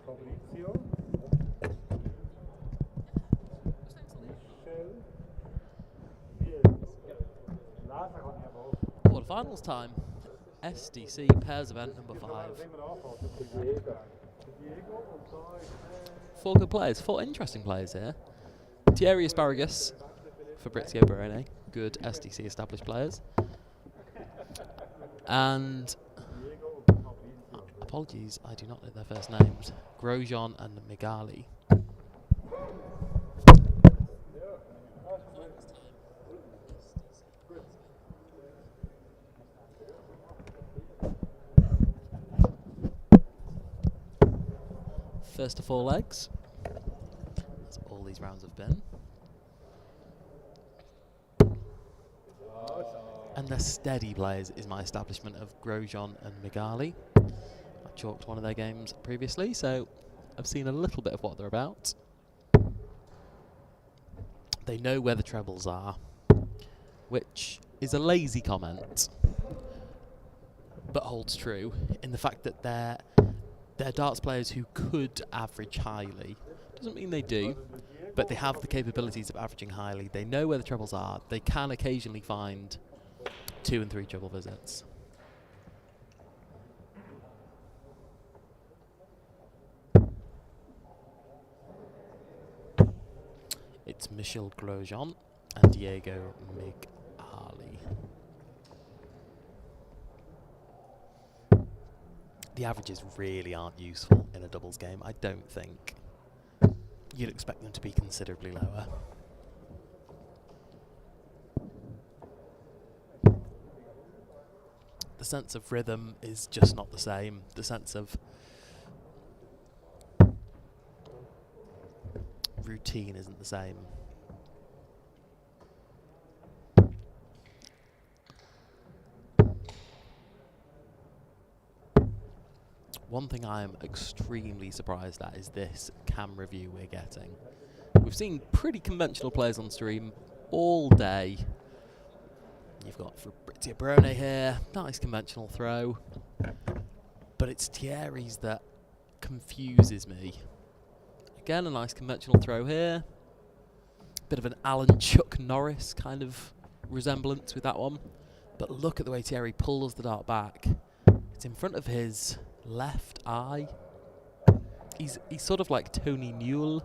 Fabrizio. Michel. Quarterfinals time. SDC pairs event number 5. 4 good players, 4 interesting players here. Thierry Asparagus, Fabrizio Barone, good SDC established players. And apologies, I do not know their first names. Grosjean and Migali. First to 4 legs. That's all these rounds have been. And they're steady players is my establishment of Grosjean and Migali. I chalked one of their games previously, so I've seen a little bit of what they're about. They know where the trebles are, which is a lazy comment, but holds true in the fact that they're darts players who could average highly. Doesn't mean they do, but they have the capabilities of averaging highly. They know where the trebles are. They can occasionally find 2 and 3 treble visits. It's Michel Grosjean and Diego Migali. The averages really aren't useful in a doubles game, I don't think. You'd expect them to be considerably lower. The sense of rhythm is just not the same. The sense of routine isn't the same. One thing I am extremely surprised at is this camera view we're getting. We've seen pretty conventional players on stream all day. You've got Fabrizio Barone here, nice conventional throw. But it's Thierry's that confuses me. Again, a nice conventional throw here. Bit of an Alan Chuck Norris kind of resemblance with that one. But look at the way Thierry pulls the dart back. It's in front of his left eye. He's sort of like Tony Newell.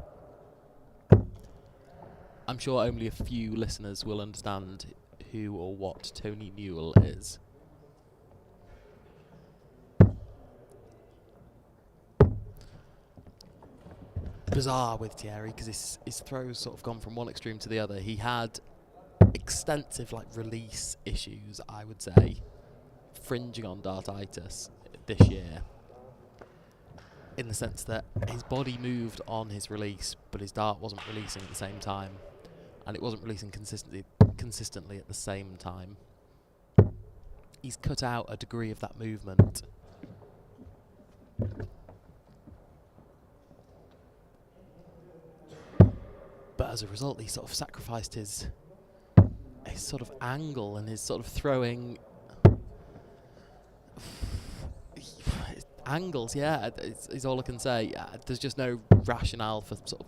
I'm sure only a few listeners will understand who or what Tony Newell is. Bizarre with Thierry because his throws sort of gone from one extreme to the other. He had extensive release issues, I would say, fringing on dartitis this year, in the sense that his body moved on his release, but his dart wasn't releasing at the same time, and it wasn't releasing consistently at the same time. He's cut out a degree of that movement. But as a result, he sort of sacrificed his sort of angle and his sort of throwing angles, yeah, is all I can say. There's just no rationale for sort of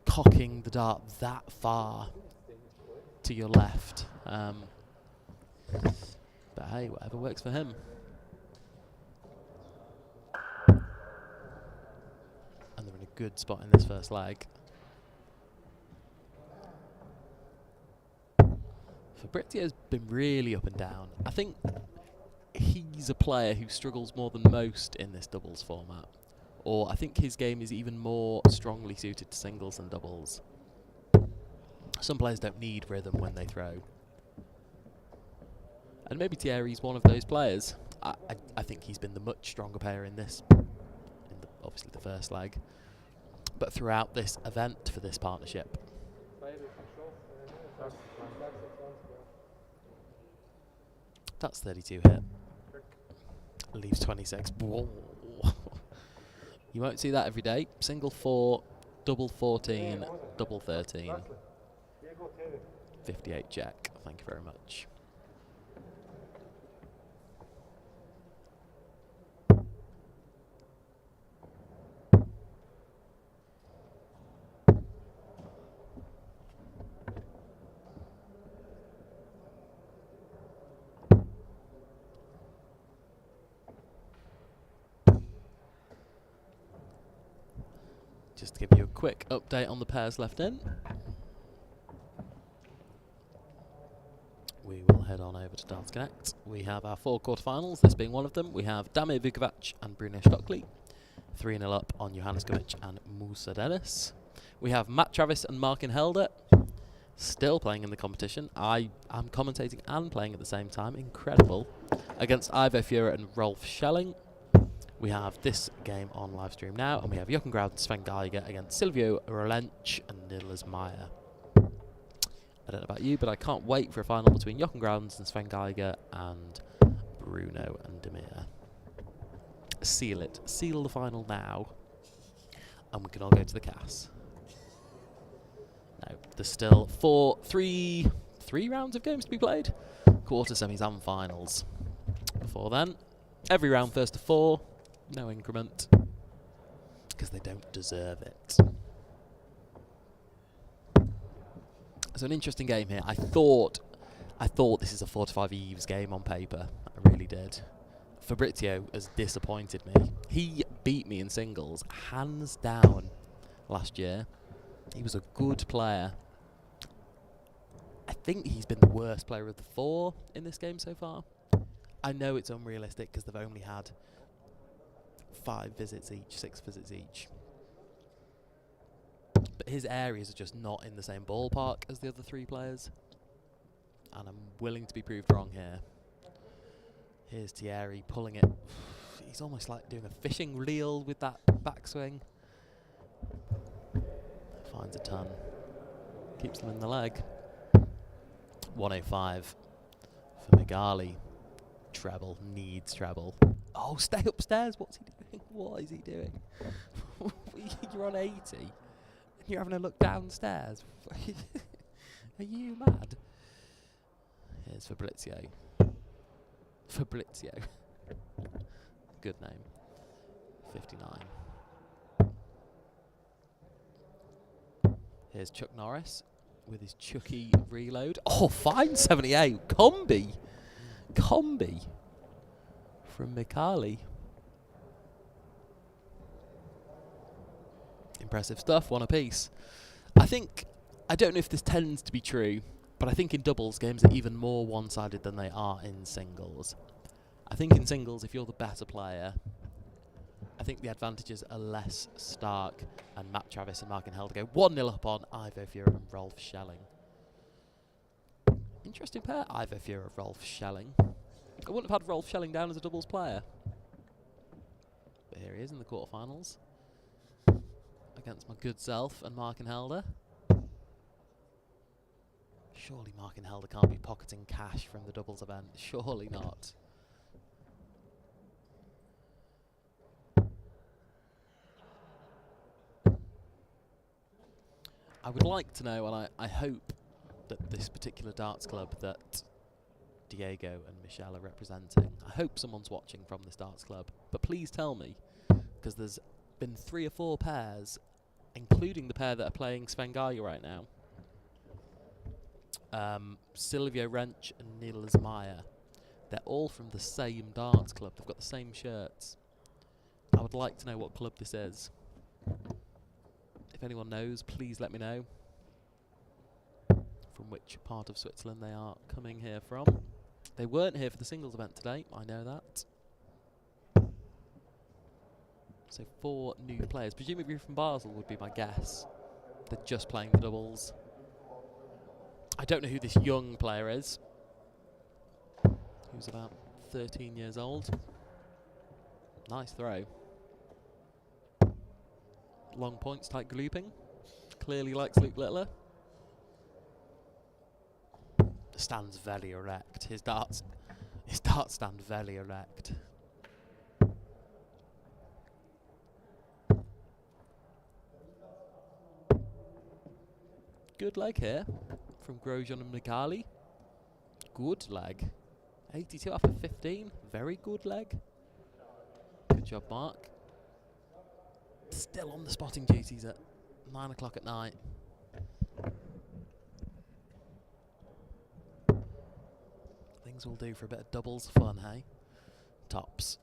cocking the dart that far to your left. But hey, whatever works for him. And they're in a good spot in this first leg. Fabrizio's been really up and down. I think he's a player who struggles more than most in this doubles format. or I think his game is even more strongly suited to singles than doubles. Some players don't need rhythm when they throw. And maybe Thierry's one of those players. I think he's been the much stronger player in this, obviously the first leg, but throughout this event for this partnership. That's 32 hit. Leaves 26. Whoa. You won't see that every day. Single 4, double 14, double 13. 58 check. Thank you very much. Just to give you a quick update on the pairs left in. We will head on over to Dance Connect. We have our 4 quarterfinals, this being one of them. We have Damir Vukovich and Bruno Stockley. 3-0 up on Johannes Govic and Musa Dennis. We have Matt Travis and Markin Helder still playing in the competition. I am commentating and playing at the same time. Incredible. Against Ivo Fura and Rolf Schelling. We have this game on live stream now, and we have Jochen Graud and Sven Geiger against Silvio Rolench and Niels Meyer. I don't know about you, but I can't wait for a final between Jochen Graud and Sven Geiger and Bruno and Damir. Seal it. Seal the final now, and we can all go to the CAS. No, there's still three rounds of games to be played. Quarter, semis and finals. Before then, every round first to 4. No increment, because they don't deserve it. So an interesting game here. I thought this is a 4-5 Eves game on paper. I really did. Fabrizio has disappointed me. He beat me in singles, hands down, last year. He was a good player. I think he's been the worst player of the 4 in this game so far. I know it's unrealistic because they've only had 5 visits each, 6 visits each. But his areas are just not in the same ballpark as the other 3 players. And I'm willing to be proved wrong here. Here's Thierry pulling it. He's almost like doing a fishing reel with that backswing. Finds a ton. Keeps them in the leg. 105 for Migali. Treble, needs treble. Oh, stay upstairs. What's he doing? What is he doing? You're on 80 and you're having a look downstairs. Are you mad? Here's Fabrizio. Fabrizio. Good name. 59. Here's Chuck Norris with his Chucky reload. Oh, fine 78. Combi from Mikali. Impressive stuff, 1 apiece. I don't know if this tends to be true, but I think in doubles games are even more one-sided than they are in singles. I think in singles, if you're the better player, I think the advantages are less stark, and Matt Travis and Markin Helder go 1-0 up on Ivo Fura and Rolf Schelling. Interesting pair, Ivo Fura and Rolf Schelling. I wouldn't have had Rolf Schelling down as a doubles player. But here he is in the quarterfinals. Against my good self and Markin Helder. Surely Markin Helder can't be pocketing cash from the doubles event. Surely not. I would like to know, and I hope that this particular darts club that Diego and Michelle are representing, I hope someone's watching from this darts club, but please tell me, because there's been 3 or 4 pairs, including the pair that are playing Sven Geiger right now, Silvio Wrench and Niels Meyer. They're all from the same darts club. They've got the same shirts. I would like to know what club this is. If anyone knows, please let me know from which part of Switzerland they are coming here from. They weren't here for the singles event today, I know that. So 4 new players, presumably from Basel would be my guess. They're just playing the doubles. I don't know who this young player is. Who's about 13 years old. Nice throw. Long points type glooping. Clearly likes Luke Littler. Stands very erect. His darts stand very erect. Good leg here from Grosjean and Mikali. Good leg. 82 after 15. Very good leg. Good job, Mark. Still on the spotting duties at 9 o'clock at night. Things will do for a bit of doubles fun, hey? Tops.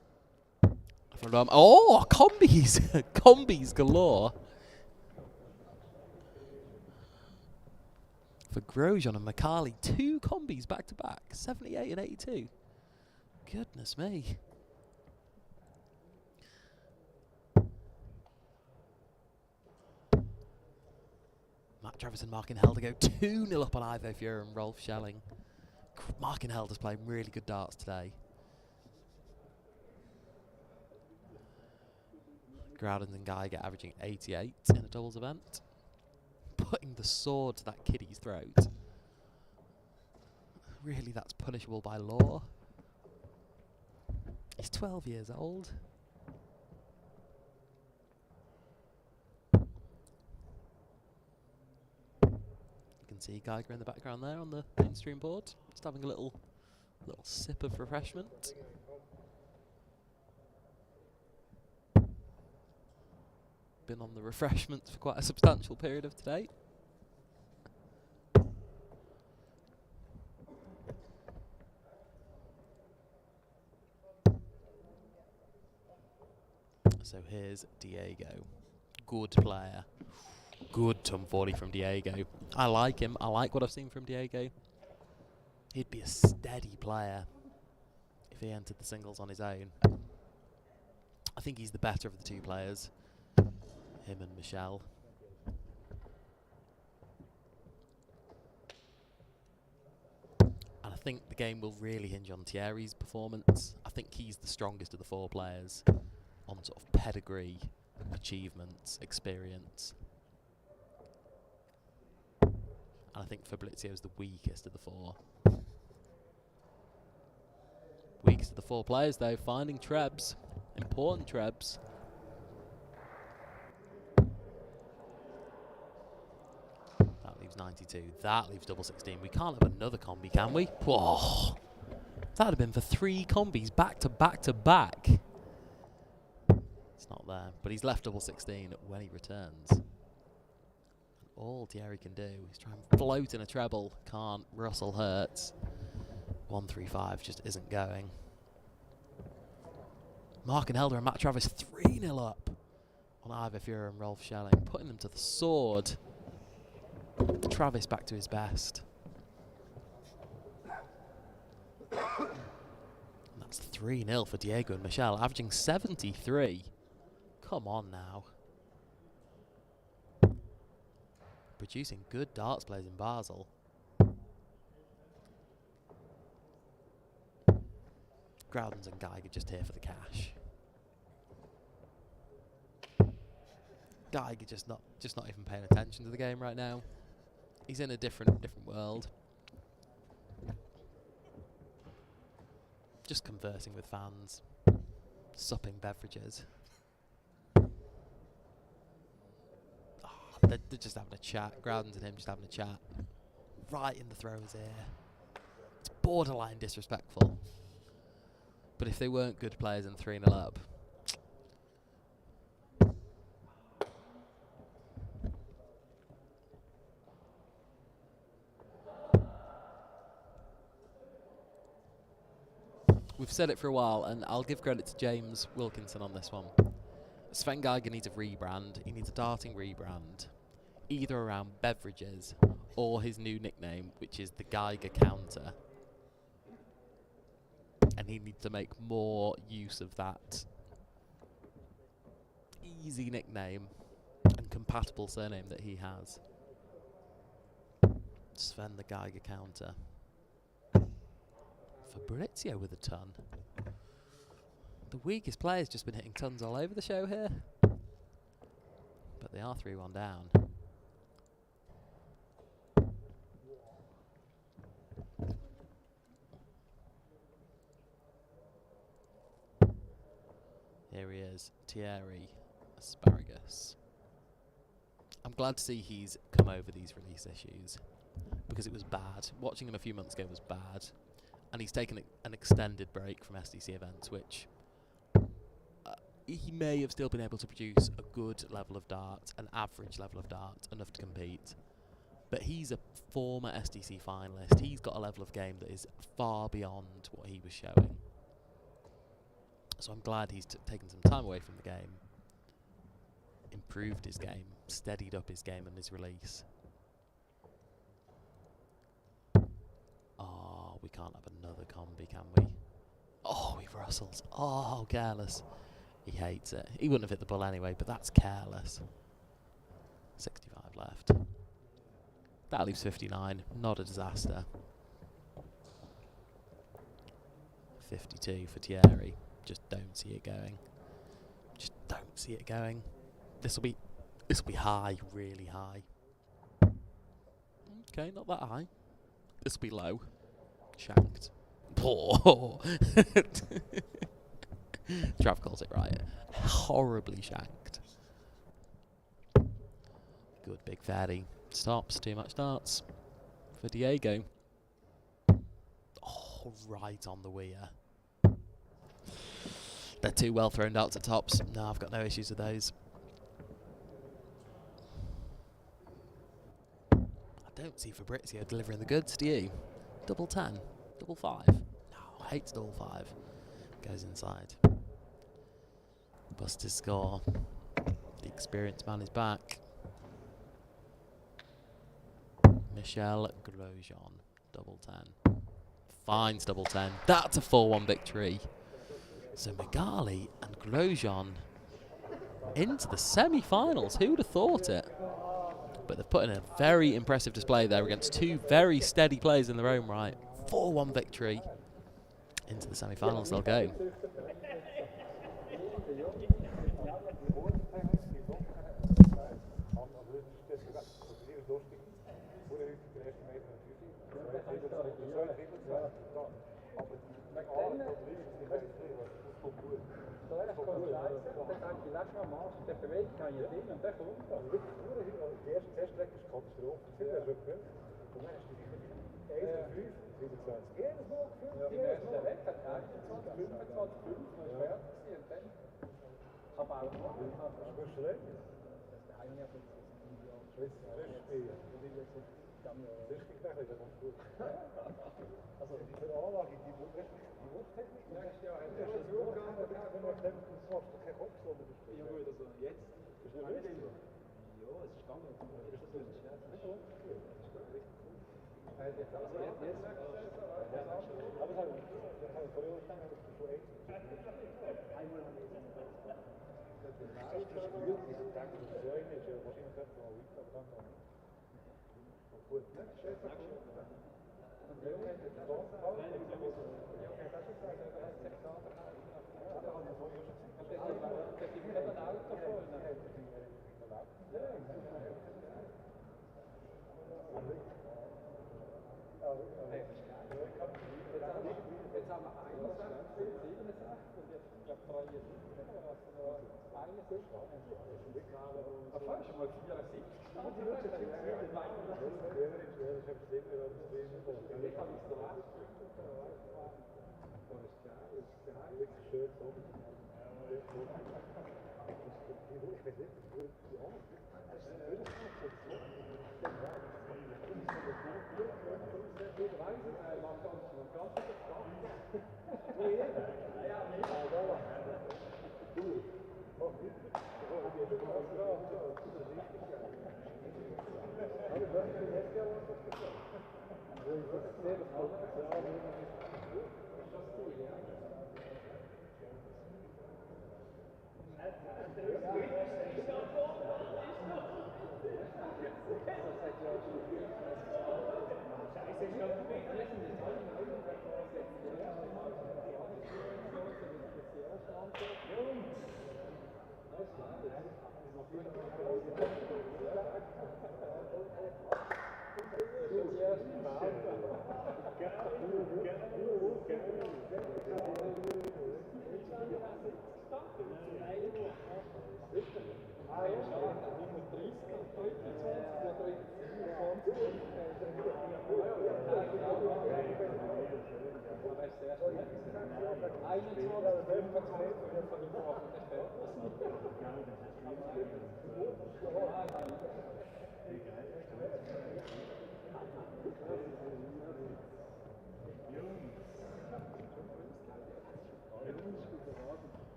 Oh, combis! Combis galore. For Grosjean and Mikali, 2 combis back to back, 78 and 82. Goodness me. Matt Travis and Markin Helder go 2-0 up on Ivo Fura and Rolf Schelling. Markin Helder's playing really good darts today. Groudens and Geiger averaging 88 in a doubles event. Putting the sword to that kiddie's throat. Really, that's punishable by law. He's 12 years old. You can see Geiger in the background there on the mainstream board. Just having a little sip of refreshment. Been on the refreshments for quite a substantial period of today. So here's Diego. Good player. Good Tom 40 from Diego. I like him. I like what I've seen from Diego. He'd be a steady player if he entered the singles on his own. I think he's the better of the 2 players. Him and Michelle. And I think the game will really hinge on Thierry's performance. I think he's the strongest of the 4 players on sort of pedigree, achievements, experience. And I think Fabrizio's the weakest of the 4. Weakest of the 4 players though, finding trebs. Important trebs. That leaves 92. That leaves double 16. We can't have another combi, can we? Whoa. That would have been for 3 combis back to back to back. It's not there, but he's left double 16 when he returns. And all Thierry can do is try and float in a treble. Can't. Russell hurts. 135 just isn't going. Markin Helder and Matt Travis 3-0 up on Ivo Fura and Rolf Schelling, putting them to the sword. Travis back to his best. And that's 3-0 for Diego and Michelle, averaging 73. Come on now. Producing good darts players in Basel. Groudens and Geiger just here for the cash. Geiger just not even paying attention to the game right now. He's in a different world. Just conversing with fans, supping beverages. They're just having a chat. Groudens and him just having a chat. Right in the thrower's ear. It's borderline disrespectful. But if they weren't good players and 3-0 up, we've said it for a while, and I'll give credit to James Wilkinson on this one. Sven Geiger needs a rebrand. He needs a darting rebrand, either around beverages or his new nickname, which is the Geiger Counter. And he needs to make more use of that. easy nickname and compatible surname that he has. Sven the Geiger counter. Fabrizio with a ton. The weakest player's just been hitting tons all over the show here. But they are 3-1 down. Here he is, Thierry Asparagus. I'm glad to see he's come over these release issues, because it was bad. Watching him a few months ago was bad. And he's taken an extended break from SDC events, which he may have still been able to produce a good level of dart, an average level of dart, enough to compete. But he's a former SDC finalist. He's got a level of game that is far beyond what he was showing. So I'm glad he's taken some time away from the game, improved his game, steadied up his game and his release. Oh, we can't have another combi, can we? Oh, he rustles. Oh, careless. He hates it. He wouldn't have hit the ball anyway, but that's careless. 65 left. That leaves 59. Not a disaster. 52 for Thierry. Just don't see it going. Just don't see it going. This will be high, really high. Okay, not that high. This will be low. Shanked. Poor. Trav calls it right. Horribly shanked. Good big fatty. Stops. Too much darts for Diego. Oh, right on the weir. They're too well thrown darts at tops. No, I've got no issues with those. I don't see Fabrizio delivering the goods, do you? Double 10, double 5. No, hates double 5. Goes inside. Busts his score. The experienced man is back. Michel Grosjean, double 10. Finds double 10. That's a 4-1 victory. So Magali and Grosjean into the semi-finals. Who would have thought it? But they've put in a very impressive display there against two very steady players in their own right. 4-1 victory. Into the semi-finals they'll go.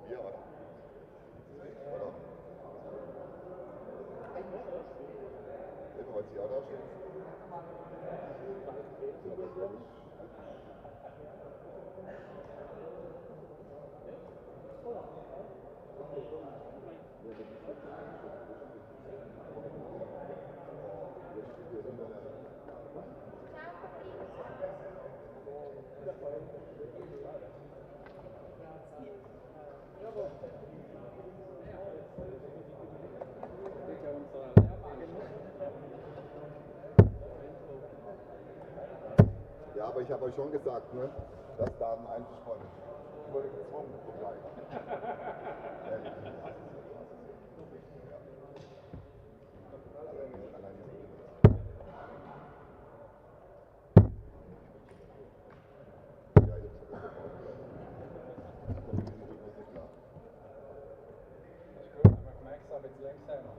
Bier, oder? Oder? Information Ja, aber ich habe euch schon gesagt, ne, dass da ein Einzelsport ist. Ich wurde gezwungen zu bleiben. Ehrlich. Ja, jetzt ist es Gut, aber gemerkt, aber jetzt längst einmal.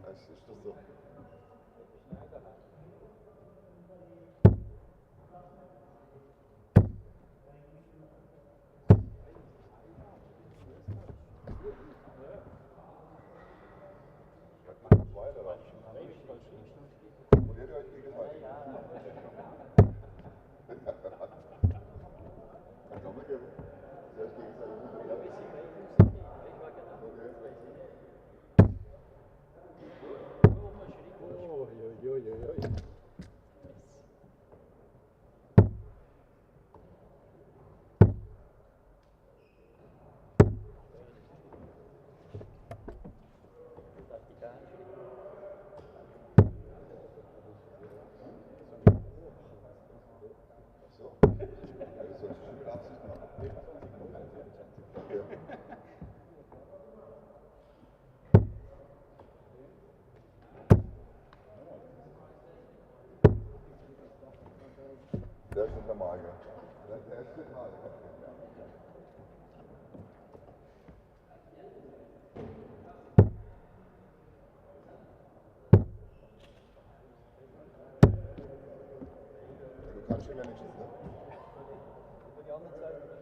Das ist doch so. Probiert ihr euch gegenseitig? Dann kann man sehr gegenseitig Der ist nicht normal, gell? Der ist nicht normal. Du kannst ihn wenigstens, ne? Die andere Seite.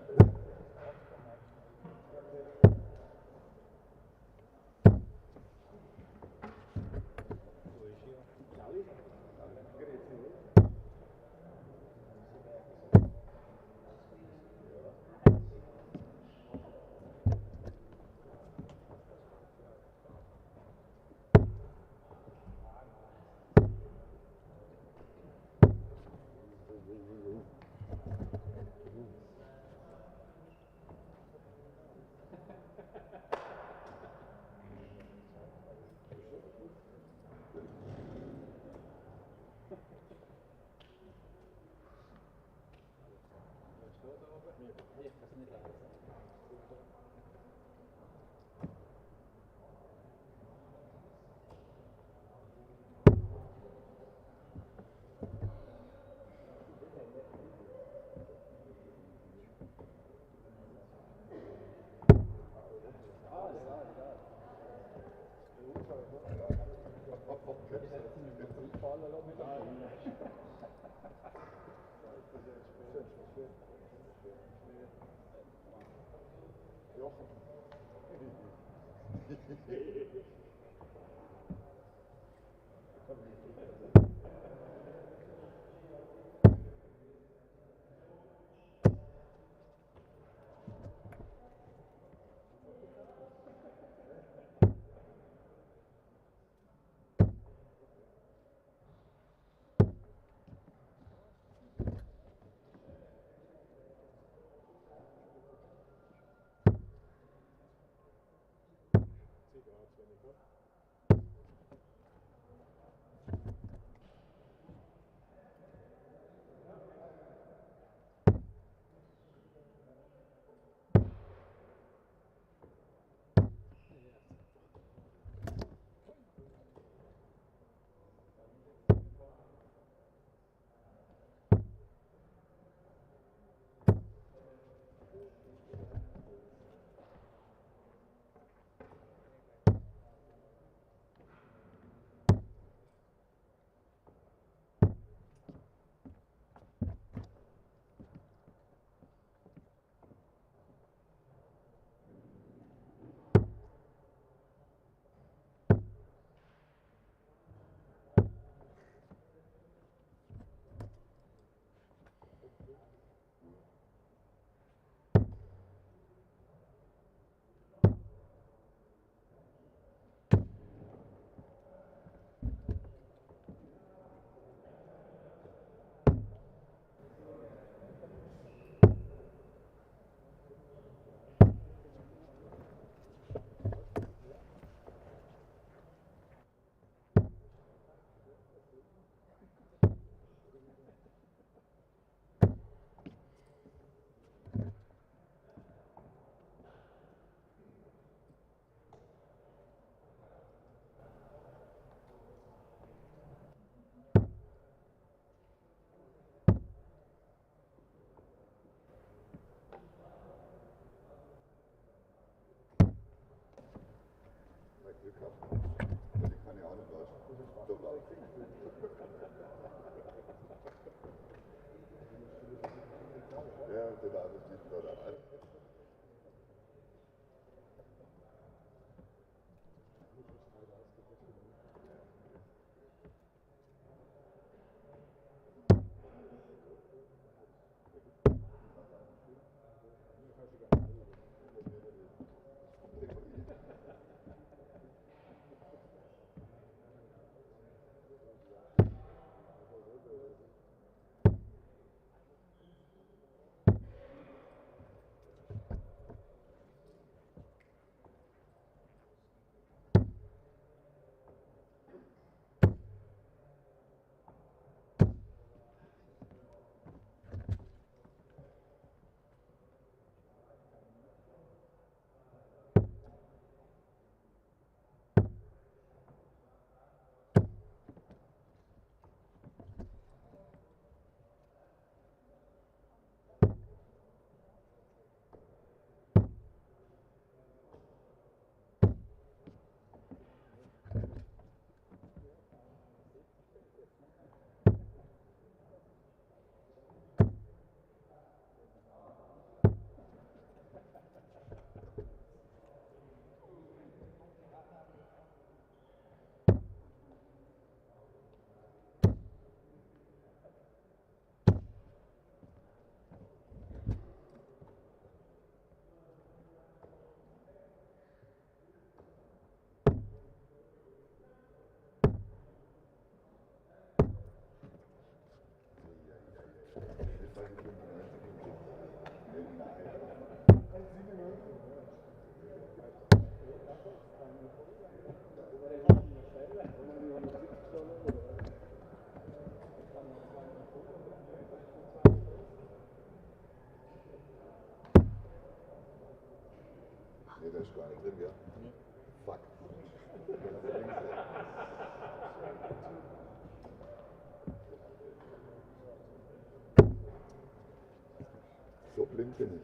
blind bin ich.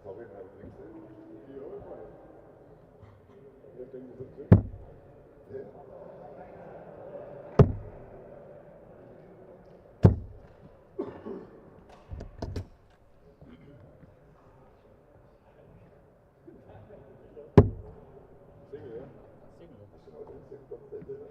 Sorry, wenn ich links sehe. kriegen sie zurück. Ja. Single, ja? Single. Genau, das ist ja Kopfhälter, ne?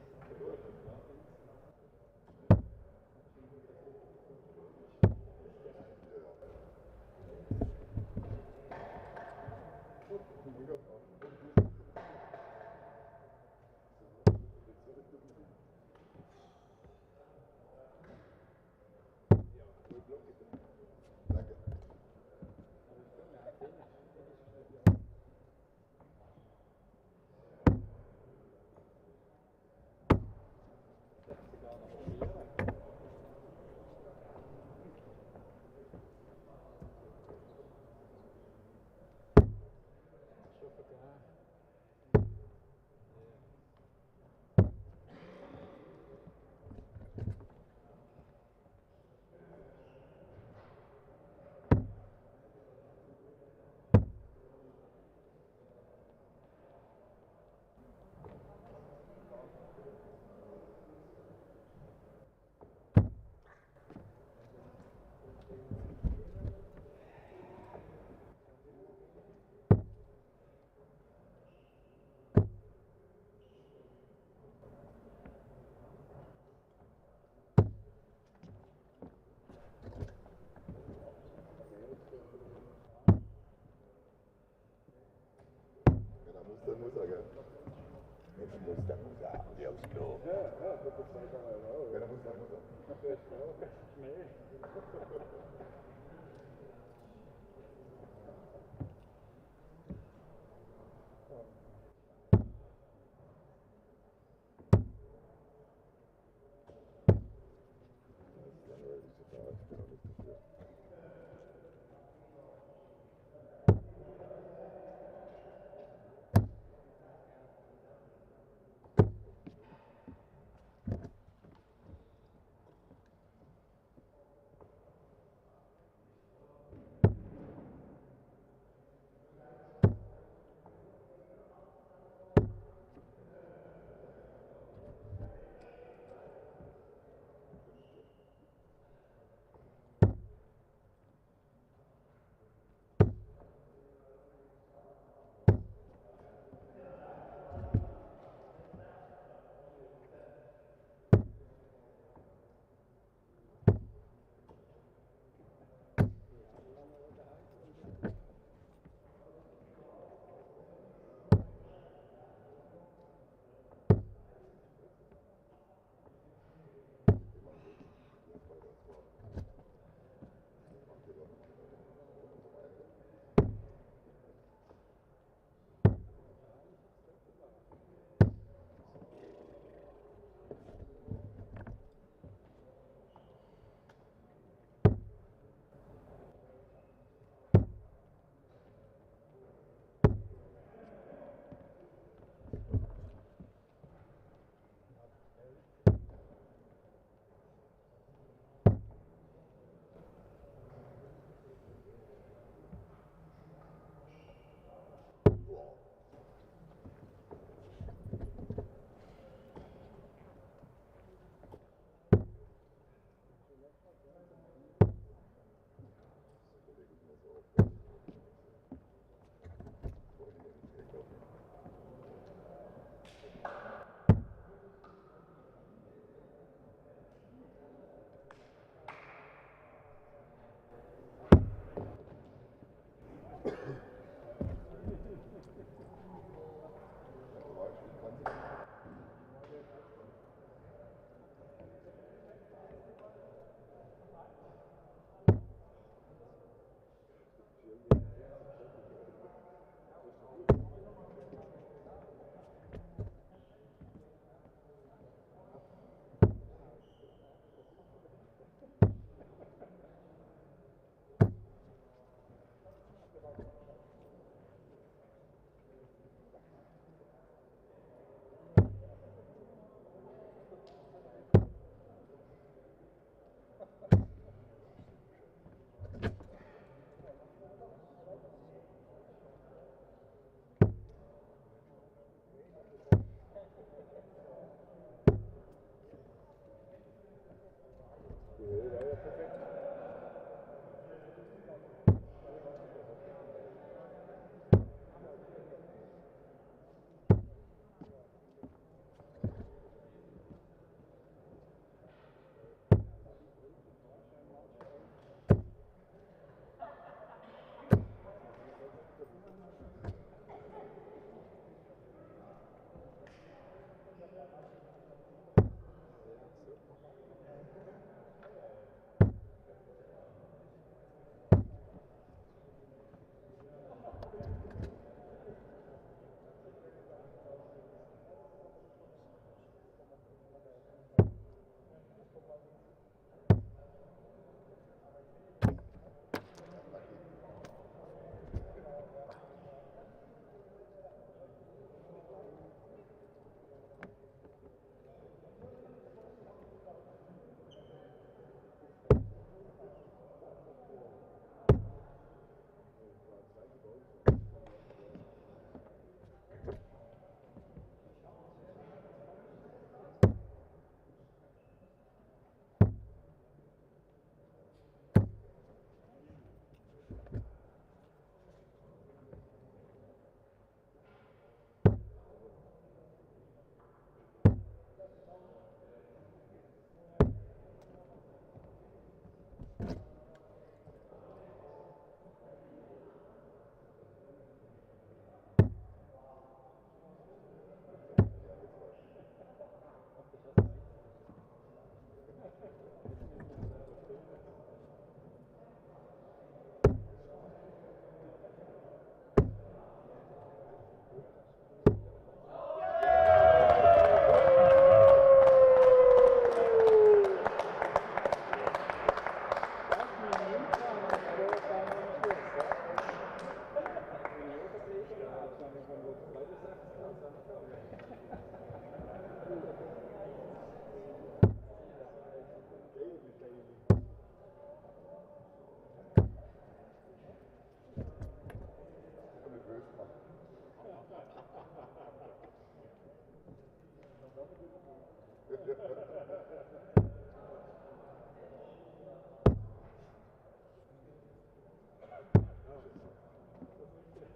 Danke. Dann muss er, gell? Wenn er muss, dann muss er. Wie aufs Klo. Ja, das ist 2,5 Euro. Wenn er muss, dann muss er. Ja, ich auch. Nee. Langweilig total. Ich bin auch nicht dafür.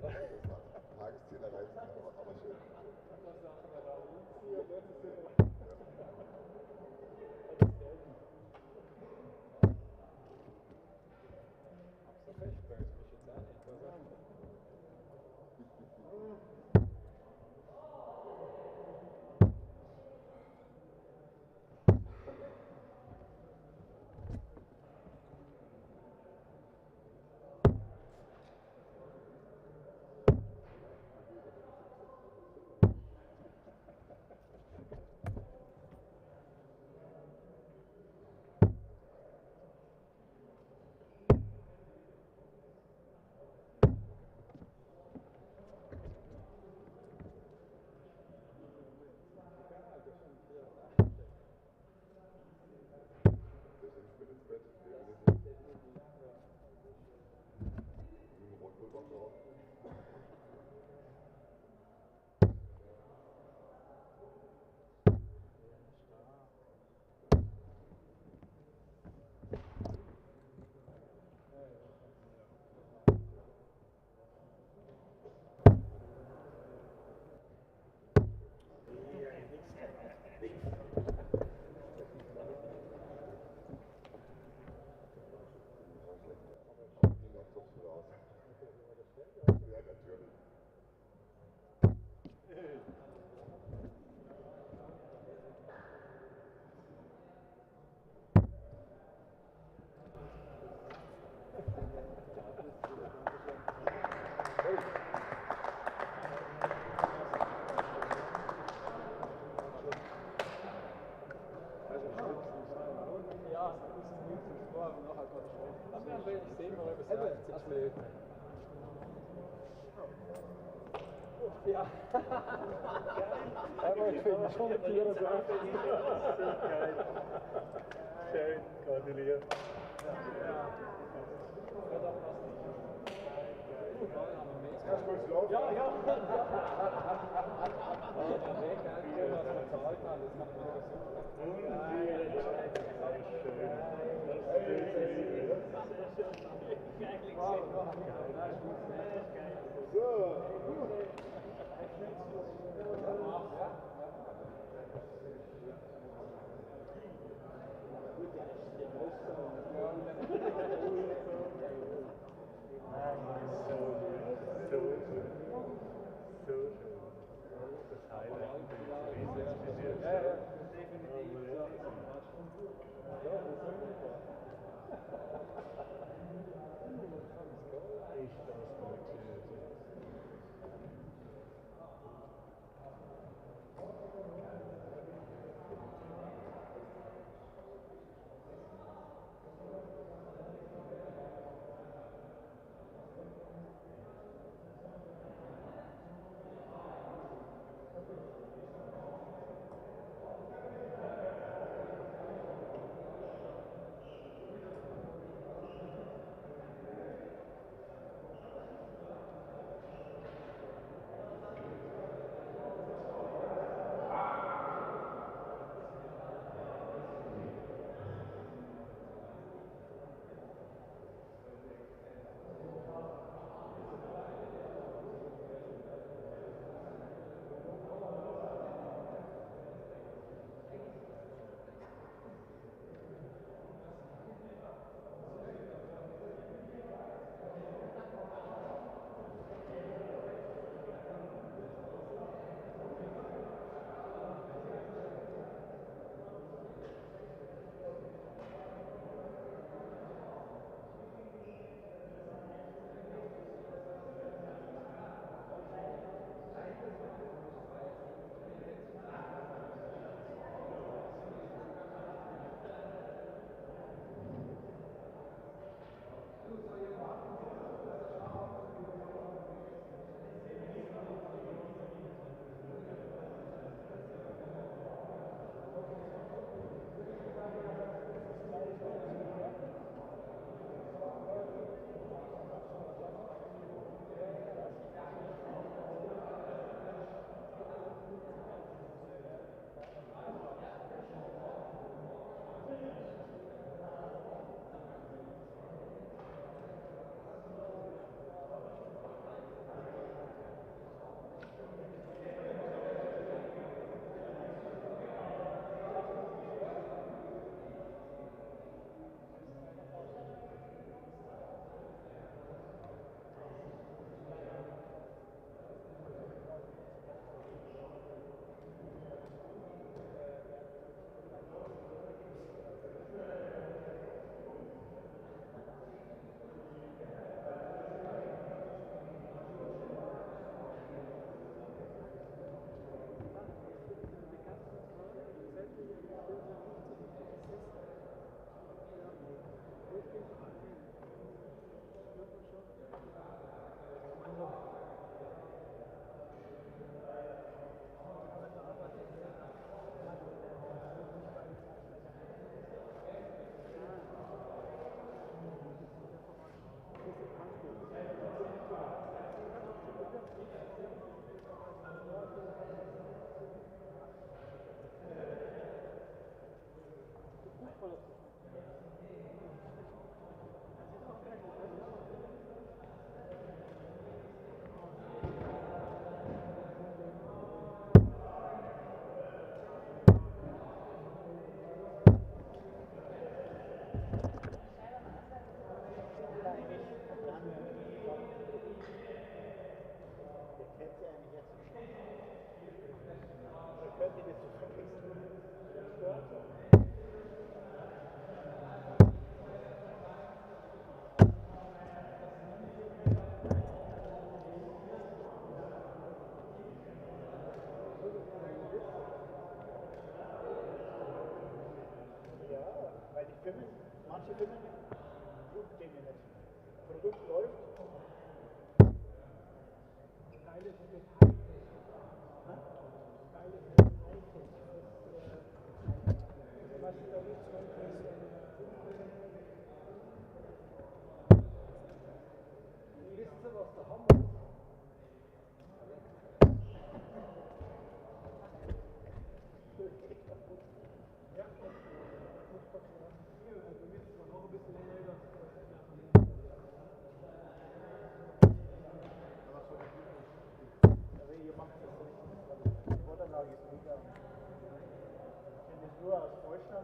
Tagesziel erreichen, aber schön. Ja. Aber ich finde schon mit dir so geil. Schön, gratuliere. Kannst du kurz laufen? Ja, ja. Der Weg, was man zahlen kann, das macht man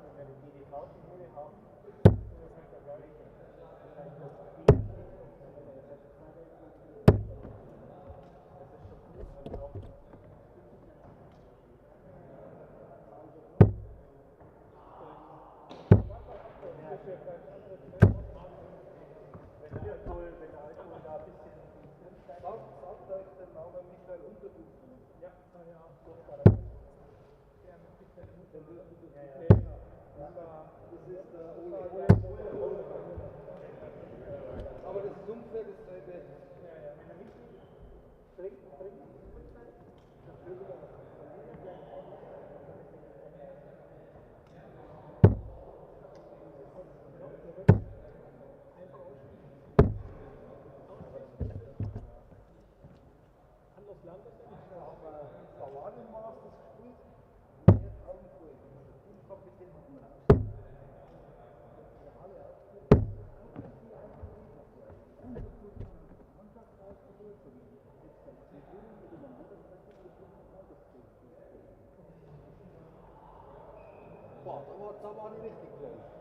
wenn wir die DDV-Figur haben, ist das halt gar nicht. Das heißt, das ist schon gut. Auch wenn der Alkohol da ein bisschen sagt euch der Name Michael Unterbuchen. Ja, ja, furchtbar. Ja, mit Michael Unterbuchen. Ja, das ist der Ole. Aber das ist ungefähr dasselbe. Ja, ja, wenn er nicht trinkt. Boah, da war die richtig close.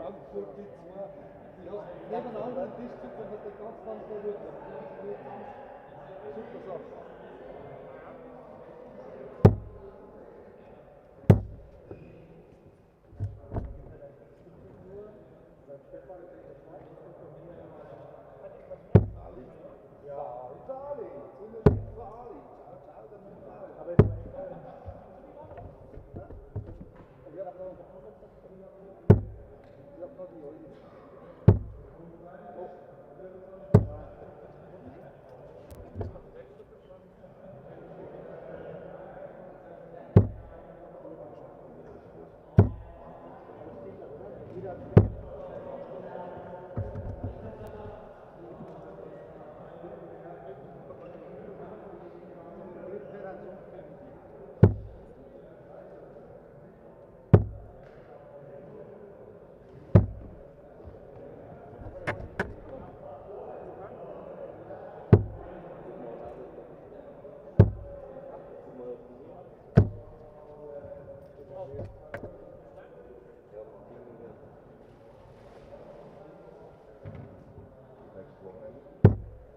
Frankfurt, die zwei, die hast nebeneinander am Tisch sitzen und hat der ganz lang berührt. Super Sache. Ja, Italien, wunderschön für Ali. Ciao, der Mental. Aber es war Italien. Ich habe noch die Oli.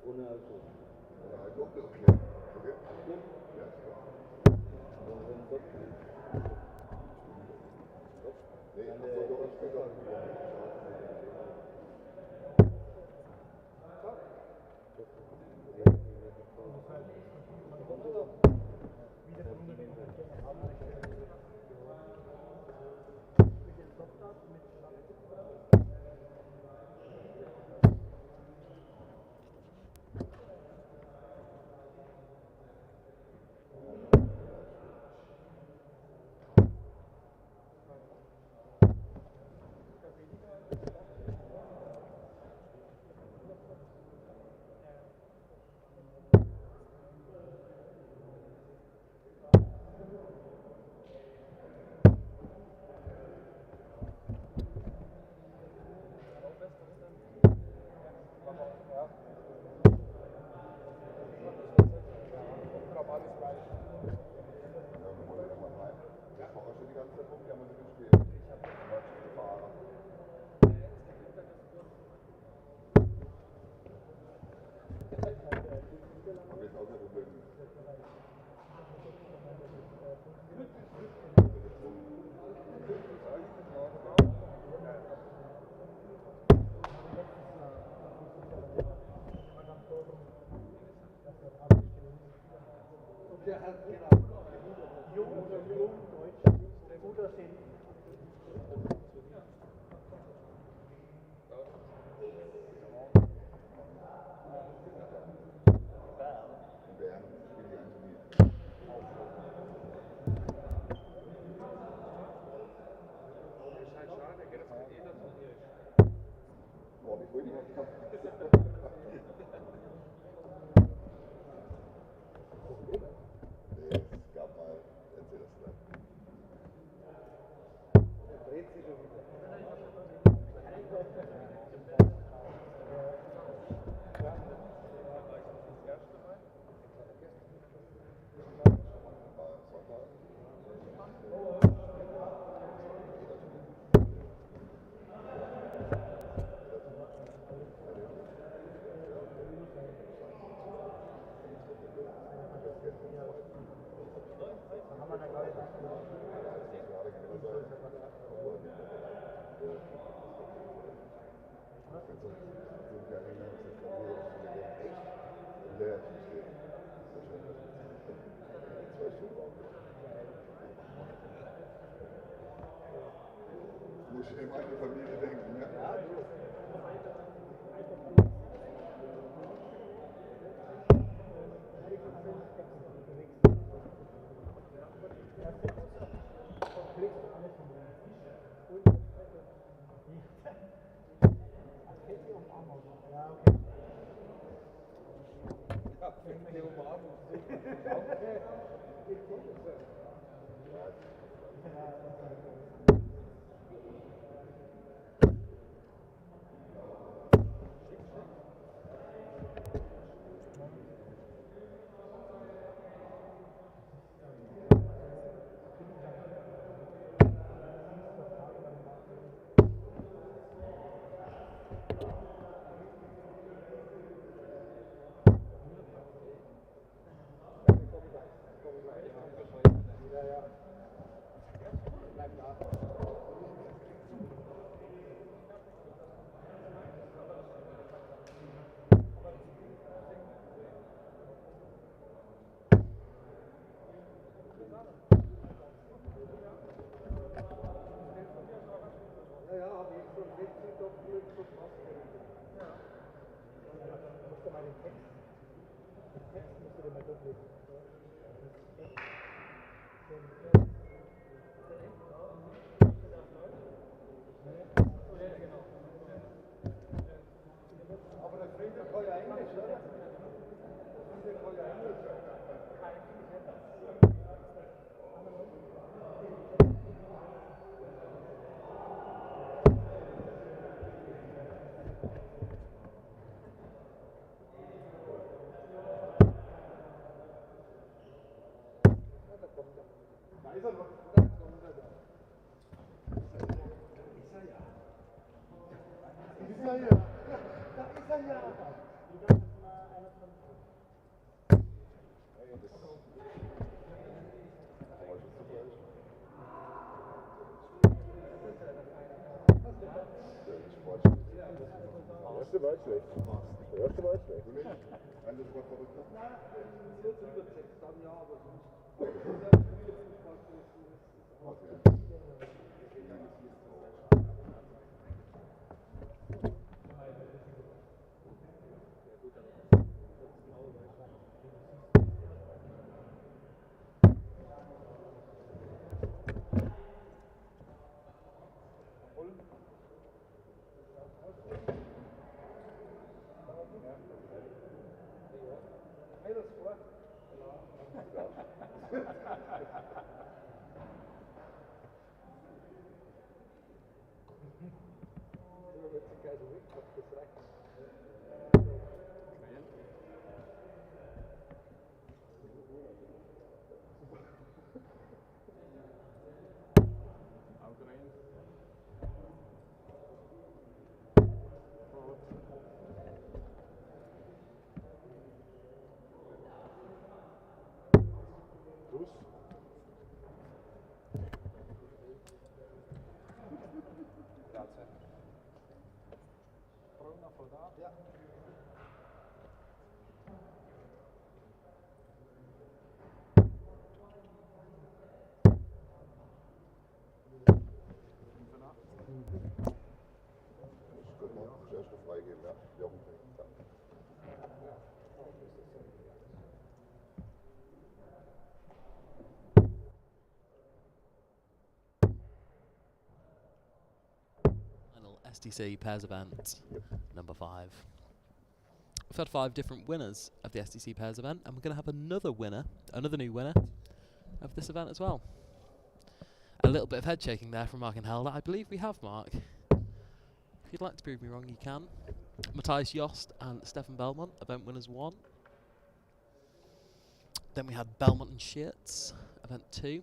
Ohne Alkohol. Ohne Alkohol? Okay. Okay. Ja, klar. Und wenn Stopp geht? Stopp? Nee, ach so, doch, ich spiele gerade gewonnen. Nee, es gab mal, erzähl das gleich. Dreht sich schon wieder. Muss ich immer an die Familie denken, ja? Ja, du. Der erste war jetzt schlecht. Der erste war jetzt schlecht. Eine Sport verrückt. Plus. SDC pairs event number 5. We've had 5 different winners of the SDC pairs event, and we're going to have another new winner of this event as well. A little bit of head shaking there from Mark and Helder. I believe we have, Mark. If you'd like to prove me wrong, you can. Matthias Jost and Stefan Belmont, event winners 1. Then we had Belmont and Schmutz, event 2.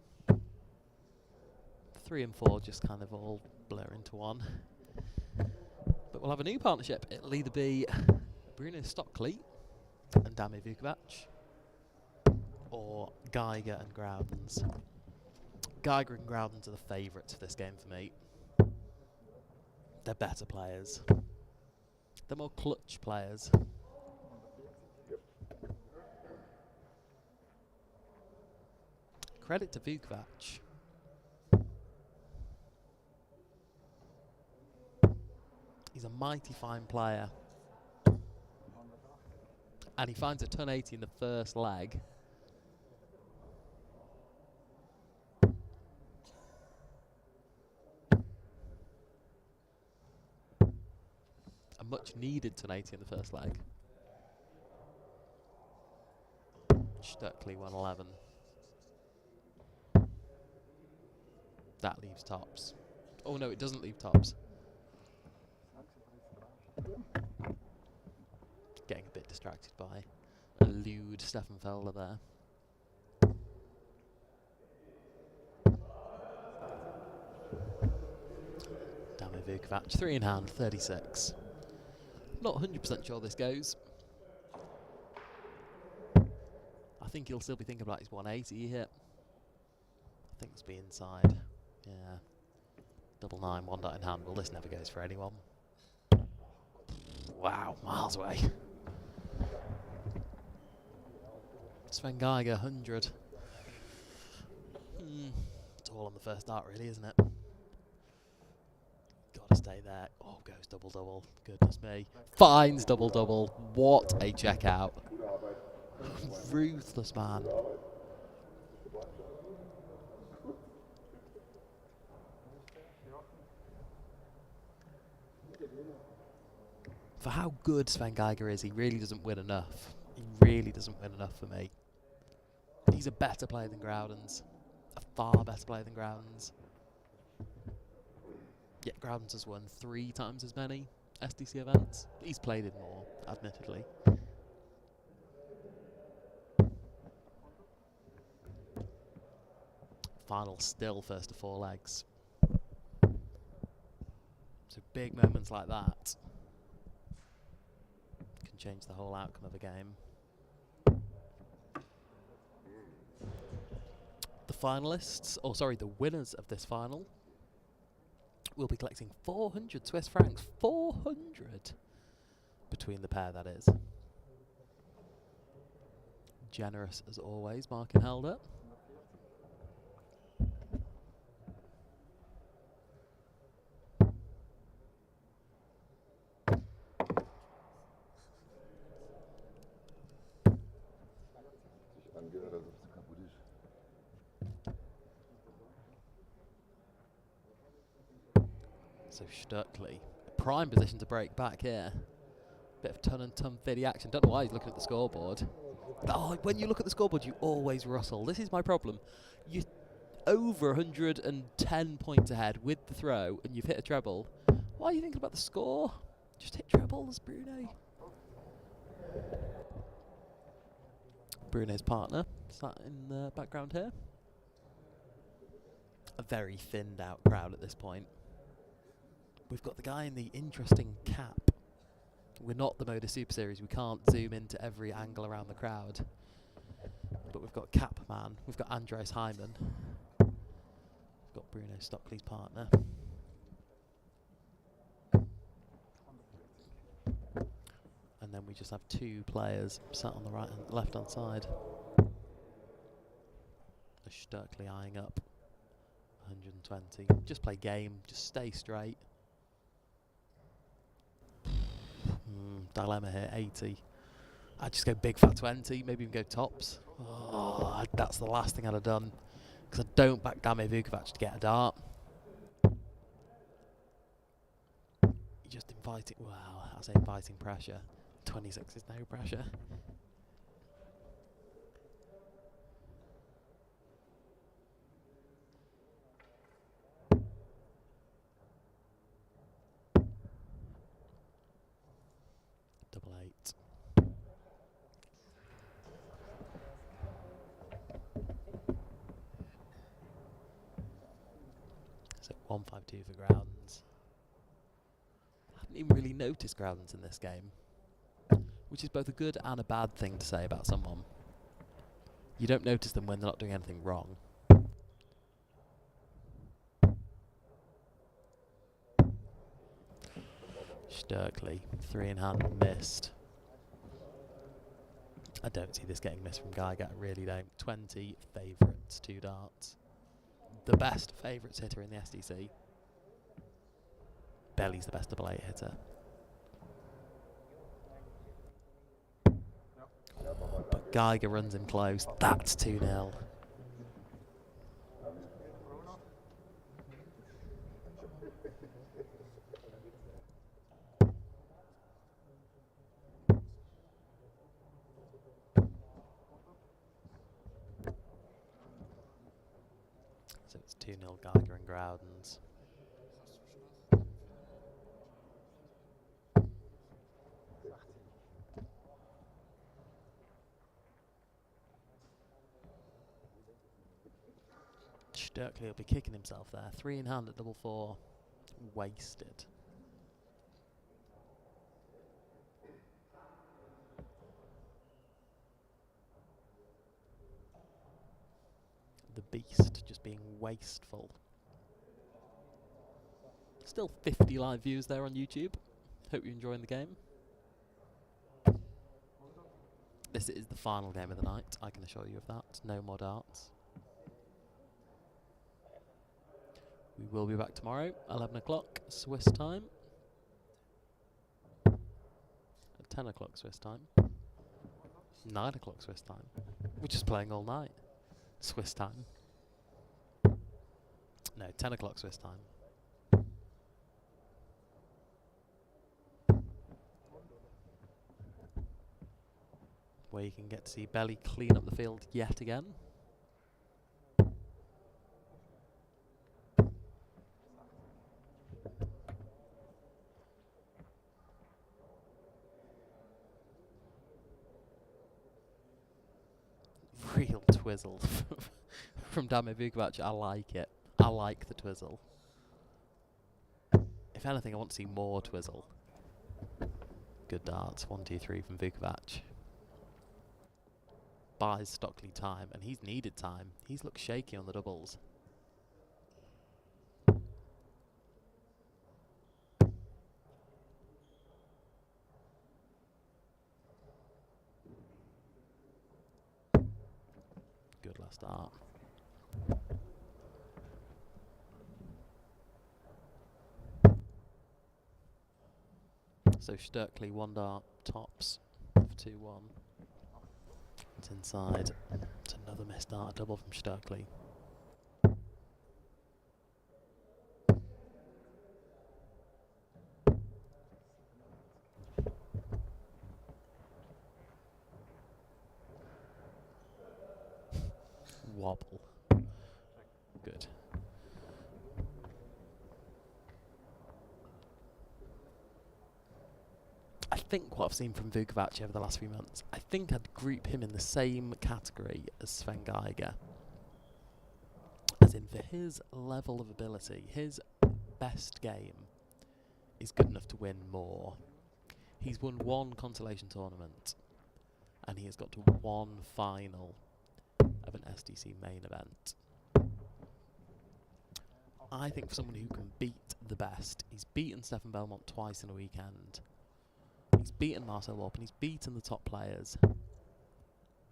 3 and 4 just kind of all blur into one. But we'll have a new partnership. It'll either be Bruno Stockley and Dami Vukovich, or Geiger and Groudens. Geiger and Groudens are the favourites for this game for me. They're better players. They're more clutch players. Credit to Vukovich. He's a mighty fine player. And he finds a ton 80 in the first leg. A much needed ton 80 in the first leg. Stockley 111. That leaves tops. Oh no, it doesn't leave tops. Getting a bit distracted by a lewd Stefan Felder there. Dami Vukovich, 3 in hand, 36. Not 100% sure this goes. I think he'll still be thinking about his 180 he hit. I think it's be inside. Yeah. Double 9, 1 dot in hand. Well, this never goes for anyone. Wow, miles away. Sven Geiger, 100. It's all on the first dart, really, isn't it? Gotta stay there. Oh, goes double-double. Goodness me. Finds double-double. What a checkout. Ruthless man. For how good Sven Geiger is, he really doesn't win enough. He really doesn't win enough for me. He's a better player than Groudens. A far better player than Groudens. Yet Groudens has won 3 times as many SDC events. He's played in more, admittedly. Final still first to 4 legs. So big moments like that can change the whole outcome of a game. The finalists, or sorry, the winners of this final will be collecting 400 Swiss francs. 400 between the pair, that is. Generous as always, Mark and Helder. So Stockley, prime position to break back here. Bit of ton and ton fiddy action. Don't know why he's looking at the scoreboard. Oh, when you look at the scoreboard, you always rustle. This is my problem. You're over 110 points ahead with the throw, and you've hit a treble. Why are you thinking about the score? Just hit trebles, Bruno. Bruno's partner sat in the background here. A very thinned out crowd at this point. We've got the guy in the interesting cap. We're not the Moda Super Series. We can't zoom into every angle around the crowd. But we've got Cap Man. We've got Andres Hyman. We've got Bruno Stockley's partner. And then we just have 2 players sat on the right and left hand side. Stockley eyeing up 120. Just play game. Just stay straight. Dilemma here, 80. I'd just go big fat 20, maybe even go tops. Oh, that's the last thing I'd have done, because I don't back Dami Vukovich to get a dart. just inviting, well, I say inviting pressure. 26 is no pressure. Double 8. So 152 for grounds. I haven't even really noticed grounds in this game, which is both a good and a bad thing to say about someone. You don't notice them when they're not doing anything wrong. Stockley, 3 in hand, missed. I don't see this getting missed from Geiger, I really don't. 20 favourites, 2 darts. The best favourites hitter in the SDC. Belly's the best double 8 hitter. But Geiger runs him close. That's 2-0. So it's 2-0 Geiger and Groudens. Stockley will be kicking himself there. 3 in hand at double 4. Wasted. The beast just being wasteful. Still 50 live views there on YouTube. Hope you're enjoying the game. This is the final game of the night, I can assure you of that. No more darts. We will be back tomorrow, 11 o'clock Swiss time. At 10 o'clock Swiss time. 9 o'clock Swiss time. We're just playing all night. Swiss time. No, 10 o'clock Swiss time. Where you can get to see Belly clean up the field yet again. Real twizzle from Dame Vukovich. I like it. I like the twizzle. If anything, I want to see more twizzle. Good darts. 1, 2, 3 from Vukovich. Buys Stockley time, and he's needed time. He's looked shaky on the doubles. Good last dart. So Stockley 1 dart tops for 2-1. It's inside. It's another missed dart, double from Stockley. Wobble. Good. I think what I've seen from Vukovich over the last few months, I think I'd group him in the same category as Sven Geiger. As in, for his level of ability, his best game is good enough to win more. He's won 1 consolation tournament, and he has got to 1 final of an SDC main event. I think for someone who can beat the best, he's beaten Stefan Belmont twice in a weekend. He's beaten Marcel Warp and he's beaten the top players.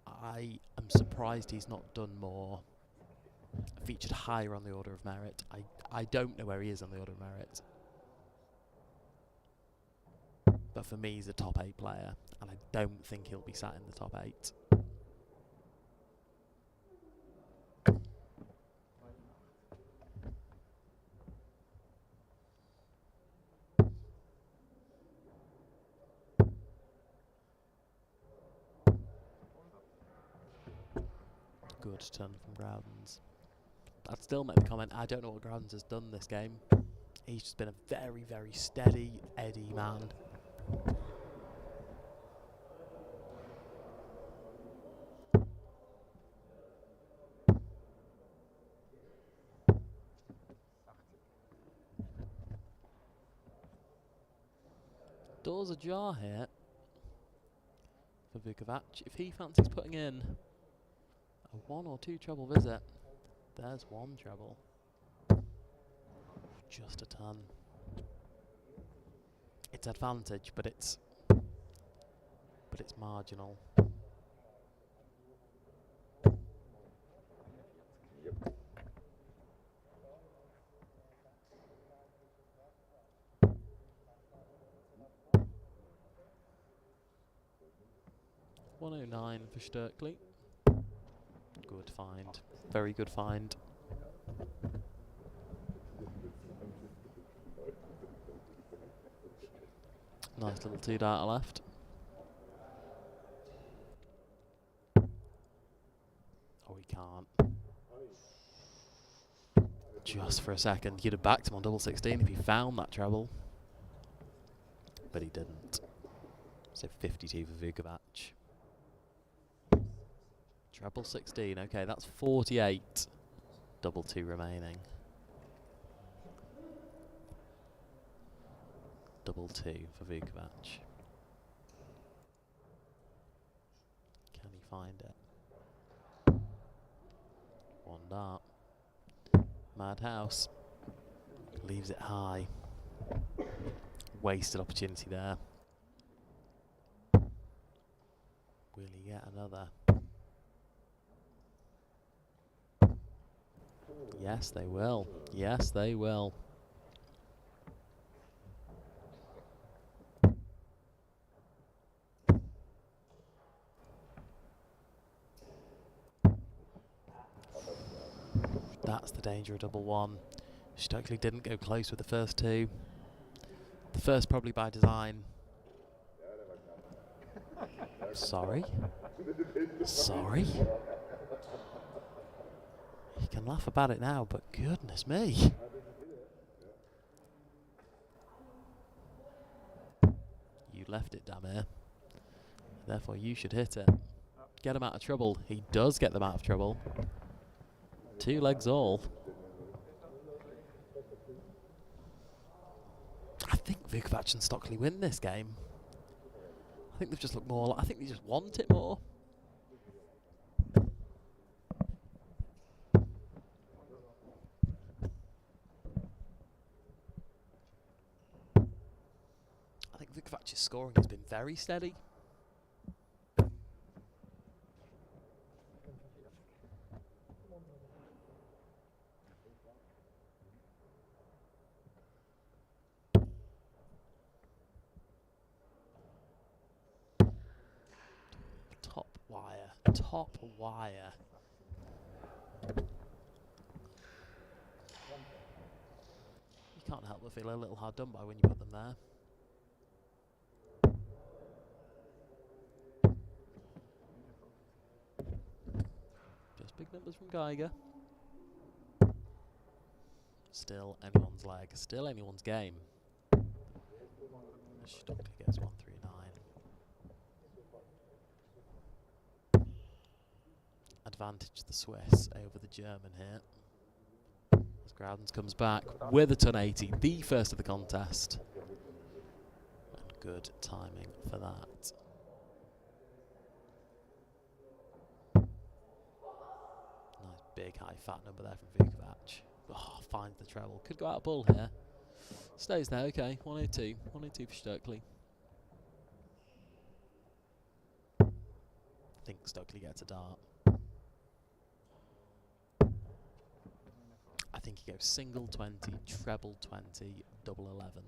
I am surprised he's not done more. Featured higher on the order of merit. I don't know where he is on the order of merit. But for me, he's a top 8 player, and I don't think he'll be sat in the top 8. Good turn from Groudens. I'd still make the comment, I don't know what Groudens has done this game. He's just been a very, very steady Eddie man. Doors ajar here for Vukovich. If he fancies putting in a 1 or 2 treble visit, there's 1 treble. Just a ton. It's advantage, but it's marginal. Yep. $109 for Stockley. Good find. Very good find. Nice little 2 data left. Oh, he can't. Just for a second. You'd have backed him on double 16 if he found that treble. But he didn't. So 52 for Vukovich. Treble 16. Okay, that's 48. Double 2 remaining. Double 2 for Vukovich. Can he find it? 1 dart. Madhouse. Leaves it high. Wasted opportunity there. Will he get another? Yes, they will. Yes, they will. That's the danger of double 1. Stockley didn't go close with the first 2. The first probably by design. Sorry? Sorry? You can laugh about it now, but goodness me. You left it, Damir. Therefore you should hit it. Get him out of trouble. He does get them out of trouble. 2 legs all. I think Vukovich and Stockley win this game. I think they've just looked more. I think they just want it more. I think Vukovich's scoring has been very steady. Top wire. You can't help but feel a little hard done by when you put them there. Just big numbers from Geiger. Still anyone's leg. Still anyone's game. Stockley gets 139. Advantage the Swiss over the German here. As Groudens comes back with a ton 80, the first of the contest. And good timing for that. Nice big high fat number there from Vukovich. Oh, finds the treble. Could go out of bull here. Stays there, okay. 102. 102 for Stockley. I think Stockley gets a dart. I think he goes single 20, treble 20, double 11.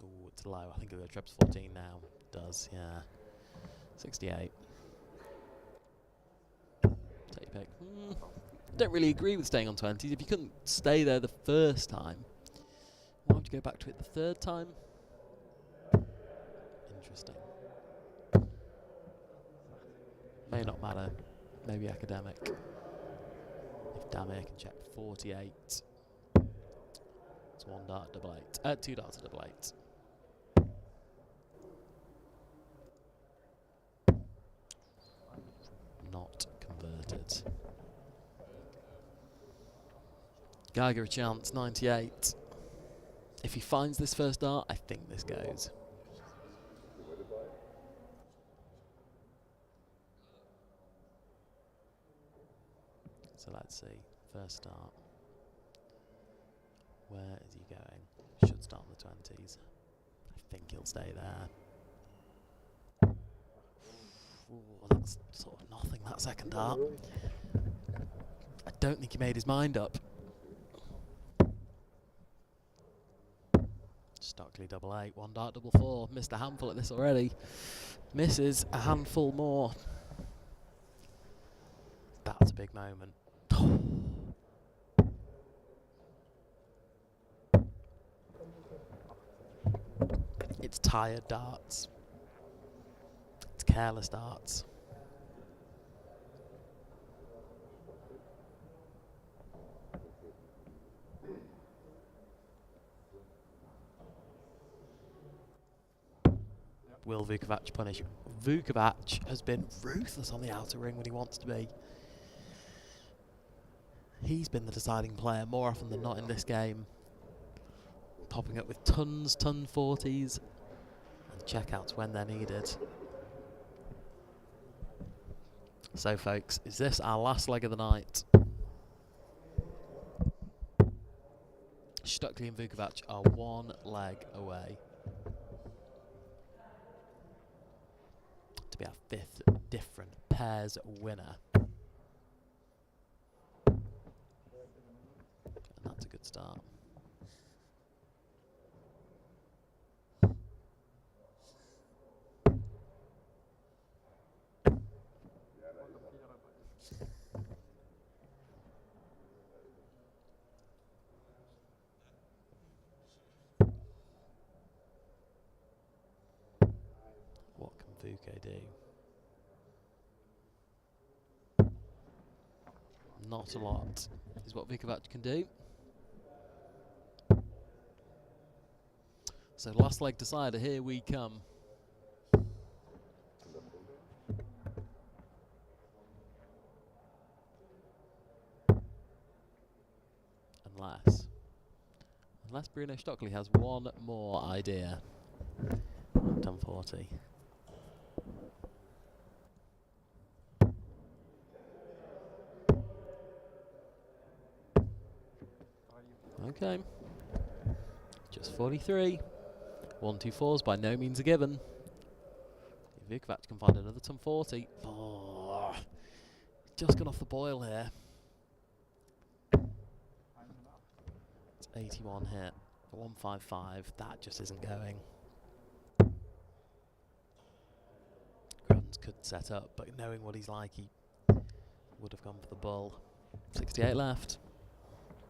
Ooh, it's low. I think he'll go treble 14 now. Does, yeah. 68. Take your pick. Don't really agree with staying on 20s. If you couldn't stay there the first time, why would you go back to it the third time? Interesting. May not matter. Maybe academic. If damn it, I can check 48. It's 1 dart double 8. 2 darts double 8. Not converted. Geiger a chance, 98. If he finds this first dart, I think this goes. So let's see. First start. Where is he going? Should start in the 20s. I think he'll stay there. Ooh, that's sort of nothing, that second dart. I don't think he made his mind up. Stockley double 8, 1 dart double 4. Missed a handful at this already. Misses a handful more. That's a big moment. It's tired darts. It's careless darts. Will Vukovich punish? Vukovich has been ruthless on the outer ring when he wants to be. He's been the deciding player more often than not in this game. Popping up with ton 40s and checkouts when they're needed. So folks, is this our last leg of the night? Stockley and Vukovich are 1 leg away to be our 5th different pairs winner. And that's a good start. What can Vuko do? Not a lot is what Vukovich can do. So last leg decider, here we come. Unless Bruno Stockley has one more idea. Done 40. Okay. Just 43. 1, 2, 4s by no means a given. If Vukovich can find another ton 40. Oh, just gone off the boil here. It's 81 hit. 155. That just isn't going. Grans could set up, but knowing what he's like, he would have gone for the bull. 68 left.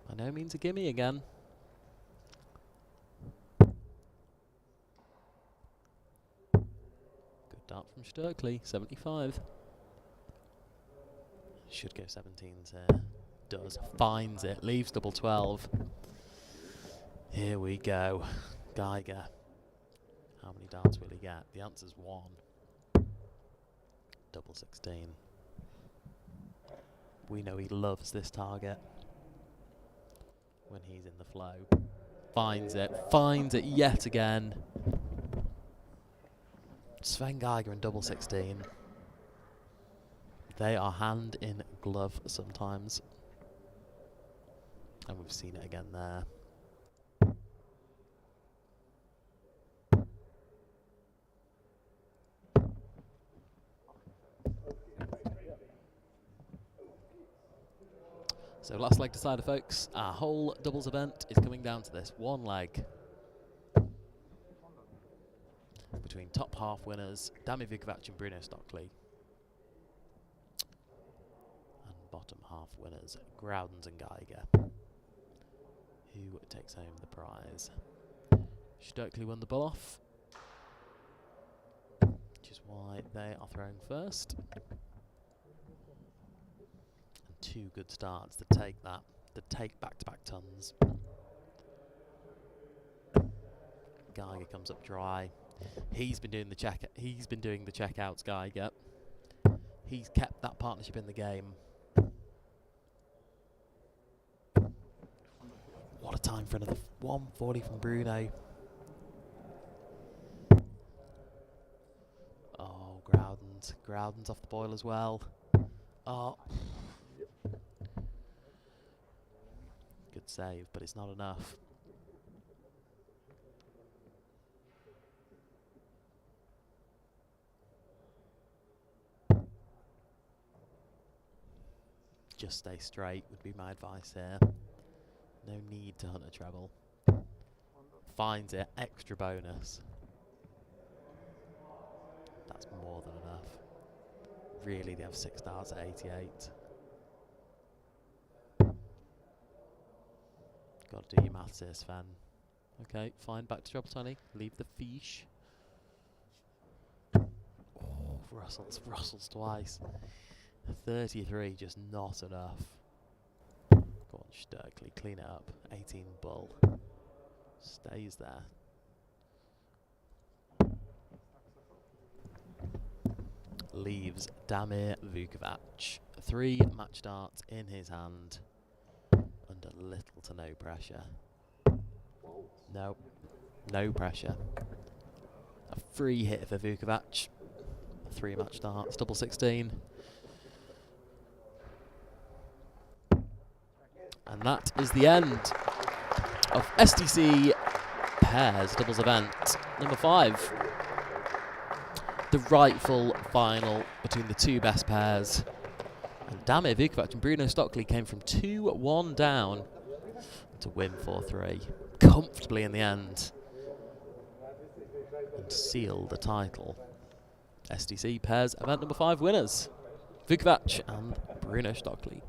By no means a gimme again. Good dart from Stockley, 75. Should go 17s here. Does. Finds it. Leaves double 12. Here we go. Geiger. How many darts will he get? The answer's 1. Double 16. We know he loves this target when he's in the flow. Finds it yet again. Sven Geiger and double 16. They are hand in glove sometimes. And we've seen it again there. So last leg decider, folks. Our whole doubles event is coming down to this one leg between top half winners Dami Vukovich and Bruno Stockley, and bottom half winners Groudens and Geiger. Who takes home the prize? Stockley won the bull off, which is why they are throwing first. 2 good starts to take that, to take back-to-back tons. Geiger comes up dry. He's been doing the checkouts, Geiger. He's kept that partnership in the game. What a time for another 140 from Bruno. Oh, Groudon's off the boil as well. Oh. Good save, but it's not enough. Just stay straight would be my advice here. No need to hunt a treble. Finds it, extra bonus. That's more than enough. Really, they have 6 starts at 88. Got to do your maths here, Sven. Okay, fine, back to treble 20. Leave the fish. Oh, Russell's twice. 33, just not enough. Go on, Stockley, clean it up. 18 bull. Stays there. Leaves Damir Vukovich. 3 match starts in his hand. Under little to no pressure. No pressure. A free hit for Vukovich. 3 match starts, double 16. And that is the end of SDC Pairs Doubles Event number 5. The rightful final between the 2 best pairs. And Damir Vukovich and Bruno Stockley came from 2-1 down to win 4-3 comfortably in the end and seal the title. SDC Pairs Event number 5 winners, Vukovich and Bruno Stockley.